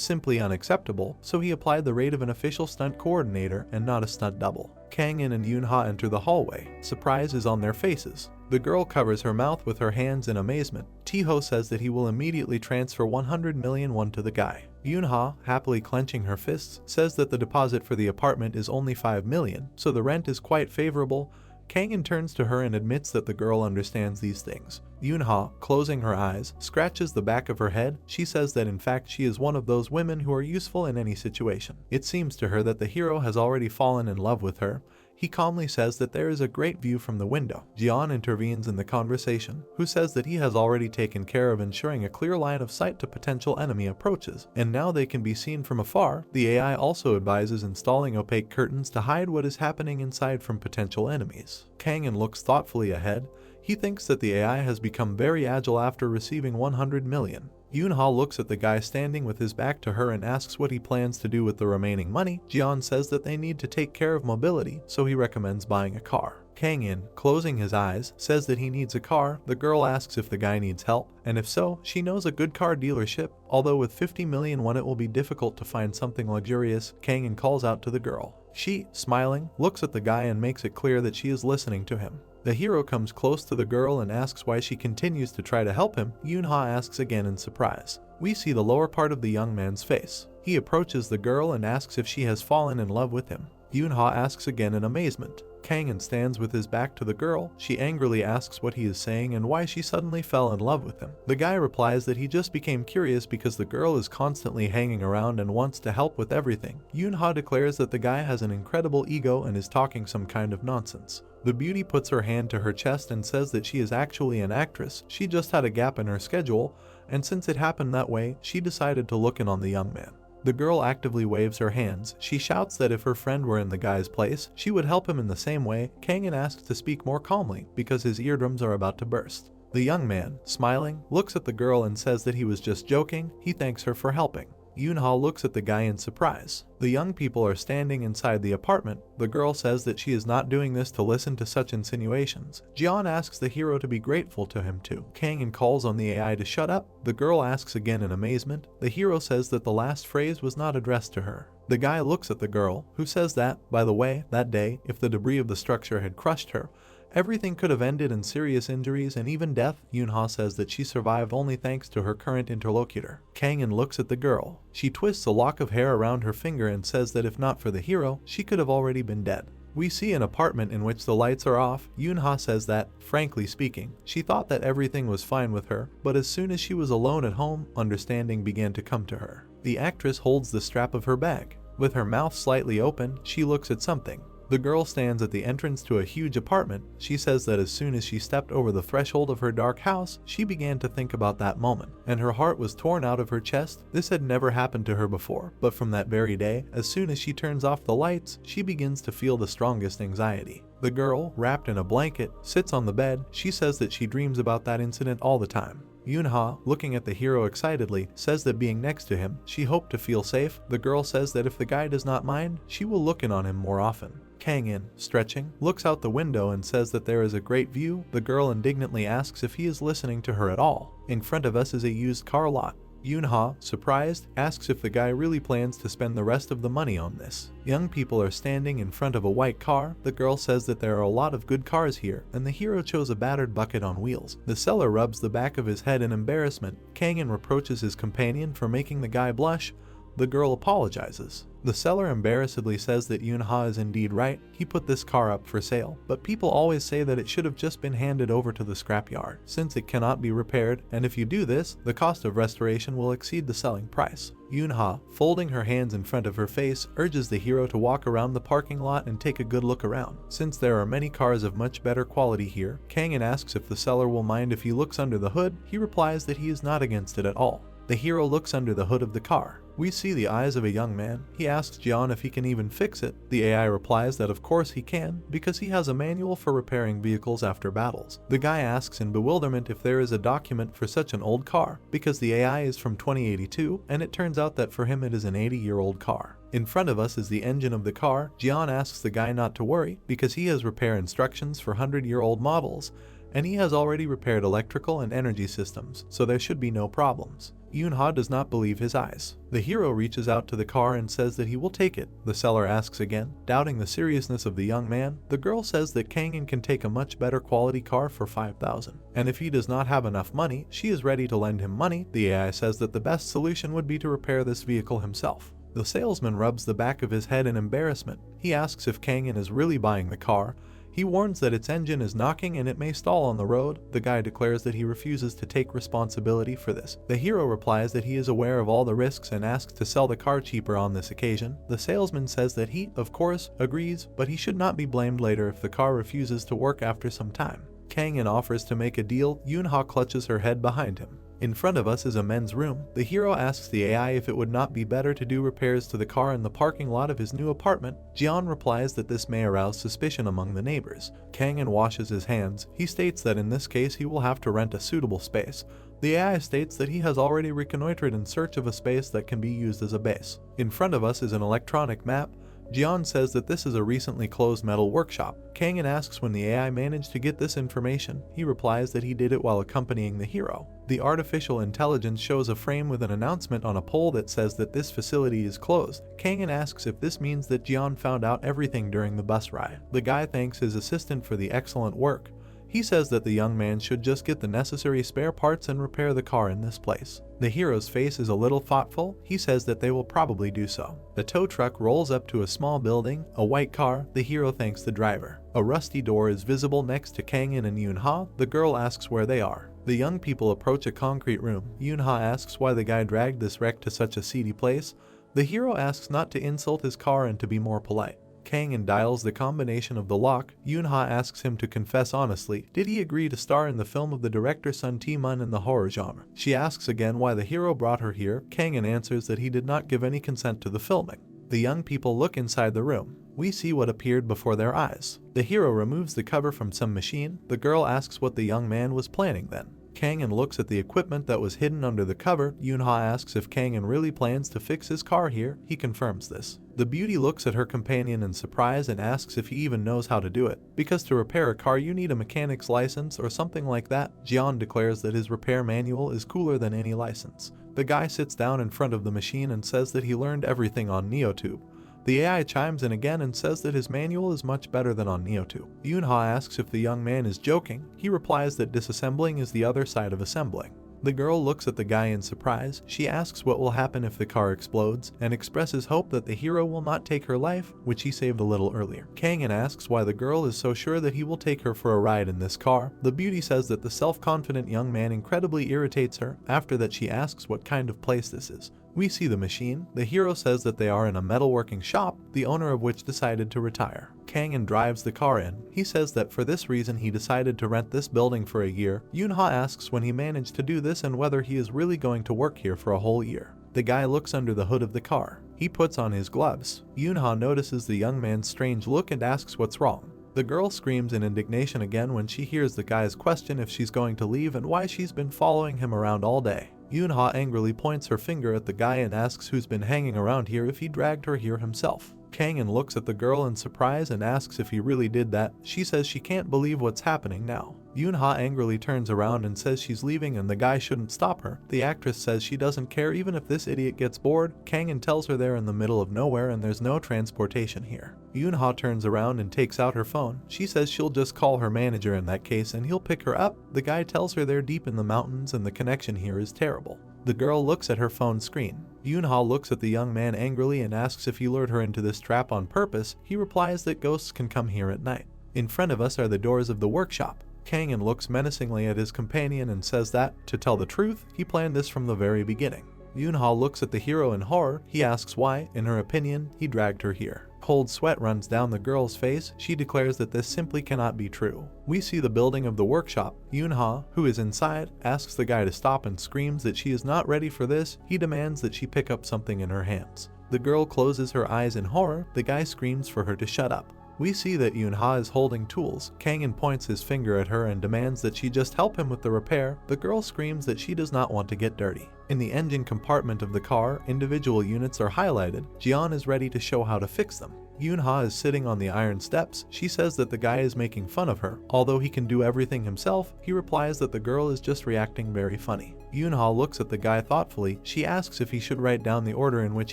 simply unacceptable, so he applied the rate of an official stunt coordinator and not a stunt double. Kang-in and Yoon-ha enter the hallway. Surprise is on their faces. The girl covers her mouth with her hands in amazement. Taeho says that he will immediately transfer 100 million won to the guy. Yoon-ha, happily clenching her fists, says that the deposit for the apartment is only 5 million, so the rent is quite favorable. Kang-in turns to her and admits that the girl understands these things. Yoon-ha, closing her eyes, scratches the back of her head. She says that in fact she is one of those women who are useful in any situation. It seems to her that the hero has already fallen in love with her. He calmly says that there is a great view from the window. Jeon intervenes in the conversation, who says that he has already taken care of ensuring a clear line of sight to potential enemy approaches, and now they can be seen from afar. The AI also advises installing opaque curtains to hide what is happening inside from potential enemies. Kang-in looks thoughtfully ahead. He thinks that the AI has become very agile after receiving 100 million. Yoon-ha looks at the guy standing with his back to her and asks what he plans to do with the remaining money. Jeon says that they need to take care of mobility, so he recommends buying a car. Kang-in, closing his eyes, says that he needs a car. The girl asks if the guy needs help, and if so, she knows a good car dealership. Although with 50 million won it will be difficult to find something luxurious, Kang-in calls out to the girl. She, smiling, looks at the guy and makes it clear that she is listening to him. The hero comes close to the girl and asks why she continues to try to help him. Yoon-ha asks again in surprise. We see the lower part of the young man's face. He approaches the girl and asks if she has fallen in love with him. Yoonha asks again in amazement. Kangin stands with his back to the girl. She angrily asks what he is saying and why she suddenly fell in love with him. The guy replies that he just became curious because the girl is constantly hanging around and wants to help with everything. Yoonha declares that the guy has an incredible ego and is talking some kind of nonsense. The beauty puts her hand to her chest and says that she is actually an actress. She just had a gap in her schedule, and since it happened that way, she decided to look in on the young man. The girl actively waves her hands. She shouts that if her friend were in the guy's place, she would help him in the same way. Kangin asks to speak more calmly because his eardrums are about to burst. The young man, smiling, looks at the girl and says that he was just joking. He thanks her for helping. Yoonha looks at the guy in surprise. The young people are standing inside the apartment. The girl says that she is not doing this to listen to such insinuations. Jeon asks the hero to be grateful to him too. Kangin calls on the AI to shut up. The girl asks again in amazement. The hero says that the last phrase was not addressed to her. The guy looks at the girl, who says that, by the way, that day, if the debris of the structure had crushed her, everything could have ended in serious injuries and even death. Yoonha says that she survived only thanks to her current interlocutor. Kangin looks at the girl. She twists a lock of hair around her finger and says that if not for the hero, she could have already been dead. We see an apartment in which the lights are off. Yoonha says that, frankly speaking, she thought that everything was fine with her, but as soon as she was alone at home, understanding began to come to her. The actress holds the strap of her bag. With her mouth slightly open, she looks at something. The girl stands at the entrance to a huge apartment. She says that as soon as she stepped over the threshold of her dark house, she began to think about that moment, and her heart was torn out of her chest. This had never happened to her before, but from that very day, as soon as she turns off the lights, she begins to feel the strongest anxiety. The girl, wrapped in a blanket, sits on the bed. She says that she dreams about that incident all the time. Yoonha, looking at the hero excitedly, says that being next to him, she hoped to feel safe. The girl says that if the guy does not mind, she will look in on him more often. Kangin, stretching, looks out the window and says that there is a great view. The girl indignantly asks if he is listening to her at all. In front of us is a used car lot. Yoonha, surprised, asks if the guy really plans to spend the rest of the money on this. Young people are standing in front of a white car. The girl says that there are a lot of good cars here, and the hero chose a battered bucket on wheels. The seller rubs the back of his head in embarrassment. Kangin reproaches his companion for making the guy blush. The girl apologizes. The seller embarrassedly says that Yoonha is indeed right. He put this car up for sale, but people always say that it should have just been handed over to the scrapyard, since it cannot be repaired, and if you do this, the cost of restoration will exceed the selling price. Yoonha, folding her hands in front of her face, urges the hero to walk around the parking lot and take a good look around. Since there are many cars of much better quality here, Kangin asks if the seller will mind if he looks under the hood. He replies that he is not against it at all. The hero looks under the hood of the car. We see the eyes of a young man. He asks Jeon if he can even fix it. The AI replies that of course he can, because he has a manual for repairing vehicles after battles. The guy asks in bewilderment if there is a document for such an old car, because the AI is from 2082, and it turns out that for him it is an 80-year-old car. In front of us is the engine of the car. Jeon asks the guy not to worry, because he has repair instructions for 100-year-old models, and he has already repaired electrical and energy systems, so there should be no problems. Yoonha does not believe his eyes. The hero reaches out to the car and says that he will take it. The seller asks again, doubting the seriousness of the young man. The girl says that Kangin can take a much better quality car for 5,000, and if he does not have enough money, she is ready to lend him money. The AI says that the best solution would be to repair this vehicle himself. The salesman rubs the back of his head in embarrassment. He asks if Kangin is really buying the car. He warns that its engine is knocking and it may stall on the road. The guy declares that he refuses to take responsibility for this. The hero replies that he is aware of all the risks and asks to sell the car cheaper on this occasion. The salesman says that he, of course, agrees, but he should not be blamed later if the car refuses to work after some time. Kangin offers to make a deal. Yoonha clutches her head behind him. In front of us is a men's room. The hero asks the AI if it would not be better to do repairs to the car in the parking lot of his new apartment. Jeon replies that this may arouse suspicion among the neighbors. Kangin washes his hands. He states that in this case he will have to rent a suitable space. The AI states that he has already reconnoitered in search of a space that can be used as a base. In front of us is an electronic map. Jeon says that this is a recently closed metal workshop. Kangin asks when the AI managed to get this information. He replies that he did it while accompanying the hero. The artificial intelligence shows a frame with an announcement on a pole that says that this facility is closed. Kangin asks if this means that Jeon found out everything during the bus ride. The guy thanks his assistant for the excellent work. He says that the young man should just get the necessary spare parts and repair the car in this place. The hero's face is a little thoughtful. He says that they will probably do so. The tow truck rolls up to a small building, a white car. The hero thanks the driver. A rusty door is visible next to Kang-in and Yoon-ha. The girl asks where they are. The young people approach a concrete room. Yoon-ha asks why the guy dragged this wreck to such a seedy place. The hero asks not to insult his car and to be more polite. Kang-in dials the combination of the lock. Yoon-ha asks him to confess honestly. Did he agree to star in the film of the director Sun Tae-mun in the horror genre? She asks again why the hero brought her here. Kang-in answers that he did not give any consent to the filming. The young people look inside the room. We see what appeared before their eyes. The hero removes the cover from some machine. The girl asks what the young man was planning then. Kang-in looks at the equipment that was hidden under the cover. Yoon-ha asks if Kang-in really plans to fix his car here. He confirms this. The beauty looks at her companion in surprise and asks if he even knows how to do it. Because to repair a car you need a mechanic's license or something like that. Jeon declares that his repair manual is cooler than any license. The guy sits down in front of the machine and says that he learned everything on NeoTube. The AI chimes in again and says that his manual is much better than on NeoTube. Yoon-ha asks if the young man is joking. He replies that disassembling is the other side of assembling. The girl looks at the guy in surprise. She asks what will happen if the car explodes and expresses hope that the hero will not take her life, which he saved a little earlier. Kang-in asks why the girl is so sure that he will take her for a ride in this car. The beauty says that the self-confident young man incredibly irritates her. After that she asks what kind of place this is. We see the machine. The hero says that they are in a metalworking shop, the owner of which decided to retire. Kang-in drives the car in. He says that for this reason he decided to rent this building for a year. Yoon-ha asks when he managed to do this and whether he is really going to work here for a whole year. The guy looks under the hood of the car. He puts on his gloves. Yoon-ha notices the young man's strange look and asks what's wrong. The girl screams in indignation again when she hears the guy's question if she's going to leave and why she's been following him around all day. Yoon-ha angrily points her finger at the guy and asks who's been hanging around here if he dragged her here himself. Kang-in looks at the girl in surprise and asks if he really did that. She says she can't believe what's happening now. Yoon-ha angrily turns around and says she's leaving and the guy shouldn't stop her. The actress says she doesn't care even if this idiot gets bored. Kang-in tells her they're in the middle of nowhere and there's no transportation here. Yoon-ha turns around and takes out her phone. She says she'll just call her manager in that case and he'll pick her up. The guy tells her they're deep in the mountains and the connection here is terrible. The girl looks at her phone screen. Yoon-ha looks at the young man angrily and asks if he lured her into this trap on purpose. He replies that ghosts can come here at night. In front of us are the doors of the workshop. Kang-in looks menacingly at his companion and says that, to tell the truth, he planned this from the very beginning. Yoon-ha looks at the hero in horror. He asks why, in her opinion, he dragged her here. Cold sweat runs down the girl's face. She declares that this simply cannot be true. We see the building of the workshop. Yoon-ha, who is inside, asks the guy to stop and screams that she is not ready for this. He demands that she pick up something in her hands. The girl closes her eyes in horror. The guy screams for her to shut up. We see that Yoon-ha is holding tools. Kang-in points his finger at her and demands that she just help him with the repair. The girl screams that she does not want to get dirty. In the engine compartment of the car, individual units are highlighted. Jeon is ready to show how to fix them. Yoon-ha is sitting on the iron steps. She says that the guy is making fun of her. Although he can do everything himself, he replies that the girl is just reacting very funny. Yoon-ha looks at the guy thoughtfully. She asks if he should write down the order in which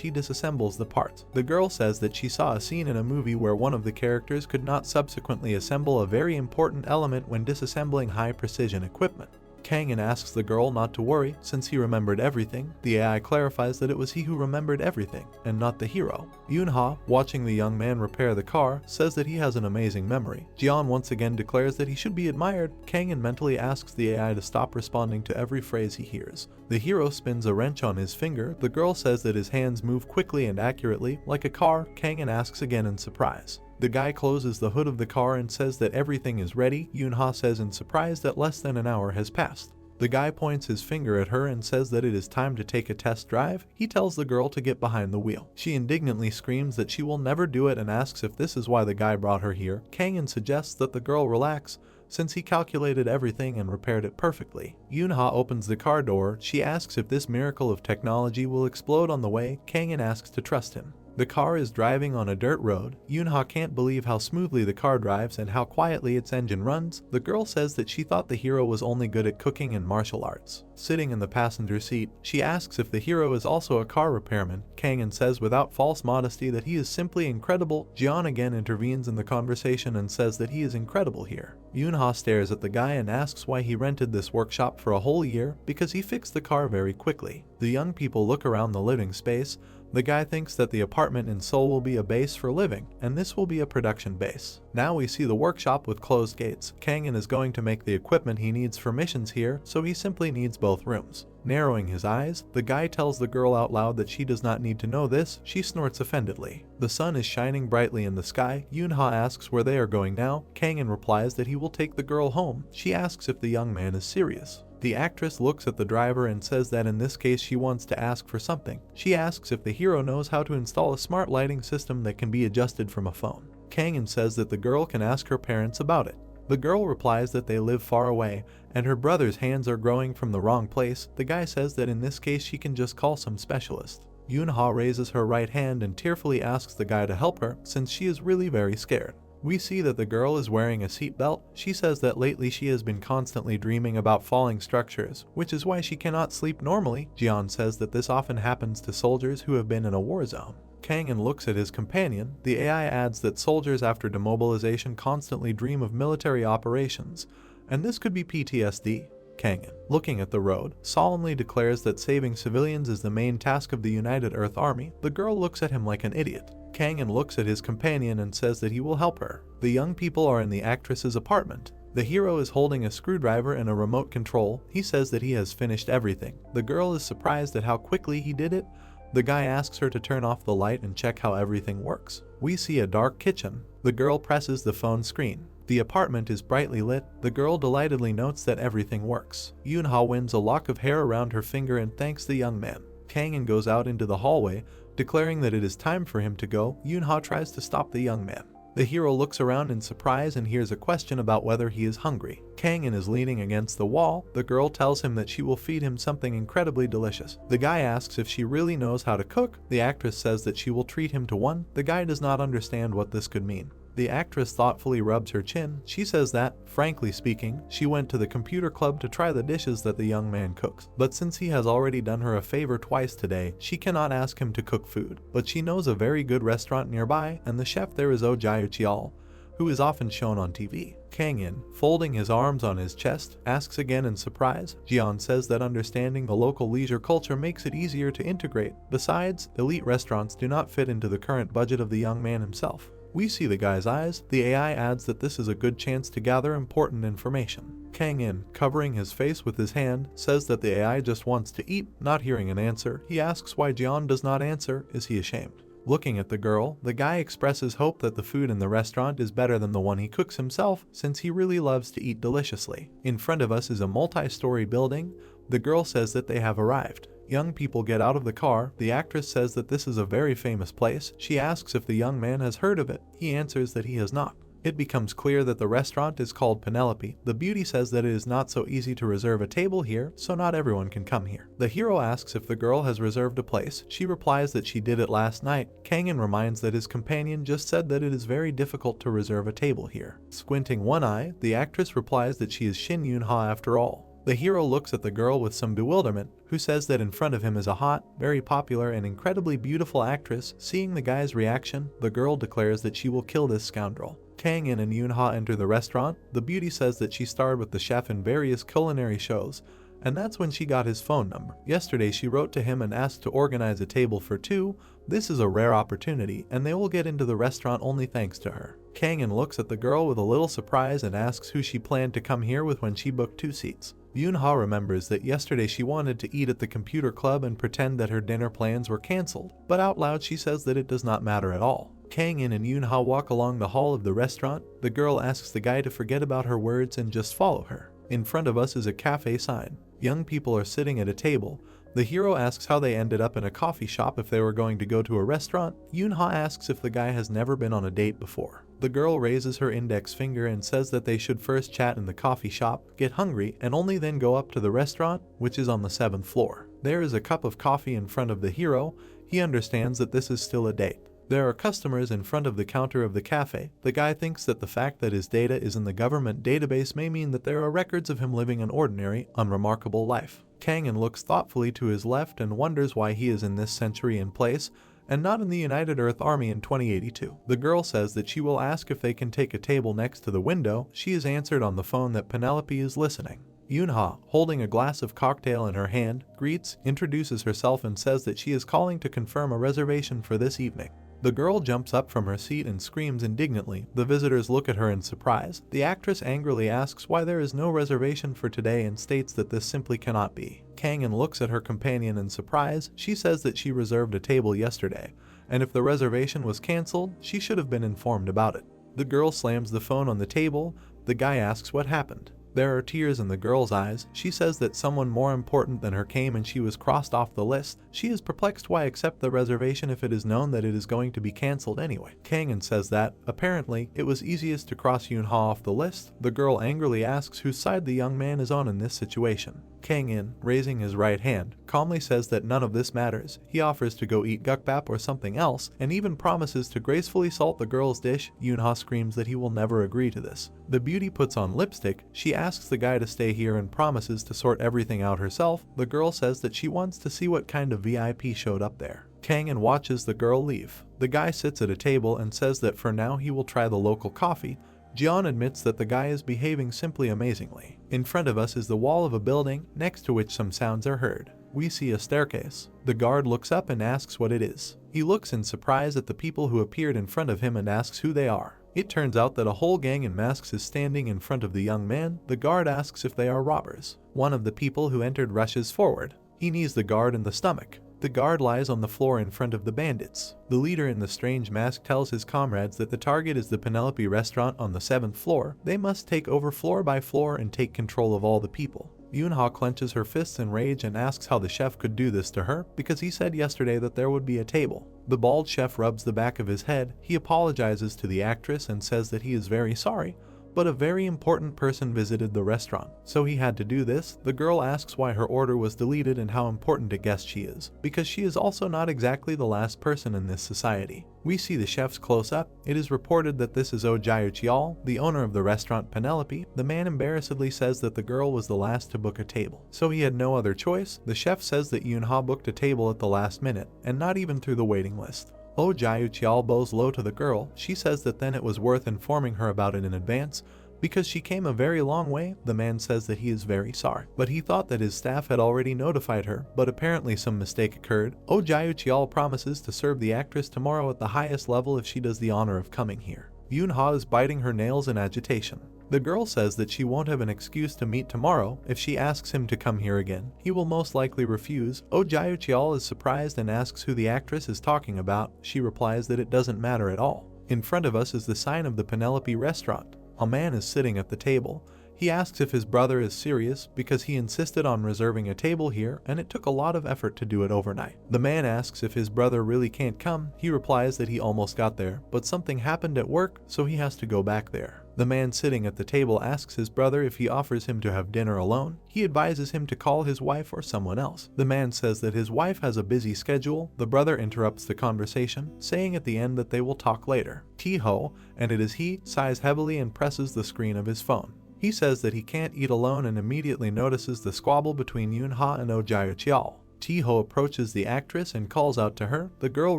he disassembles the parts. The girl says that she saw a scene in a movie where one of the characters could not subsequently assemble a very important element when disassembling high-precision equipment. Kang-in asks the girl not to worry, since he remembered everything. The AI clarifies that it was he who remembered everything, and not the hero. Yoon-ha, watching the young man repair the car, says that he has an amazing memory. Jeon once again declares that he should be admired. Kang-in mentally asks the AI to stop responding to every phrase he hears. The hero spins a wrench on his finger. The girl says that his hands move quickly and accurately, like a car. Kang-in asks again in surprise. The guy closes the hood of the car and says that everything is ready. Yoon-ha says in surprise that less than an hour has passed. The guy points his finger at her and says that it is time to take a test drive. He tells the girl to get behind the wheel. She indignantly screams that she will never do it and asks if this is why the guy brought her here. Kang-in suggests that the girl relax, since he calculated everything and repaired it perfectly. Yoon-ha opens the car door. She asks if this miracle of technology will explode on the way. Kang-in asks to trust him. The car is driving on a dirt road. Yoonha can't believe how smoothly the car drives and how quietly its engine runs. The girl says that she thought the hero was only good at cooking and martial arts. Sitting in the passenger seat, she asks if the hero is also a car repairman. Kangin says without false modesty that he is simply incredible. Jeon again intervenes in the conversation and says that he is incredible here. Yoonha stares at the guy and asks why he rented this workshop for a whole year, because he fixed the car very quickly. The young people look around the living space. The guy thinks that the apartment in Seoul will be a base for living, and this will be a production base. Now we see the workshop with closed gates. Kangin is going to make the equipment he needs for missions here, so he simply needs both rooms. Narrowing his eyes, the guy tells the girl out loud that she does not need to know this. She snorts offendedly. The sun is shining brightly in the sky. Yoonha asks where they are going now. Kangin replies that he will take the girl home. She asks if the young man is serious. The actress looks at the driver and says that in this case she wants to ask for something. She asks if the hero knows how to install a smart lighting system that can be adjusted from a phone. Kangin says that the girl can ask her parents about it. The girl replies that they live far away and her brother's hands are growing from the wrong place. The guy says that in this case she can just call some specialist. Yoonha raises her right hand and tearfully asks the guy to help her since she is really very scared. We see that the girl is wearing a seatbelt. She says that lately she has been constantly dreaming about falling structures, which is why she cannot sleep normally. Jeon says that this often happens to soldiers who have been in a war zone. Kangin looks at his companion. The AI adds that soldiers after demobilization constantly dream of military operations, and this could be PTSD. Kangin, looking at the road, solemnly declares that saving civilians is the main task of the United Earth Army. The girl looks at him like an idiot. Kangin looks at his companion and says that he will help her. The young people are in the actress's apartment. The hero is holding a screwdriver and a remote control. He says that he has finished everything. The girl is surprised at how quickly he did it. The guy asks her to turn off the light and check how everything works. We see a dark kitchen. The girl presses the phone screen. The apartment is brightly lit. The girl delightedly notes that everything works. Yoonha winds a lock of hair around her finger and thanks the young man. Kangin goes out into the hallway, declaring that it is time for him to go. Yoonha tries to stop the young man. The hero looks around in surprise and hears a question about whether he is hungry. Kangin is leaning against the wall. The girl tells him that she will feed him something incredibly delicious. The guy asks if she really knows how to cook. The actress says that she will treat him to one. The guy does not understand what this could mean. The actress thoughtfully rubs her chin. She says that, frankly speaking, she went to the computer club to try the dishes that the young man cooks. But since he has already done her a favor twice today, she cannot ask him to cook food. But she knows a very good restaurant nearby, and the chef there is Oh Jae-cheol, who is often shown on TV. Kangin, folding his arms on his chest, asks again in surprise. Jeon says that understanding the local leisure culture makes it easier to integrate. Besides, elite restaurants do not fit into the current budget of the young man himself. We see the guy's eyes. The AI adds that this is a good chance to gather important information. Kangin, covering his face with his hand, says that the AI just wants to eat. Not hearing an answer, he asks why Jeon does not answer. Is he ashamed? Looking at the girl, the guy expresses hope that the food in the restaurant is better than the one he cooks himself, since he really loves to eat deliciously. In front of us is a multi-story building. The girl says that they have arrived. Young people get out of the car. The actress says that this is a very famous place. She asks if the young man has heard of it. He answers that he has not. It becomes clear that the restaurant is called Penelope. The beauty says that it is not so easy to reserve a table here, so not everyone can come here. The hero asks if the girl has reserved a place. She replies that she did it last night. Kangin reminds that his companion just said that it is very difficult to reserve a table here. Squinting one eye, the actress replies that she is Shin Yoonha after all. The hero looks at the girl with some bewilderment, who says that in front of him is a hot, very popular and incredibly beautiful actress. Seeing the guy's reaction, the girl declares that she will kill this scoundrel. Kangin and Yoonha enter the restaurant. The beauty says that she starred with the chef in various culinary shows, and that's when she got his phone number. Yesterday she wrote to him and asked to organize a table for two. This is a rare opportunity, and they will get into the restaurant only thanks to her. Kangin looks at the girl with a little surprise and asks who she planned to come here with when she booked 2 seats. Yoonha remembers that yesterday she wanted to eat at the computer club and pretend that her dinner plans were cancelled, but out loud she says that it does not matter at all. Kangin and Yoonha walk along the hall of the restaurant. The girl asks the guy to forget about her words and just follow her. In front of us is a cafe sign. Young people are sitting at a table. The hero asks how they ended up in a coffee shop if they were going to go to a restaurant. Yoonha asks if the guy has never been on a date before. The girl raises her index finger and says that they should first chat in the coffee shop, get hungry, and only then go up to the restaurant, which is on the 7th floor. There is a cup of coffee in front of the hero. He understands that this is still a date. There are customers in front of the counter of the cafe. The guy thinks that the fact that his data is in the government database may mean that there are records of him living an ordinary, unremarkable life. Kang-in looks thoughtfully to his left and wonders why he is in this century and place, and not in the United Earth Army in 2082. The girl says that she will ask if they can take a table next to the window. She is answered on the phone that Penelope is listening. Yoonha, holding a glass of cocktail in her hand, greets, introduces herself and says that she is calling to confirm a reservation for this evening. The girl jumps up from her seat and screams indignantly. The visitors look at her in surprise. The actress angrily asks why there is no reservation for today and states that this simply cannot be. Kang-in looks at her companion in surprise. She says that she reserved a table yesterday, and if the reservation was cancelled, she should have been informed about it. The girl slams the phone on the table. The guy asks what happened. There are tears in the girl's eyes. She says that someone more important than her came and she was crossed off the list. She is perplexed why accept the reservation if it is known that it is going to be cancelled anyway. Kang-in says that, apparently, it was easiest to cross Yoonha off the list. The girl angrily asks whose side the young man is on in this situation. Kang-in, raising his right hand, calmly says that none of this matters. He offers to go eat gukbap or something else, and even promises to gracefully salt the girl's dish. Yoonha screams that he will never agree to this. The beauty puts on lipstick. She asks the guy to stay here and promises to sort everything out herself. The girl says that she wants to see what kind of VIP showed up there. Kang-in watches the girl leave. The guy sits at a table and says that for now he will try the local coffee. Jeon admits that the guy is behaving simply amazingly. In front of us is the wall of a building, next to which some sounds are heard. We see a staircase. The guard looks up and asks what it is. He looks in surprise at the people who appeared in front of him and asks who they are. It turns out that a whole gang in masks is standing in front of the young man. The guard asks if they are robbers. One of the people who entered rushes forward. He knees the guard in the stomach. The guard lies on the floor in front of the bandits. The leader in the strange mask tells his comrades that the target is the Penelope restaurant on the 7th floor. They must take over floor by floor and take control of all the people. Yoonha clenches her fists in rage and asks how the chef could do this to her, because he said yesterday that there would be a table. The bald chef rubs the back of his head. He apologizes to the actress and says that he is very sorry, but a very important person visited the restaurant, so he had to do this. The girl asks why her order was deleted and how important a guest she is, because she is also not exactly the last person in this society. We see the chef's close-up. It is reported that this is Oh Jae-cheol, the owner of the restaurant Penelope. The man embarrassedly says that the girl was the last to book a table, so he had no other choice. The chef says that Yoonha booked a table at the last minute, and not even through the waiting list. Oh Jae-cheol bows low to the girl. She says that then it was worth informing her about it in advance, because she came a very long way. The man says that he is very sorry, but he thought that his staff had already notified her, but apparently some mistake occurred. Oh Jae-cheol promises to serve the actress tomorrow at the highest level if she does the honor of coming here. Yoonha is biting her nails in agitation. The girl says that she won't have an excuse to meet tomorrow. If she asks him to come here again, he will most likely refuse. Oh Jae-cheol is surprised and asks who the actress is talking about. She replies that it doesn't matter at all. In front of us is the sign of the Penelope restaurant. A man is sitting at the table. He asks if his brother is serious because he insisted on reserving a table here and it took a lot of effort to do it overnight. The man asks if his brother really can't come. He replies that he almost got there, but something happened at work, so he has to go back there. The man sitting at the table asks his brother if he offers him to have dinner alone. He advises him to call his wife or someone else. The man says that his wife has a busy schedule. The brother interrupts the conversation, saying at the end that they will talk later. T-ho, and it is he, sighs heavily and presses the screen of his phone. He says that he can't eat alone and immediately notices the squabble between Yoonha and Oh Jae-cheol. T-ho approaches the actress and calls out to her. The girl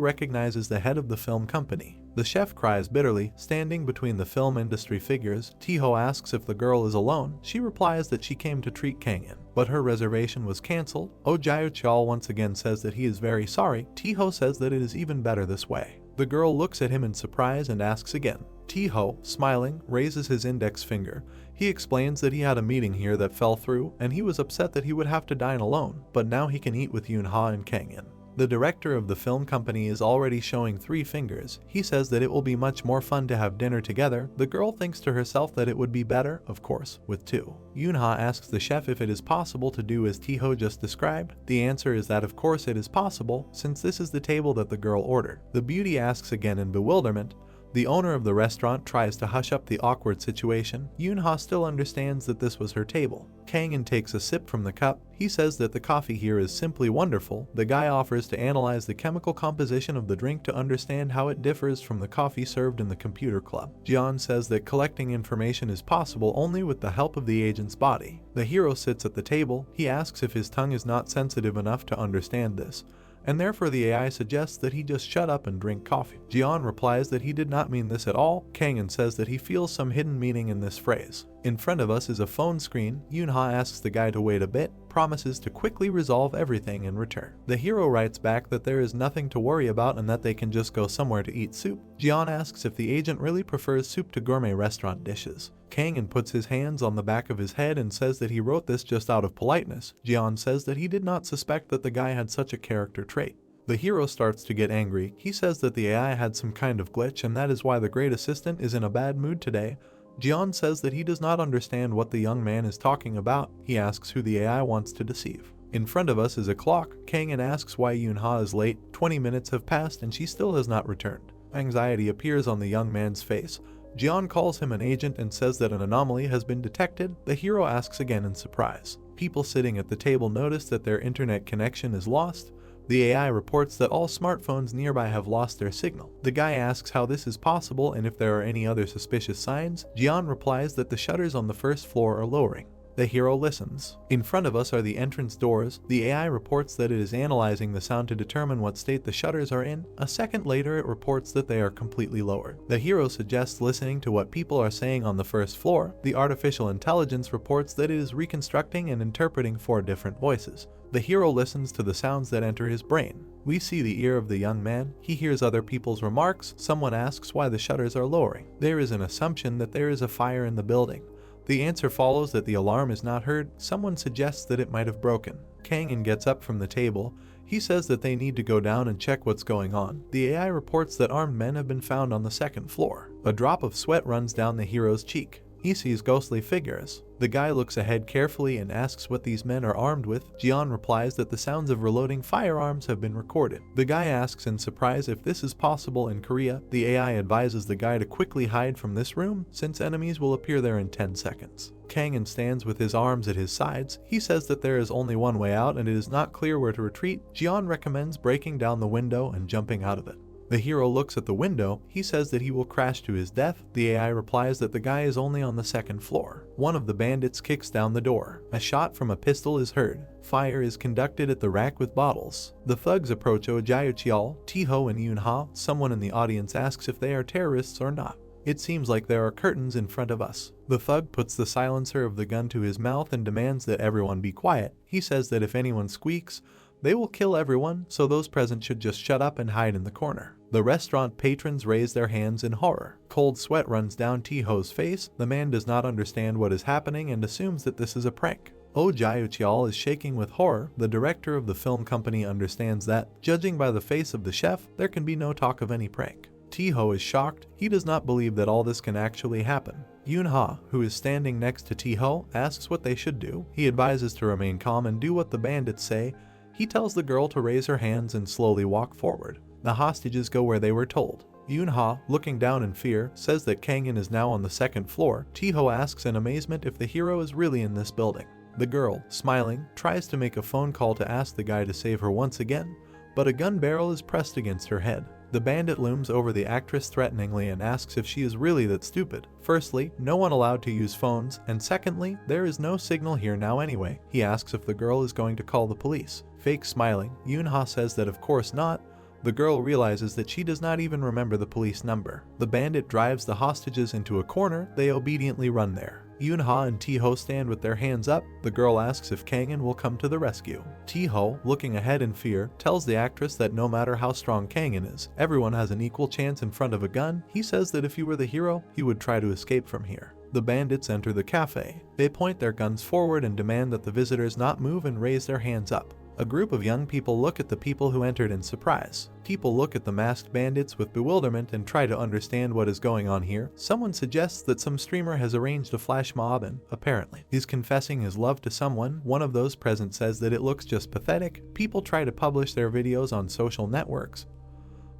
recognizes the head of the film company. The chef cries bitterly, standing between the film industry figures. T-ho asks if the girl is alone. She replies that she came to treat Kang-in, but her reservation was cancelled. Oh Jae-cheol once again says that he is very sorry. T-ho says that it is even better this way. The girl looks at him in surprise and asks again. T-ho, smiling, raises his index finger. He explains that he had a meeting here that fell through, and he was upset that he would have to dine alone, but now he can eat with Yoonha and Kang-in. The director of the film company is already showing 3 fingers. He says that it will be much more fun to have dinner together. The girl thinks to herself that it would be better, of course, with 2. Yoonha asks the chef if it is possible to do as T-ho just described. The answer is that of course it is possible, since this is the table that the girl ordered. The beauty asks again in bewilderment, The owner of the restaurant tries to hush up the awkward situation. Yoon-ha still understands that this was her table. Kang-in takes a sip from the cup. He says that the coffee here is simply wonderful. The guy offers to analyze the chemical composition of the drink to understand how it differs from the coffee served in the computer club. Jeon says that collecting information is possible only with the help of the agent's body. The hero sits at the table. He asks if his tongue is not sensitive enough to understand this, and therefore the AI suggests that he just shut up and drink coffee. Jeon replies that he did not mean this at all. Kang-in says that he feels some hidden meaning in this phrase. In front of us is a phone screen. Yoon-ha asks the guy to wait a bit, promises to quickly resolve everything in return. The hero writes back that there is nothing to worry about and that they can just go somewhere to eat soup. Jeon asks if the agent really prefers soup to gourmet restaurant dishes. Kang-in puts his hands on the back of his head and says that he wrote this just out of politeness. Jeon says that he did not suspect that the guy had such a character trait. The hero starts to get angry. He says that the AI had some kind of glitch and that is why the great assistant is in a bad mood today. Jeon says that he does not understand what the young man is talking about. He asks who the AI wants to deceive. In front of us is a clock. Kang-in asks why Yoon-ha is late. 20 minutes have passed and she still has not returned. Anxiety appears on the young man's face. Jeon calls him an agent and says that an anomaly has been detected. The hero asks again in surprise. People sitting at the table notice that their internet connection is lost. The AI reports that all smartphones nearby have lost their signal. The guy asks how this is possible and if there are any other suspicious signs. Jeon replies that the shutters on the first floor are lowering. The hero listens. In front of us are the entrance doors. The AI reports that it is analyzing the sound to determine what state the shutters are in. A second later it reports that they are completely lowered. The hero suggests listening to what people are saying on the first floor. The artificial intelligence reports that it is reconstructing and interpreting 4 different voices. The hero listens to the sounds that enter his brain. We see the ear of the young man. He hears other people's remarks. Someone asks why the shutters are lowering. There is an assumption that there is a fire in the building. The answer follows that the alarm is not heard. Someone suggests that it might have broken. Kang-in gets up from the table. He says that they need to go down and check what's going on. The AI reports that armed men have been found on the second floor. A drop of sweat runs down the hero's cheek. He sees ghostly figures. The guy looks ahead carefully and asks what these men are armed with. Jeon replies that the sounds of reloading firearms have been recorded. The guy asks in surprise if this is possible in Korea. The AI advises the guy to quickly hide from this room since enemies will appear there in 10 seconds. Kang-in stands with his arms at his sides. He says that there is only one way out and it is not clear where to retreat. Jeon recommends breaking down the window and jumping out of it. The hero looks at the window. He says that he will crash to his death. The AI replies that the guy is only on the second floor. One of the bandits kicks down the door. A shot from a pistol is heard. Fire is conducted at the rack with bottles. The thugs approach Oh Jae-cheol, Tae-ho and Yoon-ha. Someone in the audience asks if they are terrorists or not. It seems like there are curtains in front of us. The thug puts the silencer of the gun to his mouth and demands that everyone be quiet. He says that if anyone squeaks, they will kill everyone, so those present should just shut up and hide in the corner. The restaurant patrons raise their hands in horror. Cold sweat runs down Tae-ho's face. The man does not understand what is happening and assumes that this is a prank. Oh Jae-cheol is shaking with horror. The director of the film company understands that, judging by the face of the chef, there can be no talk of any prank. Tae-ho is shocked. He does not believe that all this can actually happen. Yoon-ha, who is standing next to Tae-ho, asks what they should do. He advises to remain calm and do what the bandits say. He tells the girl to raise her hands and slowly walk forward. The hostages go where they were told. Yoon-ha, looking down in fear, says that Kang-in is now on the second floor. Tae-ho asks in amazement if the hero is really in this building. The girl, smiling, tries to make a phone call to ask the guy to save her once again, but a gun barrel is pressed against her head. The bandit looms over the actress threateningly and asks if she is really that stupid. Firstly, no one allowed to use phones, and secondly, there is no signal here now anyway. He asks if the girl is going to call the police. Fake smiling, Yoon-ha says that of course not. The girl realizes that she does not even remember the police number. The bandit drives the hostages into a corner. They obediently run there. Yoon-ha and Tae-ho stand with their hands up. The girl asks if Kang-in will come to the rescue. Tae-ho, looking ahead in fear, tells the actress that no matter how strong Kang-in is, everyone has an equal chance in front of a gun. He says that if he were the hero, he would try to escape from here. The bandits enter the cafe. They point their guns forward and demand that the visitors not move and raise their hands up. A group of young people look at the people who entered in surprise. People look at the masked bandits with bewilderment and try to understand what is going on here. Someone suggests that some streamer has arranged a flash mob and, apparently, is confessing his love to someone. One of those present says that it looks just pathetic. People try to publish their videos on social networks,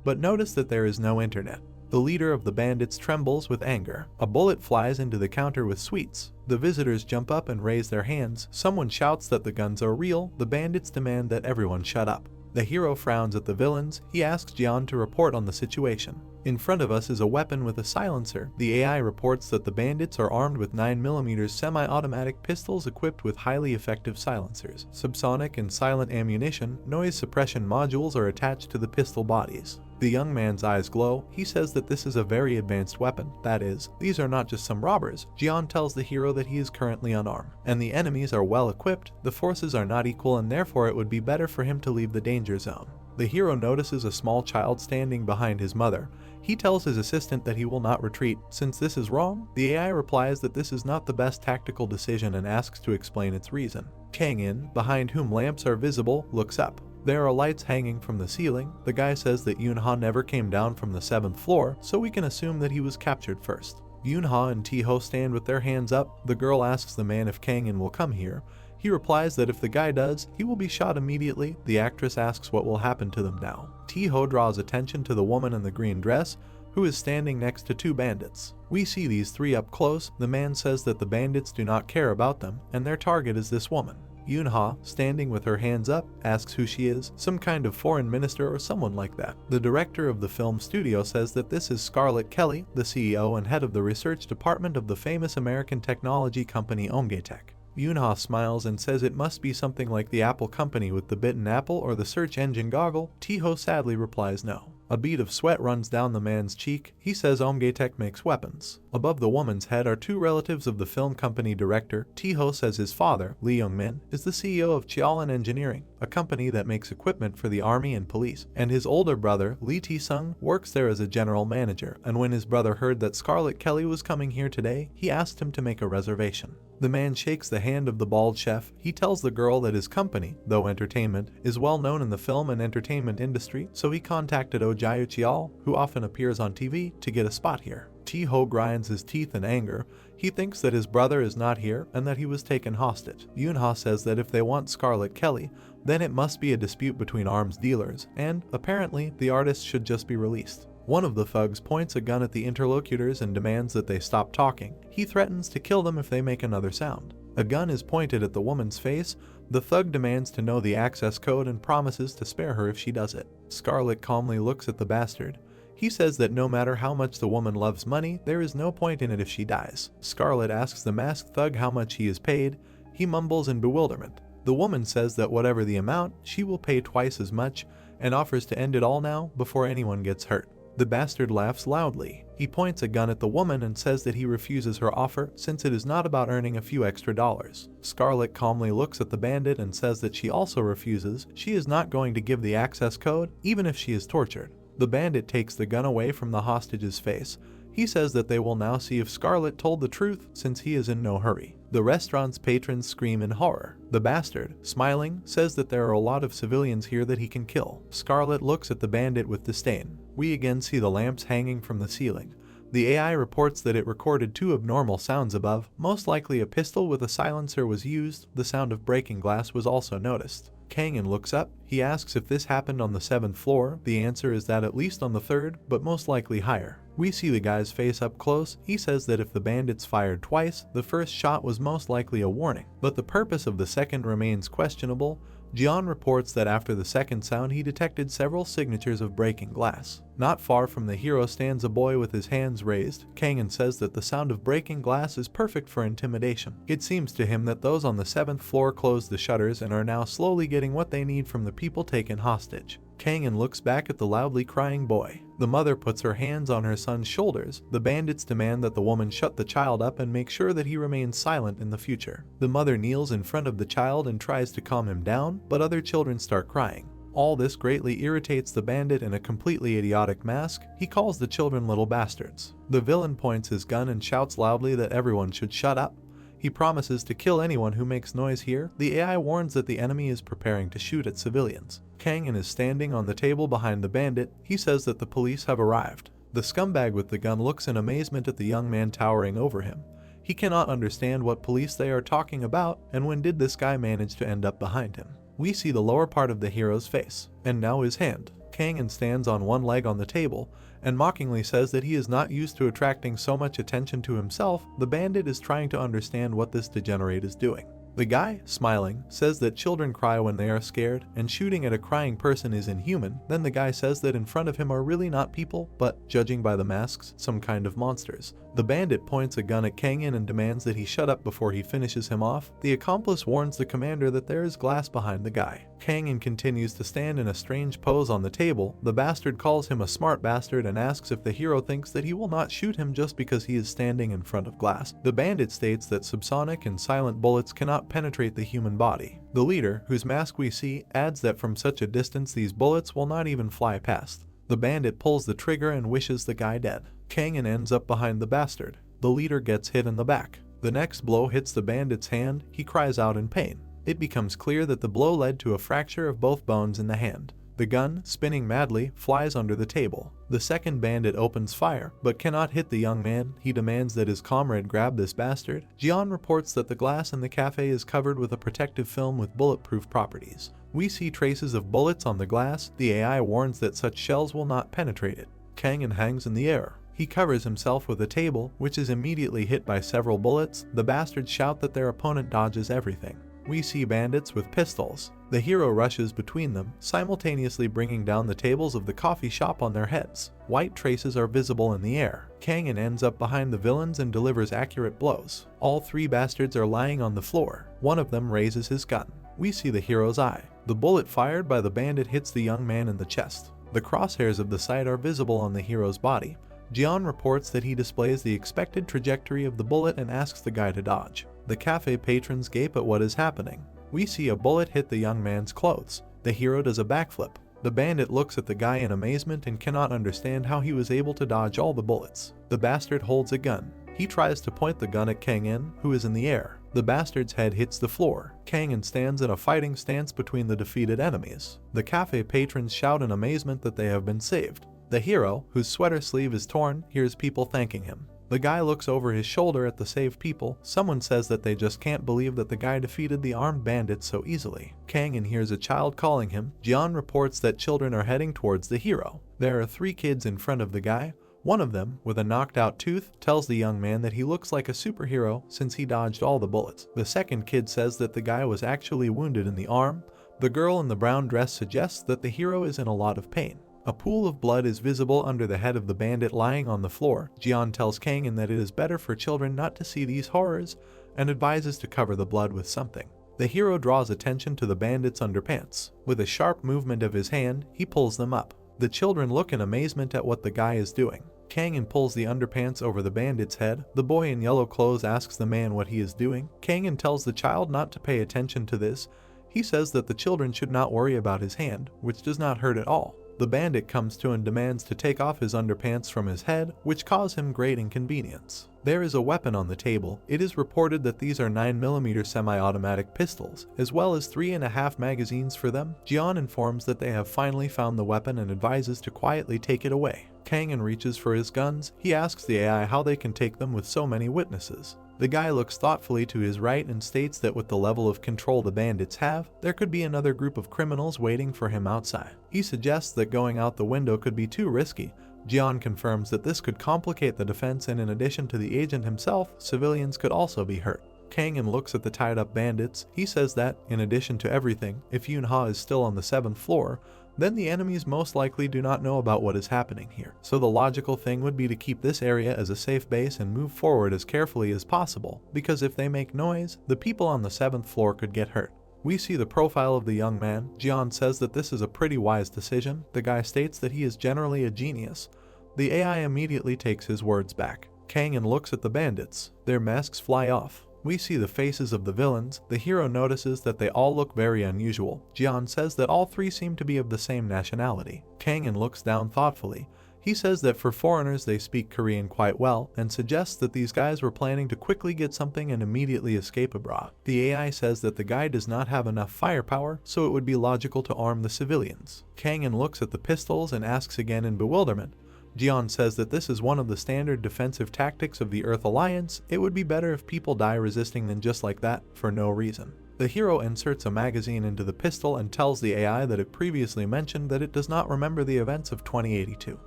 but notice that there is no internet. The leader of the bandits trembles with anger. A bullet flies into the counter with sweets. The visitors jump up and raise their hands. Someone shouts that the guns are real. The bandits demand that everyone shut up. The hero frowns at the villains. He asks Jian to report on the situation. In front of us is a weapon with a silencer. The AI reports that the bandits are armed with 9mm semi-automatic pistols equipped with highly effective silencers. Subsonic and silent ammunition, noise suppression modules are attached to the pistol bodies. The young man's eyes glow. He says that this is a very advanced weapon. That is, these are not just some robbers. Jian tells the hero that he is currently unarmed, and the enemies are well equipped. The forces are not equal, and therefore it would be better for him to leave the danger zone. The hero notices a small child standing behind his mother. He tells his assistant that he will not retreat. Since this is wrong, the AI replies that this is not the best tactical decision and asks to explain its reason. Kang-in, behind whom lamps are visible, looks up. There are lights hanging from the ceiling. The guy says that Yoon-ha never came down from the 7th floor, so we can assume that he was captured first. Yoon-ha and Tae-ho stand with their hands up. The girl asks the man if Kang-in will come here. He replies that if the guy does, he will be shot immediately. The actress asks what will happen to them now. Tae-ho draws attention to the woman in the green dress, who is standing next to 2 bandits. We see these 3 up close. The man says that the bandits do not care about them, and their target is this woman. Yoon-ha, standing with her hands up, asks who she is, some kind of foreign minister or someone like that. The director of the film studio says that this is Scarlett Kelly, the CEO and head of the research department of the famous American technology company Ongetech. Yoon-ha smiles and says it must be something like the Apple company with the bitten apple or the search engine goggle. Tae-ho sadly replies no. A bead of sweat runs down the man's cheek. He says Ongetech makes weapons. Above the woman's head are 2 relatives of the film company director. Tae-ho says his father, Lee Young-min, is the CEO of Cheolin Engineering, a company that makes equipment for the army and police, and his older brother, Lee Tae-sung, works there as a general manager, and when his brother heard that Scarlett Kelly was coming here today, he asked him to make a reservation. The man shakes the hand of the bald chef. He tells the girl that his company, though entertainment, is well known in the film and entertainment industry, so he contacted Oh Jae-cheol, who often appears on TV, to get a spot here. Tae-ho grinds his teeth in anger. He thinks that his brother is not here and that he was taken hostage. Yoon-ha says that if they want Scarlett Kelly, then it must be a dispute between arms dealers, and, apparently, the artist should just be released. One of the thugs points a gun at the interlocutors and demands that they stop talking. He threatens to kill them if they make another sound. A gun is pointed at the woman's face. The thug demands to know the access code and promises to spare her if she does it. Scarlett calmly looks at the bastard. He says that no matter how much the woman loves money, there is no point in it if she dies. Scarlett asks the masked thug how much he is paid. He mumbles in bewilderment. The woman says that whatever the amount, she will pay twice as much, and offers to end it all now before anyone gets hurt. The bastard laughs loudly. He points a gun at the woman and says that he refuses her offer since it is not about earning a few extra dollars. Scarlett calmly looks at the bandit and says that she also refuses. She is not going to give the access code, even if she is tortured. The bandit takes the gun away from the hostage's face. He says that they will now see if Scarlett told the truth since he is in no hurry. The restaurant's patrons scream in horror. The bastard, smiling, says that there are a lot of civilians here that he can kill. Scarlett looks at the bandit with disdain. We again see the lamps hanging from the ceiling. The AI reports that it recorded 2 abnormal sounds above. Most likely a pistol with a silencer was used. The sound of breaking glass was also noticed. Kang-in looks up. He asks if this happened on the 7th floor. The answer is that at least on the 3rd, but most likely higher. We see the guy's face up close. He says that if the bandits fired twice, the first shot was most likely a warning, but the purpose of the second remains questionable. Jian reports that after the second sound he detected several signatures of breaking glass. Not far from the hero stands a boy with his hands raised. Kang-in says that the sound of breaking glass is perfect for intimidation. It seems to him that those on the 7th floor closed the shutters and are now slowly getting what they need from the people taken hostage. Kang-in looks back at the loudly crying boy. The mother puts her hands on her son's shoulders. The bandits demand that the woman shut the child up and make sure that he remains silent in the future. The mother kneels in front of the child and tries to calm him down, but other children start crying. All this greatly irritates the bandit in a completely idiotic mask. He calls the children little bastards. The villain points his gun and shouts loudly that everyone should shut up. He promises to kill anyone who makes noise here. The AI warns that the enemy is preparing to shoot at civilians. Kang-in is standing on the table behind the bandit. He says that the police have arrived. The scumbag with the gun looks in amazement at the young man towering over him. He cannot understand what police they are talking about, and when did this guy manage to end up behind him? We see the lower part of the hero's face, and now his hand. Kang-in stands on one leg on the table, and mockingly says that he is not used to attracting so much attention to himself. The bandit is trying to understand what this degenerate is doing. The guy, smiling, says that children cry when they are scared, and shooting at a crying person is inhuman. Then the guy says that in front of him are really not people, but, judging by the masks, some kind of monsters. The bandit points a gun at Kangin and demands that he shut up before he finishes him off. The accomplice warns the commander that there is glass behind the guy. Kangin continues to stand in a strange pose on the table. The bastard calls him a smart bastard and asks if the hero thinks that he will not shoot him just because he is standing in front of glass. The bandit states that subsonic and silent bullets cannot penetrate the human body. The leader, whose mask we see, adds that from such a distance these bullets will not even fly past. The bandit pulls the trigger and wishes the guy dead. Kangin ends up behind the bastard. The leader gets hit in the back. The next blow hits the bandit's hand. He cries out in pain. It becomes clear that the blow led to a fracture of both bones in the hand. The gun, spinning madly, flies under the table. The second bandit opens fire, but cannot hit the young man. He demands that his comrade grab this bastard. Jian reports that the glass in the cafe is covered with a protective film with bulletproof properties. We see traces of bullets on the glass. The AI warns that such shells will not penetrate it. Kangin hangs in the air. He covers himself with a table, which is immediately hit by several bullets. The bastards shout that their opponent dodges everything. We see bandits with pistols. The hero rushes between them, simultaneously bringing down the tables of the coffee shop on their heads. White traces are visible in the air. Kangin ends up behind the villains and delivers accurate blows. All three bastards are lying on the floor. One of them raises his gun. We see the hero's eye. The bullet fired by the bandit hits the young man in the chest. The crosshairs of the sight are visible on the hero's body. Jian reports that he displays the expected trajectory of the bullet and asks the guy to dodge. The cafe patrons gape at what is happening. We see a bullet hit the young man's clothes. The hero does a backflip. The bandit looks at the guy in amazement and cannot understand how he was able to dodge all the bullets. The bastard holds a gun. He tries to point the gun at Kangin, who is in the air. The bastard's head hits the floor. Kangin stands in a fighting stance between the defeated enemies. The cafe patrons shout in amazement that they have been saved. The hero, whose sweater sleeve is torn, hears people thanking him. The guy looks over his shoulder at the saved people. Someone says that they just can't believe that the guy defeated the armed bandits so easily. Kangin hears a child calling him. Jian reports that children are heading towards the hero. There are 3 kids in front of the guy. One of them, with a knocked out tooth, tells the young man that he looks like a superhero since he dodged all the bullets. The second kid says that the guy was actually wounded in the arm. The girl in the brown dress suggests that the hero is in a lot of pain. A pool of blood is visible under the head of the bandit lying on the floor. Jian tells Kangin that it is better for children not to see these horrors and advises to cover the blood with something. The hero draws attention to the bandit's underpants. With a sharp movement of his hand, he pulls them up. The children look in amazement at what the guy is doing. Kangin pulls the underpants over the bandit's head. The boy in yellow clothes asks the man what he is doing. Kangin tells the child not to pay attention to this. He says that the children should not worry about his hand, which does not hurt at all. The bandit comes to and demands to take off his underpants from his head, which cause him great inconvenience. There is a weapon on the table. It is reported that these are 9mm semi-automatic pistols, as well as 3.5 magazines for them. Jian informs that they have finally found the weapon and advises to quietly take it away. Kangin reaches for his guns. He asks the AI how they can take them with so many witnesses. The guy looks thoughtfully to his right and states that with the level of control the bandits have, there could be another group of criminals waiting for him outside. He suggests that going out the window could be too risky. Jian confirms that this could complicate the defense, and in addition to the agent himself, civilians could also be hurt. Kangin looks at the tied-up bandits. He says that, in addition to everything, if Yunha is still on the 7th floor, then the enemies most likely do not know about what is happening here. So the logical thing would be to keep this area as a safe base and move forward as carefully as possible, because if they make noise, the people on the 7th floor could get hurt. We see the profile of the young man. Jian says that this is a pretty wise decision. The guy states that he is generally a genius. The AI immediately takes his words back. Kangin looks at the bandits. Their masks fly off. We see the faces of the villains. The hero notices that they all look very unusual. Jian says that all 3 seem to be of the same nationality. Kangin looks down thoughtfully. He says that for foreigners they speak Korean quite well, and suggests that these guys were planning to quickly get something and immediately escape abroad. The AI says that the guy does not have enough firepower, so it would be logical to arm the civilians. Kangin looks at the pistols and asks again in bewilderment. Jian says that this is one of the standard defensive tactics of the Earth Alliance. It would be better if people die resisting than just like that, for no reason. The hero inserts a magazine into the pistol and tells the AI that it previously mentioned that it does not remember the events of 2082.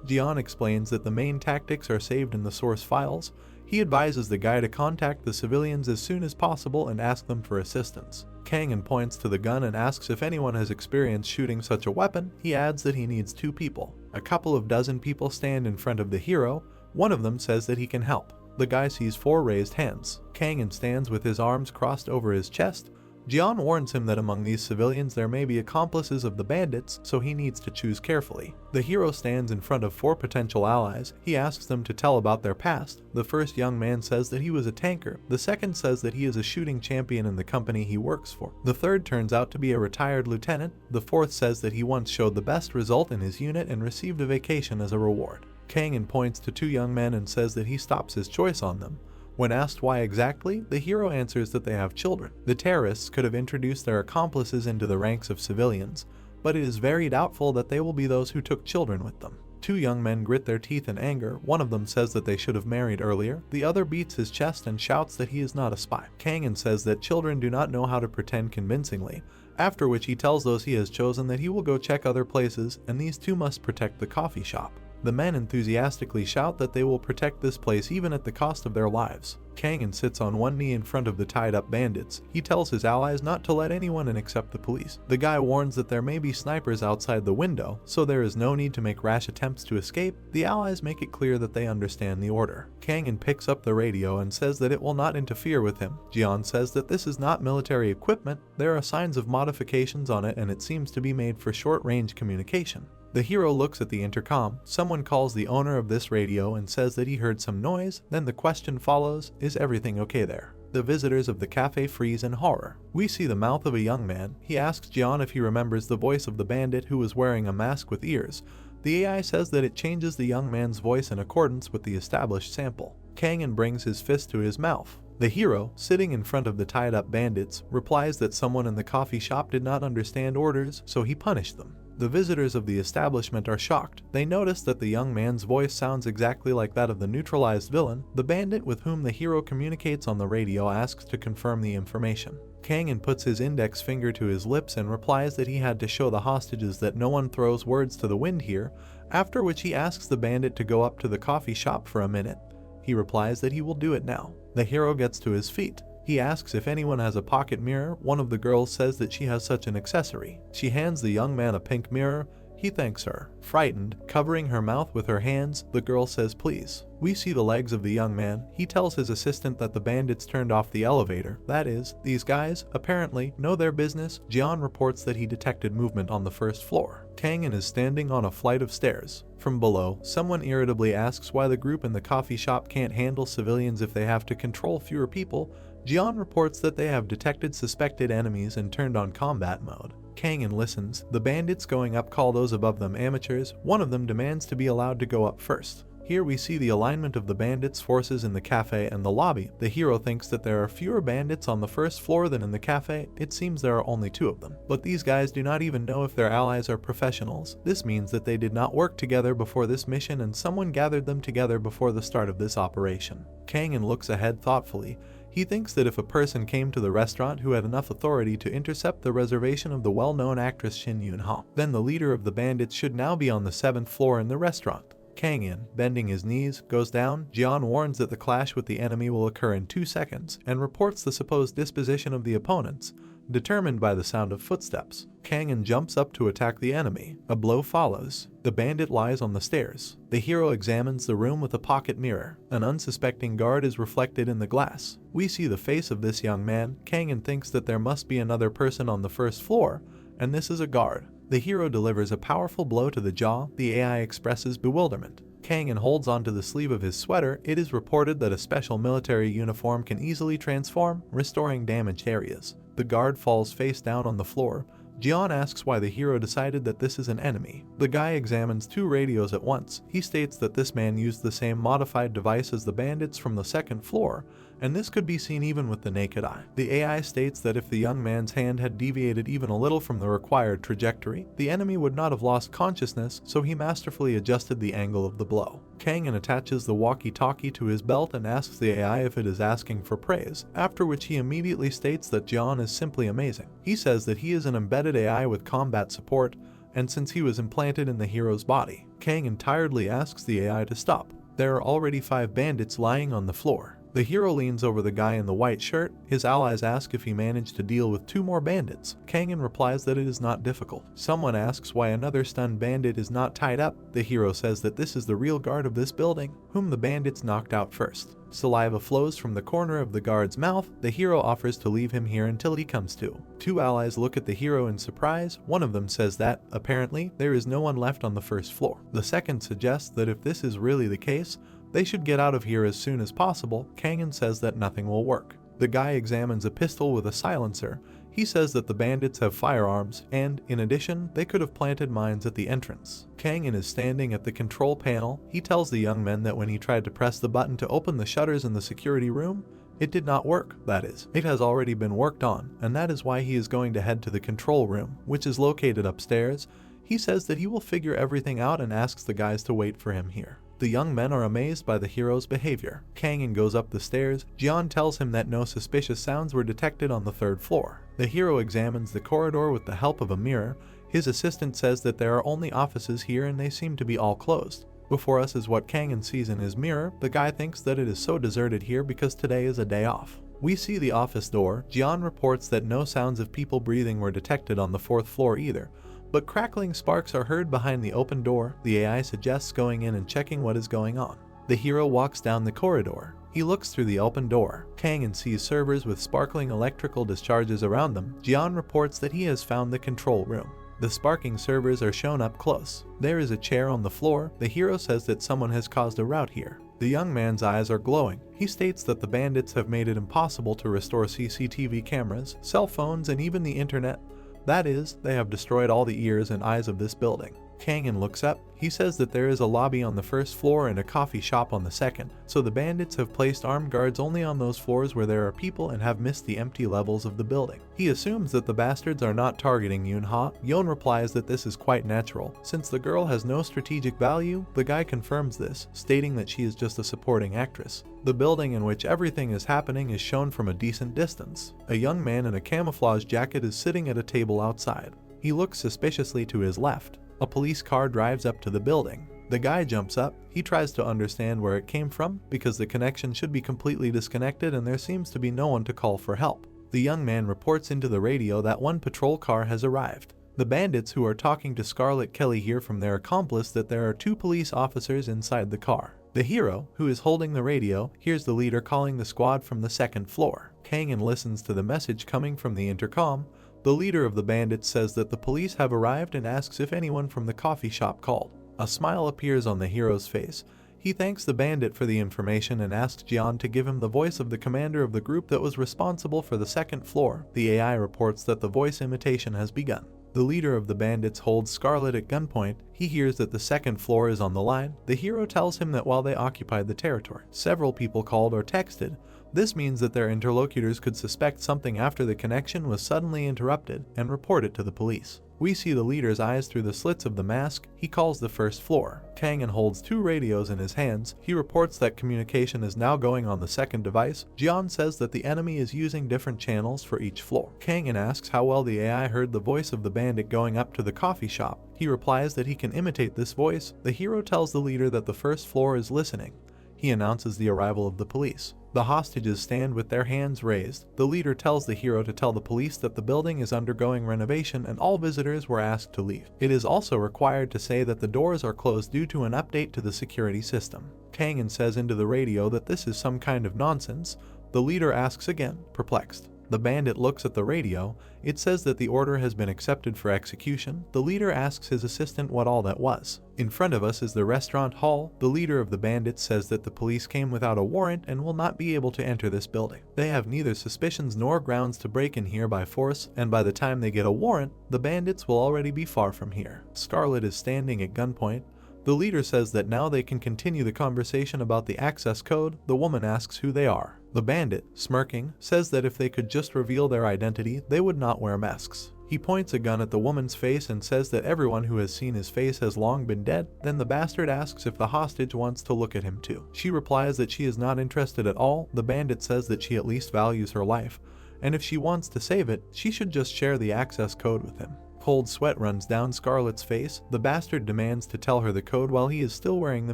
Jian explains that the main tactics are saved in the source files. He advises the guy to contact the civilians as soon as possible and ask them for assistance. Kang points to the gun and asks if anyone has experience shooting such a weapon. He adds that he needs 2 people. A couple of dozen people stand in front of the hero. One of them says that he can help. The guy sees 4 raised hands. Kang stands with his arms crossed over his chest. Jian warns him that among these civilians there may be accomplices of the bandits, so he needs to choose carefully. The hero stands in front of 4 potential allies. He asks them to tell about their past. The first young man says that he was a tanker. The second says that he is a shooting champion in the company he works for. The third turns out to be a retired lieutenant. The fourth says that he once showed the best result in his unit and received a vacation as a reward. Kang points to 2 young men and says that he stops his choice on them. When asked why exactly, the hero answers that they have children. The terrorists could have introduced their accomplices into the ranks of civilians, but it is very doubtful that they will be those who took children with them. 2 young men grit their teeth in anger. One of them says that they should have married earlier. The other beats his chest and shouts that he is not a spy. Kang says that children do not know how to pretend convincingly, after which he tells those he has chosen that he will go check other places and these 2 must protect the coffee shop. The men enthusiastically shout that they will protect this place even at the cost of their lives. Kang sits on one knee in front of the tied-up bandits. He tells his allies not to let anyone in except the police. The guy warns that there may be snipers outside the window, so there is no need to make rash attempts to escape. The allies make it clear that they understand the order. Kang picks up the radio and says that it will not interfere with him. Jian says that this is not military equipment. There are signs of modifications on it and it seems to be made for short-range communication. The hero looks at the intercom. Someone calls the owner of this radio and says that he heard some noise. Then the question follows, is everything okay there? The visitors of the cafe freeze in horror. We see the mouth of a young man. He asks Jian if he remembers the voice of the bandit who was wearing a mask with ears. The AI says that it changes the young man's voice in accordance with the established sample. Kang brings his fist to his mouth. The hero, sitting in front of the tied-up bandits, replies that someone in the coffee shop did not understand orders, so he punished them. The visitors of the establishment are shocked. They notice that the young man's voice sounds exactly like that of the neutralized villain. The bandit with whom the hero communicates on the radio asks to confirm the information. Kang puts his index finger to his lips and replies that he had to show the hostages that no one throws words to the wind here, after which he asks the bandit to go up to the coffee shop for a minute. He replies that he will do it now. The hero gets to his feet. He asks if anyone has a pocket mirror. One of the girls says that she has such an accessory. She hands the young man a pink mirror. He thanks her. Frightened, covering her mouth with her hands, the girl says please. We see the legs of the young man. He tells his assistant that the bandits turned off the elevator. That is, these guys, apparently, know their business. Jian reports that he detected movement on the first floor. Kang is standing on a flight of stairs. From below, someone irritably asks why the group in the coffee shop can't handle civilians if they have to control fewer people. Jian reports that they have detected suspected enemies and turned on combat mode. Kang listens. The bandits going up call those above them amateurs. One of them demands to be allowed to go up first. Here we see the alignment of the bandits' forces in the cafe and the lobby. The hero thinks that there are fewer bandits on the first floor than in the cafe. It seems there are only 2 of them. But these guys do not even know if their allies are professionals. This means that they did not work together before this mission and someone gathered them together before the start of this operation. Kang looks ahead thoughtfully. He thinks that if a person came to the restaurant who had enough authority to intercept the reservation of the well-known actress Shin Yoon-ha, then the leader of the bandits should now be on the 7th floor in the restaurant. Kang, bending his knees, goes down. Jian warns that the clash with the enemy will occur in 2 seconds and reports the supposed disposition of the opponents, determined by the sound of footsteps. Kang jumps up to attack the enemy. A blow follows. The bandit lies on the stairs. The hero examines the room with a pocket mirror. An unsuspecting guard is reflected in the glass. We see the face of this young man. Kang thinks that there must be another person on the first floor, and this is a guard. The hero delivers a powerful blow to the jaw. The AI expresses bewilderment. Kang holds onto the sleeve of his sweater. It is reported that a special military uniform can easily transform, restoring damaged areas. The guard falls face down on the floor. Jian asks why the hero decided that this is an enemy. The guy examines 2 radios at once. He states that this man used the same modified device as the bandits from the 2nd floor, and this could be seen even with the naked eye. The AI states that if the young man's hand had deviated even a little from the required trajectory, the enemy would not have lost consciousness, so he masterfully adjusted the angle of the blow. Kangen attaches the walkie-talkie to his belt and asks the AI if it is asking for praise, after which he immediately states that Jian is simply amazing. He says that he is an embedded AI with combat support, and since he was implanted in the hero's body, Kangen tiredly asks the AI to stop. There are already 5 bandits lying on the floor. The hero leans over the guy in the white shirt. His allies ask if he managed to deal with 2 more bandits. Kangen replies that it is not difficult. Someone asks why another stunned bandit is not tied up. The hero says that this is the real guard of this building, whom the bandits knocked out first. Saliva flows from the corner of the guard's mouth. The hero offers to leave him here until he comes to. 2 allies look at the hero in surprise. One of them says that, apparently, there is no one left on the first floor. The second suggests that if this is really the case, they should get out of here as soon as possible. Kangen says that nothing will work. The guy examines a pistol with a silencer. He says that the bandits have firearms, and, in addition, they could have planted mines at the entrance. Kangen is standing at the control panel. He tells the young men that when he tried to press the button to open the shutters in the security room, it did not work. That is, it has already been worked on, and that is why he is going to head to the control room, which is located upstairs. He says that he will figure everything out and asks the guys to wait for him here. The young men are amazed by the hero's behavior. Kangen goes up the stairs. Jian tells him that no suspicious sounds were detected on the 3rd floor. The hero examines the corridor with the help of a mirror. His assistant says that there are only offices here and they seem to be all closed. Before us is what Kangen sees in his mirror. The guy thinks that it is so deserted here because today is a day off. We see the office door. Jian reports that no sounds of people breathing were detected on the 4th floor either, but crackling sparks are heard behind the open door. The AI suggests going in and checking what is going on. The hero walks down the corridor. He looks through the open door. Kangen sees servers with sparkling electrical discharges around them. Jian reports that he has found the control room. The sparking servers are shown up close. There is a chair on the floor. The hero says that someone has caused a rout here. The young man's eyes are glowing. He states that the bandits have made it impossible to restore CCTV cameras, cell phones, and even the internet. That is, they have destroyed all the ears and eyes of this building. Kangen looks up. He says that there is a lobby on the 1st floor and a coffee shop on the 2nd, so the bandits have placed armed guards only on those floors where there are people and have missed the empty levels of the building. He assumes that the bastards are not targeting Yunha. Yon replies that this is quite natural. Since the girl has no strategic value, the guy confirms this, stating that she is just a supporting actress. The building in which everything is happening is shown from a decent distance. A young man in a camouflage jacket is sitting at a table outside. He looks suspiciously to his left. A police car drives up to the building. The guy jumps up. He tries to understand where it came from because the connection should be completely disconnected and there seems to be no one to call for help. The young man reports into the radio that one patrol car has arrived. The bandits who are talking to Scarlet Kelly hear from their accomplice that there are 2 police officers inside the car. The hero, who is holding the radio, hears the leader calling the squad from the 2nd floor. Kangen listens to the message coming from the intercom. The leader of the bandits says that the police have arrived and asks if anyone from the coffee shop called. A smile appears on the hero's face. He thanks the bandit for the information and asks Jian to give him the voice of the commander of the group that was responsible for the 2nd floor. The AI reports that the voice imitation has begun. The leader of the bandits holds Scarlet at gunpoint. He hears that the 2nd floor is on the line. The hero tells him that while they occupied the territory, several people called or texted. This means that their interlocutors could suspect something after the connection was suddenly interrupted and report it to the police. We see the leader's eyes through the slits of the mask. He calls the 1st floor. Kangen holds 2 radios in his hands. He reports that communication is now going on the 2nd device. Jian says that the enemy is using different channels for each floor. Kangen asks how well the AI heard the voice of the bandit going up to the coffee shop. He replies that he can imitate this voice. The hero tells the leader that the 1st floor is listening. He announces the arrival of the police. The hostages stand with their hands raised. The leader tells the hero to tell the police that the building is undergoing renovation and all visitors were asked to leave. It is also required to say that the doors are closed due to an update to the security system. Kangen says into the radio that this is some kind of nonsense. The leader asks again, perplexed. The bandit looks at the radio. It says that the order has been accepted for execution. The leader asks his assistant what all that was. In front of us is the restaurant hall. The leader of the bandits says that the police came without a warrant and will not be able to enter this building. They have neither suspicions nor grounds to break in here by force, and by the time they get a warrant, the bandits will already be far from here. Scarlet is standing at gunpoint. The leader says that now they can continue the conversation about the access code. The woman asks who they are. The bandit, smirking, says that if they could just reveal their identity, they would not wear masks. He points a gun at the woman's face and says that everyone who has seen his face has long been dead. Then the bastard asks if the hostage wants to look at him too. She replies that she is not interested at all. The bandit says that she at least values her life, and if she wants to save it, she should just share the access code with him. Cold sweat runs down Scarlett's face. The bastard demands to tell her the code while he is still wearing the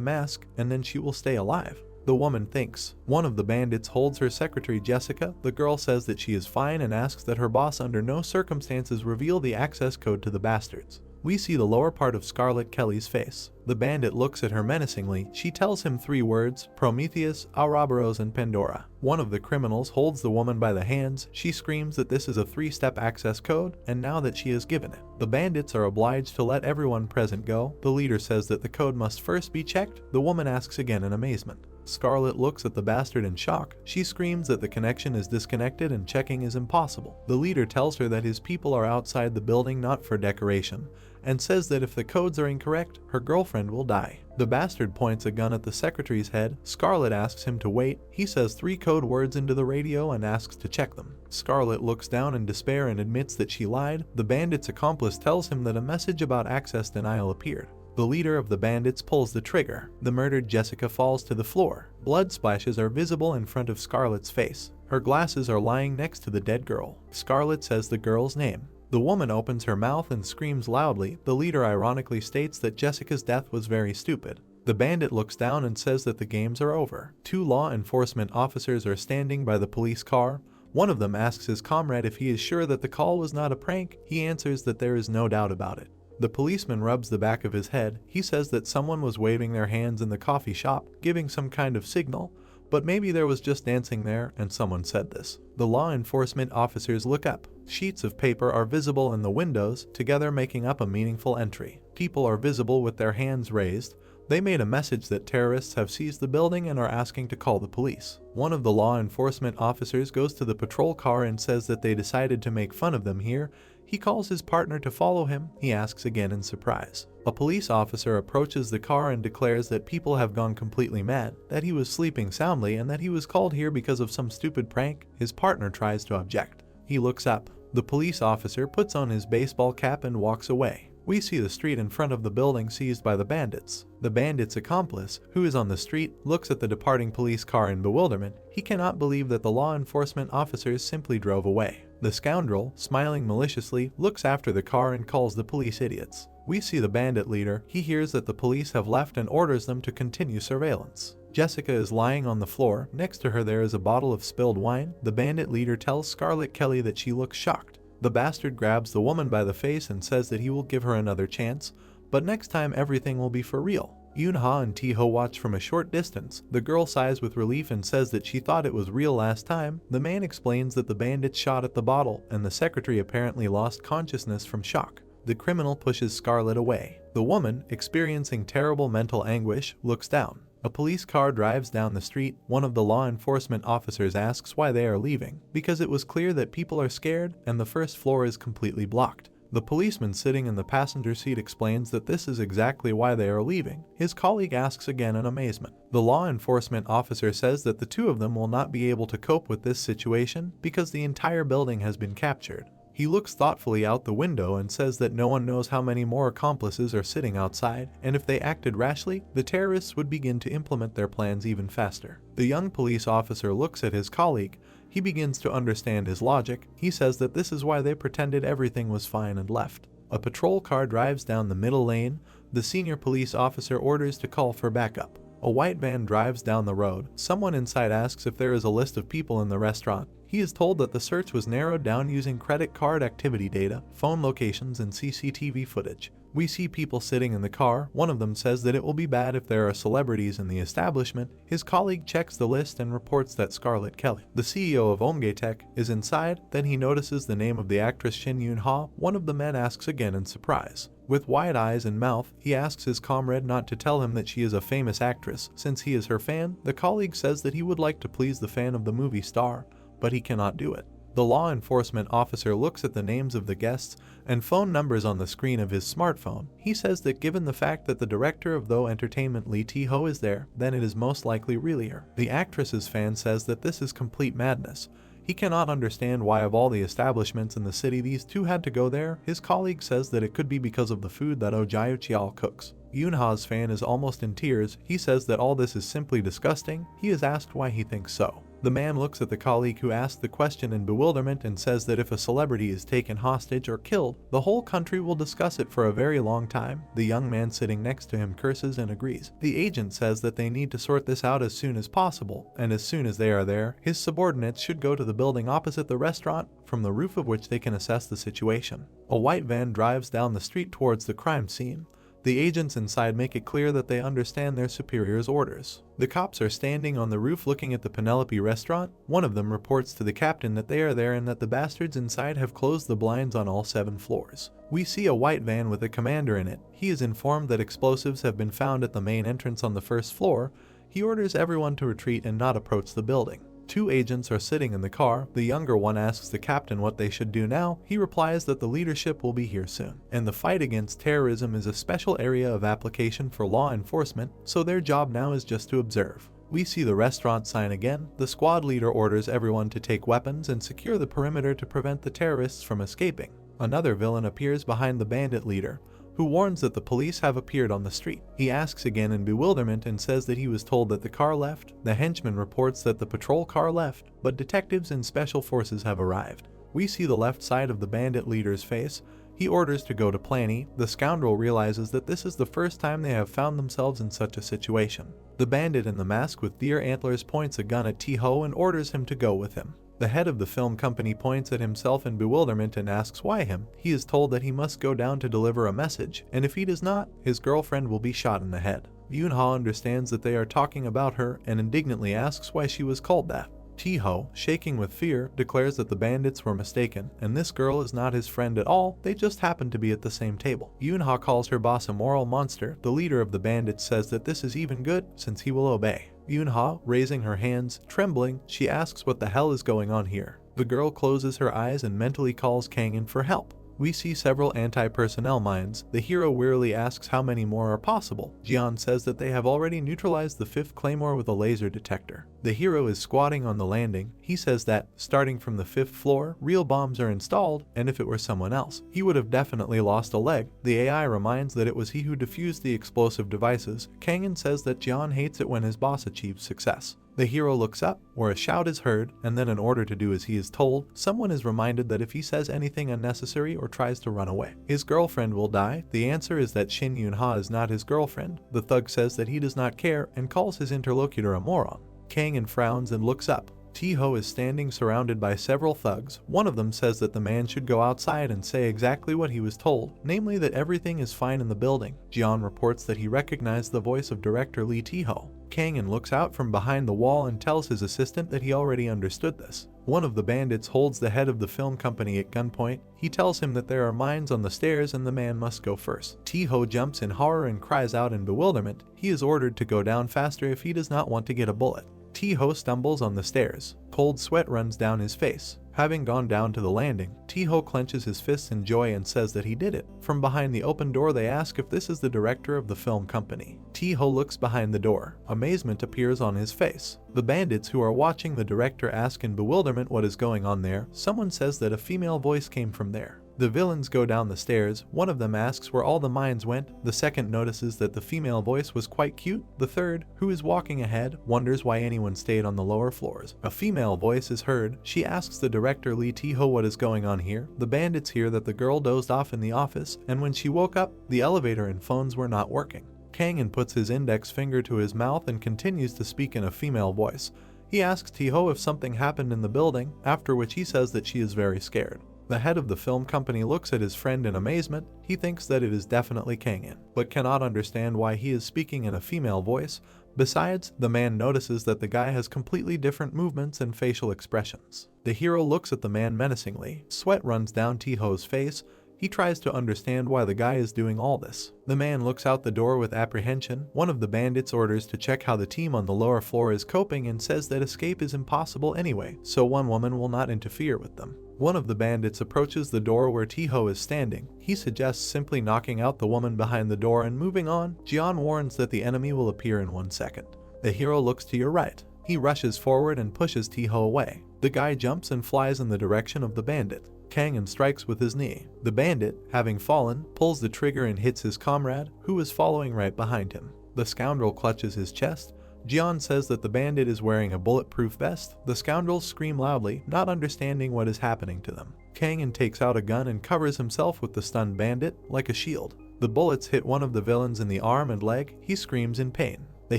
mask, and then she will stay alive. The woman thinks. One of the bandits holds her secretary Jessica. The girl says that she is fine and asks that her boss under no circumstances reveal the access code to the bastards. We see the lower part of Scarlett Kelly's face. The bandit looks at her menacingly. She tells him 3 words: Prometheus, Ouroboros, and Pandora. One of the criminals holds the woman by the hands. She screams that this is a 3-step access code, and now that she is given it, the bandits are obliged to let everyone present go. The leader says that the code must first be checked. The woman asks again in amazement. Scarlett looks at the bastard in shock. She screams that the connection is disconnected and checking is impossible. The leader tells her that his people are outside the building not for decoration, and says that if the codes are incorrect, her girlfriend will die. The bastard points a gun at the secretary's head. Scarlett asks him to wait. He says 3 code words into the radio and asks to check them. Scarlett looks down in despair and admits that she lied. The bandit's accomplice tells him that a message about access denial appeared. The leader of the bandits pulls the trigger. The murdered Jessica falls to the floor. Blood splashes are visible in front of Scarlett's face. Her glasses are lying next to the dead girl. Scarlett says the girl's name. The woman opens her mouth and screams loudly. The leader ironically states that Jessica's death was very stupid. The bandit looks down and says that the games are over. 2 law enforcement officers are standing by the police car. One of them asks his comrade if he is sure that the call was not a prank. He answers that there is no doubt about it. The policeman rubs the back of his head. He says that someone was waving their hands in the coffee shop, giving some kind of signal, but maybe there was just dancing there and someone said this. The law enforcement officers look up. Sheets of paper are visible in the windows, together making up a meaningful entry. People are visible with their hands raised. They made a message that terrorists have seized the building and are asking to call the police. One of the law enforcement officers goes to the patrol car and says that they decided to make fun of them here. He calls his partner to follow him. He asks again in surprise. A police officer approaches the car and declares that people have gone completely mad, that he was sleeping soundly, and that he was called here because of some stupid prank. His partner tries to object. He looks up. The police officer puts on his baseball cap and walks away. We see the street in front of the building seized by the bandits. The bandit's accomplice, who is on the street, looks at the departing police car in bewilderment. He cannot believe that the law enforcement officers simply drove away. The scoundrel, smiling maliciously, looks after the car and calls the police idiots. We see the bandit leader. He hears that the police have left and orders them to continue surveillance. Jessica is lying on the floor. Next to her there is a bottle of spilled wine. The bandit leader tells Scarlett Kelly that she looks shocked. The bastard grabs the woman by the face and says that he will give her another chance, but next time everything will be for real. Yoon-ha and Tae-ho watch from a short distance. The girl sighs with relief and says that she thought it was real last time. The man explains that the bandit shot at the bottle, and the secretary apparently lost consciousness from shock. The criminal pushes Scarlett away. The woman, experiencing terrible mental anguish, looks down. A police car drives down the street. One of the law enforcement officers asks why they are leaving, because it was clear that people are scared and the first floor is completely blocked. The policeman sitting in the passenger seat explains that this is exactly why they are leaving. His colleague asks again in amazement. The law enforcement officer says that the 2 of them will not be able to cope with this situation because the entire building has been captured. He looks thoughtfully out the window and says that no one knows how many more accomplices are sitting outside, and if they acted rashly, the terrorists would begin to implement their plans even faster. The young police officer looks at his colleague. He begins to understand his logic. He says that this is why they pretended everything was fine and left. A patrol car drives down the middle lane. The senior police officer orders to call for backup. A white van drives down the road. Someone inside asks if there is a list of people in the restaurant. He is told that the search was narrowed down using credit card activity data, phone locations, and CCTV footage. We see people sitting in the car. One of them says that it will be bad if there are celebrities in the establishment. His colleague checks the list and reports that Scarlett Kelly, the CEO of Omgetech, is inside. Then he notices the name of the actress Shin Yoon-ha. One of the men asks again in surprise. With wide eyes and mouth, he asks his comrade not to tell him that she is a famous actress, since he is her fan. The colleague says that he would like to please the fan of the movie star, but he cannot do it. The law enforcement officer looks at the names of the guests and phone numbers on the screen of his smartphone. He says that given the fact that the director of Tho Entertainment Lee Tae-ho is there, then it is most likely real here. The actress's fan says that this is complete madness. He cannot understand why of all the establishments in the city these two had to go there. His colleague says that it could be because of the food that Oh Jae-chial cooks. Yoonha's fan is almost in tears. He says that all this is simply disgusting. He is asked why he thinks so. The man looks at the colleague who asked the question in bewilderment and says that if a celebrity is taken hostage or killed, the whole country will discuss it for a very long time. The young man sitting next to him curses and agrees. The agent says that they need to sort this out as soon as possible, and as soon as they are there, his subordinates should go to the building opposite the restaurant, from the roof of which they can assess the situation. A white van drives down the street towards the crime scene. The agents inside make it clear that they understand their superior's orders. The cops are standing on the roof looking at the Penelope restaurant. One of them reports to the captain that they are there and that the bastards inside have closed the blinds on all 7 floors. We see a white van with a commander in it. He is informed that explosives have been found at the main entrance on the 1st floor. He orders everyone to retreat and not approach the building. 2 agents are sitting in the car. The younger one asks the captain what they should do now. He replies that the leadership will be here soon, and the fight against terrorism is a special area of application for law enforcement, so their job now is just to observe. We see the restaurant sign again. The squad leader orders everyone to take weapons and secure the perimeter to prevent the terrorists from escaping. Another villain appears behind the bandit leader, who warns that the police have appeared on the street. He asks again in bewilderment and says that he was told that the car left. The henchman reports that the patrol car left, but detectives and special forces have arrived. We see the left side of the bandit leader's face. He orders to go to Planny. The scoundrel realizes that this is the first time they have found themselves in such a situation. The bandit in the mask with deer antlers points a gun at T-Ho and orders him to go with him. The head of the film company points at himself in bewilderment and asks why him. He is told that he must go down to deliver a message, and if he does not, his girlfriend will be shot in the head. Yoonha understands that they are talking about her and indignantly asks why she was called that. T-Ho, shaking with fear, declares that the bandits were mistaken, and this girl is not his friend at all, they just happen to be at the same table. Yoonha calls her boss a moral monster. The leader of the bandits says that this is even good, since he will obey. Yoonha, raising her hands, trembling, she asks what the hell is going on here. The girl closes her eyes and mentally calls Kang in for help. We see several anti-personnel mines. The hero wearily asks how many more are possible. Jian says that they have already neutralized the 5th claymore with a laser detector. The hero is squatting on the landing. He says that, starting from the 5th floor, real bombs are installed, and if it were someone else, he would have definitely lost a leg. The AI reminds that it was he who defused the explosive devices. Kangen says that Jian hates it when his boss achieves success. The hero looks up, where a shout is heard, and then in order to do as he is told, someone is reminded that if he says anything unnecessary or tries to run away, his girlfriend will die. The answer is that Shin Yoonha is not his girlfriend. The thug says that he does not care and calls his interlocutor a moron. Kangen frowns and looks up. T-Ho is standing surrounded by several thugs. One of them says that the man should go outside and say exactly what he was told, namely that everything is fine in the building. Jian reports that he recognized the voice of director Lee T-Ho. Kangen looks out from behind the wall and tells his assistant that he already understood this. One of the bandits holds the head of the film company at gunpoint. He tells him that there are mines on the stairs and the man must go first. T-Ho jumps in horror and cries out in bewilderment. He is ordered to go down faster if he does not want to get a bullet. T-Ho stumbles on the stairs. Cold sweat runs down his face. Having gone down to the landing, T-Ho clenches his fists in joy and says that he did it. From behind the open door they ask if this is the director of the film company. T-Ho looks behind the door. Amazement appears on his face. The bandits who are watching the director ask in bewilderment what is going on there. Someone says that a female voice came from there. The villains go down the stairs. One of them asks where all the mines went. The second notices that the female voice was quite cute. The third, who is walking ahead, wonders why anyone stayed on the lower floors. A female voice is heard. She asks the director Lee T-Ho what is going on here. The bandits hear that the girl dozed off in the office, and when she woke up, the elevator and phones were not working. Kangen puts his index finger to his mouth and continues to speak in a female voice. He asks T-Ho if something happened in the building, after which he says that she is very scared. The head of the film company looks at his friend in amazement. He thinks that it is definitely Kangen, but cannot understand why he is speaking in a female voice. Besides, the man notices that the guy has completely different movements and facial expressions. The hero looks at the man menacingly. Sweat runs down T-Ho's face. He tries to understand why the guy is doing all this. The man looks out the door with apprehension. One of the bandits orders to check how the team on the lower floor is coping and says that escape is impossible anyway, so one woman will not interfere with them. One of the bandits approaches the door where T-Ho is standing. He suggests simply knocking out the woman behind the door and moving on. Jian warns that the enemy will appear in 1 second. The hero looks to your right. He rushes forward and pushes T-ho away. The guy jumps and flies in the direction of the bandit. Kang strikes with his knee. The bandit, having fallen, pulls the trigger and hits his comrade, who is following right behind him. The scoundrel clutches his chest. Jian says that the bandit is wearing a bulletproof vest. The scoundrels scream loudly, not understanding what is happening to them. Kang takes out a gun and covers himself with the stunned bandit like a shield. The bullets hit one of the villains in the arm and leg. He screams in pain. The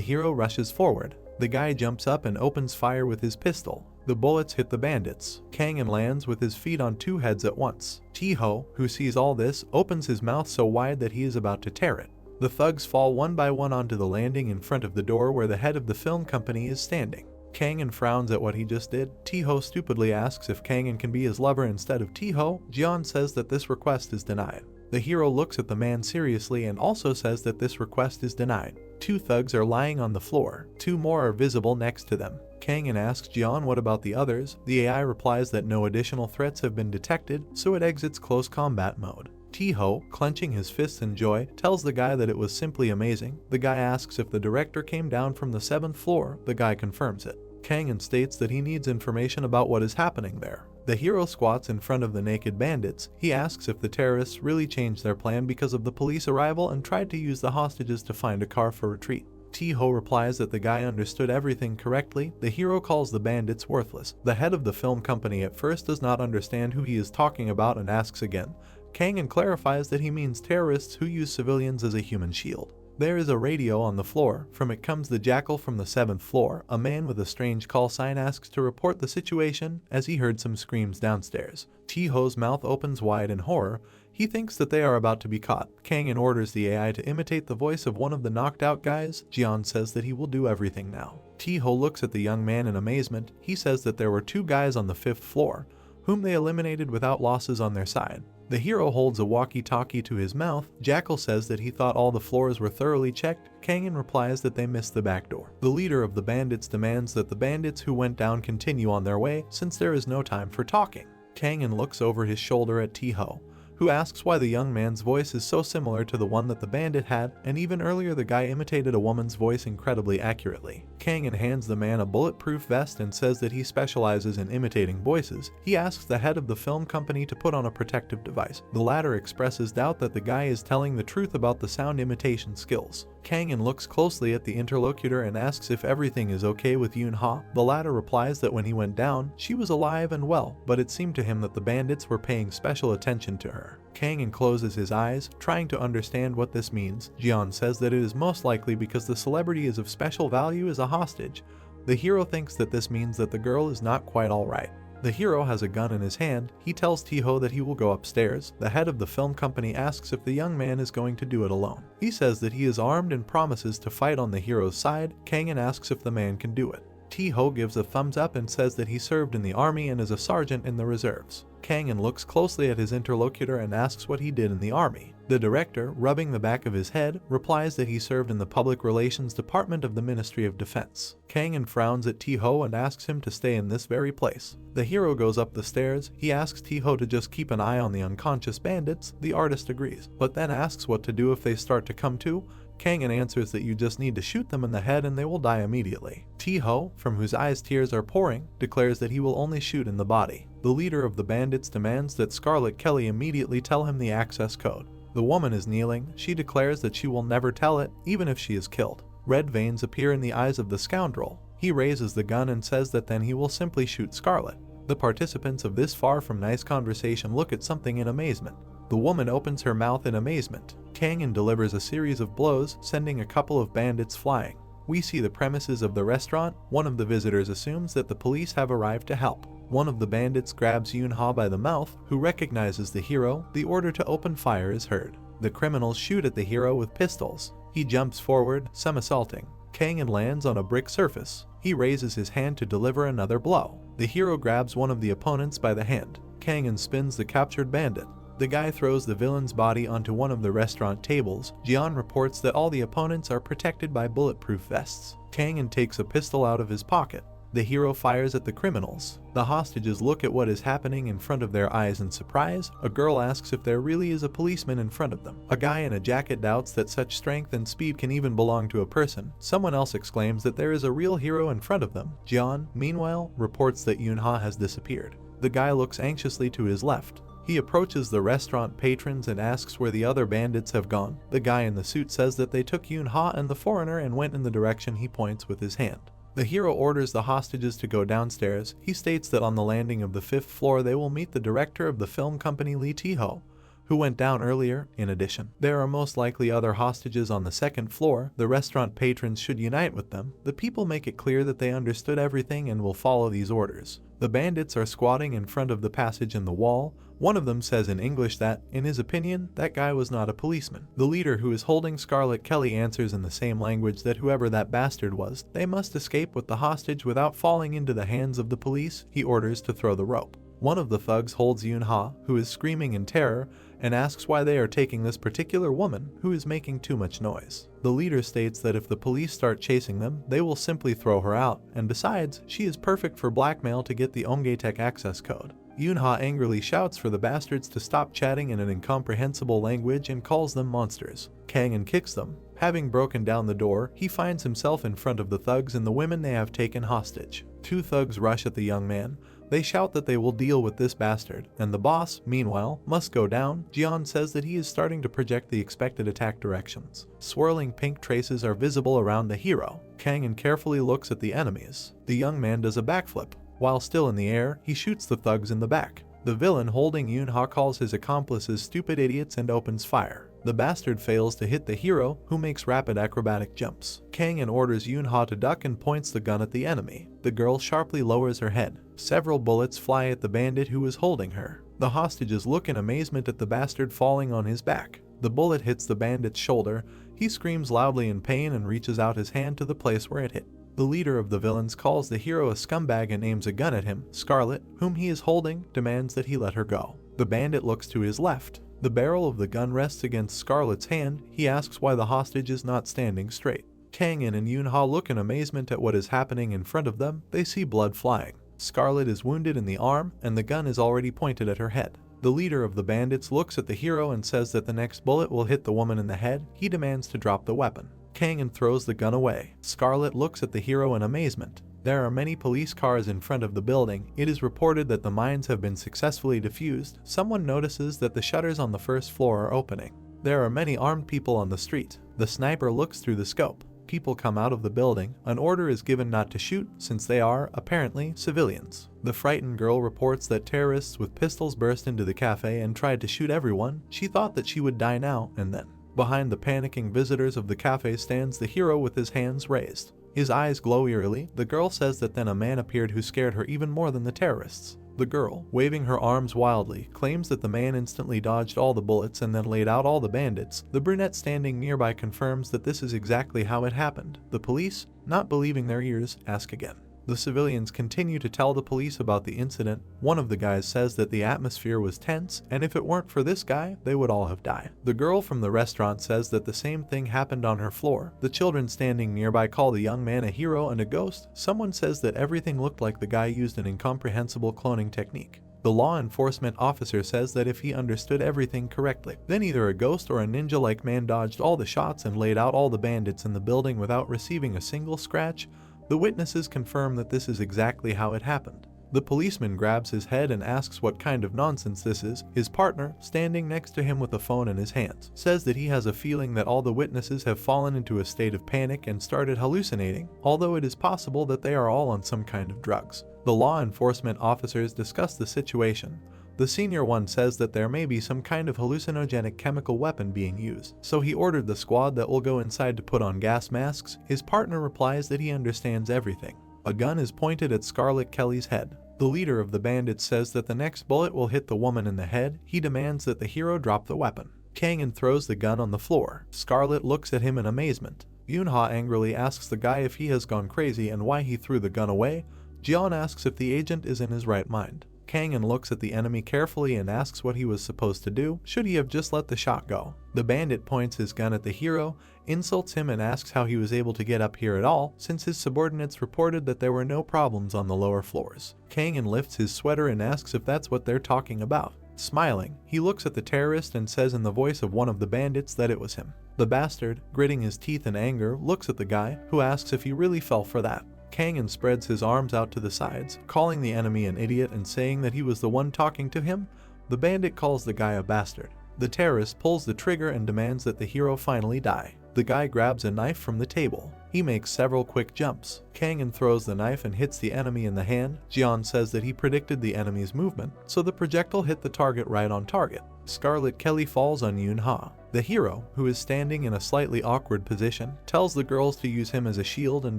hero rushes forward. The guy jumps up and opens fire with his pistol. The bullets hit the bandits. Kang lands with his feet on two heads at once. T-ho, who sees all this, opens his mouth so wide that he is about to tear it. The thugs fall one by one onto the landing in front of the door where the head of the film company is standing. Kang frowns at what he just did. T-ho stupidly asks if Kang can be his lover instead of T-ho. Jian says that this request is denied. The hero looks at the man seriously and also says that this request is denied. Two thugs are lying on the floor. Two more are visible next to them. Kang asks Jian what about the others. The AI replies that no additional threats have been detected, so it exits close combat mode. T-ho, clenching his fists in joy, tells the guy that it was simply amazing. The guy asks if the director came down from the 7th floor. The guy confirms it. Kang states that he needs information about what is happening there. The hero squats in front of the naked bandits. He asks if the terrorists really changed their plan because of the police arrival and tried to use the hostages to find a car for retreat. T-ho replies that the guy understood everything correctly. The hero calls the bandits worthless. The head of the film company at first does not understand who he is talking about and asks again. Kang clarifies that he means terrorists who use civilians as a human shield. There is a radio on the floor. From it comes the jackal from the 7th floor. A man with a strange call sign asks to report the situation as he heard some screams downstairs. T-ho's mouth opens wide in horror. He thinks that they are about to be caught. Kang orders the AI to imitate the voice of one of the knocked out guys. Jian says that he will do everything now. T-ho looks at the young man in amazement. He says that there were two guys on the 5th floor, whom they eliminated without losses on their side. The hero holds a walkie-talkie to his mouth. Jackal says that he thought all the floors were thoroughly checked. Kang replies that they missed the back door. The leader of the bandits demands that the bandits who went down continue on their way since there is no time for talking. Kang looks over his shoulder at T-ho, who asks why the young man's voice is so similar to the one that the bandit had, and even earlier the guy imitated a woman's voice incredibly accurately. Kang hands the man a bulletproof vest and says that he specializes in imitating voices. He asks the head of the film company to put on a protective device. The latter expresses doubt that the guy is telling the truth about the sound imitation skills. Kang looks closely at the interlocutor and asks if everything is okay with Yoon-ha. The latter replies that when he went down, she was alive and well, but it seemed to him that the bandits were paying special attention to her. Kang closes his eyes, trying to understand what this means. Jian says that it is most likely because the celebrity is of special value as a hostage. The hero thinks that this means that the girl is not quite alright. The hero has a gun in his hand. He tells T-ho that he will go upstairs. The head of the film company asks if the young man is going to do it alone. He says that he is armed and promises to fight on the hero's side. Kang asks if the man can do it. T-ho gives a thumbs up and says that he served in the army and is a sergeant in the reserves. Kang looks closely at his interlocutor and asks what he did in the army. The director, rubbing the back of his head, replies that he served in the Public Relations Department of the Ministry of Defense. Kang frowns at T-ho and asks him to stay in this very place. The hero goes up the stairs. He asks T-ho to just keep an eye on the unconscious bandits. The artist agrees, but then asks what to do if they start to come to. Kang answers that you just need to shoot them in the head and they will die immediately. T-ho, from whose eyes tears are pouring, declares that he will only shoot in the body. The leader of the bandits demands that Scarlet Kelly immediately tell him the access code. The woman is kneeling. She declares that she will never tell it, even if she is killed. Red veins appear in the eyes of the scoundrel. He raises the gun and says that then he will simply shoot Scarlet. The participants of this far from nice conversation look at something in amazement. The woman opens her mouth in amazement. Kang delivers a series of blows, sending a couple of bandits flying. We see the premises of the restaurant. One of the visitors assumes that the police have arrived to help. One of the bandits grabs Yoon-ha by the mouth, who recognizes the hero. The order to open fire is heard. The criminals shoot at the hero with pistols. He jumps forward, somersaulting. Kang lands on a brick surface. He raises his hand to deliver another blow. The hero grabs one of the opponents by the hand. Kang spins the captured bandit. The guy throws the villain's body onto one of the restaurant tables. Jian reports that all the opponents are protected by bulletproof vests. Kang takes a pistol out of his pocket. The hero fires at the criminals. The hostages look at what is happening in front of their eyes in surprise. A girl asks if there really is a policeman in front of them. A guy in a jacket doubts that such strength and speed can even belong to a person. Someone else exclaims that there is a real hero in front of them. John, meanwhile, reports that Yoon-ha has disappeared. The guy looks anxiously to his left. He approaches the restaurant patrons and asks where the other bandits have gone. The guy in the suit says that they took Yoon-ha and the foreigner and went in the direction he points with his hand. The hero orders the hostages to go downstairs. He states that on the landing of the 5th floor they will meet the director of the film company Lee Tae-ho, who went down earlier. In addition, there are most likely other hostages on the 2nd floor. The restaurant patrons should unite with them. The people make it clear that they understood everything and will follow these orders. The bandits are squatting in front of the passage in the wall. One of them says in English that, in his opinion, that guy was not a policeman. The leader, who is holding Scarlet Kelly, answers in the same language that whoever that bastard was, they must escape with the hostage without falling into the hands of the police. He orders to throw the rope. One of the thugs holds Yoon-ha, who is screaming in terror, and asks why they are taking this particular woman, who is making too much noise. The leader states that if the police start chasing them, they will simply throw her out, and besides, she is perfect for blackmail to get the Ongatek access code. Yoon-ha angrily shouts for the bastards to stop chatting in an incomprehensible language and calls them monsters. Kang-in kicks them. Having broken down the door, he finds himself in front of the thugs and the women they have taken hostage. 2 thugs rush at the young man. They shout that they will deal with this bastard, and the boss, meanwhile, must go down. Jian says that he is starting to project the expected attack directions. Swirling pink traces are visible around the hero. Kang-in carefully looks at the enemies. The young man does a backflip. While still in the air, he shoots the thugs in the back. The villain holding Yoon-ha calls his accomplices stupid idiots and opens fire. The bastard fails to hit the hero, who makes rapid acrobatic jumps. Kang-in orders Yoon-ha to duck and points the gun at the enemy. The girl sharply lowers her head. Several bullets fly at the bandit who is holding her. The hostages look in amazement at the bastard falling on his back. The bullet hits the bandit's shoulder. He screams loudly in pain and reaches out his hand to the place where it hit. The leader of the villains calls the hero a scumbag and aims a gun at him. Scarlet, whom he is holding, demands that he let her go. The bandit looks to his left. The barrel of the gun rests against Scarlet's hand. He asks why the hostage is not standing straight. Kang-in and Yoon-ha look in amazement at what is happening in front of them. They see blood flying. Scarlet is wounded in the arm, and the gun is already pointed at her head. The leader of the bandits looks at the hero and says that the next bullet will hit the woman in the head. He demands to drop the weapon. Kang-in throws the gun away. Scarlet looks at the hero in amazement. There are many police cars in front of the building. It is reported that the mines have been successfully defused. Someone notices that the shutters on the 1st floor are opening. There are many armed people on the street. The sniper looks through the scope. People come out of the building. An order is given not to shoot, since they are, apparently, civilians. The frightened girl reports that terrorists with pistols burst into the cafe and tried to shoot everyone. She thought that she would die now and then. Behind the panicking visitors of the cafe stands the hero with his hands raised. His eyes glow eerily. The girl says that then a man appeared who scared her even more than the terrorists. The girl, waving her arms wildly, claims that the man instantly dodged all the bullets and then laid out all the bandits. The brunette standing nearby confirms that this is exactly how it happened. The police, not believing their ears, ask again. The civilians continue to tell the police about the incident. One of the guys says that the atmosphere was tense, and if it weren't for this guy, they would all have died. The girl from the restaurant says that the same thing happened on her floor. The children standing nearby call the young man a hero and a ghost. Someone says that everything looked like the guy used an incomprehensible cloning technique. The law enforcement officer says that if he understood everything correctly, then either a ghost or a ninja-like man dodged all the shots and laid out all the bandits in the building without receiving a single scratch. The witnesses confirm that this is exactly how it happened. The policeman grabs his head and asks what kind of nonsense this is. His partner, standing next to him with a phone in his hands, says that he has a feeling that all the witnesses have fallen into a state of panic and started hallucinating, although it is possible that they are all on some kind of drugs. The law enforcement officers discuss the situation. The senior one says that there may be some kind of hallucinogenic chemical weapon being used, so he ordered the squad that will go inside to put on gas masks. His partner replies that he understands everything. A gun is pointed at Scarlet Kelly's head. The leader of the bandits says that the next bullet will hit the woman in the head. He demands that the hero drop the weapon. Kang-in throws the gun on the floor. Scarlet looks at him in amazement. Yoon-ha angrily asks the guy if he has gone crazy and why he threw the gun away. Jeon asks if the agent is in his right mind. Kang looks at the enemy carefully and asks what he was supposed to do. Should he have just let the shot go? The bandit points his gun at the hero, insults him and asks how he was able to get up here at all, since his subordinates reported that there were no problems on the lower floors. Kang lifts his sweater and asks if that's what they're talking about. Smiling, he looks at the terrorist and says in the voice of one of the bandits that it was him. The bastard, gritting his teeth in anger, looks at the guy, who asks if he really fell for that. Kang spreads his arms out to the sides, calling the enemy an idiot and saying that he was the one talking to him. The bandit calls the guy a bastard. The terrorist pulls the trigger and demands that the hero finally die. The guy grabs a knife from the table. He makes several quick jumps. Kang throws the knife and hits the enemy in the hand. Jian says that he predicted the enemy's movement, so the projectile hit the target right on target. Scarlet Kelly falls on Yun-ha. The hero, who is standing in a slightly awkward position, tells the girls to use him as a shield and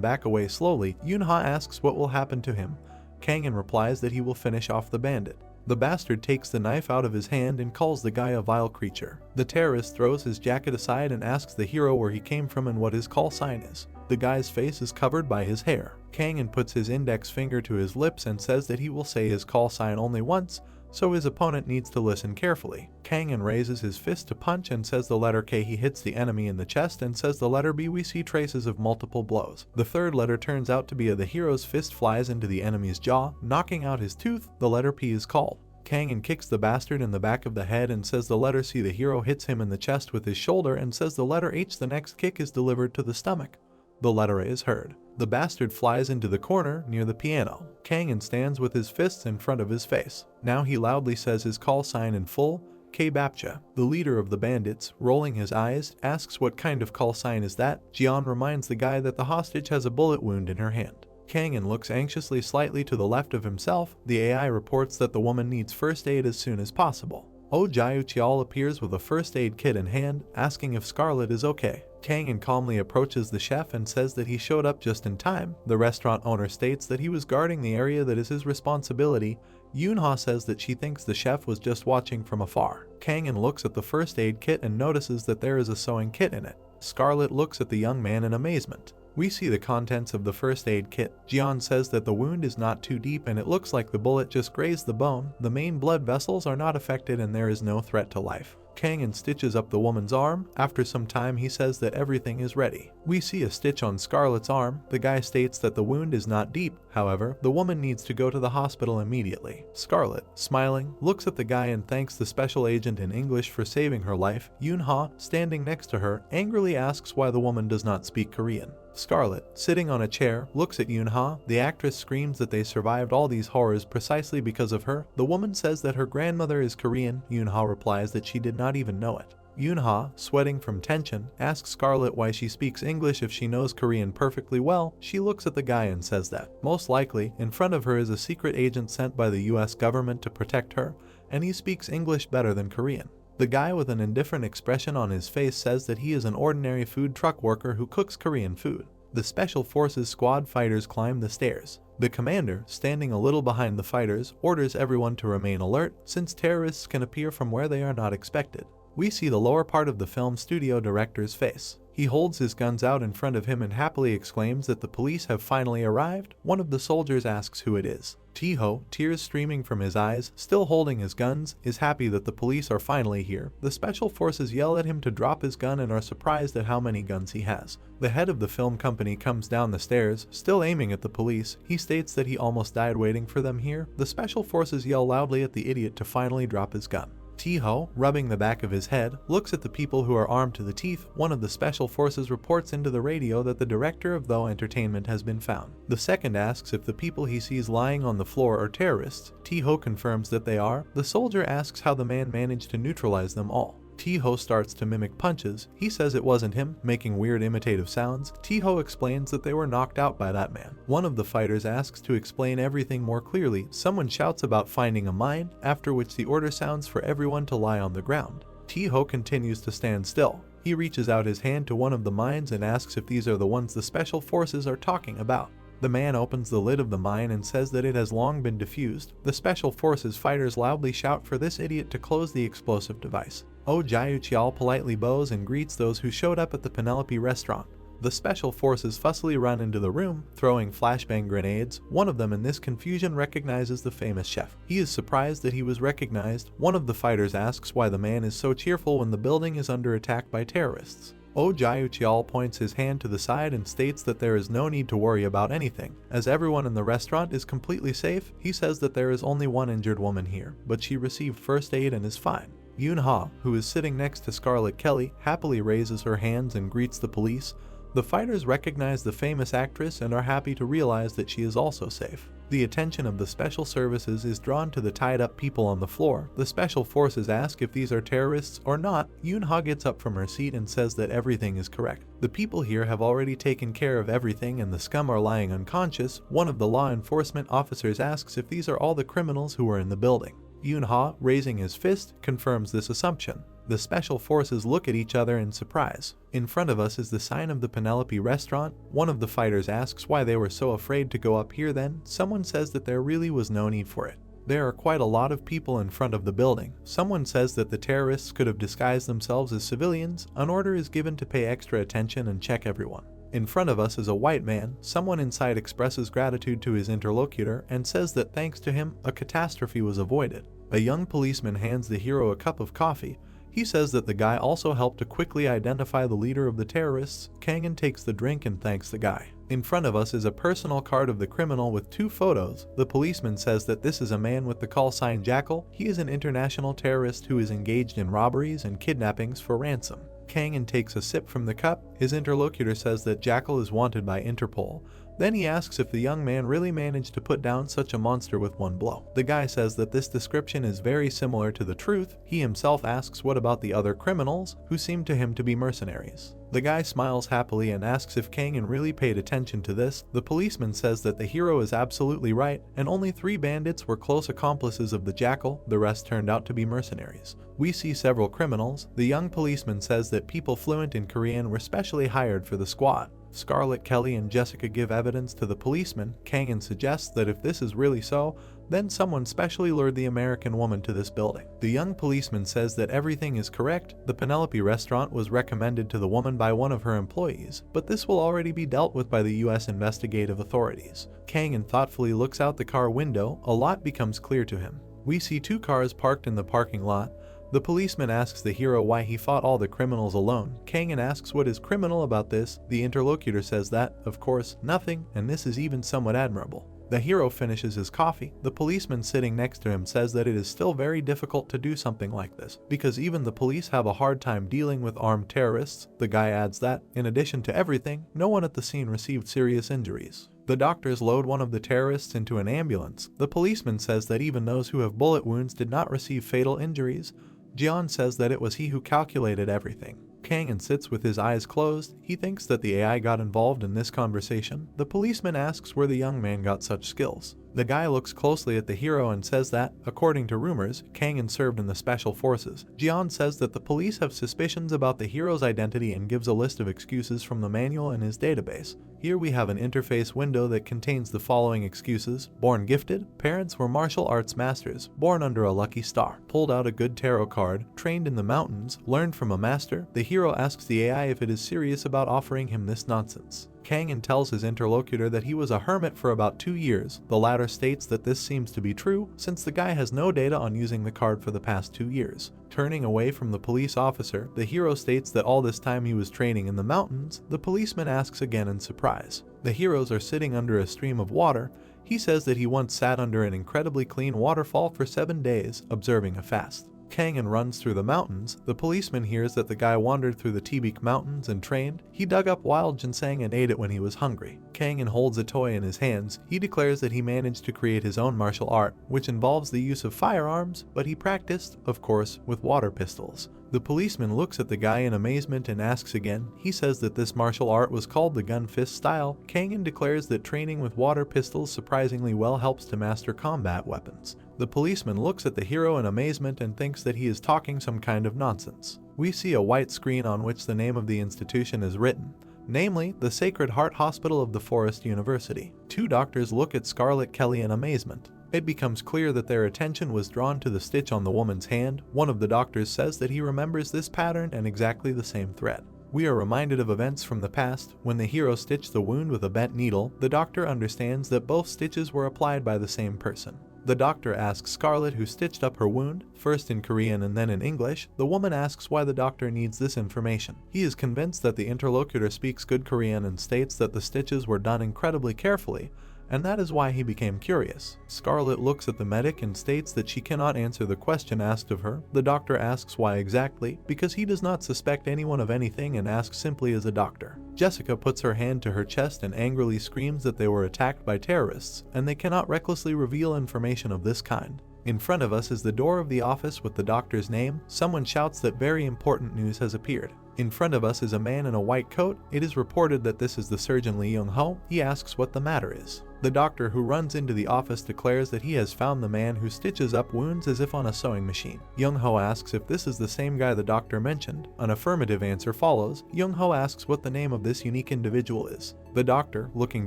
back away slowly. Yun-ha asks what will happen to him. Kang replies that he will finish off the bandit. The bastard takes the knife out of his hand and calls the guy a vile creature. The terrorist throws his jacket aside and asks the hero where he came from and what his call sign is. The guy's face is covered by his hair. Kang puts his index finger to his lips and says that he will say his call sign only once, so his opponent needs to listen carefully. Kang raises his fist to punch and says the letter K. He hits the enemy in the chest and says the letter B. We see traces of multiple blows. The third letter turns out to be the hero's fist flies into the enemy's jaw, knocking out his tooth. The letter P is called. Kang kicks the bastard in the back of the head and says the letter C. The hero hits him in the chest with his shoulder and says the letter H. The next kick is delivered to the stomach. The letter A is heard. The bastard flies into the corner near the piano. Kang stands with his fists in front of his face. Now he loudly says his call sign in full, K-Bapcha. The leader of the bandits, rolling his eyes, asks what kind of call sign is that. Jian reminds the guy that the hostage has a bullet wound in her hand. Kang looks anxiously slightly to the left of himself. The AI reports that the woman needs first aid as soon as possible. Oh Jiao appears with a first aid kit in hand, asking if Scarlet is okay. Kang calmly approaches the chef and says that he showed up just in time. The restaurant owner states that he was guarding the area that is his responsibility. Yun-ha says that she thinks the chef was just watching from afar. Kang looks at the first aid kit and notices that there is a sewing kit in it. Scarlet looks at the young man in amazement. We see the contents of the first aid kit. Jian says that the wound is not too deep and it looks like the bullet just grazed the bone. The main blood vessels are not affected and there is no threat to life. Kang stitches up the woman's arm. After some time he says that everything is ready. We see a stitch on Scarlet's arm. The guy states that the wound is not deep. However, the woman needs to go to the hospital immediately. Scarlet, smiling, looks at the guy and thanks the special agent in English for saving her life. Yun-ha, standing next to her, angrily asks why the woman does not speak Korean. Scarlet, sitting on a chair, looks at Yun-ha. The actress screams that they survived all these horrors precisely because of her. The woman says that her grandmother is Korean. Yun-ha replies that she did not even know it. Yun-ha, sweating from tension, asks Scarlet why she speaks English if she knows Korean perfectly well. She looks at the guy and says that, most likely, in front of her is a secret agent sent by the US government to protect her, and he speaks English better than Korean. The guy with an indifferent expression on his face says that he is an ordinary food truck worker who cooks Korean food. The Special Forces squad fighters climb the stairs. The commander, standing a little behind the fighters, orders everyone to remain alert, since terrorists can appear from where they are not expected. We see the lower part of the film studio director's face. He holds his guns out in front of him and happily exclaims that the police have finally arrived. One of the soldiers asks who it is. Tiho, tears streaming from his eyes, still holding his guns, is happy that the police are finally here. The special forces yell at him to drop his gun and are surprised at how many guns he has. The head of the film company comes down the stairs, still aiming at the police. He states that he almost died waiting for them here. The special forces yell loudly at the idiot to finally drop his gun. Tiho, rubbing the back of his head, looks at the people who are armed to the teeth. One of the special forces reports into the radio that the director of the entertainment has been found. The second asks if the people he sees lying on the floor are terrorists. Tiho confirms that they are. The soldier asks how the man managed to neutralize them all. Tiho starts to mimic punches. He says it wasn't him, making weird imitative sounds. Tiho explains that they were knocked out by that man. One of the fighters asks to explain everything more clearly. Someone shouts about finding a mine, after which the order sounds for everyone to lie on the ground. Tiho continues to stand still. He reaches out his hand to one of the mines and asks if these are the ones the special forces are talking about. The man opens the lid of the mine and says that it has long been defused. The special forces fighters loudly shout for this idiot to close the explosive device. Oh Jiao politely bows and greets those who showed up at the Penelope restaurant. The special forces fussily run into the room, throwing flashbang grenades. One of them in this confusion recognizes the famous chef. He is surprised that he was recognized. One of the fighters asks why the man is so cheerful when the building is under attack by terrorists. Oh Jae-Cheol points his hand to the side and states that there is no need to worry about anything, as everyone in the restaurant is completely safe. He says that there is only one injured woman here, but she received first aid and is fine. Yoon-ha, who is sitting next to Scarlett Kelly, happily raises her hands and greets the police. The fighters recognize the famous actress and are happy to realize that she is also safe. The attention of the special services is drawn to the tied-up people on the floor. The special forces ask if these are terrorists or not. Yoon-ha gets up from her seat and says that everything is correct. The people here have already taken care of everything and the scum are lying unconscious. One of the law enforcement officers asks if these are all the criminals who are in the building. Yoon-ha, raising his fist, confirms this assumption. The special forces look at each other in surprise. In front of us is the sign of the Penelope restaurant. One of the fighters asks why they were so afraid to go up here then. Someone says that there really was no need for it. There are quite a lot of people in front of the building. Someone says that the terrorists could have disguised themselves as civilians. An order is given to pay extra attention and check everyone. In front of us is a white man. Someone inside expresses gratitude to his interlocutor and says that thanks to him, a catastrophe was avoided. A young policeman hands the hero a cup of coffee. He says that the guy also helped to quickly identify the leader of the terrorists. Kang-in takes the drink and thanks the guy. In front of us is a personal card of the criminal with 2 photos. The policeman says that this is a man with the call sign Jackal. He is an international terrorist who is engaged in robberies and kidnappings for ransom. Kang-in takes a sip from the cup. His interlocutor says that Jackal is wanted by Interpol. Then he asks if the young man really managed to put down such a monster with one blow. The guy says that this description is very similar to the truth. He himself asks what about the other criminals, who seem to him to be mercenaries. The guy smiles happily and asks if Kang-in really paid attention to this. The policeman says that the hero is absolutely right, and only 3 bandits were close accomplices of the Jackal. The rest turned out to be mercenaries. We see several criminals. The young policeman says that people fluent in Korean were specially hired for the squad. Scarlett Kelly and Jessica give evidence to the policeman. Kang-in suggests that if this is really so, then someone specially lured the American woman to this building. The young policeman says that everything is correct. The Penelope restaurant was recommended to the woman by one of her employees, but this will already be dealt with by the US investigative authorities. Kang-in thoughtfully looks out the car window. A lot becomes clear to him. We see 2 cars parked in the parking lot. The policeman asks the hero why he fought all the criminals alone. Kang-in asks what is criminal about this. The interlocutor says that, of course, nothing, and this is even somewhat admirable. The hero finishes his coffee. The policeman sitting next to him says that it is still very difficult to do something like this, because even the police have a hard time dealing with armed terrorists. The guy adds that, in addition to everything, no one at the scene received serious injuries. The doctors load one of the terrorists into an ambulance. The policeman says that even those who have bullet wounds did not receive fatal injuries. Jeon says that it was he who calculated everything. Kang-in sits with his eyes closed. He thinks that the AI got involved in this conversation. The policeman asks where the young man got such skills. The guy looks closely at the hero and says that, according to rumors, Kang-in served in the special forces. Jeon says that the police have suspicions about the hero's identity and gives a list of excuses from the manual in his database. Here we have an interface window that contains the following excuses: born gifted, parents were martial arts masters, born under a lucky star, pulled out a good tarot card, trained in the mountains, learned from a master. The hero asks the AI if it is serious about offering him this nonsense. Kang-in tells his interlocutor that he was a hermit for about 2 years. The latter states that this seems to be true, since the guy has no data on using the card for the past 2 years. Turning away from the police officer, the hero states that all this time he was training in the mountains. The policeman asks again in surprise. The heroes are sitting under a stream of water. He says that he once sat under an incredibly clean waterfall for 7 days, observing a fast. Kang-in runs through the mountains. The policeman hears that the guy wandered through the Tibik mountains and trained. He dug up wild ginseng and ate it when he was hungry. Kang-in holds a toy in his hands. He declares that he managed to create his own martial art, which involves the use of firearms, but he practiced, of course, with water pistols. The policeman looks at the guy in amazement and asks again. He says that this martial art was called the gun fist style. Kang-in declares that training with water pistols surprisingly well helps to master combat weapons. The policeman looks at the hero in amazement and thinks that he is talking some kind of nonsense. We see a white screen on which the name of the institution is written, namely, the Sacred Heart Hospital of the Forest University. 2 doctors look at Scarlett Kelly in amazement. It becomes clear that their attention was drawn to the stitch on the woman's hand. One of the doctors says that he remembers this pattern and exactly the same thread. We are reminded of events from the past. When the hero stitched the wound with a bent needle, the doctor understands that both stitches were applied by the same person. The doctor asks Scarlett who stitched up her wound, first in Korean and then in English. The woman asks why the doctor needs this information. He is convinced that the interlocutor speaks good Korean and states that the stitches were done incredibly carefully, and that is why he became curious. Scarlett looks at the medic and states that she cannot answer the question asked of her. The doctor asks why exactly, because he does not suspect anyone of anything and asks simply as a doctor. Jessica puts her hand to her chest and angrily screams that they were attacked by terrorists, and they cannot recklessly reveal information of this kind. In front of us is the door of the office with the doctor's name. Someone shouts that very important news has appeared. In front of us is a man in a white coat. It is reported that this is the surgeon Lee Young-ho. He asks what the matter is. The doctor who runs into the office declares that he has found the man who stitches up wounds as if on a sewing machine. Young-ho asks if this is the same guy the doctor mentioned. An affirmative answer follows. Young-ho asks what the name of this unique individual is. The doctor, looking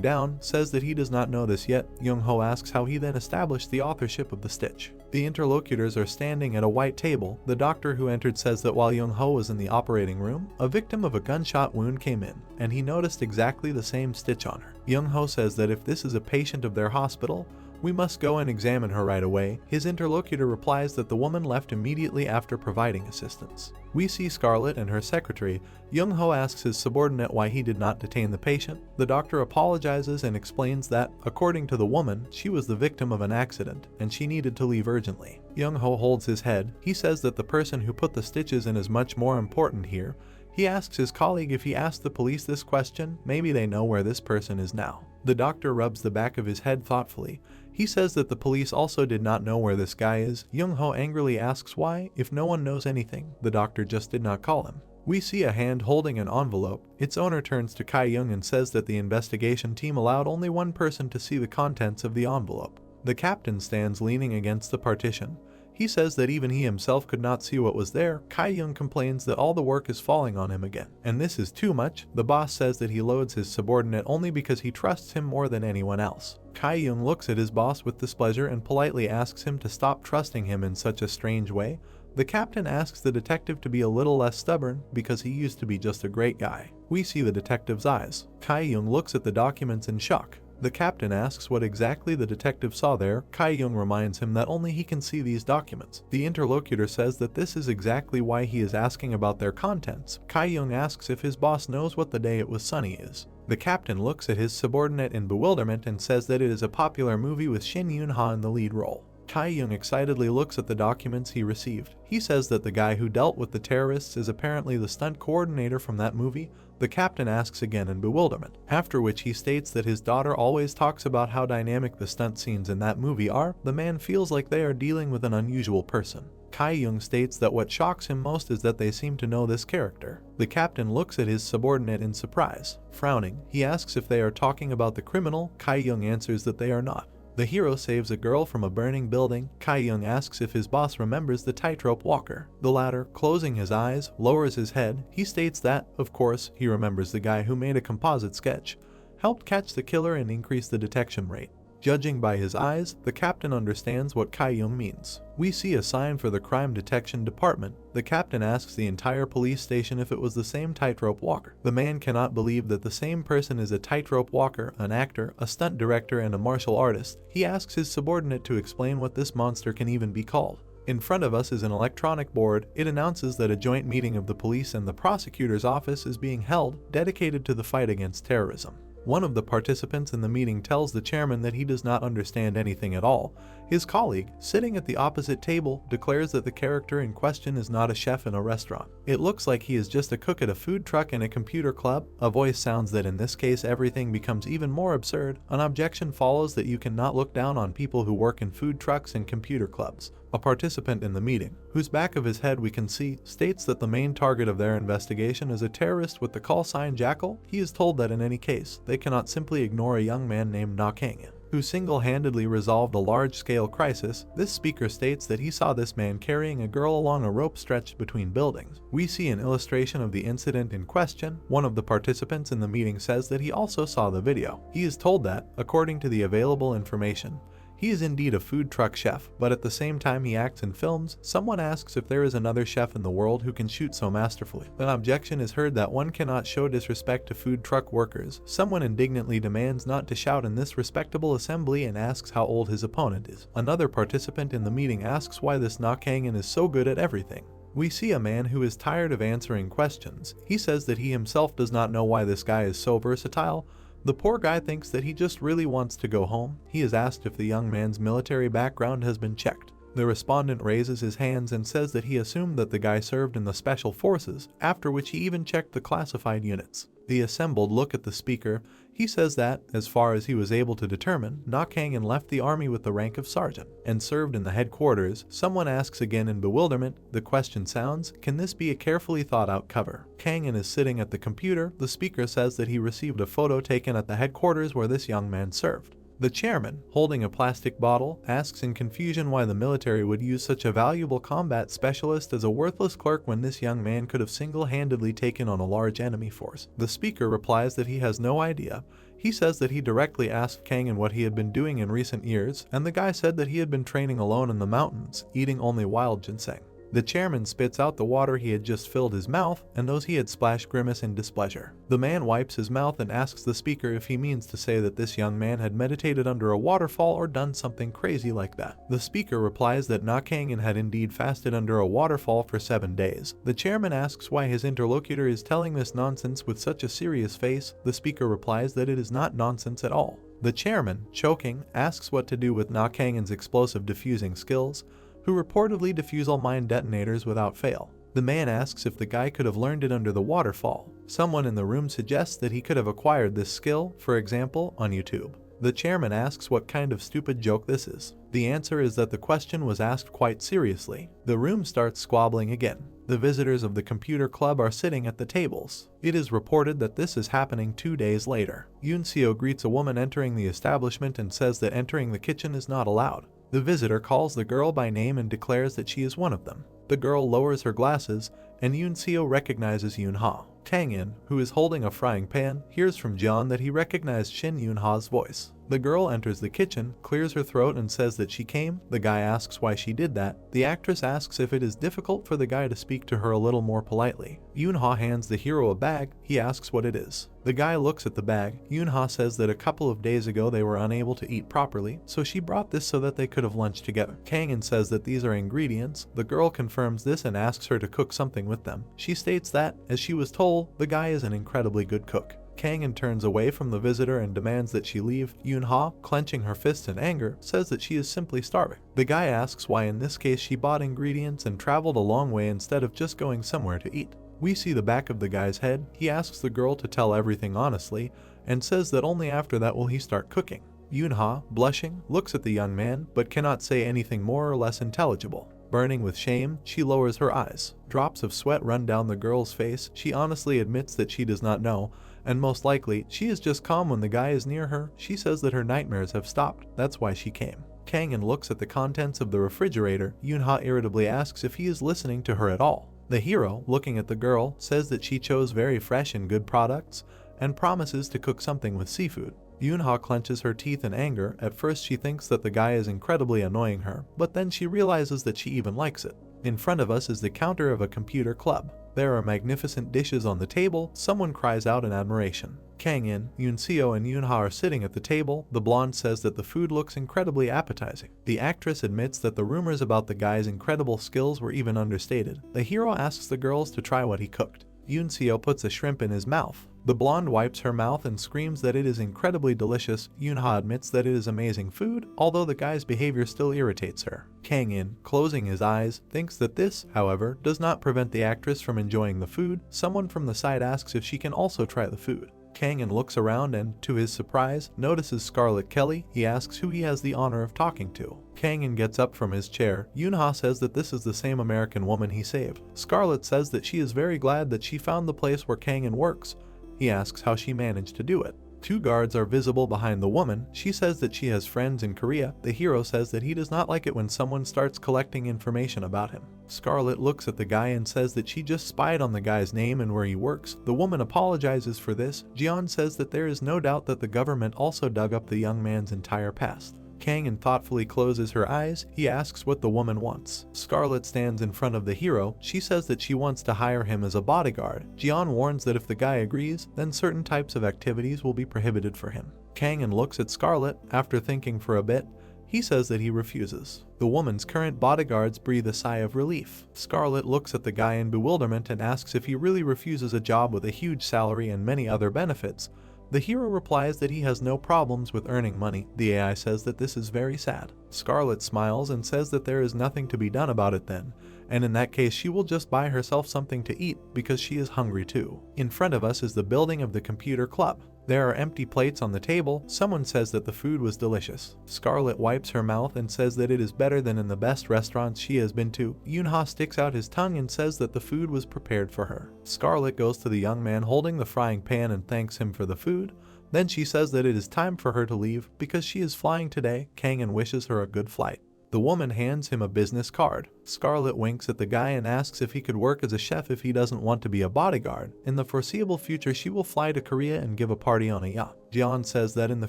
down, says that he does not know this yet. Young-ho asks how he then established the authorship of the stitch. The interlocutors are standing at a white table. The doctor who entered says that while Young-ho was in the operating room, a victim of a gunshot wound came in, and he noticed exactly the same stitch on her. Young-ho says that if this is a patient of their hospital, we must go and examine her right away. His interlocutor replies that the woman left immediately after providing assistance. We see Scarlett and her secretary. Young-ho asks his subordinate why he did not detain the patient. The doctor apologizes and explains that, according to the woman, she was the victim of an accident and she needed to leave urgently. Young-ho holds his head. He says that the person who put the stitches in is much more important here. He asks his colleague if he asked the police this question, maybe they know where this person is now. The doctor rubs the back of his head thoughtfully. He says that the police also did not know where this guy is. Young-ho angrily asks why, if no one knows anything, the doctor just did not call him. We see a hand holding an envelope. Its owner turns to Kai-young and says that the investigation team allowed only one person to see the contents of the envelope. The captain stands leaning against the partition. He says that even he himself could not see what was there. Kai-young complains that all the work is falling on him again. And this is too much. The boss says that he loads his subordinate only because he trusts him more than anyone else. Kai-young looks at his boss with displeasure and politely asks him to stop trusting him in such a strange way. The captain asks the detective to be a little less stubborn because he used to be just a great guy. We see the detective's eyes. Kai-young looks at the documents in shock. The captain asks what exactly the detective saw there. Kai-young reminds him that only he can see these documents. The interlocutor says that this is exactly why he is asking about their contents. Kai-young asks if his boss knows what the day it was sunny is. The captain looks at his subordinate in bewilderment and says that it is a popular movie with Shin Yoon-ha in the lead role. Kai-young excitedly looks at the documents he received. He says that the guy who dealt with the terrorists is apparently the stunt coordinator from that movie. The captain asks again in bewilderment, after which he states that his daughter always talks about how dynamic the stunt scenes in that movie are. The man feels like they are dealing with an unusual person. Kai-young states that what shocks him most is that they seem to know this character. The captain looks at his subordinate in surprise. Frowning, he asks if they are talking about the criminal. Kai-young answers that they are not. The hero saves a girl from a burning building. Kai-young asks if his boss remembers the tightrope walker. The latter, closing his eyes, lowers his head. He states that, of course, he remembers the guy who made a composite sketch, helped catch the killer and increase the detection rate. Judging by his eyes, the captain understands what Kai-young means. We see a sign for the crime detection department. The captain asks the entire police station if it was the same tightrope walker. The man cannot believe that the same person is a tightrope walker, an actor, a stunt director, and a martial artist. He asks his subordinate to explain what this monster can even be called. In front of us is an electronic board. It announces that a joint meeting of the police and the prosecutor's office is being held, dedicated to the fight against terrorism. One of the participants in the meeting tells the chairman that he does not understand anything at all. His colleague, sitting at the opposite table, declares that the character in question is not a chef in a restaurant. It looks like he is just a cook at a food truck and a computer club. A voice sounds that in this case everything becomes even more absurd. An objection follows that you cannot look down on people who work in food trucks and computer clubs. A participant in the meeting, whose back of his head we can see, states that the main target of their investigation is a terrorist with the call sign Jackal. He is told that in any case, they cannot simply ignore a young man named Na Kang, who single-handedly resolved a large-scale crisis. This speaker states that he saw this man carrying a girl along a rope stretched between buildings. We see an illustration of the incident in question. One of the participants in the meeting says that he also saw the video. He is told that, according to the available information, He is indeed a food truck chef, but at the same time he acts in films. Someone asks if there is another chef in the world who can shoot so masterfully. An objection is heard that one cannot show disrespect to food truck workers. Someone indignantly demands not to shout in this respectable assembly and asks how old his opponent is. Another participant in the meeting asks why this Nakhangan is so good at everything. We see a man who is tired of answering questions. He says that he himself does not know why this guy is so versatile. The poor guy thinks that he just really wants to go home. He is asked if the young man's military background has been checked. The respondent raises his hands and says that he assumed that the guy served in the special forces, after which he even checked the classified units. The assembled look at the speaker. He says that, as far as he was able to determine, Nakhangan left the army with the rank of sergeant and served in the headquarters. Someone asks again in bewilderment. The question sounds, can this be a carefully thought out cover? Khangan is sitting at the computer. The speaker says that he received a photo taken at the headquarters where this young man served. The chairman, holding a plastic bottle, asks in confusion why the military would use such a valuable combat specialist as a worthless clerk when this young man could have single-handedly taken on a large enemy force. The speaker replies that he has no idea. He says that he directly asked Khangan what he had been doing in recent years, and the guy said that he had been training alone in the mountains, eating only wild ginseng. The chairman spits out the water he had just filled his mouth, and those he had splashed grimace in displeasure. The man wipes his mouth and asks the speaker if he means to say that this young man had meditated under a waterfall or done something crazy like that. The speaker replies that Nakhangan had indeed fasted under a waterfall for 7 days. The chairman asks why his interlocutor is telling this nonsense with such a serious face. The speaker replies that it is not nonsense at all. The chairman, choking, asks what to do with Nakhangan's explosive diffusing skills, who reportedly defuse all mine detonators without fail. The man asks if the guy could have learned it under the waterfall. Someone in the room suggests that he could have acquired this skill, for example, on YouTube. The chairman asks what kind of stupid joke this is. The answer is that the question was asked quite seriously. The room starts squabbling again. The visitors of the computer club are sitting at the tables. It is reported that this is happening 2 days later. Yoon-seo greets a woman entering the establishment and says that entering the kitchen is not allowed. The visitor calls the girl by name and declares that she is one of them. The girl lowers her glasses, and Yoon-seo recognizes Yoon-ha. Kang-in, who is holding a frying pan, hears from John that he recognized Shin Yoon-ha's voice. The girl enters the kitchen, clears her throat and says that she came. The guy asks why she did that. The actress asks if it is difficult for the guy to speak to her a little more politely. Yoon-ha hands the hero a bag. He asks what it is. The guy looks at the bag. Yoon-ha says that a couple of days ago they were unable to eat properly, so she brought this so that they could have lunch together. Kang-in says that these are ingredients. The girl confirms this and asks her to cook something with them. She states that, as she was told, the guy is an incredibly good cook. Kang-in turns away from the visitor and demands that she leave. Yoon-ha, clenching her fists in anger, says that she is simply starving. The guy asks why in this case she bought ingredients and traveled a long way instead of just going somewhere to eat. We see the back of the guy's head. He asks the girl to tell everything honestly and says that only after that will he start cooking. Yoon-ha, blushing, looks at the young man but cannot say anything more or less intelligible. Burning with shame, she lowers her eyes. Drops of sweat run down the girl's face. She honestly admits that she does not know, and most likely, she is just calm when the guy is near her. She says that her nightmares have stopped. That's why she came. Kang-in looks at the contents of the refrigerator. Yoon-ha irritably asks if he is listening to her at all. The hero, looking at the girl, says that she chose very fresh and good products and promises to cook something with seafood. Yoon-ha clenches her teeth in anger. At first she thinks that the guy is incredibly annoying her, but then she realizes that she even likes it. In front of us is the counter of a computer club. There are magnificent dishes on the table. Someone cries out in admiration. Kang-in, Yoon-seo and Yoon-ha are sitting at the table. The blonde says that the food looks incredibly appetizing. The actress admits that the rumors about the guy's incredible skills were even understated. The hero asks the girls to try what he cooked. Yoon-seo puts a shrimp in his mouth. The blonde wipes her mouth and screams that it is incredibly delicious. Yoon-ha admits that it is amazing food, although the guy's behavior still irritates her. Kang-in, closing his eyes, thinks that this, however, does not prevent the actress from enjoying the food. Someone from the side asks if she can also try the food. Kang-in looks around and, to his surprise, notices Scarlett Kelly. He asks who he has the honor of talking to. Kang-in gets up from his chair. Yoon-ha says that this is the same American woman he saved. Scarlett says that she is very glad that she found the place where Kang-in works. He asks how she managed to do it. 2 guards are visible behind the woman. She says that she has friends in Korea. The hero says that he does not like it when someone starts collecting information about him. Scarlett looks at the guy and says that she just spied on the guy's name and where he works. The woman apologizes for this. Jeon says that there is no doubt that the government also dug up the young man's entire past. Kang thoughtfully closes her eyes. He asks what the woman wants. Scarlet stands in front of the hero. She says that she wants to hire him as a bodyguard. Jian warns that if the guy agrees, then certain types of activities will be prohibited for him. Kang looks at Scarlet. After thinking for a bit, he says that he refuses. The woman's current bodyguards breathe a sigh of relief. Scarlet looks at the guy in bewilderment and asks if he really refuses a job with a huge salary and many other benefits. The hero replies that he has no problems with earning money. The AI says that this is very sad. Scarlet smiles and says that there is nothing to be done about it then, and in that case she will just buy herself something to eat because she is hungry too. In front of us is the building of the computer club. There are empty plates on the table. Someone says that the food was delicious. Scarlet wipes her mouth and says that it is better than in the best restaurants she has been to. Yoonha sticks out his tongue and says that the food was prepared for her. Scarlet goes to the young man holding the frying pan and thanks him for the food. Then she says that it is time for her to leave because she is flying today. Kang wishes her a good flight. The woman hands him a business card. Scarlet winks at the guy and asks if he could work as a chef if he doesn't want to be a bodyguard. In the foreseeable future, she will fly to Korea and give a party on a yacht. Jeon says that in the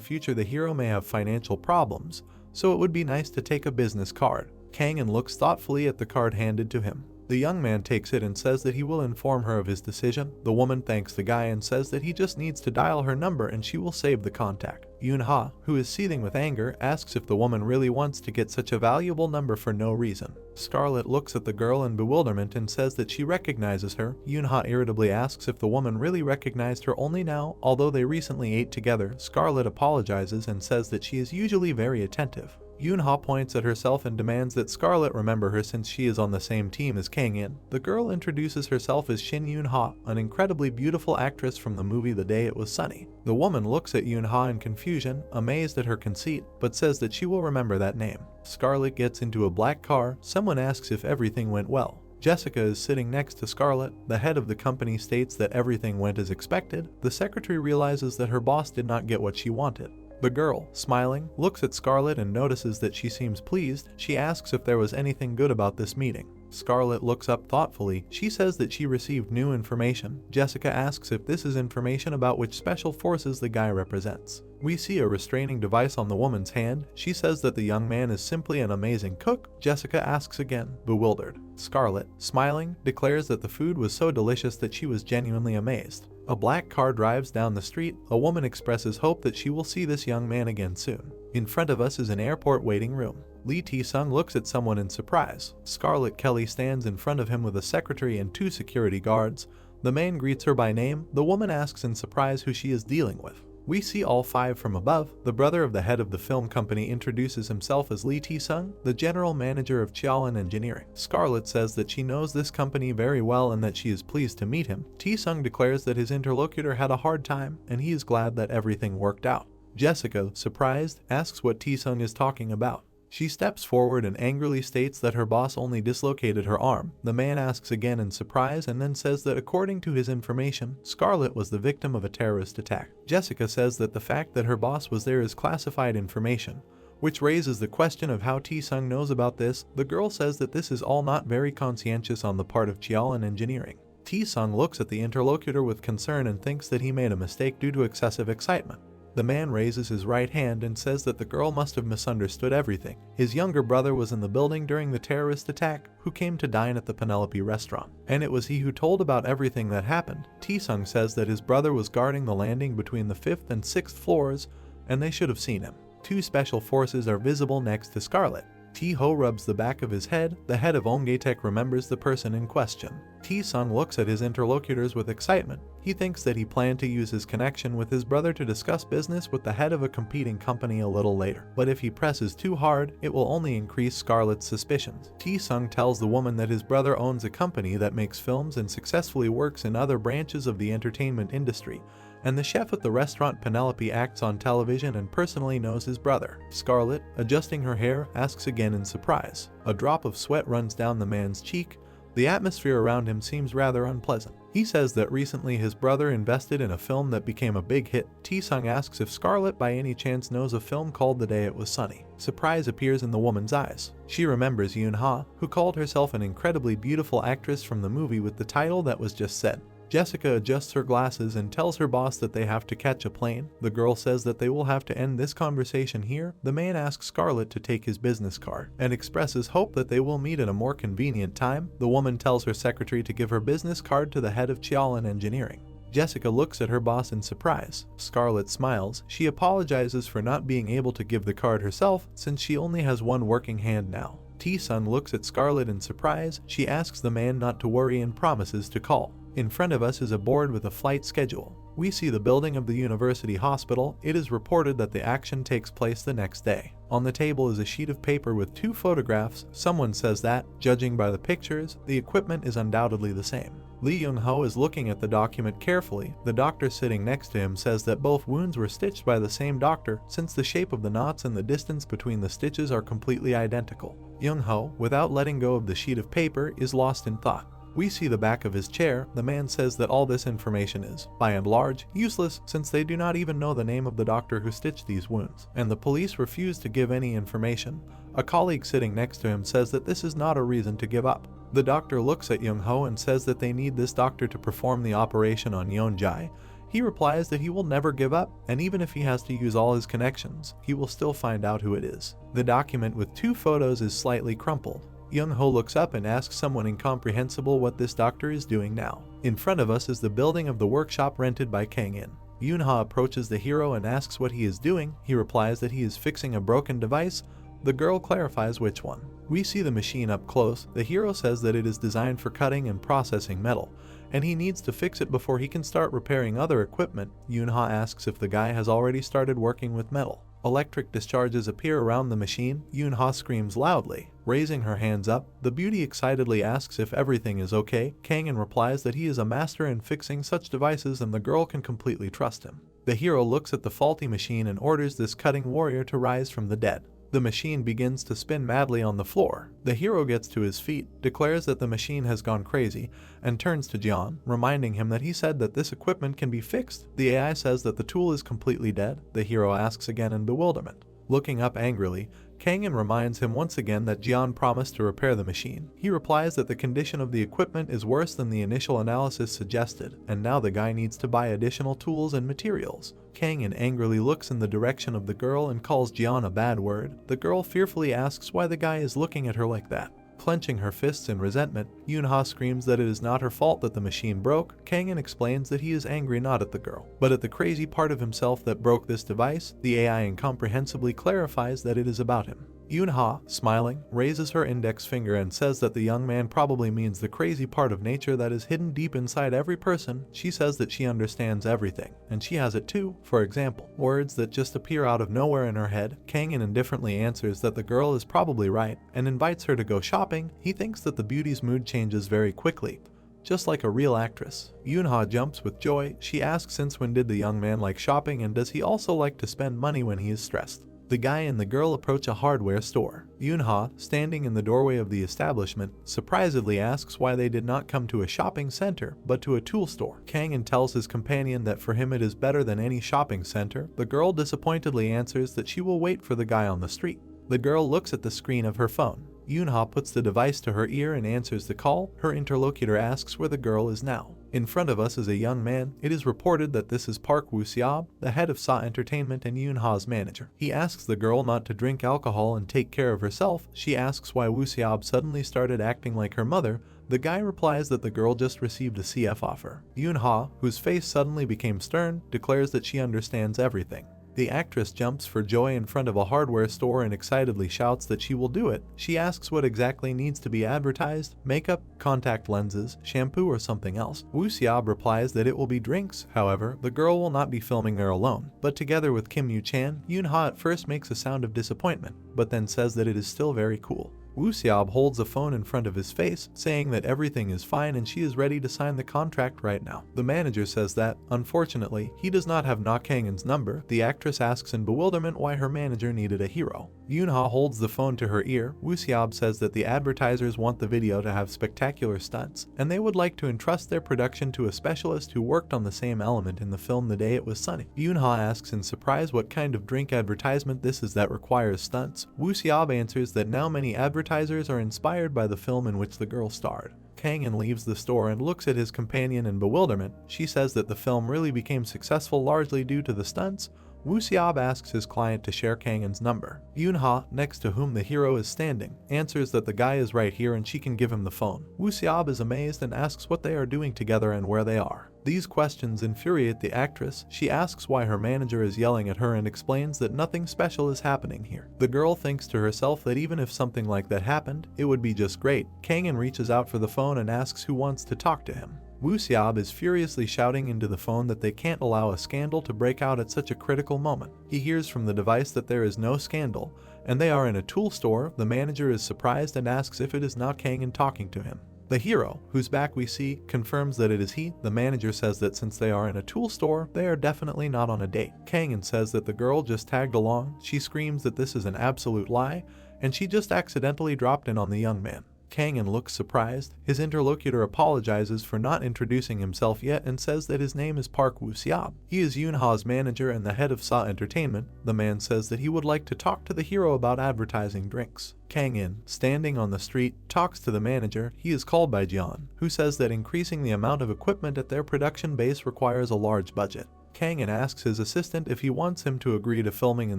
future the hero may have financial problems, so it would be nice to take a business card. Kang looks thoughtfully at the card handed to him. The young man takes it and says that he will inform her of his decision. The woman thanks the guy and says that he just needs to dial her number and she will save the contact. Yoonha, who is seething with anger, asks if the woman really wants to get such a valuable number for no reason. Scarlet looks at the girl in bewilderment and says that she recognizes her. Yoonha irritably asks if the woman really recognized her only now, although they recently ate together. Scarlet apologizes and says that she is usually very attentive. Yoonha points at herself and demands that Scarlet remember her since she is on the same team as Kang-in. The girl introduces herself as Shin Yoonha, an incredibly beautiful actress from the movie The Day It Was Sunny. The woman looks at Yoonha in confusion, amazed at her conceit, but says that she will remember that name. Scarlet gets into a black car. Someone asks if everything went well. Jessica is sitting next to Scarlet. The head of the company states that everything went as expected. The secretary realizes that her boss did not get what she wanted. The girl, smiling, looks at Scarlet and notices that she seems pleased. She asks if there was anything good about this meeting. Scarlet looks up thoughtfully. She says that she received new information. Jessica asks if this is information about which special forces the guy represents. We see a restraining device on the woman's hand. She says that the young man is simply an amazing cook. Jessica asks again, bewildered. Scarlet, smiling, declares that the food was so delicious that she was genuinely amazed. A black car drives down the street. A woman expresses hope that she will see this young man again soon. In front of us is an airport waiting room. Lee Tae-sung looks at someone in surprise. Scarlet Kelly stands in front of him with a secretary and 2 security guards. The man greets her by name. The woman asks in surprise who she is dealing with. We see all 5 from above. The brother of the head of the film company introduces himself as Lee Tae-sung, the general manager of Cheolin Engineering. Scarlet says that she knows this company very well and that she is pleased to meet him. Tae-sung declares that his interlocutor had a hard time and he is glad that everything worked out. Jessica, surprised, asks what Tae-sung is talking about. She steps forward and angrily states that her boss only dislocated her arm. The man asks again in surprise and then says that according to his information, Scarlet was the victim of a terrorist attack. Jessica says that the fact that her boss was there is classified information, which raises the question of how Tae-sung knows about this. The girl says that this is all not very conscientious on the part of Cheolin Engineering. Tae-sung looks at the interlocutor with concern and thinks that he made a mistake due to excessive excitement. The man raises his right hand and says that the girl must have misunderstood everything. His younger brother was in the building during the terrorist attack, who came to dine at the Penelope restaurant, and it was he who told about everything that happened. Tae-sung says that his brother was guarding the landing between the 5th and 6th floors, and they should have seen him. 2 special forces are visible next to Scarlet. Tae-ho rubs the back of his head. The head of Ongatek remembers the person in question. Tae-sung looks at his interlocutors with excitement. He thinks that he planned to use his connection with his brother to discuss business with the head of a competing company a little later. But if he presses too hard, it will only increase Scarlet's suspicions. Tae-sung tells the woman that his brother owns a company that makes films and successfully works in other branches of the entertainment industry, and the chef at the restaurant Penelope acts on television and personally knows his brother. Scarlet, adjusting her hair, asks again in surprise. A drop of sweat runs down the man's cheek. The atmosphere around him seems rather unpleasant. He says that recently his brother invested in a film that became a big hit. Tae-sung asks if Scarlet by any chance knows a film called The Day It Was Sunny. Surprise appears in the woman's eyes. She remembers Yoonha, who called herself an incredibly beautiful actress from the movie with the title that was just said. Jessica adjusts her glasses and tells her boss that they have to catch a plane. The girl says that they will have to end this conversation here. The man asks Scarlett to take his business card and expresses hope that they will meet at a more convenient time. The woman tells her secretary to give her business card to the head of Chialan Engineering. Jessica looks at her boss in surprise. Scarlett smiles. She apologizes for not being able to give the card herself since she only has one working hand now. T-Sun looks at Scarlett in surprise. She asks the man not to worry and promises to call. In front of us is a board with a flight schedule. We see the building of the university hospital. It is reported that the action takes place the next day. On the table is a sheet of paper with 2 photographs. Someone says that, judging by the pictures, the equipment is undoubtedly the same. Lee Young-ho is looking at the document carefully. The doctor sitting next to him says that both wounds were stitched by the same doctor since the shape of the knots and the distance between the stitches are completely identical. Young-ho, without letting go of the sheet of paper, is lost in thought. We see the back of his chair. The man says that all this information is, by and large, useless since they do not even know the name of the doctor who stitched these wounds, and the police refuse to give any information. A colleague sitting next to him says that this is not a reason to give up. The doctor looks at Young-ho and says that they need this doctor to perform the operation on Yeon-jae. He replies that he will never give up, and even if he has to use all his connections, he will still find out who it is. The document with 2 photos is slightly crumpled. Young-ho looks up and asks someone incomprehensible what this doctor is doing now. In front of us is the building of the workshop rented by Kang-in. Yoon-ha approaches the hero and asks what he is doing. He replies that he is fixing a broken device. The girl clarifies which one. We see the machine up close. The hero says that it is designed for cutting and processing metal, and he needs to fix it before he can start repairing other equipment. Yoon-ha asks if the guy has already started working with metal. Electric discharges appear around the machine. Yoon-ha screams loudly, raising her hands up. The beauty excitedly asks if everything is okay. Kang-in replies that he is a master in fixing such devices and the girl can completely trust him. The hero looks at the faulty machine and orders this cutting warrior to rise from the dead. The machine begins to spin madly on the floor. The hero gets to his feet, declares that the machine has gone crazy, and turns to Jeon, reminding him that he said that this equipment can be fixed. The AI says that the tool is completely dead. The hero asks again in bewilderment. Looking up angrily, Kang-in reminds him once again that Jeon promised to repair the machine. He replies that the condition of the equipment is worse than the initial analysis suggested, and now the guy needs to buy additional tools and materials. Kang-in angrily looks in the direction of the girl and calls Jeon a bad word. The girl fearfully asks why the guy is looking at her like that. Clenching her fists in resentment, Yoon-ha screams that it is not her fault that the machine broke. Kang-in explains that he is angry not at the girl, but at the crazy part of himself that broke this device. The AI incomprehensibly clarifies that it is about him. Yoon-ha, smiling, raises her index finger and says that the young man probably means the crazy part of nature that is hidden deep inside every person. She says that she understands everything, and she has it too. For example, words that just appear out of nowhere in her head. Kang-in indifferently answers that the girl is probably right, and invites her to go shopping. He thinks that the beauty's mood changes very quickly, just like a real actress. Yoon-ha jumps with joy. She asks since when did the young man like shopping and does he also like to spend money when he is stressed. The guy and the girl approach a hardware store. Yoon-ha, standing in the doorway of the establishment, surprisedly asks why they did not come to a shopping center, but to a tool store. Kang-in tells his companion that for him it is better than any shopping center. The girl disappointedly answers that she will wait for the guy on the street. The girl looks at the screen of her phone. Yoon-ha puts the device to her ear and answers the call. Her interlocutor asks where the girl is now. In front of us is a young man. It is reported that this is Park Woo-seob, the head of SA Entertainment and Yoon-ha's manager. He asks the girl not to drink alcohol and take care of herself. She asks why Woo-seob suddenly started acting like her mother. The guy replies that the girl just received a CF offer. Yoon-ha, whose face suddenly became stern, declares that she understands everything. The actress jumps for joy in front of a hardware store and excitedly shouts that she will do it. She asks what exactly needs to be advertised: makeup, contact lenses, shampoo, or something else. Woo-seob replies that it will be drinks. However, the girl will not be filming her alone, but together with Kim Yu-chan. Yoon-ha at first makes a sound of disappointment, but then says that it is still very cool. Woo-seob holds a phone in front of his face, saying that everything is fine and she is ready to sign the contract right now. The manager says that, unfortunately, he does not have Na Kang-in's number. The actress asks in bewilderment why her manager needed a hero. Yoon-ha holds the phone to her ear. Woo-seob says that the advertisers want the video to have spectacular stunts, and they would like to entrust their production to a specialist who worked on the same element in the film the day it was sunny. Yoon-ha asks in surprise what kind of drink advertisement this is that requires stunts. Woo-seob answers that now many advertisers advertisers are inspired by the film in which the girl starred. Kang-in leaves the store and looks at his companion in bewilderment. She says that the film really became successful largely due to the stunts. Woo-seob asks his client to share Kang-in's number. Yoon-ha, next to whom the hero is standing, answers that the guy is right here and she can give him the phone. Woo-seob is amazed and asks what they are doing together and where they are. These questions infuriate the actress. She asks why her manager is yelling at her and explains that nothing special is happening here. The girl thinks to herself that even if something like that happened, it would be just great. Kang-in reaches out for the phone and asks who wants to talk to him. Woo-seob is furiously shouting into the phone that they can't allow a scandal to break out at such a critical moment. He hears from the device that there is no scandal, and they are in a tool store. The manager is surprised and asks if it is not Kang-in talking to him. The hero, whose back we see, confirms that it is he. The manager says that since they are in a tool store, they are definitely not on a date. Kang-in says that the girl just tagged along. She screams that this is an absolute lie, and she just accidentally dropped in on the young man. Kang-in looks surprised. His interlocutor apologizes for not introducing himself yet and says that his name is Park Woo-seob. He is Yoon-ha's manager and the head of SA Entertainment. The man says that he would like to talk to the hero about advertising drinks. Kang-in, standing on the street, talks to the manager. He is called by Jeon, who says that increasing the amount of equipment at their production base requires a large budget. Kang-in asks his assistant if he wants him to agree to filming in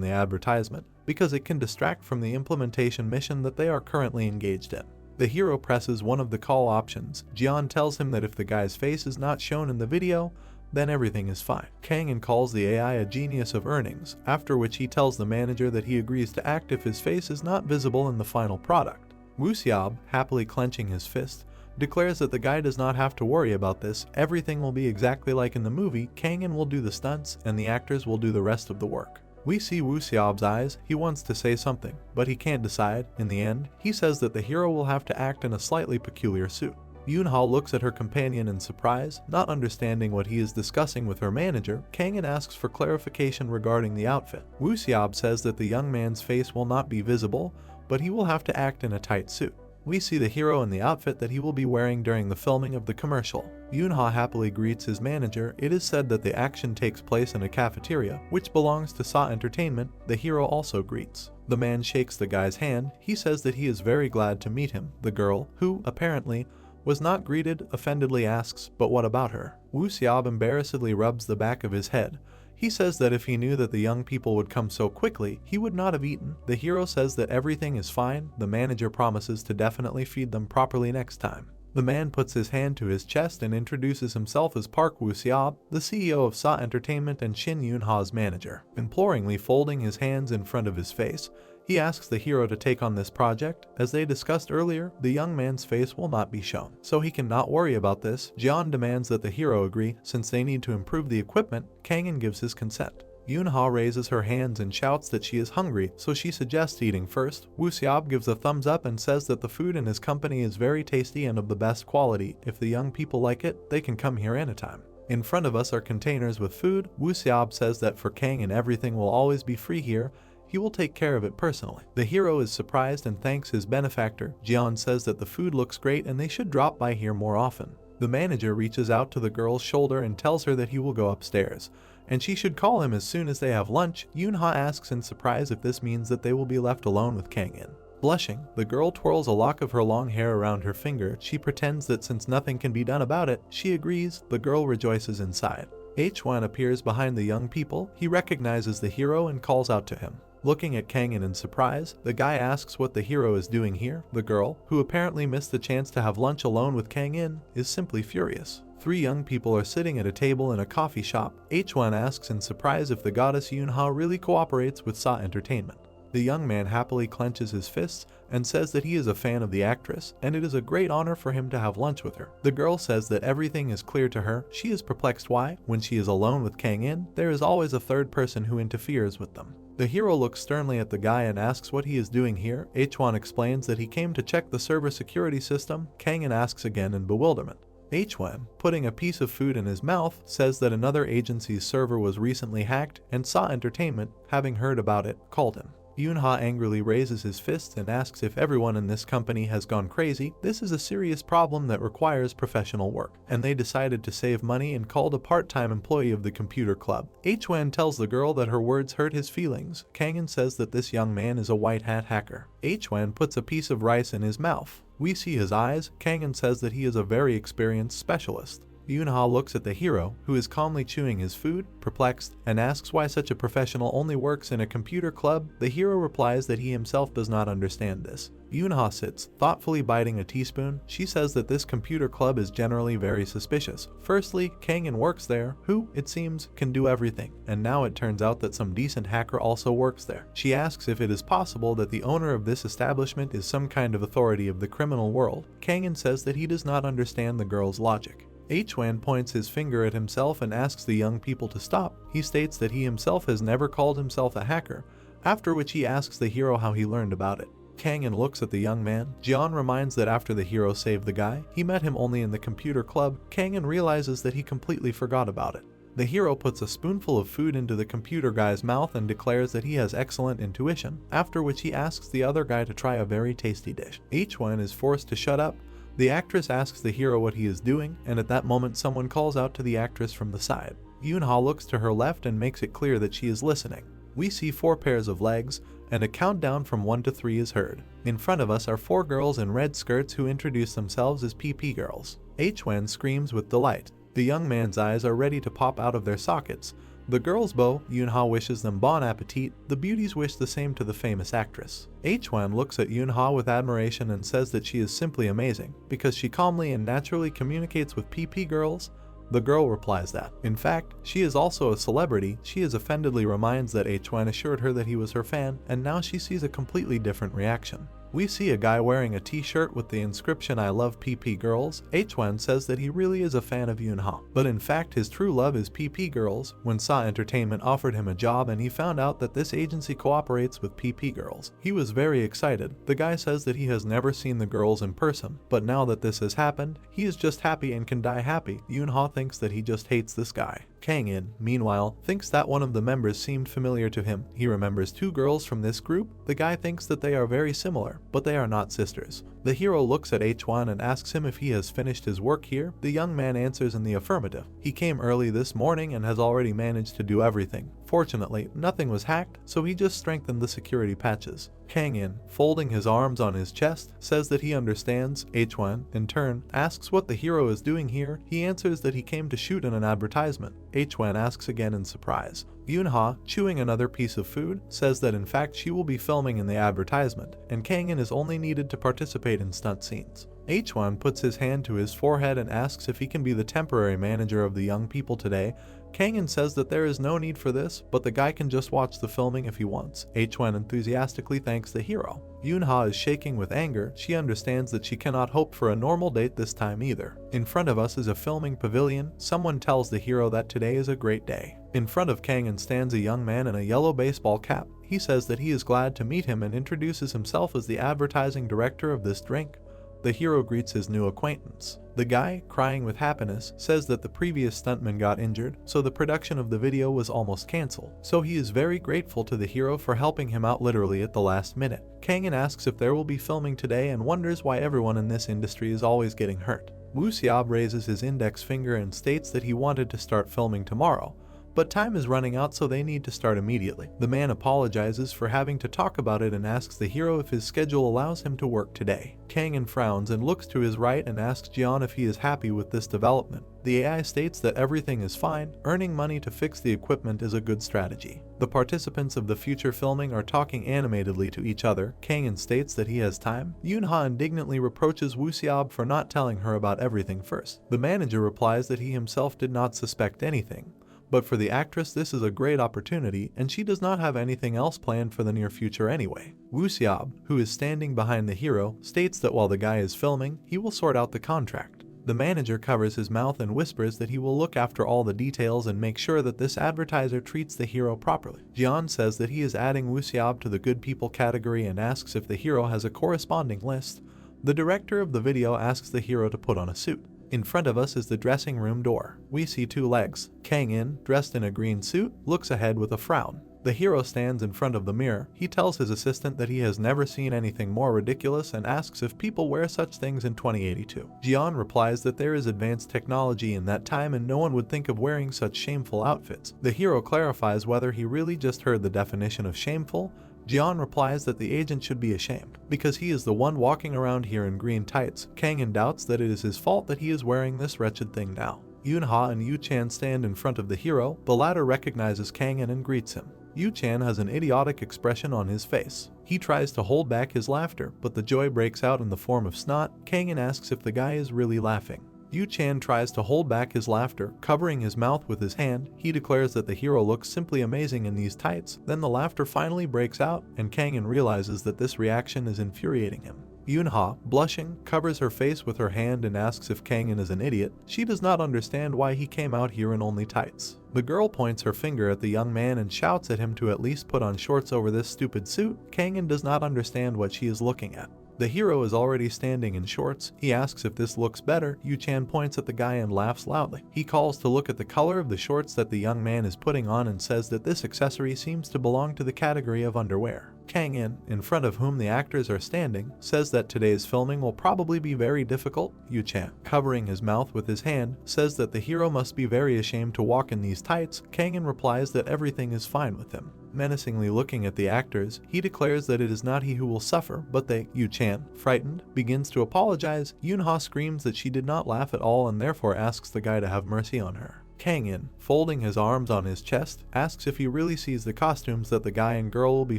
the advertisement, because it can distract from the implementation mission that they are currently engaged in. The hero presses one of the call options. Jeon tells him that if the guy's face is not shown in the video, then everything is fine. Kang-in calls the AI a genius of earnings, after which he tells the manager that he agrees to act if his face is not visible in the final product. Woo-seob, happily clenching his fist, declares that the guy does not have to worry about this. Everything will be exactly like in the movie. Kang-in will do the stunts and the actors will do the rest of the work. We see Woo-seob's eyes. He wants to say something, but he can't decide. In the end, he says that the hero will have to act in a slightly peculiar suit. Yoon-ha looks at her companion in surprise, not understanding what he is discussing with her manager. Kang-in asks for clarification regarding the outfit. Woo-seob says that the young man's face will not be visible, but he will have to act in a tight suit. We see the hero in the outfit that he will be wearing during the filming of the commercial. Yoon-ha happily greets his manager. It is said that the action takes place in a cafeteria, which belongs to SA Entertainment. The hero also greets. The man shakes the guy's hand. He says that he is very glad to meet him. The girl, who, apparently, was not greeted, offendedly asks, "But what about her?" Woo-seob embarrassedly rubs the back of his head. He says that if he knew that the young people would come so quickly, he would not have eaten. The hero says that everything is fine. The manager promises to definitely feed them properly next time. The man puts his hand to his chest and introduces himself as Park Woo-seob, the CEO of SA Entertainment and Shin Yoon-ha's manager. Imploringly folding his hands in front of his face, he asks the hero to take on this project. As they discussed earlier, the young man's face will not be shown, so he cannot worry about this. Jeon demands that the hero agree. Since they need to improve the equipment, Kang-in gives his consent. Yoon-ha raises her hands and shouts that she is hungry, so she suggests eating first. Woo-seob gives a thumbs up and says that the food in his company is very tasty and of the best quality. If the young people like it, they can come here anytime. In front of us are containers with food. Woo-seob says that for Kang-in everything will always be free here. He will take care of it personally. The hero is surprised and thanks his benefactor. Jeon says that the food looks great and they should drop by here more often. The manager reaches out to the girl's shoulder and tells her that he will go upstairs, and she should call him as soon as they have lunch. Yoon-ha asks in surprise if this means that they will be left alone with Kang-in. Blushing, the girl twirls a lock of her long hair around her finger. She pretends that since nothing can be done about it, she agrees. The girl rejoices inside. H1 appears behind the young people. He recognizes the hero and calls out to him. Looking at Kang-in in surprise, the guy asks what the hero is doing here. The girl, who apparently missed the chance to have lunch alone with Kang-in, is simply furious. Three young people are sitting at a table in a coffee shop. H1 asks in surprise if the goddess Yoon-ha really cooperates with SA Entertainment. The young man happily clenches his fists and says that he is a fan of the actress and it is a great honor for him to have lunch with her. The girl says that everything is clear to her. She is perplexed why, when she is alone with Kang-in, there is always a third person who interferes with them. The hero looks sternly at the guy and asks what he is doing here. H1 explains that he came to check the server security system. Kang-in asks again in bewilderment. H1, putting a piece of food in his mouth, says that another agency's server was recently hacked and SA Entertainment, having heard about it, called him. Yoonha angrily raises his fists and asks if everyone in this company has gone crazy. This is a serious problem that requires professional work, and they decided to save money and called a part-time employee of the computer club. Hwan tells the girl that her words hurt his feelings. Kangin says that this young man is a white hat hacker. Hwan puts a piece of rice in his mouth. We see his eyes. Kangin says that he is a very experienced specialist. Yoonha looks at the hero, who is calmly chewing his food, perplexed, and asks why such a professional only works in a computer club. The hero replies that he himself does not understand this. Yoonha sits, thoughtfully biting a teaspoon. She says that this computer club is generally very suspicious. Firstly, Kangin works there, who, it seems, can do everything, and now it turns out that some decent hacker also works there. She asks if it is possible that the owner of this establishment is some kind of authority of the criminal world. Kangin says that he does not understand the girl's logic. Hwan points his finger at himself and asks the young people to stop. He states that he himself has never called himself a hacker, after which he asks the hero how he learned about it. Kangin looks at the young man. Jian reminds that after the hero saved the guy, he met him only in the computer club. Kangin realizes that he completely forgot about it. The hero puts a spoonful of food into the computer guy's mouth and declares that he has excellent intuition, after which he asks the other guy to try a very tasty dish. Hwan is forced to shut up. The actress asks the hero what he is doing, and at that moment someone calls out to the actress from the side. Yoonha looks to her left and makes it clear that she is listening. We see 4 pairs of legs, and a countdown from 1 to 3 is heard. In front of us are 4 girls in red skirts who introduce themselves as PP girls. Hwan screams with delight. The young man's eyes are ready to pop out of their sockets. The girls bow. Yoonha wishes them bon appetit. The beauties wish the same to the famous actress. Hwan looks at Yoonha with admiration and says that she is simply amazing, because she calmly and naturally communicates with PP girls. The girl replies that, in fact, she is also a celebrity. She is offendedly reminds that Hwan assured her that he was her fan, and now she sees a completely different reaction. We see a guy wearing a t-shirt with the inscription "I love PP girls." Hwan says that he really is a fan of Yoonha, but in fact his true love is PP girls. When Sa Entertainment offered him a job and he found out that this agency cooperates with PP girls, he was very excited. The guy says that he has never seen the girls in person, but now that this has happened, he is just happy and can die happy. Yoonha thinks that he just hates this guy. Kangin, meanwhile, thinks that one of the members seemed familiar to him. He remembers 2 girls from this group. The guy thinks that they are very similar, but they are not sisters. The hero looks at Hwan and asks him if he has finished his work here. The young man answers in the affirmative. He came early this morning and has already managed to do everything. Fortunately, nothing was hacked, so he just strengthened the security patches. Kangin, folding his arms on his chest, says that he understands. Hwan, in turn, asks what the hero is doing here. He answers that he came to shoot in an advertisement. Hwan asks again in surprise. Yoonha, chewing another piece of food, says that in fact she will be filming in the advertisement, and Kangin is only needed to participate in stunt scenes. Hwan puts his hand to his forehead and asks if he can be the temporary manager of the young people today. Kangin says that there is no need for this, but the guy can just watch the filming if he wants. Hwan enthusiastically thanks the hero. Yoonha is shaking with anger. She understands that she cannot hope for a normal date this time either. In front of us is a filming pavilion. Someone tells the hero that today is a great day. In front of Kangin stands a young man in a yellow baseball cap. He says that he is glad to meet him and introduces himself as the advertising director of this drink. The hero greets his new acquaintance. The guy, crying with happiness, says that the previous stuntman got injured, so the production of the video was almost cancelled. So he is very grateful to the hero for helping him out literally at the last minute. Kangin asks if there will be filming today and wonders why everyone in this industry is always getting hurt. Woo-seob raises his index finger and states that he wanted to start filming tomorrow, but time is running out, so they need to start immediately. The man apologizes for having to talk about it and asks the hero if his schedule allows him to work today. Kangin frowns and looks to his right and asks Jian if he is happy with this development. The AI states that everything is fine. Earning money to fix the equipment is a good strategy. The participants of the future filming are talking animatedly to each other. Kangin states that he has time. Yoonha indignantly reproaches Woo-seob for not telling her about everything first. The manager replies that he himself did not suspect anything. But for the actress, this is a great opportunity, and she does not have anything else planned for the near future anyway. Woo-seob, who is standing behind the hero, states that while the guy is filming, he will sort out the contract. The manager covers his mouth and whispers that he will look after all the details and make sure that this advertiser treats the hero properly. Jian says that he is adding Woo-seob to the good people category and asks if the hero has a corresponding list. The director of the video asks the hero to put on a suit. In front of us is the dressing room door. We see 2 legs. Kangin, dressed in a green suit, looks ahead with a frown. The hero stands in front of the mirror. He tells his assistant that he has never seen anything more ridiculous and asks if people wear such things in 2082. Jian replies that there is advanced technology in that time and no one would think of wearing such shameful outfits. The hero clarifies whether he really just heard the definition of shameful. Jian replies that the agent should be ashamed, because he is the one walking around here in green tights. Kang doubts that it is his fault that he is wearing this wretched thing now. Yunha and Yu-chan stand in front of the hero. The latter recognizes Kang and greets him. Yu-chan has an idiotic expression on his face. He tries to hold back his laughter, but the joy breaks out in the form of snot. Kang asks if the guy is really laughing. Yu-chan tries to hold back his laughter, covering his mouth with his hand. He declares that the hero looks simply amazing in these tights. Then the laughter finally breaks out, and Kang realizes that this reaction is infuriating him. Yunha, blushing, covers her face with her hand and asks if Kang is an idiot. She does not understand why he came out here in only tights. The girl points her finger at the young man and shouts at him to at least put on shorts over this stupid suit. Kang does not understand what she is looking at. The hero is already standing in shorts. He asks if this looks better. Yu-chan points at the guy and laughs loudly. He calls to look at the color of the shorts that the young man is putting on and says that this accessory seems to belong to the category of underwear. Kang in front of whom the actors are standing, says that today's filming will probably be very difficult. Yu-chan, covering his mouth with his hand, says that the hero must be very ashamed to walk in these tights. Kang replies that everything is fine with him. Menacingly looking at the actors, he declares that it is not he who will suffer, but they. Yu-chan, frightened, begins to apologize. Yunha screams that she did not laugh at all and therefore asks the guy to have mercy on her. Kang folding his arms on his chest, asks if he really sees the costumes that the guy and girl will be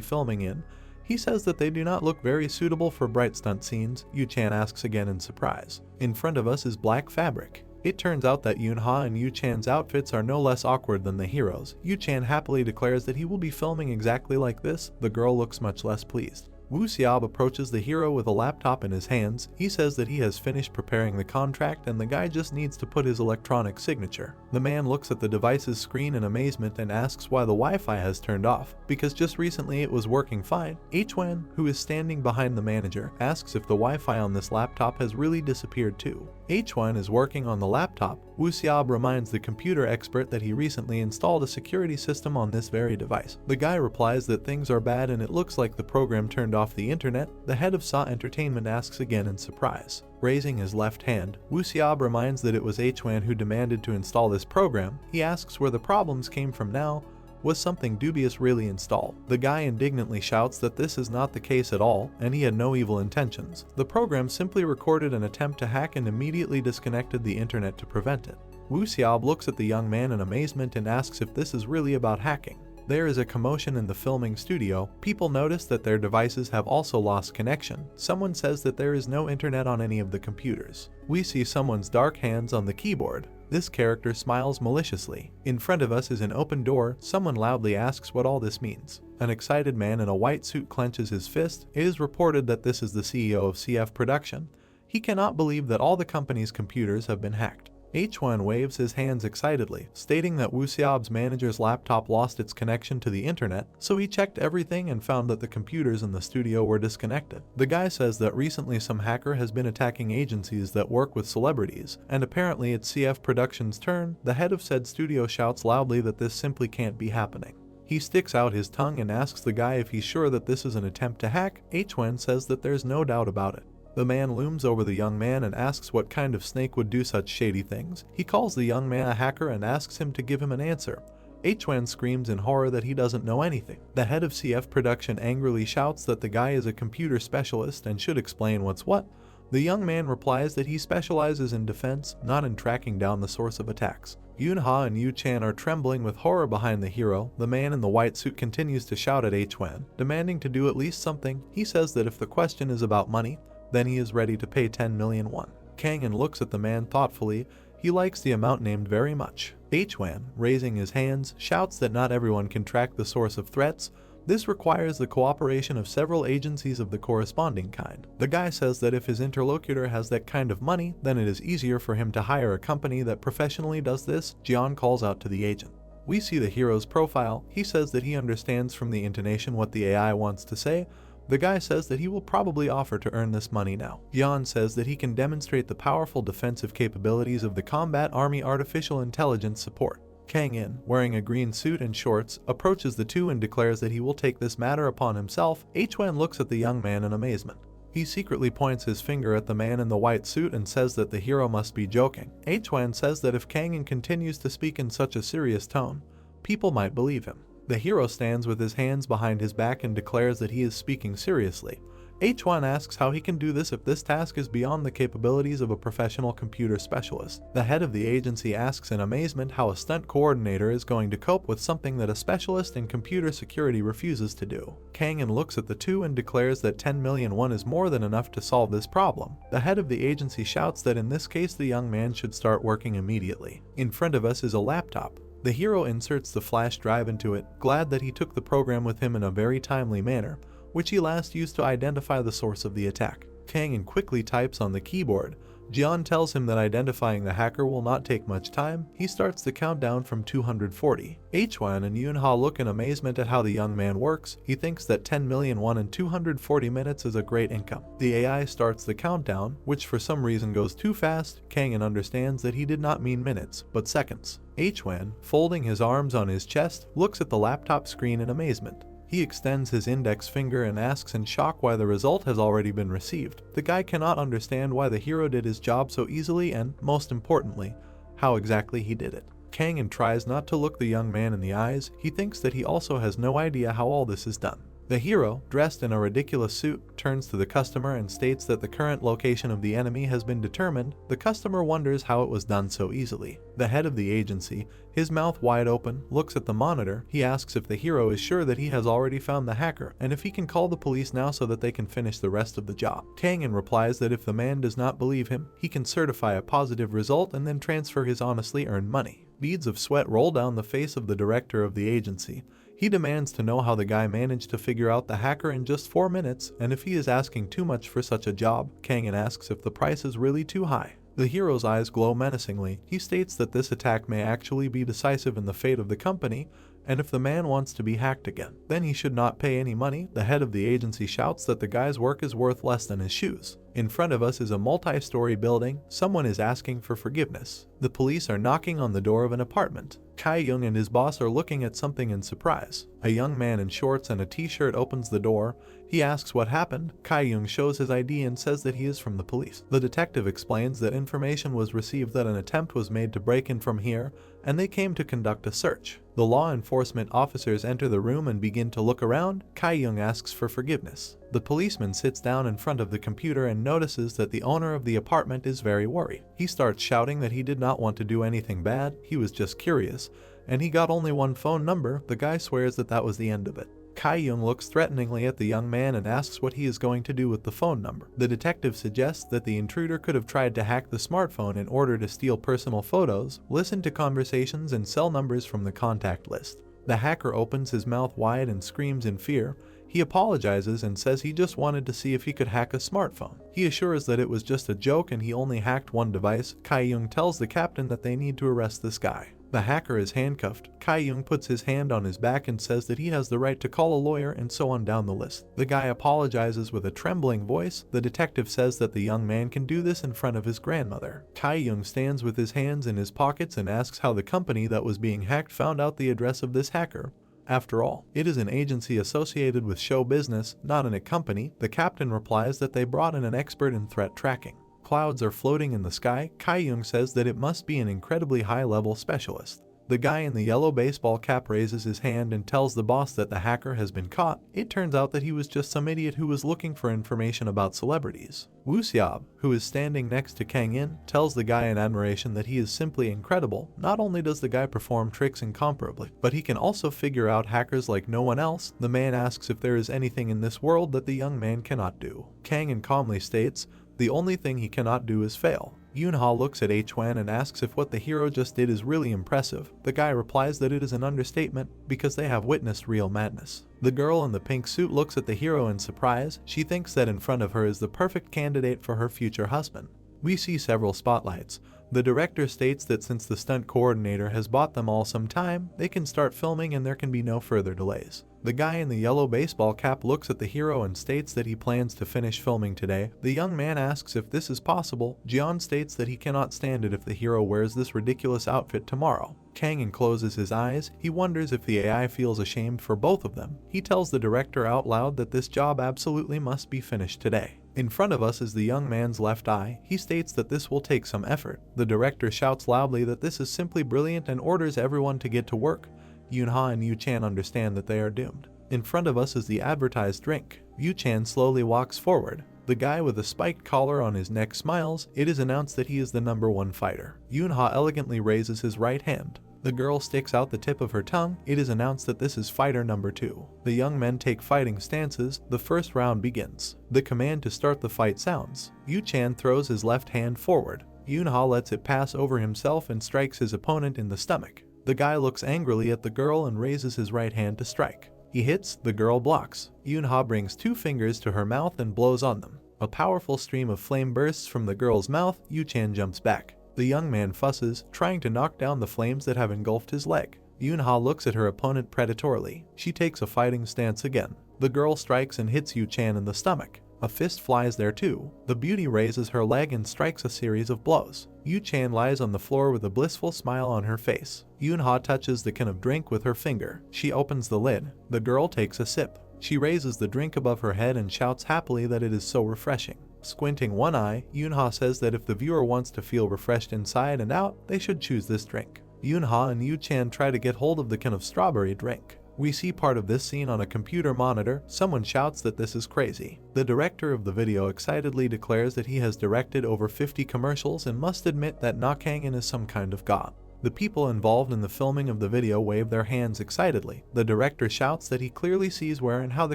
filming in. He says that they do not look very suitable for bright stunt scenes. Yu-chan asks again in surprise. In front of us is black fabric. It turns out that Yunha and Yu-chan's outfits are no less awkward than the hero's. Yu-chan happily declares that he will be filming exactly like this. The girl looks much less pleased. Wu Xiaob approaches the hero with a laptop in his hands. He says that he has finished preparing the contract and the guy just needs to put his electronic signature. The man looks at the device's screen in amazement and asks why the Wi-Fi has turned off, because just recently it was working fine. H-Wan, who is standing behind the manager, asks if the Wi-Fi on this laptop has really disappeared too. H-Wan is working on the laptop. Wu Xiaob reminds the computer expert that he recently installed a security system on this very device. The guy replies that things are bad and it looks like the program turned off the internet. The head of SA Entertainment asks again in surprise. Raising his left hand, Wu Xiaob reminds that it was H-Wan who demanded to install this program. He asks where the problems came from now. Was something dubious really installed? The guy indignantly shouts that this is not the case at all, and he had no evil intentions. The program simply recorded an attempt to hack and immediately disconnected the internet to prevent it. Wu Xiaob looks at the young man in amazement and asks if this is really about hacking. There is a commotion in the filming studio. People notice that their devices have also lost connection. Someone says that there is no internet on any of the computers. We see someone's dark hands on the keyboard. This character smiles maliciously. In front of us is an open door. Someone loudly asks what all this means. An excited man in a white suit clenches his fist. It is reported that this is the CEO of CF Production. He cannot believe that all the company's computers have been hacked. H-Wan waves his hands excitedly, stating that Wu Xiaob's manager's laptop lost its connection to the internet, so he checked everything and found that the computers in the studio were disconnected. The guy says that recently some hacker has been attacking agencies that work with celebrities, and apparently it's CF Production's turn. The head of said studio shouts loudly that this simply can't be happening. He sticks out his tongue and asks the guy if he's sure that this is an attempt to hack. H-Wan says that there's no doubt about it. The man looms over the young man and asks what kind of snake would do such shady things. He calls the young man a hacker and asks him to give him an answer. H-Wan screams in horror that he doesn't know anything. The head of CF Production angrily shouts that the guy is a computer specialist and should explain what's what. The young man replies that he specializes in defense, not in tracking down the source of attacks. Yunha and Yu-chan are trembling with horror behind the hero. The man in the white suit continues to shout at H-Wan, demanding to do at least something. He says that if the question is about money, then he is ready to pay 10 million won. Kang looks at the man thoughtfully. He likes the amount named very much. H-Wan, raising his hands, shouts that not everyone can track the source of threats. This requires the cooperation of several agencies of the corresponding kind. The guy says that if his interlocutor has that kind of money, then it is easier for him to hire a company that professionally does this. Jian calls out to the agent. We see the hero's profile. He says that he understands from the intonation what the AI wants to say. The guy says that he will probably offer to earn this money now. Yan says that he can demonstrate the powerful defensive capabilities of the Combat Army Artificial Intelligence Support. Kang-in, wearing a green suit and shorts, approaches the two and declares that he will take this matter upon himself. Hwan looks at the young man in amazement. He secretly points his finger at the man in the white suit and says that the hero must be joking. Hwan says that if Kang-in continues to speak in such a serious tone, people might believe him. The hero stands with his hands behind his back and declares that he is speaking seriously. Hwan asks how he can do this if this task is beyond the capabilities of a professional computer specialist. The head of the agency asks in amazement how a stunt coordinator is going to cope with something that a specialist in computer security refuses to do. Kang-in looks at the two and declares that 10 million won is more than enough to solve this problem. The head of the agency shouts that in this case the young man should start working immediately. In front of us is a laptop. The hero inserts the flash drive into it, glad that he took the program with him in a very timely manner, which he last used to identify the source of the attack. Kang-in quickly types on the keyboard. Jian tells him that identifying the hacker will not take much time. He starts the countdown from 240. Hwan and Yunha look in amazement at how the young man works. He thinks that 10 million won in 240 minutes is a great income. The AI starts the countdown, which for some reason goes too fast. Kang-in understands that he did not mean minutes, but seconds. Hwan, folding his arms on his chest, looks at the laptop screen in amazement. He extends his index finger and asks in shock why the result has already been received. The guy cannot understand why the hero did his job so easily and, most importantly, how exactly he did it. Kang-in tries not to look the young man in the eyes. He thinks that he also has no idea how all this is done. The hero, dressed in a ridiculous suit, turns to the customer and states that the current location of the enemy has been determined. The customer wonders how it was done so easily. The head of the agency, his mouth wide open, looks at the monitor. He asks if the hero is sure that he has already found the hacker, and if he can call the police now so that they can finish the rest of the job. Kang-in replies that if the man does not believe him, he can certify a positive result and then transfer his honestly earned money. Beads of sweat roll down the face of the director of the agency. He demands to know how the guy managed to figure out the hacker in just 4 minutes, and if he is asking too much for such a job. Kang-in asks if the price is really too high. The hero's eyes glow menacingly. He states that this attack may actually be decisive in the fate of the company, and if the man wants to be hacked again, then he should not pay any money. The head of the agency shouts that the guy's work is worth less than his shoes. In front of us is a multi-story building. Someone is asking for forgiveness. The police are knocking on the door of an apartment. Kai-young and his boss are looking at something in surprise. A young man in shorts and a t-shirt opens the door. He asks what happened. Kai-young shows his ID and says that he is from the police. The detective explains that information was received that an attempt was made to break in from here, and they came to conduct a search. The law enforcement officers enter the room and begin to look around. Kai-young asks for forgiveness. The policeman sits down in front of the computer and notices that the owner of the apartment is very worried. He starts shouting that he did not want to do anything bad, he was just curious, and he got only one phone number. The guy swears that that was the end of it. Kai-young looks threateningly at the young man and asks what he is going to do with the phone number. The detective suggests that the intruder could have tried to hack the smartphone in order to steal personal photos, listen to conversations, and sell numbers from the contact list. The hacker opens his mouth wide and screams in fear. He apologizes and says he just wanted to see if he could hack a smartphone. He assures that it was just a joke and he only hacked one device. Kai-young tells the captain that they need to arrest this guy. The hacker is handcuffed. Kai-young puts his hand on his back and says that he has the right to call a lawyer, and so on down the list. The guy apologizes with a trembling voice. The detective says that the young man can do this in front of his grandmother. Kai-young stands with his hands in his pockets and asks how the company that was being hacked found out the address of this hacker. After all, it is an agency associated with show business, not in a company. The captain replies that they brought in an expert in threat tracking. Clouds are floating in the sky. Kai-young says that it must be an incredibly high-level specialist. The guy in the yellow baseball cap raises his hand and tells the boss that the hacker has been caught. It turns out that he was just some idiot who was looking for information about celebrities. Wu Xiaob, who is standing next to Kang-in, tells the guy in admiration that he is simply incredible. Not only does the guy perform tricks incomparably, but he can also figure out hackers like no one else. The man asks if there is anything in this world that the young man cannot do. Kang-in calmly states, the only thing he cannot do is fail. Yunha looks at Hwan and asks if what the hero just did is really impressive. The guy replies that it is an understatement because they have witnessed real madness. The girl in the pink suit looks at the hero in surprise. She thinks that in front of her is the perfect candidate for her future husband. We see several spotlights. The director states that since the stunt coordinator has bought them all some time, they can start filming and there can be no further delays. The guy in the yellow baseball cap looks at the hero and states that he plans to finish filming today. The young man asks if this is possible. Jian states that he cannot stand it if the hero wears this ridiculous outfit tomorrow. Kang closes his eyes. He wonders if the AI feels ashamed for both of them. He tells the director out loud that this job absolutely must be finished today. In front of us is the young man's left eye. He states that this will take some effort. The director shouts loudly that this is simply brilliant and orders everyone to get to work. Yoonha and Yu-chan understand that they are doomed. In front of us is the advertised drink. Yu-chan slowly walks forward. The guy with a spiked collar on his neck smiles. It is announced that he is the #1 fighter. Yoonha elegantly raises his right hand. The girl sticks out the tip of her tongue. It is announced that this is fighter #2. The young men take fighting stances. The first round begins. The command to start the fight sounds. Yu-chan throws his left hand forward. Yoonha lets it pass over himself and strikes his opponent in the stomach. The guy looks angrily at the girl and raises his right hand to strike. He hits, the girl blocks. Yoonha brings 2 fingers to her mouth and blows on them. A powerful stream of flame bursts from the girl's mouth. Yu-chan jumps back. The young man fusses, trying to knock down the flames that have engulfed his leg. Yoonha looks at her opponent predatorily. She takes a fighting stance again. The girl strikes and hits Yu-chan in the stomach. A fist flies there too. The beauty raises her leg and strikes a series of blows. Yu-chan lies on the floor with a blissful smile on her face. Yoonha touches the can of drink with her finger. She opens the lid. The girl takes a sip. She raises the drink above her head and shouts happily that it is so refreshing. Squinting one eye, Yoonha says that if the viewer wants to feel refreshed inside and out, they should choose this drink. Yoonha and Yu-chan try to get hold of the can of strawberry drink. We see part of this scene on a computer monitor. Someone shouts that this is crazy. The director of the video excitedly declares that he has directed over 50 commercials and must admit that Nakangin is some kind of god. The people involved in the filming of the video wave their hands excitedly. The director shouts that he clearly sees where and how the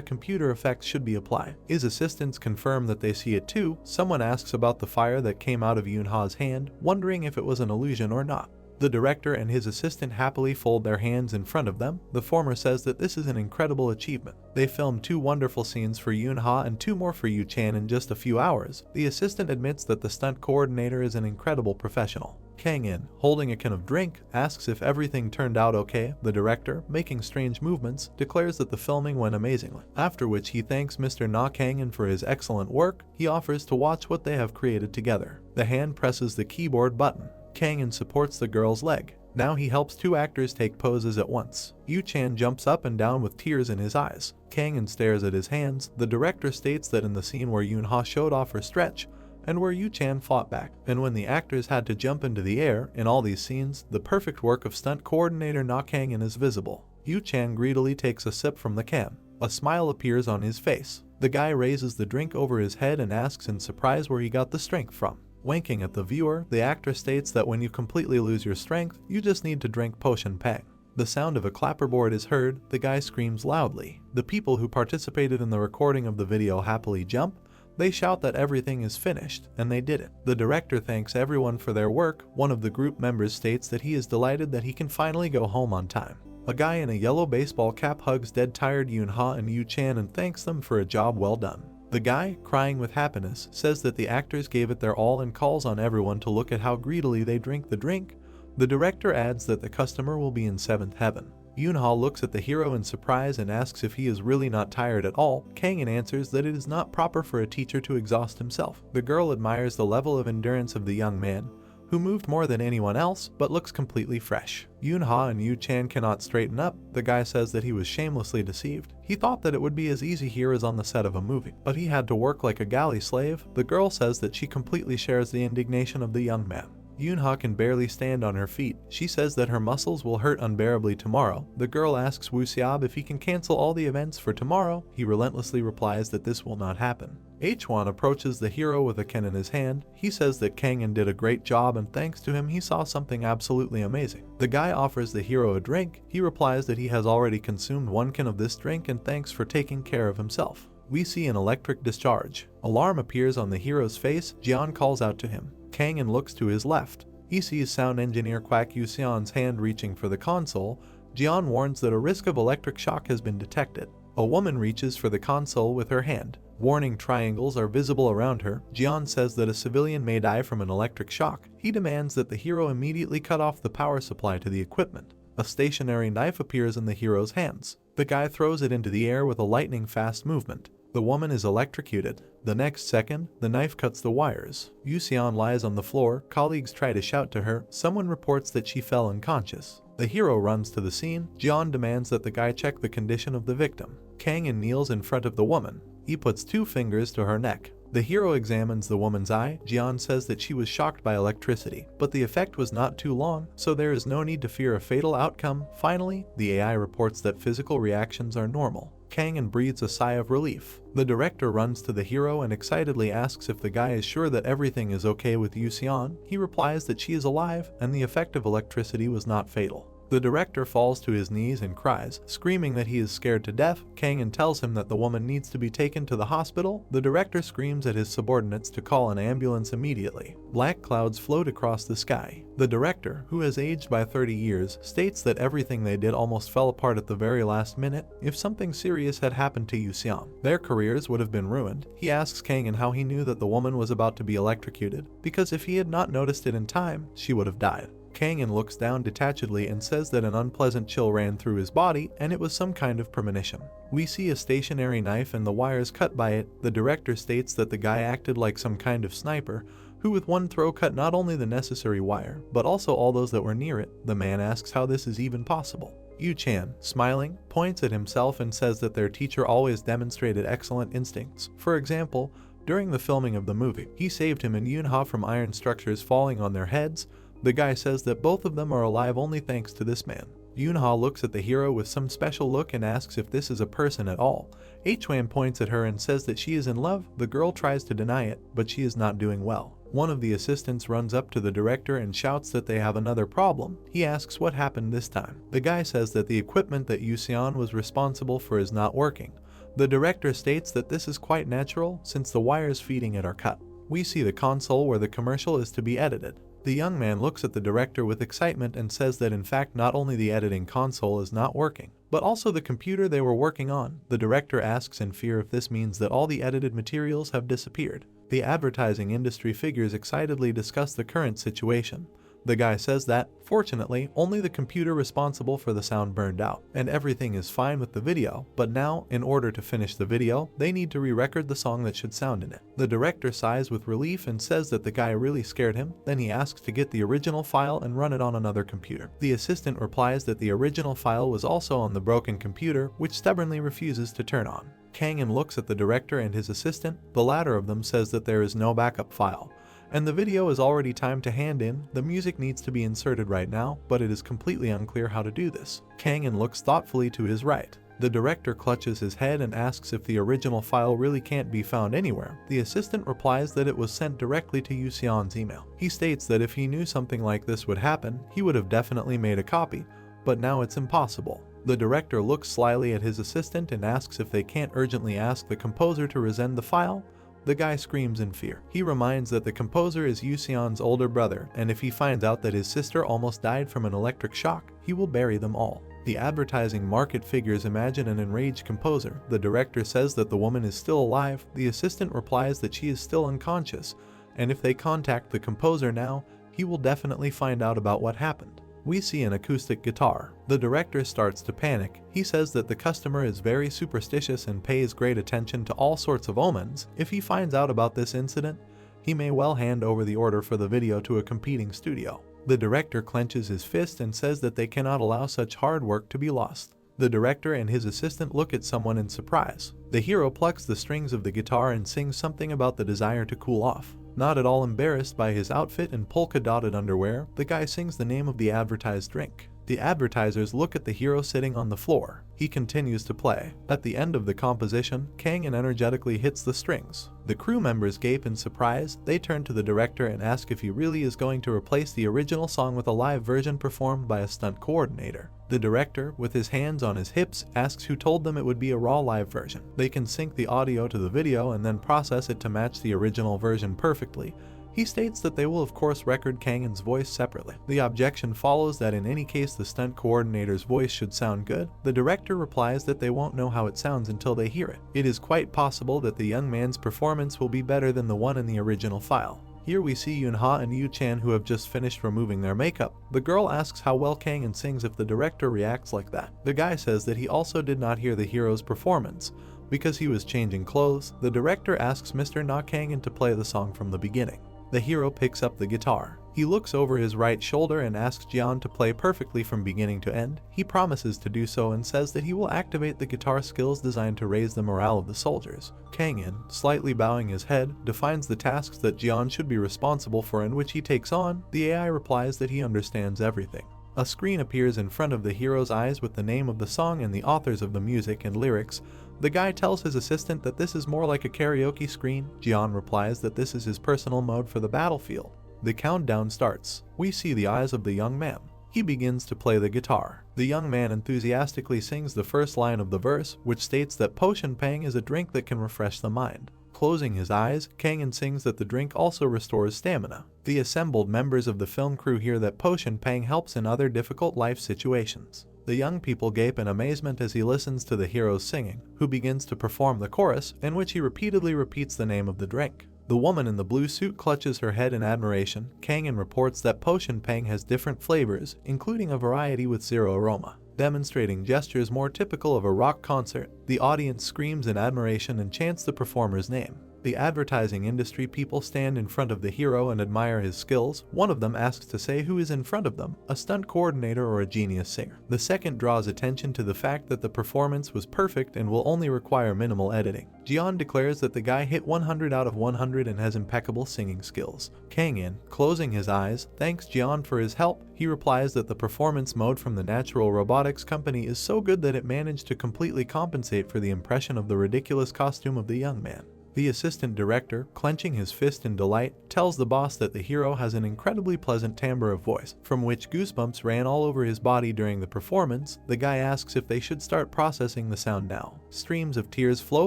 computer effects should be applied. His assistants confirm that they see it too. Someone asks about the fire that came out of Yoonha's hand, wondering if it was an illusion or not. The director and his assistant happily fold their hands in front of them. The former says that this is an incredible achievement. They filmed 2 wonderful scenes for Yoonha and 2 more for Yu-chan in just a few hours. The assistant admits that the stunt coordinator is an incredible professional. Kang-in, holding a can of drink, asks if everything turned out okay. The director, making strange movements, declares that the filming went amazingly, after which he thanks Mr. Na Kang-in for his excellent work. He offers to watch what they have created together. The hand presses the keyboard button. Kang-in supports the girl's leg. Now he helps 2 actors take poses at once. Yu-chan jumps up and down with tears in his eyes. Kang-in stares at his hands. The director states that in the scene where Yoonha showed off her stretch, and where Yu-chan fought back, and when the actors had to jump into the air, in all these scenes, the perfect work of stunt coordinator Na Kang-in is visible. Yu-chan greedily takes a sip from the can. A smile appears on his face. The guy raises the drink over his head and asks in surprise where he got the strength from. Winking at the viewer, the actor states that when you completely lose your strength, you just need to drink potion pang. The sound of a clapperboard is heard. The guy screams loudly. The people who participated in the recording of the video happily jump. They shout that everything is finished, and they did it. The director thanks everyone for their work. One of the group members states that he is delighted that he can finally go home on time. A guy in a yellow baseball cap hugs dead-tired Yoonha and Yu-chan and thanks them for a job well done. The guy, crying with happiness, says that the actors gave it their all and calls on everyone to look at how greedily they drink the drink. The director adds that the customer will be in 7th heaven. Yoonha looks at the hero in surprise and asks if he is really not tired at all. Kang-in answers that it is not proper for a teacher to exhaust himself. The girl admires the level of endurance of the young man, who moved more than anyone else but looks completely fresh. Yoonha and Yu-chan cannot straighten up. The guy says that he was shamelessly deceived. He thought that it would be as easy here as on the set of a movie, but he had to work like a galley slave. The girl says that she completely shares the indignation of the young man. Yoonha can barely stand on her feet. She says that her muscles will hurt unbearably tomorrow. The girl asks Woo Seob if he can cancel all the events for tomorrow. He relentlessly replies that this will not happen. H1 approaches the hero with a can in his hand. He says that Kang-in did a great job and thanks to him he saw something absolutely amazing. The guy offers the hero a drink. He replies that he has already consumed 1 can of this drink and thanks for taking care of himself. We see an electric discharge. Alarm appears on the hero's face. Jian calls out to him. Kang-in looks to his left. He sees sound engineer Kwak Yu-seon's hand reaching for the console. Jian warns that a risk of electric shock has been detected. A woman reaches for the console with her hand. Warning triangles are visible around her. Jian says that a civilian may die from an electric shock. He demands that the hero immediately cut off the power supply to the equipment. A stationary knife appears in the hero's hands. The guy throws it into the air with a lightning-fast movement. The woman is electrocuted. The next second, the knife cuts the wires. Yuxian lies on the floor. Colleagues try to shout to her. Someone reports that she fell unconscious. The hero runs to the scene. Jian demands that the guy check the condition of the victim. Kang-in kneels in front of the woman. He puts 2 fingers to her neck. The hero examines the woman's eye. Jian says that she was shocked by electricity, but the effect was not too long, so there is no need to fear a fatal outcome. Finally, the AI reports that physical reactions are normal. Kang-in breathes a sigh of relief. The director runs to the hero and excitedly asks if the guy is sure that everything is okay with Yuxian. He replies that she is alive and the effect of electricity was not fatal. The director falls to his knees and cries, screaming that he is scared to death. Kang-in tells him that the woman needs to be taken to the hospital. The director screams at his subordinates to call an ambulance immediately. Black clouds float across the sky. The director, who has aged by 30 years, states that everything they did almost fell apart at the very last minute. If something serious had happened to Yuxian, their careers would have been ruined. He asks Kang-in how he knew that the woman was about to be electrocuted, because if he had not noticed it in time, she would have died. Kang-in looks down detachedly and says that an unpleasant chill ran through his body and it was some kind of premonition. We see a stationary knife and the wires cut by it. The director states that the guy acted like some kind of sniper, who with one throw cut not only the necessary wire, but also all those that were near it. The man asks how this is even possible. Yu-chan, smiling, points at himself and says that their teacher always demonstrated excellent instincts. For example, during the filming of the movie, he saved him and Yunha from iron structures falling on their heads. The guy says that both of them are alive only thanks to this man. Yunha looks at the hero with some special look and asks if this is a person at all. Hwan points at her and says that she is in love. The girl tries to deny it, but she is not doing well. One of the assistants runs up to the director and shouts that they have another problem. He asks what happened this time. The guy says that the equipment that Yuxian was responsible for is not working. The director states that this is quite natural since the wires feeding it are cut. We see the console where the commercial is to be edited. The young man looks at the director with excitement and says that in fact not only the editing console is not working, but also the computer they were working on. The director asks in fear if this means that all the edited materials have disappeared. The advertising industry figures excitedly discuss the current situation. The guy says that, fortunately, only the computer responsible for the sound burned out, and everything is fine with the video, but now, in order to finish the video, they need to re-record the song that should sound in it. The director sighs with relief and says that the guy really scared him, then he asks to get the original file and run it on another computer. The assistant replies that the original file was also on the broken computer, which stubbornly refuses to turn on. Kang-in looks at the director and his assistant. The latter of them says that there is no backup file, and the video is already timed to hand in. The music needs to be inserted right now, but it is completely unclear how to do this. Kang-in looks thoughtfully to his right. The director clutches his head and asks if the original file really can't be found anywhere. The assistant replies that it was sent directly to Yuxian's email. He states that if he knew something like this would happen, he would have definitely made a copy, but now it's impossible. The director looks slyly at his assistant and asks if they can't urgently ask the composer to resend the file. The guy screams in fear. He reminds that the composer is Yuxian's older brother, and if he finds out that his sister almost died from an electric shock, he will bury them all. The advertising market figures imagine an enraged composer. The director says that the woman is still alive. The assistant replies that she is still unconscious, and if they contact the composer now, he will definitely find out about what happened. We see an acoustic guitar. The director starts to panic. He says that the customer is very superstitious and pays great attention to all sorts of omens. If he finds out about this incident, he may well hand over the order for the video to a competing studio. The director clenches his fist and says that they cannot allow such hard work to be lost. The director and his assistant look at someone in surprise. The hero plucks the strings of the guitar and sings something about the desire to cool off. Not at all embarrassed by his outfit and polka-dotted underwear, the guy sings the name of the advertised drink. The advertisers look at the hero sitting on the floor. He continues to play. At the end of the composition, Kang-in energetically hits the strings. The crew members gape in surprise. They turn to the director and ask if he really is going to replace the original song with a live version performed by a stunt coordinator. The director, with his hands on his hips, asks who told them it would be a raw live version. They can sync the audio to the video and then process it to match the original version perfectly. He states that they will of course record Kang-in's voice separately. The objection follows that in any case the stunt coordinator's voice should sound good. The director replies that they won't know how it sounds until they hear it. It is quite possible that the young man's performance will be better than the one in the original file. Here we see Yoon-ha and Yoo-chan who have just finished removing their makeup. The girl asks how well Kang-in sings if the director reacts like that. The guy says that he also did not hear the hero's performance because he was changing clothes. The director asks Mr. Na Kang-in to play the song from the beginning. The hero picks up the guitar. He looks over his right shoulder and asks Jeon to play perfectly from beginning to end. He promises to do so and says that he will activate the guitar skills designed to raise the morale of the soldiers. Kang-in, slightly bowing his head, defines the tasks that Jeon should be responsible for and which he takes on. The AI replies that he understands everything. A screen appears in front of the hero's eyes with the name of the song and the authors of the music and lyrics. The guy tells his assistant that this is more like a karaoke screen. Jeon replies that this is his personal mode for the battlefield. The countdown starts. We see the eyes of the young man. He begins to play the guitar. The young man enthusiastically sings the first line of the verse, which states that Potion Pang is a drink that can refresh the mind. Closing his eyes, Kang-in sings that the drink also restores stamina. The assembled members of the film crew hear that Potion Pang helps in other difficult life situations. The young people gape in amazement as he listens to the hero's singing, who begins to perform the chorus, in which he repeatedly repeats the name of the drink. The woman in the blue suit clutches her head in admiration. Kang-in reports that Potion Pang has different flavors, including a variety with zero aroma, demonstrating gestures more typical of a rock concert. The audience screams in admiration and chants the performer's name. The advertising industry people stand in front of the hero and admire his skills. One of them asks to say who is in front of them, a stunt coordinator or a genius singer. The second draws attention to the fact that the performance was perfect and will only require minimal editing. Jeon declares that the guy hit 100 out of 100 and has impeccable singing skills. Kang-in, closing his eyes, thanks Jeon for his help. He replies that the performance mode from the Natural Robotics company is so good that it managed to completely compensate for the impression of the ridiculous costume of the young man. The assistant director, clenching his fist in delight, tells the boss that the hero has an incredibly pleasant timbre of voice, from which goosebumps ran all over his body during the performance. The guy asks if they should start processing the sound now. Streams of tears flow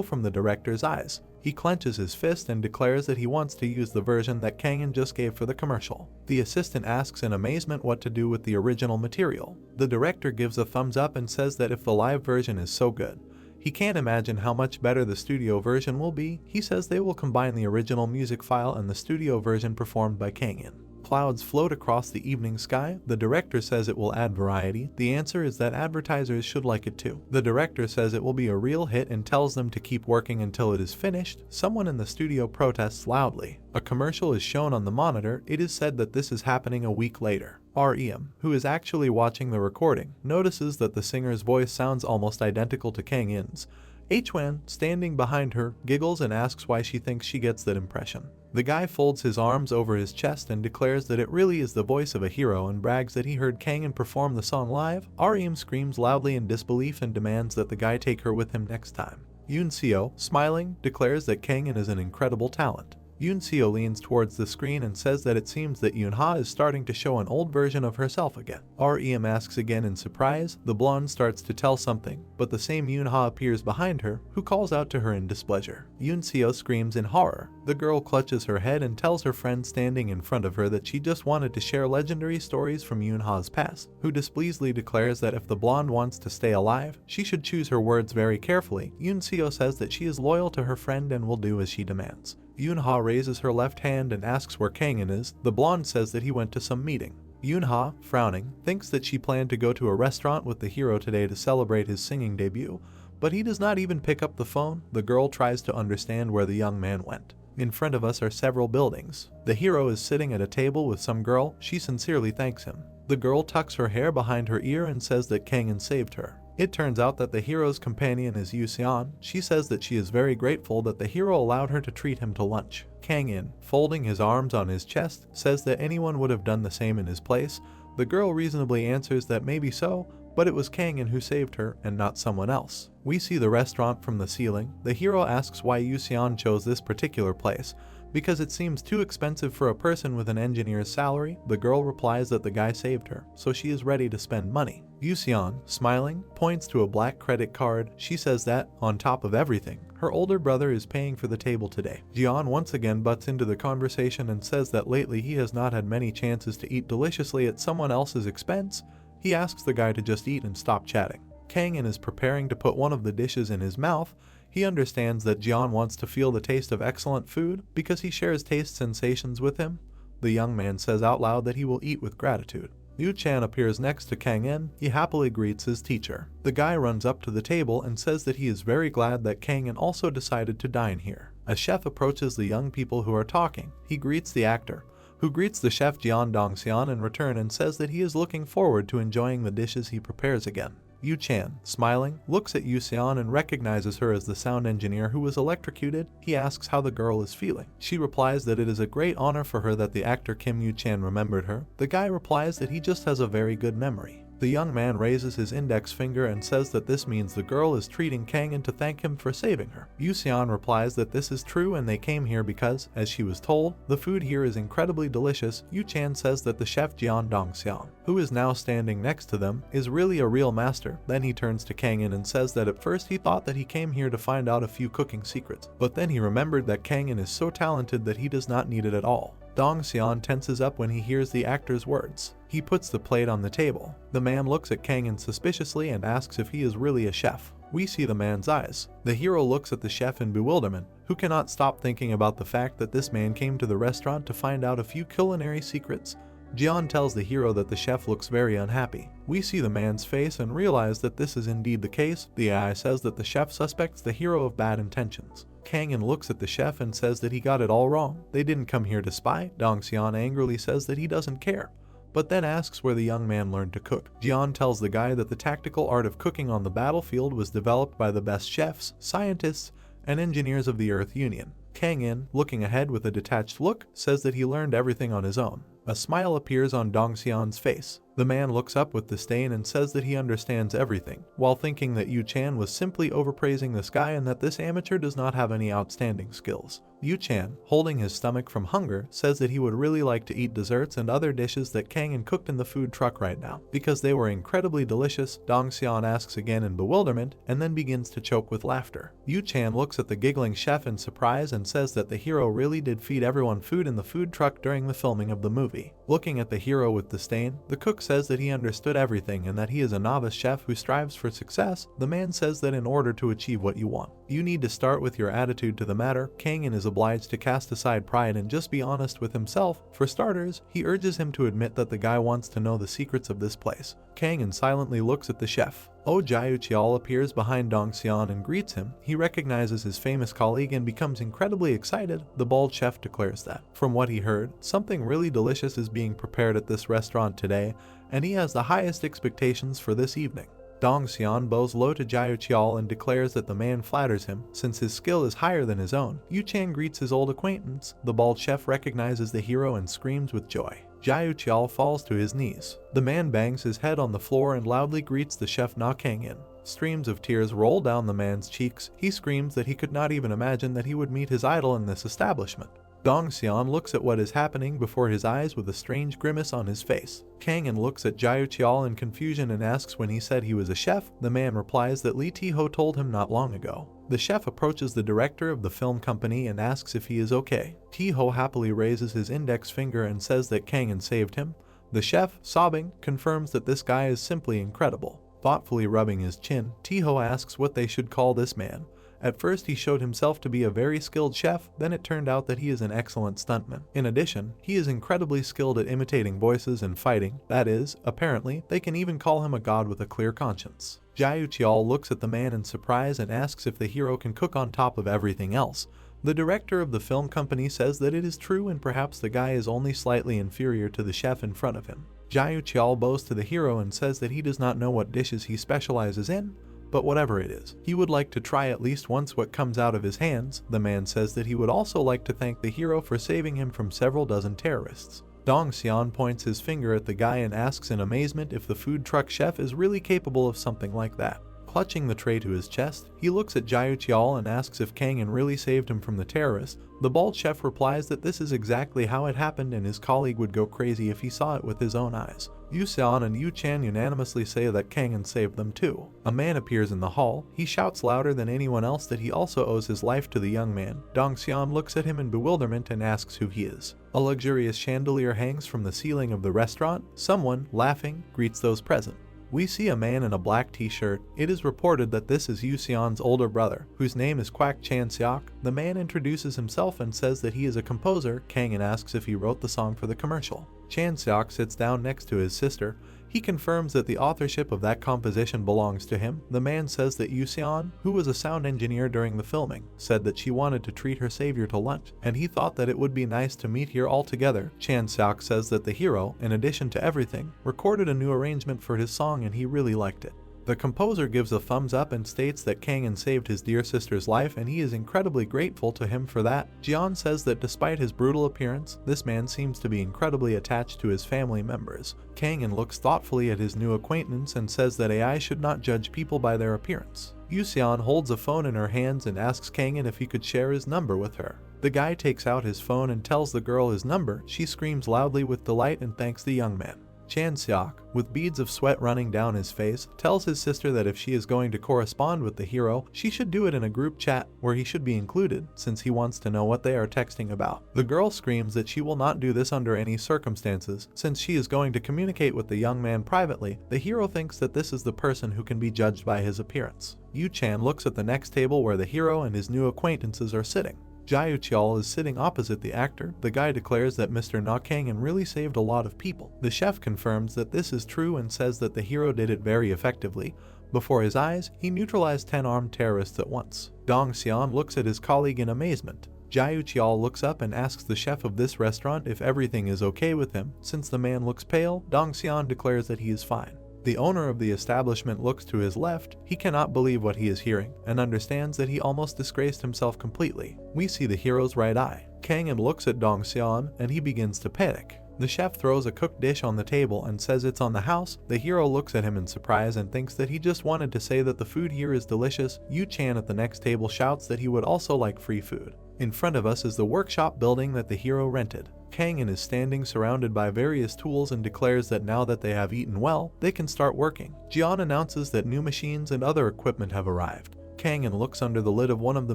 from the director's eyes. He clenches his fist and declares that he wants to use the version that Kang-in just gave for the commercial. The assistant asks in amazement what to do with the original material. The director gives a thumbs up and says that if the live version is so good, he can't imagine how much better the studio version will be. He says they will combine the original music file and the studio version performed by Kang-in. Clouds float across the evening sky. The director says it will add variety. The answer is that advertisers should like it too. The director says it will be a real hit and tells them to keep working until it is finished. Someone in the studio protests loudly. A commercial is shown on the monitor. It is said that this is happening a week later. REM, who is actually watching the recording, notices that the singer's voice sounds almost identical to Kang-in's. Hwan, standing behind her, giggles and asks why she thinks she gets that impression. The guy folds his arms over his chest and declares that it really is the voice of a hero and brags that he heard Kang-in perform the song live. REM screams loudly in disbelief and demands that the guy take her with him next time. Yoon Seo, smiling, declares that Kang-in is an incredible talent. Yoon Seo leans towards the screen and says that it seems that Yoon-ha is starting to show an old version of herself again. REM asks again in surprise. The blonde starts to tell something, but the same Yoon-ha appears behind her, who calls out to her in displeasure. Yoon Seo screams in horror. The girl clutches her head and tells her friend standing in front of her that she just wanted to share legendary stories from Yoon-ha's past, who displeasedly declares that if the blonde wants to stay alive, she should choose her words very carefully. Yoon Seo says that she is loyal to her friend and will do as she demands. Yoon-ha raises her left hand and asks where Kang-in is. The blonde says that he went to some meeting. Yoon-ha, frowning, thinks that she planned to go to a restaurant with the hero today to celebrate his singing debut, but he does not even pick up the phone. The girl tries to understand where the young man went. In front of us are several buildings. The hero is sitting at a table with some girl. She sincerely thanks him. The girl tucks her hair behind her ear and says that Kang-in saved her. It turns out that the hero's companion is Yoo-seon. She says that she is very grateful that the hero allowed her to treat him to lunch. Kang-in, folding his arms on his chest, says that anyone would have done the same in his place. The girl reasonably answers that maybe so, but it was Kang-in who saved her and not someone else. We see the restaurant from the ceiling. The hero asks why Yoo-seon chose this particular place, because it seems too expensive for a person with an engineer's salary. The girl replies that the guy saved her, so she is ready to spend money. Yuseon, smiling, points to a black credit card. She says that, on top of everything, her older brother is paying for the table today. Jian once again butts into the conversation and says that lately he has not had many chances to eat deliciously at someone else's expense. He asks the guy to just eat and stop chatting. Kang-in is preparing to put one of the dishes in his mouth. He understands that Jian wants to feel the taste of excellent food because he shares taste sensations with him. The young man says out loud that he will eat with gratitude. Yu Chan appears next to Kang-in. He happily greets his teacher. The guy runs up to the table and says that he is very glad that Kang-in also decided to dine here. A chef approaches the young people who are talking. He greets the actor, who greets the chef Jian Dongxian in return and says that he is looking forward to enjoying the dishes he prepares again. Yu Chan, smiling, looks at Yuseon and recognizes her as the sound engineer who was electrocuted. He asks how the girl is feeling. She replies that it is a great honor for her that the actor Kim Yu Chan remembered her. The guy replies that he just has a very good memory. The young man raises his index finger and says that this means the girl is treating Kang-in to thank him for saving her. Yuseon replies that this is true and they came here because, as she was told, the food here is incredibly delicious. Yu Chan says that the chef Jian Dongxian, who is now standing next to them, is really a real master. Then he turns to Kang-in and says that at first he thought that he came here to find out a few cooking secrets, but then he remembered that Kang-in is so talented that he does not need it at all. Dongxian tenses up when he hears the actor's words. He puts the plate on the table. The man looks at Kang-in suspiciously and asks if he is really a chef. We see the man's eyes. The hero looks at the chef in bewilderment, who cannot stop thinking about the fact that this man came to the restaurant to find out a few culinary secrets. Jian tells the hero that the chef looks very unhappy. We see the man's face and realize that this is indeed the case. The AI says that the chef suspects the hero of bad intentions. Kang-in looks at the chef and says that he got it all wrong. They didn't come here to spy. Dongxian angrily says that he doesn't care, but then asks where the young man learned to cook. Jian tells the guy that the tactical art of cooking on the battlefield was developed by the best chefs, scientists, and engineers of the Earth Union. Kang-in, looking ahead with a detached look, says that he learned everything on his own. A smile appears on Dongxian's face. The man looks up with disdain and says that he understands everything, while thinking that Yu Chan was simply overpraising this guy and that this amateur does not have any outstanding skills. Yu Chan, holding his stomach from hunger, says that he would really like to eat desserts and other dishes that Kang-in cooked in the food truck right now, because they were incredibly delicious. Dongxian asks again in bewilderment, and then begins to choke with laughter. Yu Chan looks at the giggling chef in surprise and says that the hero really did feed everyone food in the food truck during the filming of the movie. Looking at the hero with disdain, the cook says that he understood everything and that he is a novice chef who strives for success. The man says that in order to achieve what you want, you need to start with your attitude to the matter. Kang-in is obliged to cast aside pride and just be honest with himself. For starters, he urges him to admit that the guy wants to know the secrets of this place. Kang-in silently looks at the chef. Jiaoqiao appears behind Dongxian and greets him. He recognizes his famous colleague and becomes incredibly excited. The bald chef declares that, from what he heard, something really delicious is being prepared at this restaurant today, and he has the highest expectations for this evening. Dongxian bows low to Jiaoqiao and declares that the man flatters him, since his skill is higher than his own. Yu Chan greets his old acquaintance. The bald chef recognizes the hero and screams with joy. Jiaoqiao falls to his knees. The man bangs his head on the floor and loudly greets the chef Na Kang-in. Streams of tears roll down the man's cheeks. He screams that he could not even imagine that he would meet his idol in this establishment. Dongxian looks at what is happening before his eyes with a strange grimace on his face. Kang-in looks at Jiaoqiao in confusion and asks when he said he was a chef. The man replies that Li Tiho told him not long ago. The chef approaches the director of the film company and asks if he is okay. Tiho happily raises his index finger and says that Kang-in saved him. The chef, sobbing, confirms that this guy is simply incredible. Thoughtfully rubbing his chin, Tiho asks what they should call this man. At first he showed himself to be a very skilled chef, then it turned out that he is an excellent stuntman. In addition, he is incredibly skilled at imitating voices and fighting. That is, apparently, they can even call him a god with a clear conscience. Jiaoqiao looks at the man in surprise and asks if the hero can cook on top of everything else. The director of the film company says that it is true and perhaps the guy is only slightly inferior to the chef in front of him. Jiaoqiao bows to the hero and says that he does not know what dishes he specializes in, but whatever it is, he would like to try at least once what comes out of his hands. The man says that he would also like to thank the hero for saving him from several dozen terrorists. Dongxian points his finger at the guy and asks in amazement if the food truck chef is really capable of something like that. Clutching the tray to his chest, he looks at Jae-cheol and asks if Kang-in really saved him from the terrorists. The bald chef replies that this is exactly how it happened and his colleague would go crazy if he saw it with his own eyes. Yoo-seon and Yoo-chan unanimously say that Kang-in saved them too. A man appears in the hall. He shouts louder than anyone else that he also owes his life to the young man. Dong-seon looks at him in bewilderment and asks who he is. A luxurious chandelier hangs from the ceiling of the restaurant. Someone, laughing, greets those present. We see a man in a black t-shirt. It is reported that this is Yoo-seon's older brother, whose name is Kwak Chan-seok. The man introduces himself and says that he is a composer. Kang-in asks if he wrote the song for the commercial. Chan-seok sits down next to his sister. He confirms that the authorship of that composition belongs to him. The man says that Yoo-seon, who was a sound engineer during the filming, said that she wanted to treat her savior to lunch, and he thought that it would be nice to meet here all together. Chan-seok says that the hero, in addition to everything, recorded a new arrangement for his song and he really liked it. The composer gives a thumbs up and states that Kang-in saved his dear sister's life and he is incredibly grateful to him for that. Jeon says that despite his brutal appearance, this man seems to be incredibly attached to his family members. Kang-in looks thoughtfully at his new acquaintance and says that AI should not judge people by their appearance. Yoo-seon holds a phone in her hands and asks Kang-in if he could share his number with her. The guy takes out his phone and tells the girl his number. She screams loudly with delight and thanks the young man. Chan-seok, with beads of sweat running down his face, tells his sister that if she is going to correspond with the hero, she should do it in a group chat where he should be included, since he wants to know what they are texting about. The girl screams that she will not do this under any circumstances, since she is going to communicate with the young man privately. The hero thinks that this is the person who can be judged by his appearance. Yoo-chan looks at the next table where the hero and his new acquaintances are sitting. Jae-cheol is sitting opposite the actor. The guy declares that Mr. Na Kang-in really saved a lot of people. The chef confirms that this is true and says that the hero did it very effectively. Before his eyes, he neutralized 10 armed terrorists at once. Dong-seon looks at his colleague in amazement. Jae-cheol looks up and asks the chef of this restaurant if everything is okay with him. Since the man looks pale, Dong-seon declares that he is fine. The owner of the establishment looks to his left. He cannot believe what he is hearing and understands that he almost disgraced himself completely. We see the hero's right eye. Kang-in looks at Dong-seon and he begins to panic. The chef throws a cooked dish on the table and says it's on the house. The hero looks at him in surprise and thinks that he just wanted to say that the food here is delicious. Yoo-chan at the next table shouts that he would also like free food. In front of us is the workshop building that the hero rented. Kang-in is standing surrounded by various tools and declares that now that they have eaten well, they can start working. Jeon announces that new machines and other equipment have arrived. Kang-in looks under the lid of one of the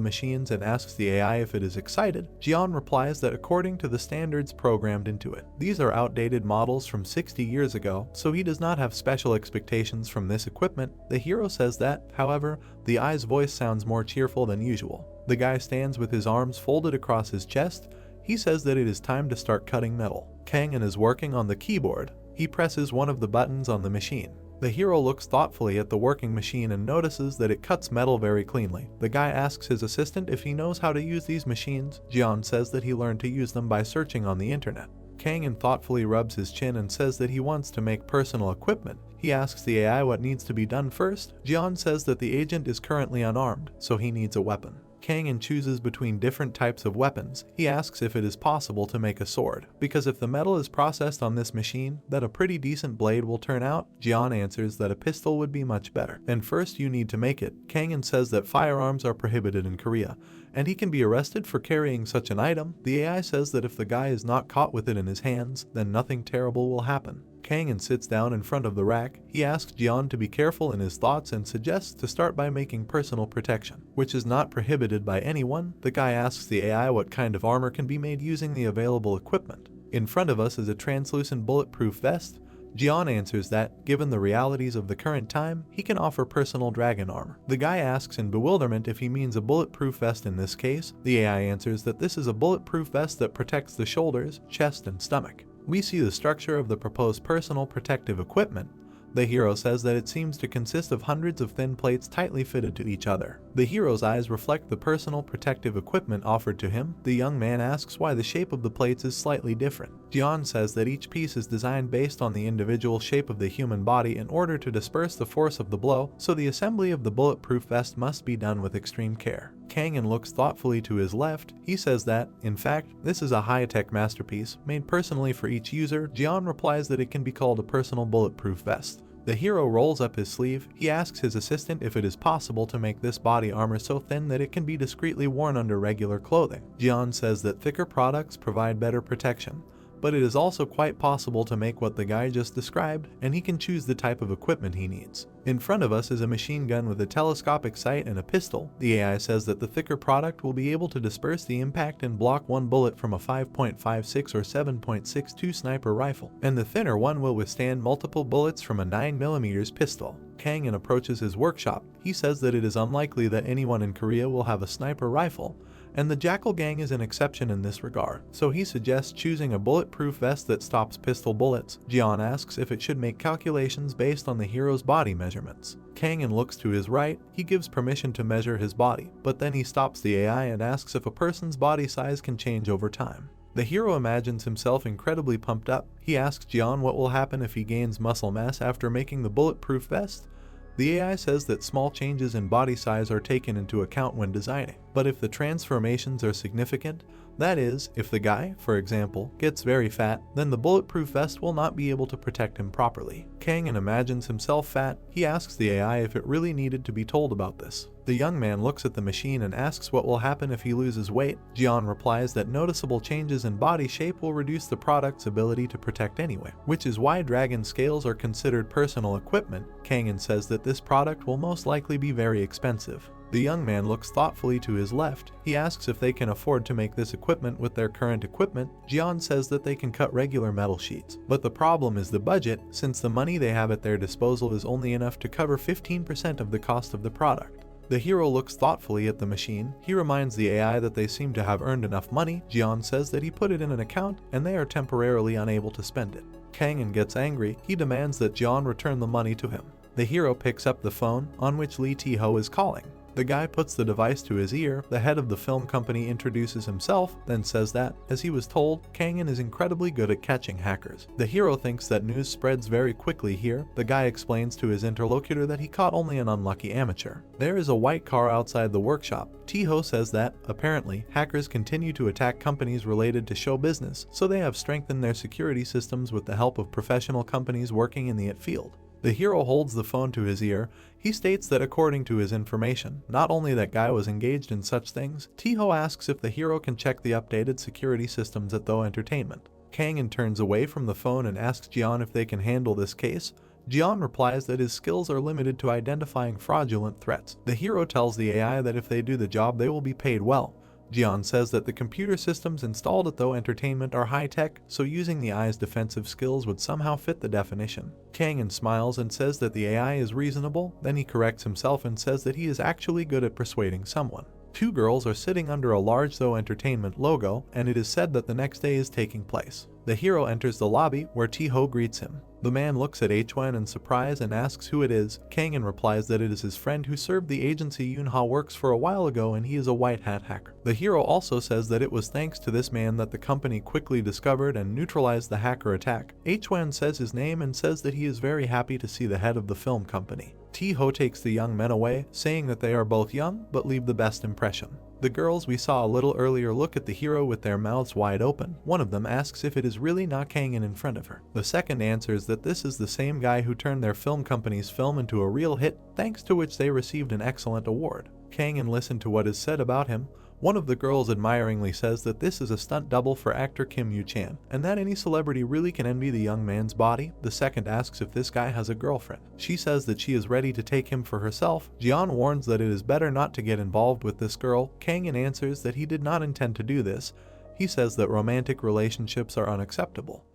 machines and asks the AI if it is excited. Jeon replies that according to the standards programmed into it, these are outdated models from 60 years ago, so he does not have special expectations from this equipment. The hero says that, however, the AI's voice sounds more cheerful than usual. The guy stands with his arms folded across his chest. He says that it is time to start cutting metal. Kang-in is working on the keyboard. He presses one of the buttons on the machine. The hero looks thoughtfully at the working machine and notices that it cuts metal very cleanly. The guy asks his assistant if he knows how to use these machines. Jeon says that he learned to use them by searching on the internet. Kang-in thoughtfully rubs his chin and says that he wants to make personal equipment. He asks the AI what needs to be done first. Jeon says that the agent is currently unarmed, so he needs a weapon. Kang-in chooses between different types of weapons. He asks if it is possible to make a sword, because if the metal is processed on this machine, that a pretty decent blade will turn out. Jeon answers that a pistol would be much better. And first you need to make it. Kang-in says that firearms are prohibited in Korea, and he can be arrested for carrying such an item. The AI says that if the guy is not caught with it in his hands, then nothing terrible will happen. Kang-in sits down in front of the rack. He asks Jeon to be careful in his thoughts and suggests to start by making personal protection, which is not prohibited by anyone. The guy asks the AI what kind of armor can be made using the available equipment. In front of us is a translucent bulletproof vest. Jeon answers that, given the realities of the current time, he can offer personal dragon armor. The guy asks in bewilderment if he means a bulletproof vest in this case. The AI answers that this is a bulletproof vest that protects the shoulders, chest, and stomach. We see the structure of the proposed personal protective equipment. The hero says that it seems to consist of hundreds of thin plates tightly fitted to each other. The hero's eyes reflect the personal protective equipment offered to him. The young man asks why the shape of the plates is slightly different. Jeon says that each piece is designed based on the individual shape of the human body in order to disperse the force of the blow, so the assembly of the bulletproof vest must be done with extreme care. Kang-in looks thoughtfully to his left. He says that, in fact, this is a high-tech masterpiece made personally for each user. Jeon replies that it can be called a personal bulletproof vest. The hero rolls up his sleeve. He asks his assistant if it is possible to make this body armor so thin that it can be discreetly worn under regular clothing. Jian says that thicker products provide better protection, but it is also quite possible to make what the guy just described, and he can choose the type of equipment he needs. In front of us is a machine gun with a telescopic sight and a pistol. The AI says that the thicker product will be able to disperse the impact and block one bullet from a 5.56 or 7.62 sniper rifle, and the thinner one will withstand multiple bullets from a 9mm pistol. Kang approaches his workshop. He says that it is unlikely that anyone in Korea will have a sniper rifle, and the Jackal Gang is an exception in this regard, so he suggests choosing a bulletproof vest that stops pistol bullets. Jian asks if it should make calculations based on the hero's body measurements. Kang looks to his right. He gives permission to measure his body, but then he stops the AI and asks if a person's body size can change over time. The hero imagines himself incredibly pumped up. He asks Jian what will happen if he gains muscle mass after making the bulletproof vest. The AI says that small changes in body size are taken into account when designing, but if the transformations are significant, that is, if the guy, for example, gets very fat, then the bulletproof vest will not be able to protect him properly. Kang imagines himself fat. He asks the AI if it really needed to be told about this. The young man looks at the machine and asks what will happen if he loses weight. Jian replies that noticeable changes in body shape will reduce the product's ability to protect anyway, which is why dragon scales are considered personal equipment. Kang says that this product will most likely be very expensive. The young man looks thoughtfully to his left. He asks if they can afford to make this equipment with their current equipment. Jian says that they can cut regular metal sheets, but the problem is the budget, since the money they have at their disposal is only enough to cover 15% of the cost of the product. The hero looks thoughtfully at the machine. He reminds the AI that they seem to have earned enough money. Jian says that he put it in an account and they are temporarily unable to spend it. Kang gets angry. He demands that Jian return the money to him. The hero picks up the phone, on which Lee Tae-ho is calling. The guy puts the device to his ear. The head of the film company introduces himself, then says that, as he was told, Kang is incredibly good at catching hackers. The hero thinks that news spreads very quickly here. The guy explains to his interlocutor that he caught only an unlucky amateur. There is a white car outside the workshop. Tae-ho says that, apparently, hackers continue to attack companies related to show business, so they have strengthened their security systems with the help of professional companies working in the IT field. The hero holds the phone to his ear. He states that according to his information, not only that guy was engaged in such things. Tae-ho asks if the hero can check the updated security systems at Tho Entertainment. Kang turns away from the phone and asks Jian if they can handle this case. Jian replies that his skills are limited to identifying fraudulent threats. The hero tells the AI that if they do the job they will be paid well. Jian says that the computer systems installed at Tho Entertainment are high-tech, so using the AI's defensive skills would somehow fit the definition. Kang smiles and says that the AI is reasonable, then he corrects himself and says that he is actually good at persuading someone. Two girls are sitting under a large Tho Entertainment logo, and it is said that the next day is taking place. The hero enters the lobby, where Tae-ho greets him. The man looks at Hwan in surprise and asks who it is. Kang replies that it is his friend who served the agency Yunha works for a while ago and he is a white hat hacker. The hero also says that it was thanks to this man that the company quickly discovered and neutralized the hacker attack. Hwan says his name and says that he is very happy to see the head of the film company. Tae-ho takes the young men away, saying that they are both young but leave the best impression. The girls we saw a little earlier look at the hero with their mouths wide open. One of them asks if it is really not Kang in front of her. The second answers that this is the same guy who turned their film company's film into a real hit, thanks to which they received an excellent award. Kang listened to what is said about him. One of the girls admiringly says that this is a stunt double for actor Kim Yoo-chan, and that any celebrity really can envy the young man's body. The second asks if this guy has a girlfriend. She says that she is ready to take him for herself. Jian warns that it is better not to get involved with this girl. Kang answers that he did not intend to do this. He says that romantic relationships are unacceptable.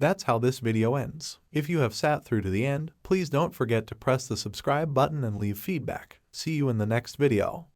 That's how this video ends. If you have sat through to the end, please don't forget to press the subscribe button and leave feedback. See you in the next video.